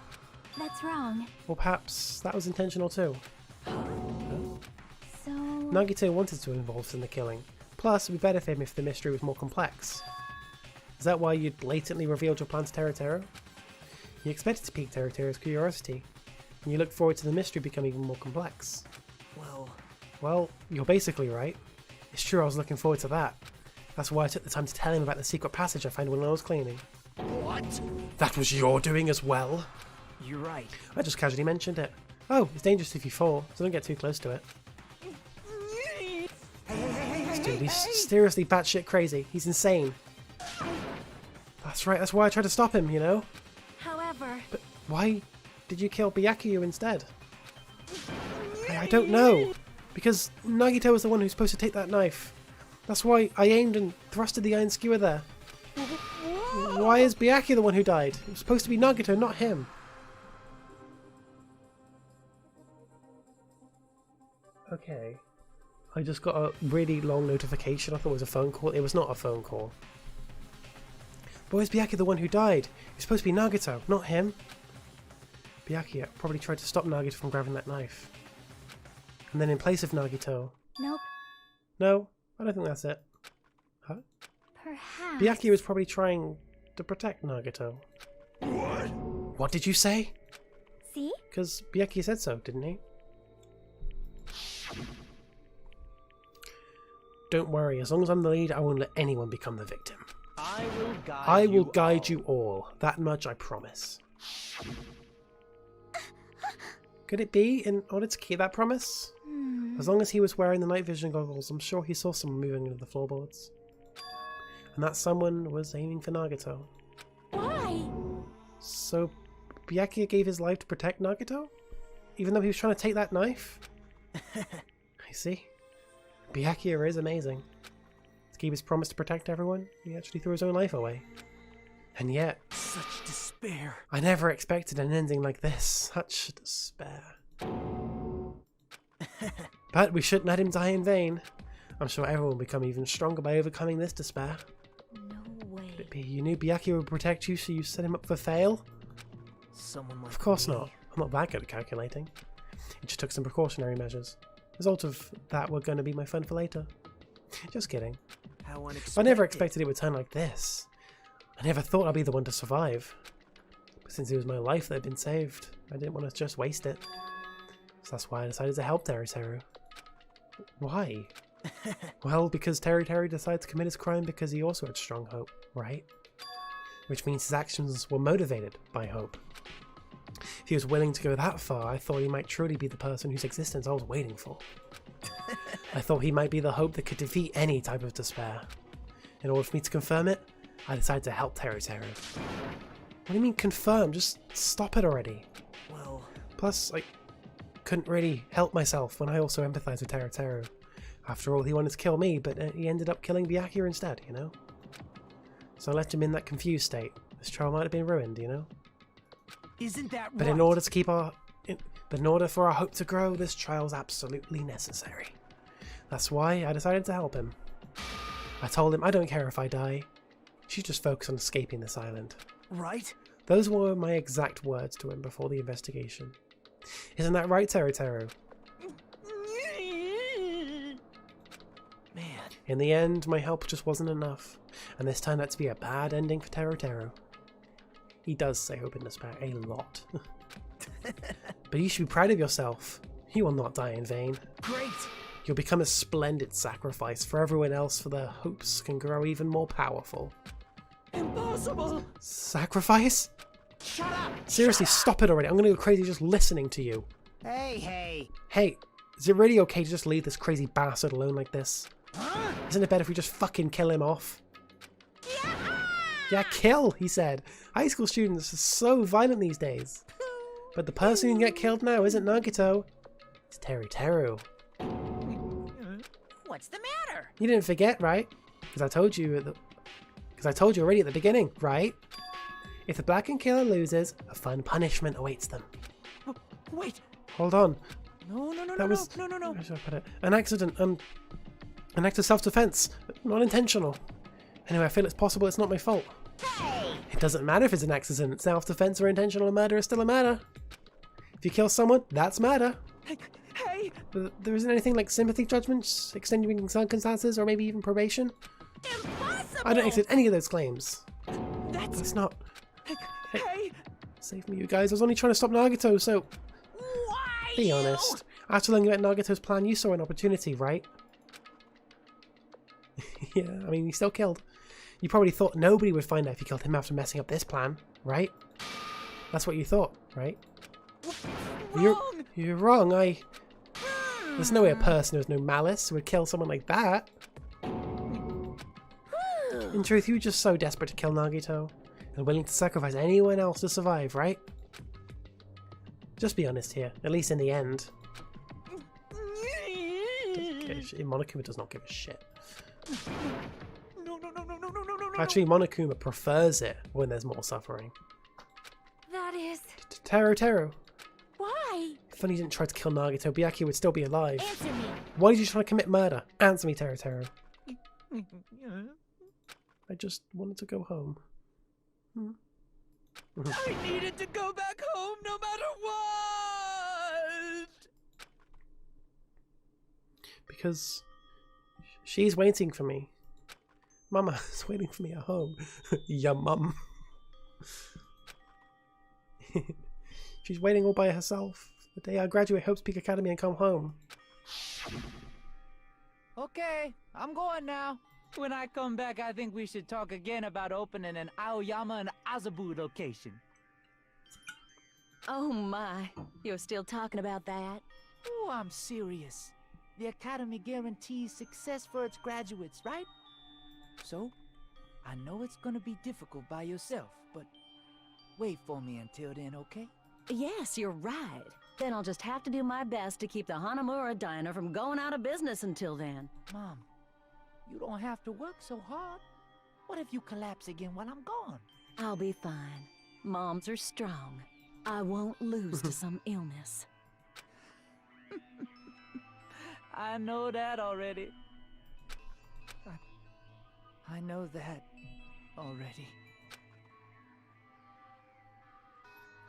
That's wrong. Or perhaps that was intentional too? So... Nagito wanted to be involved in the killing. Plus, it would be better for him if the mystery was more complex. Is that why you blatantly revealed your plan to Teru? You expected to pique Teru's curiosity, and you look forward to the mystery becoming even more complex. Well, you're basically right. It's true I was looking forward to that. That's why I took the time to tell him about the secret passage I found when I was cleaning. What? That was your doing as well? You're right. I just casually mentioned it. Oh, it's dangerous if you fall, so don't get too close to it. This dude, he's seriously batshit crazy. He's insane. That's right, that's why I tried to stop him, you know? However... But why did you kill Byakuya instead? I don't know. Because Nagito was the one who's supposed to take that knife. That's why I aimed and thrusted the iron skewer there. Why is Byakuya the one who died? It was supposed to be Nagito, not him. Okay. I just got a really long notification. I thought it was a phone call. It was not a phone call. But why is Byakuya the one who died? It was supposed to be Nagito, not him. Byakuya probably tried to stop Nagito from grabbing that knife. And then in place of Nagito... Nope. No, I don't think that's it. Huh? Perhaps... Byakuya was probably trying to protect Nagito. What? What did you say? See? Because Byakuya said so, didn't he? Don't worry, as long as I'm the lead, I won't let anyone become the victim. I will guide you all. That much I promise. Could it be in order to keep that promise? As long as he was wearing the night vision goggles, I'm sure he saw someone moving into the floorboards. And that someone was aiming for Nagito. Why? So Byakuya gave his life to protect Nagito? Even though he was trying to take that knife? I see. Byakuya is amazing. To keep his promise to protect everyone, he actually threw his own life away. And yet... Such despair. I never expected an ending like this. Such despair. But we shouldn't let him die in vain. I'm sure everyone will become even stronger by overcoming this despair. No way. Could it be you knew Byakuya would protect you, so you set him up for fail? Someone like Of course me. not. I'm not that good at calculating. It just took some precautionary measures. The result of that were going to be my fun for later. Just kidding. How I never expected it would turn like this. I never thought I'd be the one to survive. But since it was my life that had been saved, I didn't want to just waste it. So that's why I decided to help Teru Teru. Why? Well, because Teru Teru decided to commit his crime because he also had strong hope, right? Which means his actions were motivated by hope. If he was willing to go that far, I thought he might truly be the person whose existence I was waiting for. I thought he might be the hope that could defeat any type of despair. In order for me to confirm it, I decided to help Teru Teru. What do you mean confirm? Just stop it already. Well... Plus, I couldn't really help myself when I also empathized with Teru Teru. After all, he wanted to kill me, but he ended up killing Byakuya instead, you know? So I left him in that confused state. This trial might have been ruined, you know? Isn't that But right? in order to keep our... But in order for our hope to grow, this trial's absolutely necessary. That's why I decided to help him. I told him I don't care if I die. You should just focus on escaping this island. Right? Those were my exact words to him before the investigation. Isn't that right, Teru Teru? Man. In the end, my help just wasn't enough, and this turned out to be a bad ending for Teru Teru. He does say hope in despair a lot. But you should be proud of yourself. You will not die in vain. Great! You'll become a splendid sacrifice for everyone else, for their hopes can grow even more powerful. Impossible! Sacrifice? Shut up! Seriously, stop it already. I'm gonna go crazy just listening to you. Hey! Hey, is it really okay to just leave this crazy bastard alone like this? Huh? Isn't it better if we just fucking kill him off? Yeah, kill, he said. High school students are so violent these days. But the person who can get killed now isn't Nagito. It's Teru Teru. What's the matter? You didn't forget, right? Because I told you already at the beginning, right? If the Blackened Killer loses, a fun punishment awaits them. Wait! Hold on. No. Where should I put it? An accident. An act of self-defense. Not intentional. Anyway, I feel it's possible it's not my fault. Hey! It doesn't matter if it's an accident. Self-defense or intentional murder is still a matter. If you kill someone, that's murder. Hey! There isn't anything like sympathy judgments, extenuating circumstances, or maybe even probation? Impossible! I don't accept any of those claims. That's not... Hey! Save me, you guys. I was only trying to stop Nagito, so... Why? Be honest. After learning about Nagito's plan, you saw an opportunity, right? Yeah, I mean, he still killed. You probably thought nobody would find out if you killed him after messing up this plan, right? That's what you thought, right? You're wrong. There's no way a person who has no malice would kill someone like that. In truth, you were just so desperate to kill Nagito and willing to sacrifice anyone else to survive, right? Just be honest here, at least in the end. Monokuma does not give a shit. No. Actually, Monokuma prefers it when there's more suffering. That is... Teru. Why? Funny you didn't try to kill Nagito, Byakuya would still be alive. Answer me. Why did you try to commit murder? Answer me, Teru. I just wanted to go home. I needed to go back home no matter what! Because she's waiting for me. Mama's waiting for me at home. Ya mum. She's waiting all by herself. The day I graduate Hope's Peak Academy and come home. Okay, I'm going now. When I come back, I think we should talk again about opening an Aoyama and Azabu location. Oh my, you're still talking about that? Oh, I'm serious. The Academy guarantees success for its graduates, right? So, I know it's gonna be difficult by yourself, but wait for me until then, okay? Yes, you're right. Then I'll just have to do my best to keep the Hanamura Diner from going out of business until then. Mom, you don't have to work so hard. What if you collapse again while I'm gone? I'll be fine. Moms are strong. I won't lose to some illness. I know that already. I know that already.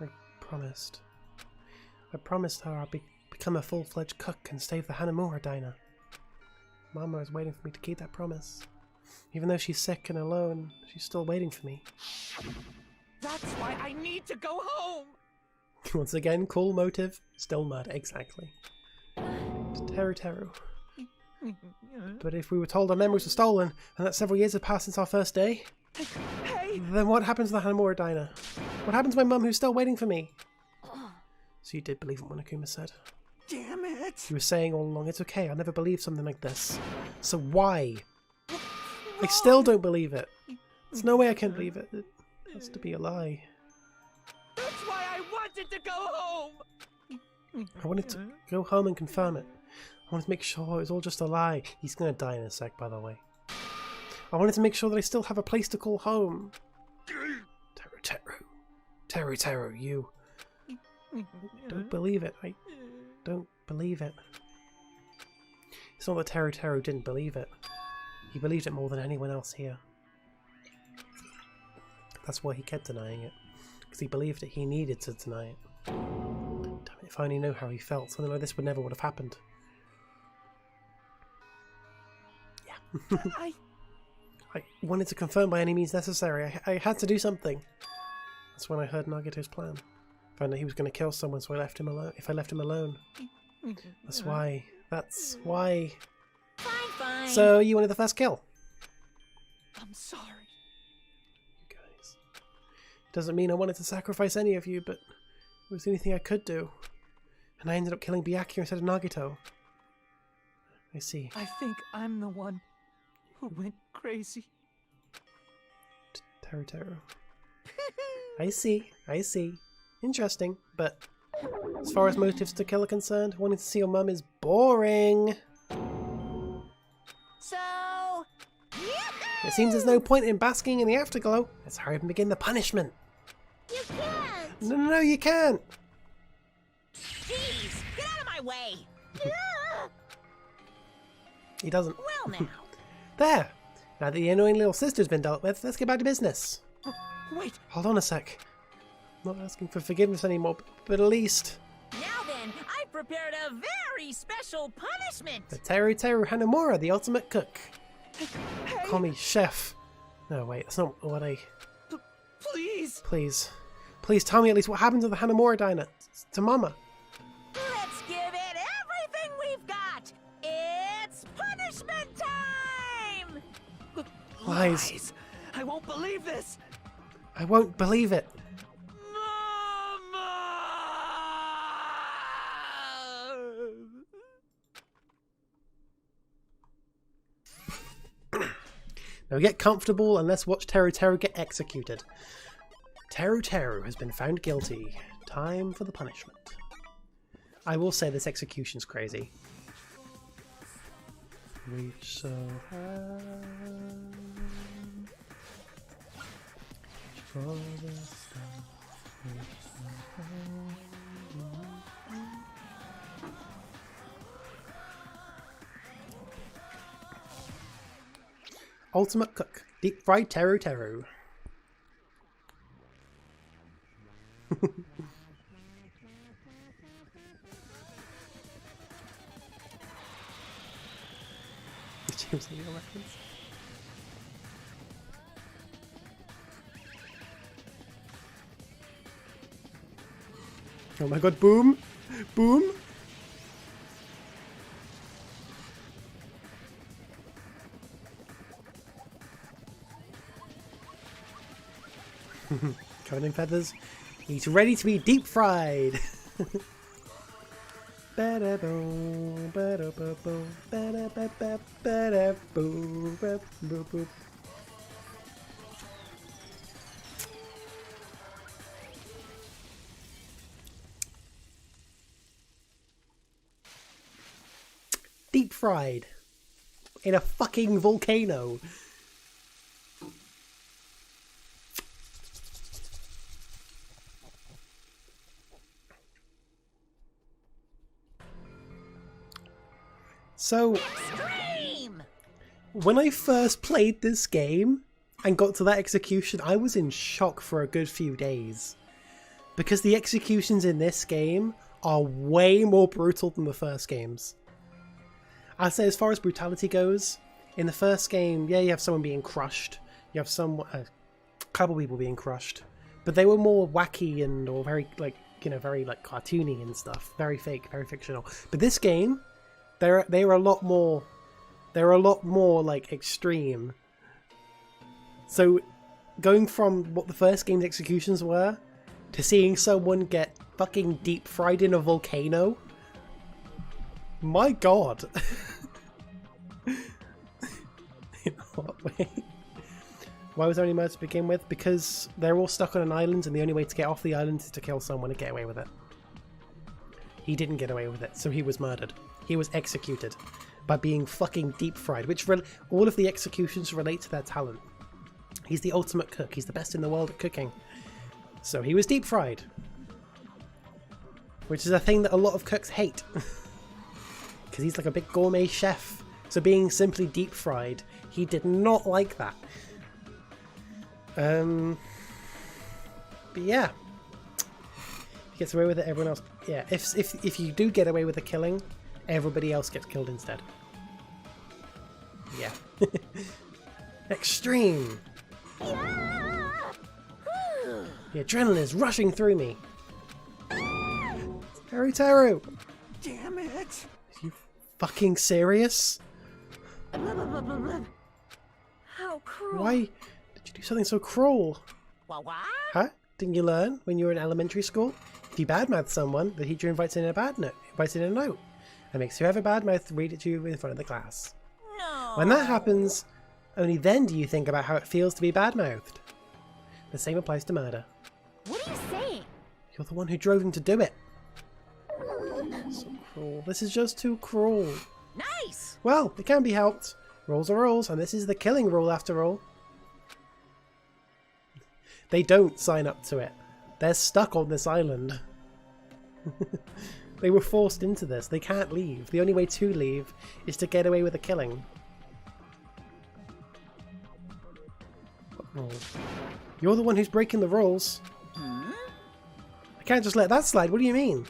I promised her I'd be become a full-fledged cook and save the Hanamura diner. Mama is waiting for me to keep that promise. Even though she's sick and alone, she's still waiting for me. That's why I need to go home! Once again, cool motive, still mad, exactly. Teru. But if we were told our memories were stolen, and that several years have passed since our first day, then what happens to the Hanamura diner? What happens to my mum who's still waiting for me? So you did believe what Monokuma said. Damn it! You were saying all along, it's okay, I'll never believe something like this. So why? I still don't believe it. There's no way I can believe it. It has to be a lie. That's why I wanted to go home! I wanted to go home and confirm it. I wanted to make sure it was all just a lie. He's gonna die in a sec, by the way. I wanted to make sure that I still have a place to call home. Teru, you. Don't believe it. I don't believe it. It's not that Teru didn't believe it. He believed it more than anyone else here. That's why he kept denying it. Because he believed that he needed to deny it. Damn it, if I only knew how he felt, something like this would never have happened. Yeah. I wanted to confirm by any means necessary. I had to do something. That's when I heard Nagito's plan. Found that he was going to kill someone, so I left him alone. If I left him alone. That's why. Fine. So you wanted the first kill? I'm sorry. You guys. It doesn't mean I wanted to sacrifice any of you, but it was the only thing I could do. And I ended up killing Byakuya instead of Nagito. I see. I think I'm the one who went crazy. Teru. I see. Interesting, but as far as motives to kill are concerned, wanting to see your mum is boring. So... It seems there's no point in basking in the afterglow. Let's hurry up and begin the punishment. You can't! No, you can't! Jeez, get out of my way! He doesn't. Well now. There! Now that the annoying little sister's been dealt with, let's get back to business. Wait! Hold on a sec. I'm not asking for forgiveness anymore, but at least... Now then, I've prepared a very special punishment! The Teru Hanamura, the ultimate cook. Hey. Call me chef. No, wait, that's not what I... Please! Please tell me at least what happened to the Hanamura diner. To Mama. Let's give it everything we've got! It's punishment time! Lies. I won't believe this! I won't believe it. Now get comfortable and let's watch Teru get executed. Teru has been found guilty. Time for the punishment. I will say this execution's crazy. Reach so high. Reach for the sun. Reach so high. Ultimate cook. Deep fried Teru. James Neal reference. Oh my god, boom! Boom! Covered in feathers. He's ready to be deep fried! Deep fried in a fucking volcano. So, when I first played this game and got to that execution, I was in shock for a good few days. Because the executions in this game are way more brutal than the first games. I'd say as far as brutality goes, in the first game, yeah, you have someone being crushed. You have a couple people being crushed. But they were more wacky or very, like, you know, very, like, cartoony and stuff. Very fake, very fictional. But this game, they're a lot more, like, extreme. So, going from what the first game's executions were, to seeing someone get fucking deep fried in a volcano, my god. In what way? Why was there only murder to begin with? Because they're all stuck on an island and the only way to get off the island is to kill someone and get away with it. He didn't get away with it, so he was murdered. He was executed by being fucking deep fried, which all of the executions relate to their talent. He's the ultimate cook. He's the best in the world at cooking. So he was deep fried. Which is a thing that a lot of cooks hate. Because he's like a big gourmet chef. So being simply deep fried, he did not like that. But yeah. He gets away with it, everyone else. Yeah, if you do get away with the killing, everybody else gets killed instead. Yeah. Extreme. The adrenaline is rushing through me. Teru! Damn it! Are you fucking serious? How cruel. Why did you do something so cruel? What? Huh? Didn't you learn when you were in elementary school? If you badmouth someone, the teacher invites in a note. And makes whoever badmouthed read it to you in front of the class. No. When that happens, only then do you think about how it feels to be badmouthed. The same applies to murder. What are you saying? You're the one who drove him to do it. So cruel. This is just too cruel. Nice! Well, it can be helped. Rules are rules, and this is the killing rule after all. They don't sign up to it. They're stuck on this island. They were forced into this. They can't leave. The only way to leave is to get away with the killing. Oh. You're the one who's breaking the rules. I can't just let that slide. What do you mean?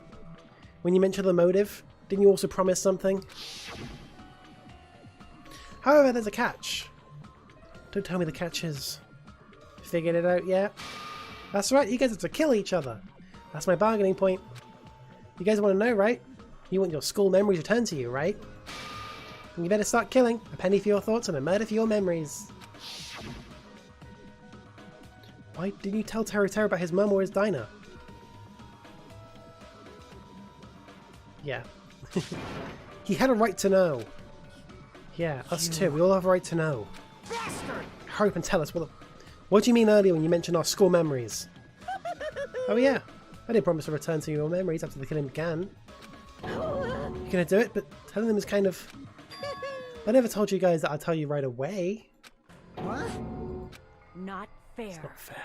When you mentioned the motive, didn't you also promise something? However, there's a catch. Don't tell me the catch is. Figured it out yet? That's right, you guys have to kill each other. That's my bargaining point. You guys want to know, right? You want your school memories returned to you, right? And you better start killing. A penny for your thoughts and a murder for your memories. Why didn't you tell Teru about his mum or his diner? Yeah. He had a right to know. Yeah, us too. We all have a right to know. Bastard! Hurry up and tell us. What do you mean earlier when you mentioned our school memories? Oh yeah, I did promise to return to your memories after the killing began. You're gonna do it, but telling them is kind of... I never told you guys that I'd tell you right away. What? Not fair. It's not fair.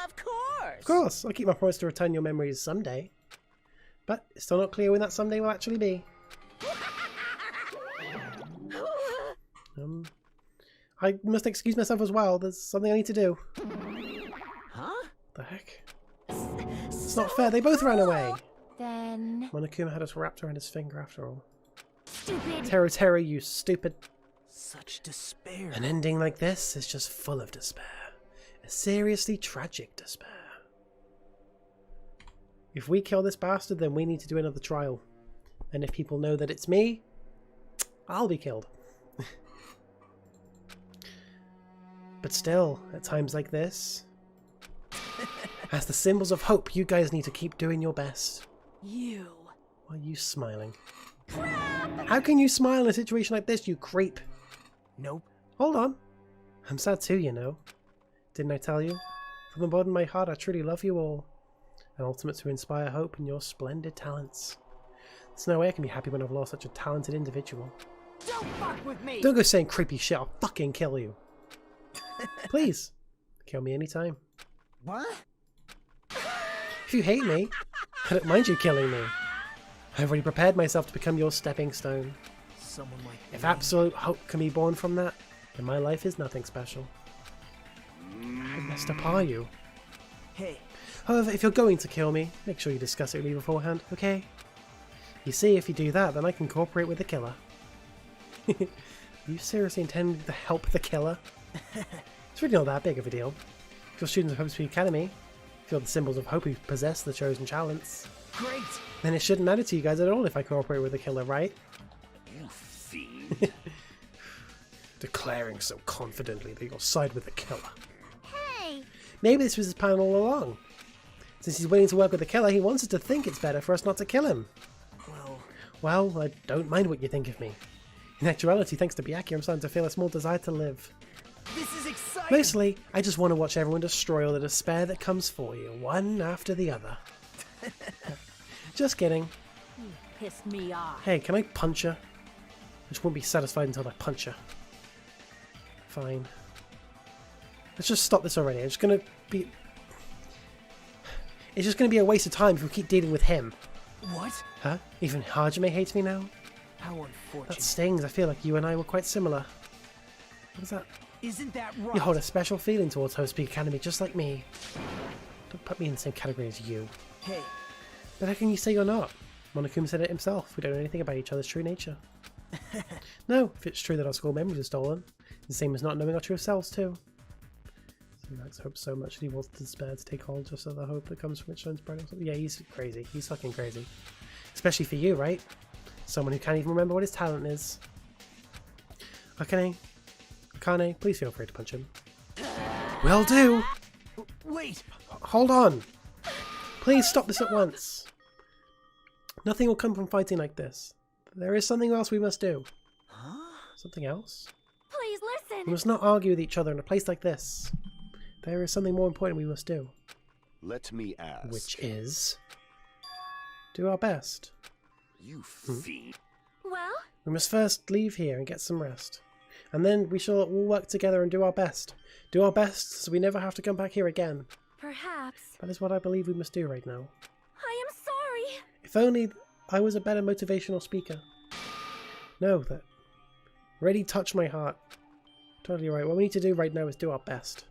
Of course! Of course, I'll keep my promise to return your memories someday. But it's still not clear when that someday will actually be. I must excuse myself as well. There's something I need to do. Huh? The heck? It's not fair. They both ran away. Then... Monokuma had us wrapped around his finger after all. Stupid. Teru, you stupid. Such despair. An ending like this is just full of despair. A seriously tragic despair. If we kill this bastard, then we need to do another trial. And if people know that it's me, I'll be killed. But still, at times like this, as the symbols of hope, you guys need to keep doing your best. You. Why are you smiling? How can you smile in a situation like this, you creep? Nope. Hold on. I'm sad too, you know. Didn't I tell you? From the bottom of my heart, I truly love you all. An ultimate to inspire hope in your splendid talents. There's no way I can be happy when I've lost such a talented individual. Don't fuck with me! Don't go saying creepy shit, I'll fucking kill you. Please, kill me anytime. What? If you hate me, I don't mind you killing me. I've already prepared myself to become your stepping stone. Someone like If me. absolute hope can be born from that, then my life is nothing special. How messed up are you? Hey. However, if you're going to kill me, make sure you discuss it with me beforehand, okay? You see, if you do that, then I can cooperate with the killer. Are you seriously intending to help the killer? It's really not that big of a deal. If you're students of Hope Speed Academy, if you're the symbols of hope who possess the chosen talents, great, then it shouldn't matter to you guys at all if I cooperate with the killer, right? You fiend. Declaring so confidently that you'll side with the killer. Hey! Maybe this was his plan all along. Since he's willing to work with the killer, he wants us to think it's better for us not to kill him. Well, I don't mind what you think of me. In actuality, thanks to Byakuya, I'm starting to feel a small desire to live. This is exciting! Mostly, I just want to watch everyone destroy all the despair that comes for you, one after the other. Just kidding. You pissed me off. Hey, can I punch her? I just won't be satisfied until I punch her. Fine. Let's just stop this already. It's just gonna be a waste of time if we keep dealing with him. What? Huh? Even Hajime hates me now? How unfortunate. That stings. I feel like you and I were quite similar. What is that? Isn't that right? You hold a special feeling towards Hope Speed Academy just like me. Don't put me in the same category as you. Hey. But how can you say you're not? Monokuma said it himself. We don't know anything about each other's true nature. No, if it's true that our school memories are stolen, the same as not knowing our true selves too. He likes hope so much that he wants despair to take hold just so the hope that comes from it shines bright. Yeah, he's crazy. He's fucking crazy. Especially for you, right? Someone who can't even remember what his talent is. Akane, please feel free to punch him. Will do! Wait! Hold on! Please stop this at once. Nothing will come from fighting like this. There is something else we must do. Huh? Something else? Please listen! We must not argue with each other in a place like this. There is something more important we must do. Let me ask. Which is... do our best. You fiend. Well? We must first leave here and get some rest. And then we shall all work together and do our best. Do our best so we never have to come back here again. Perhaps. That is what I believe we must do right now. I am sorry! If only I was a better motivational speaker. No, that really touched my heart. Totally right. What we need to do right now is do our best.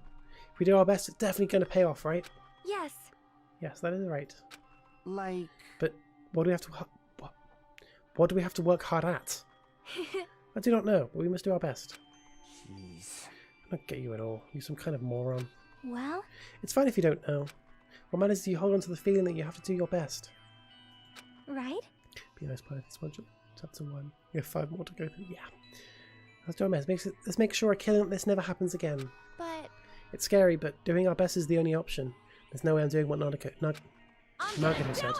If we do our best, it's definitely going to pay off, right? Yes. Yes, that is right. Like... But what do we have to... What do we have to work hard at? I do not know, but we must do our best. Jeez. I don't get you at all. You're some kind of moron. Well? It's fine if you don't know. What matters is you hold on to the feeling that you have to do your best. Right? Be a nice part of this one. Chapter 1. You have 5 more to go through. Yeah. Let's do our best. Let's make sure killing this never happens again. But... It's scary, but doing our best is the only option. There's no way I'm doing what Nagito said.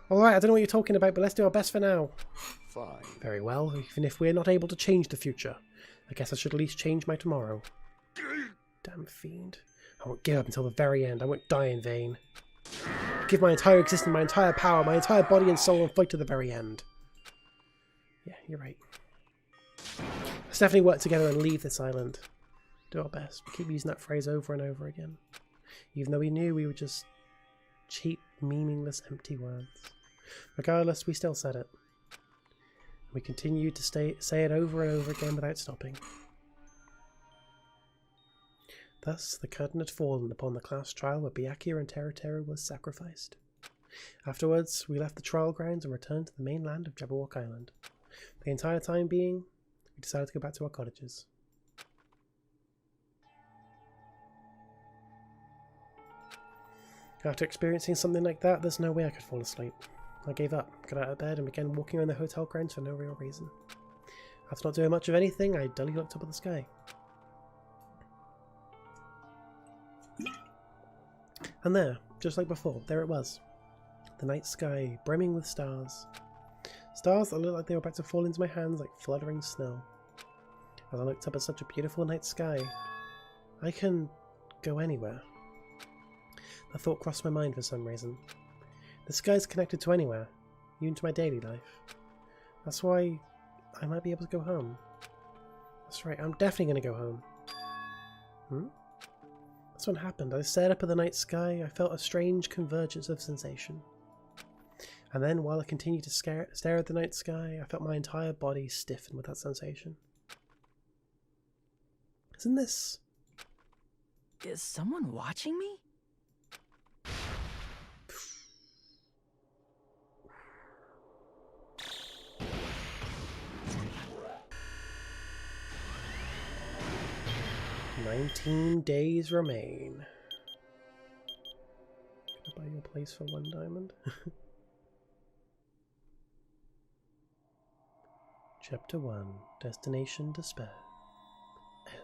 Alright, I don't know what you're talking about, but let's do our best for now. Fine. Very well, even if we're not able to change the future. I guess I should at least change my tomorrow. Damn fiend. I won't give up until the very end. I won't die in vain. Give my entire existence, my entire power, my entire body and soul and fight to the very end. Yeah, you're right. Let's definitely work together and leave this island. Do our best. We keep using that phrase over and over again. Even though we knew we were just cheap, meaningless, empty words. Regardless, we still said it. We continued to say it over and over again without stopping. Thus, the curtain had fallen upon the class trial where Byakuya and Teru was sacrificed. Afterwards, we left the trial grounds and returned to the mainland of Jabberwock Island. The entire time being, we decided to go back to our cottages. After experiencing something like that, there's no way I could fall asleep. I gave up, got out of bed and began walking around the hotel grounds for no real reason. After not doing much of anything, I dully looked up at the sky. And there, just like before, there it was. The night sky, brimming with stars. Stars that looked like they were about to fall into my hands like fluttering snow. As I looked up at such a beautiful night sky, I can go anywhere. The thought crossed my mind for some reason. The sky's connected to anywhere, even to my daily life. That's why I might be able to go home. That's right, I'm definitely going to go home. That's what happened. I stared up at the night sky, I felt a strange convergence of sensation. And then, while I continued to stare at the night sky, I felt my entire body stiffen with that sensation. Isn't this... Is someone watching me? 19 days remain. Can I buy your place for 1 diamond? Chapter 1, Destination Despair. End.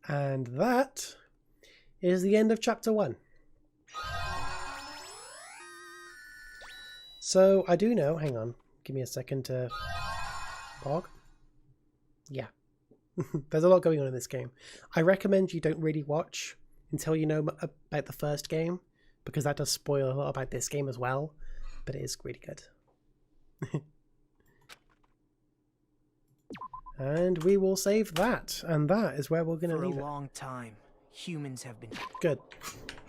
And that is the end of Chapter 1. So, I do know, hang on, give me a second to log. Yeah. There's a lot going on in this game. I recommend you don't really watch until you know about the first game, because that does spoil a lot about this game as well, but it is really good. And we will save that, and that is where we're going to leave it. For a long time, humans have been... Good.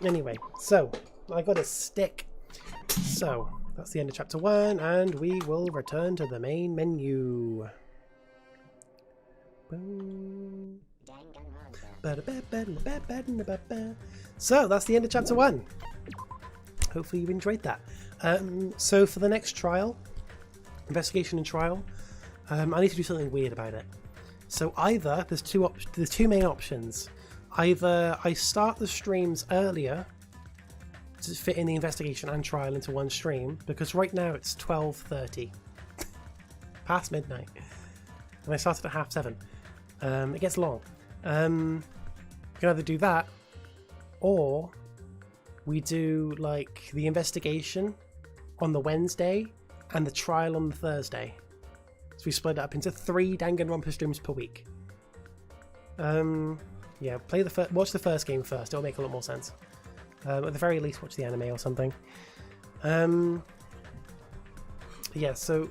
Anyway, so, I got a stick. So, that's the end of Chapter 1, and we will return to the main menu. So, that's the end of Chapter 1. Hopefully you enjoyed that. So, for the next trial, investigation and trial, I need to do something weird about it. So either, there's two main options. Either I start the streams earlier to fit in the investigation and trial into one stream, because right now it's 12:30, past midnight, and I started at 7:30. It gets long. You can either do that, or we do like the investigation on the Wednesday and the trial on the Thursday. So we split it up into 3 Danganronpa streams per week. Yeah, watch the first game first. It'll make a lot more sense. At the very least, watch the anime or something. Yeah, so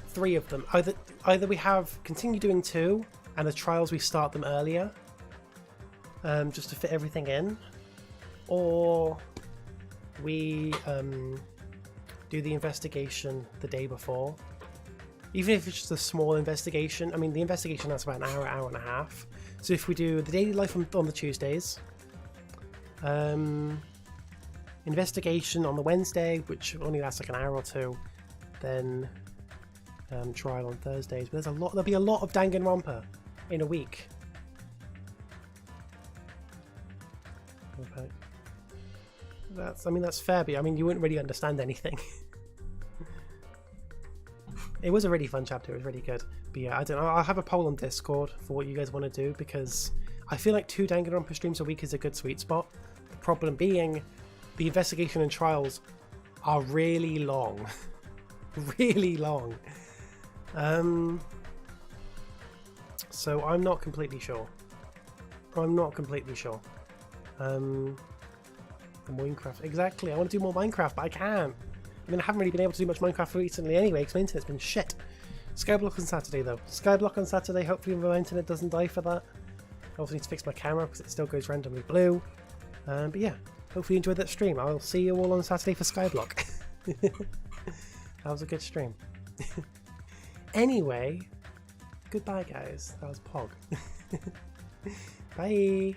3 of them. Either we continue doing 2, and the trials we start them earlier, just to fit everything in, or we do the investigation the day before. Even if it's just a small investigation, I mean, the investigation lasts about an hour, hour and a half. So if we do the daily life on the Tuesdays, investigation on the Wednesday, which only lasts like an hour or 2, then trial on Thursdays. But there'll be a lot of Danganronpa in a week. Okay. That's fair, but I mean, you wouldn't really understand anything. It was a really fun chapter, it was really good. But yeah, I don't know, I'll have a poll on Discord for what you guys want to do, because I feel like 2 Danganronpa streams a week is a good sweet spot. The problem being, the investigation and trials are really long. Really long. So I'm not completely sure. Minecraft, exactly, I want to do more Minecraft, but I can't. I mean, I haven't really been able to do much Minecraft recently anyway, because my internet's been shit. Skyblock on Saturday, though. Skyblock on Saturday, hopefully my internet doesn't die for that. I also need to fix my camera, because it still goes randomly blue. But yeah, hopefully you enjoyed that stream. I'll see you all on Saturday for Skyblock. That was a good stream. Anyway, goodbye guys. That was Pog. Bye!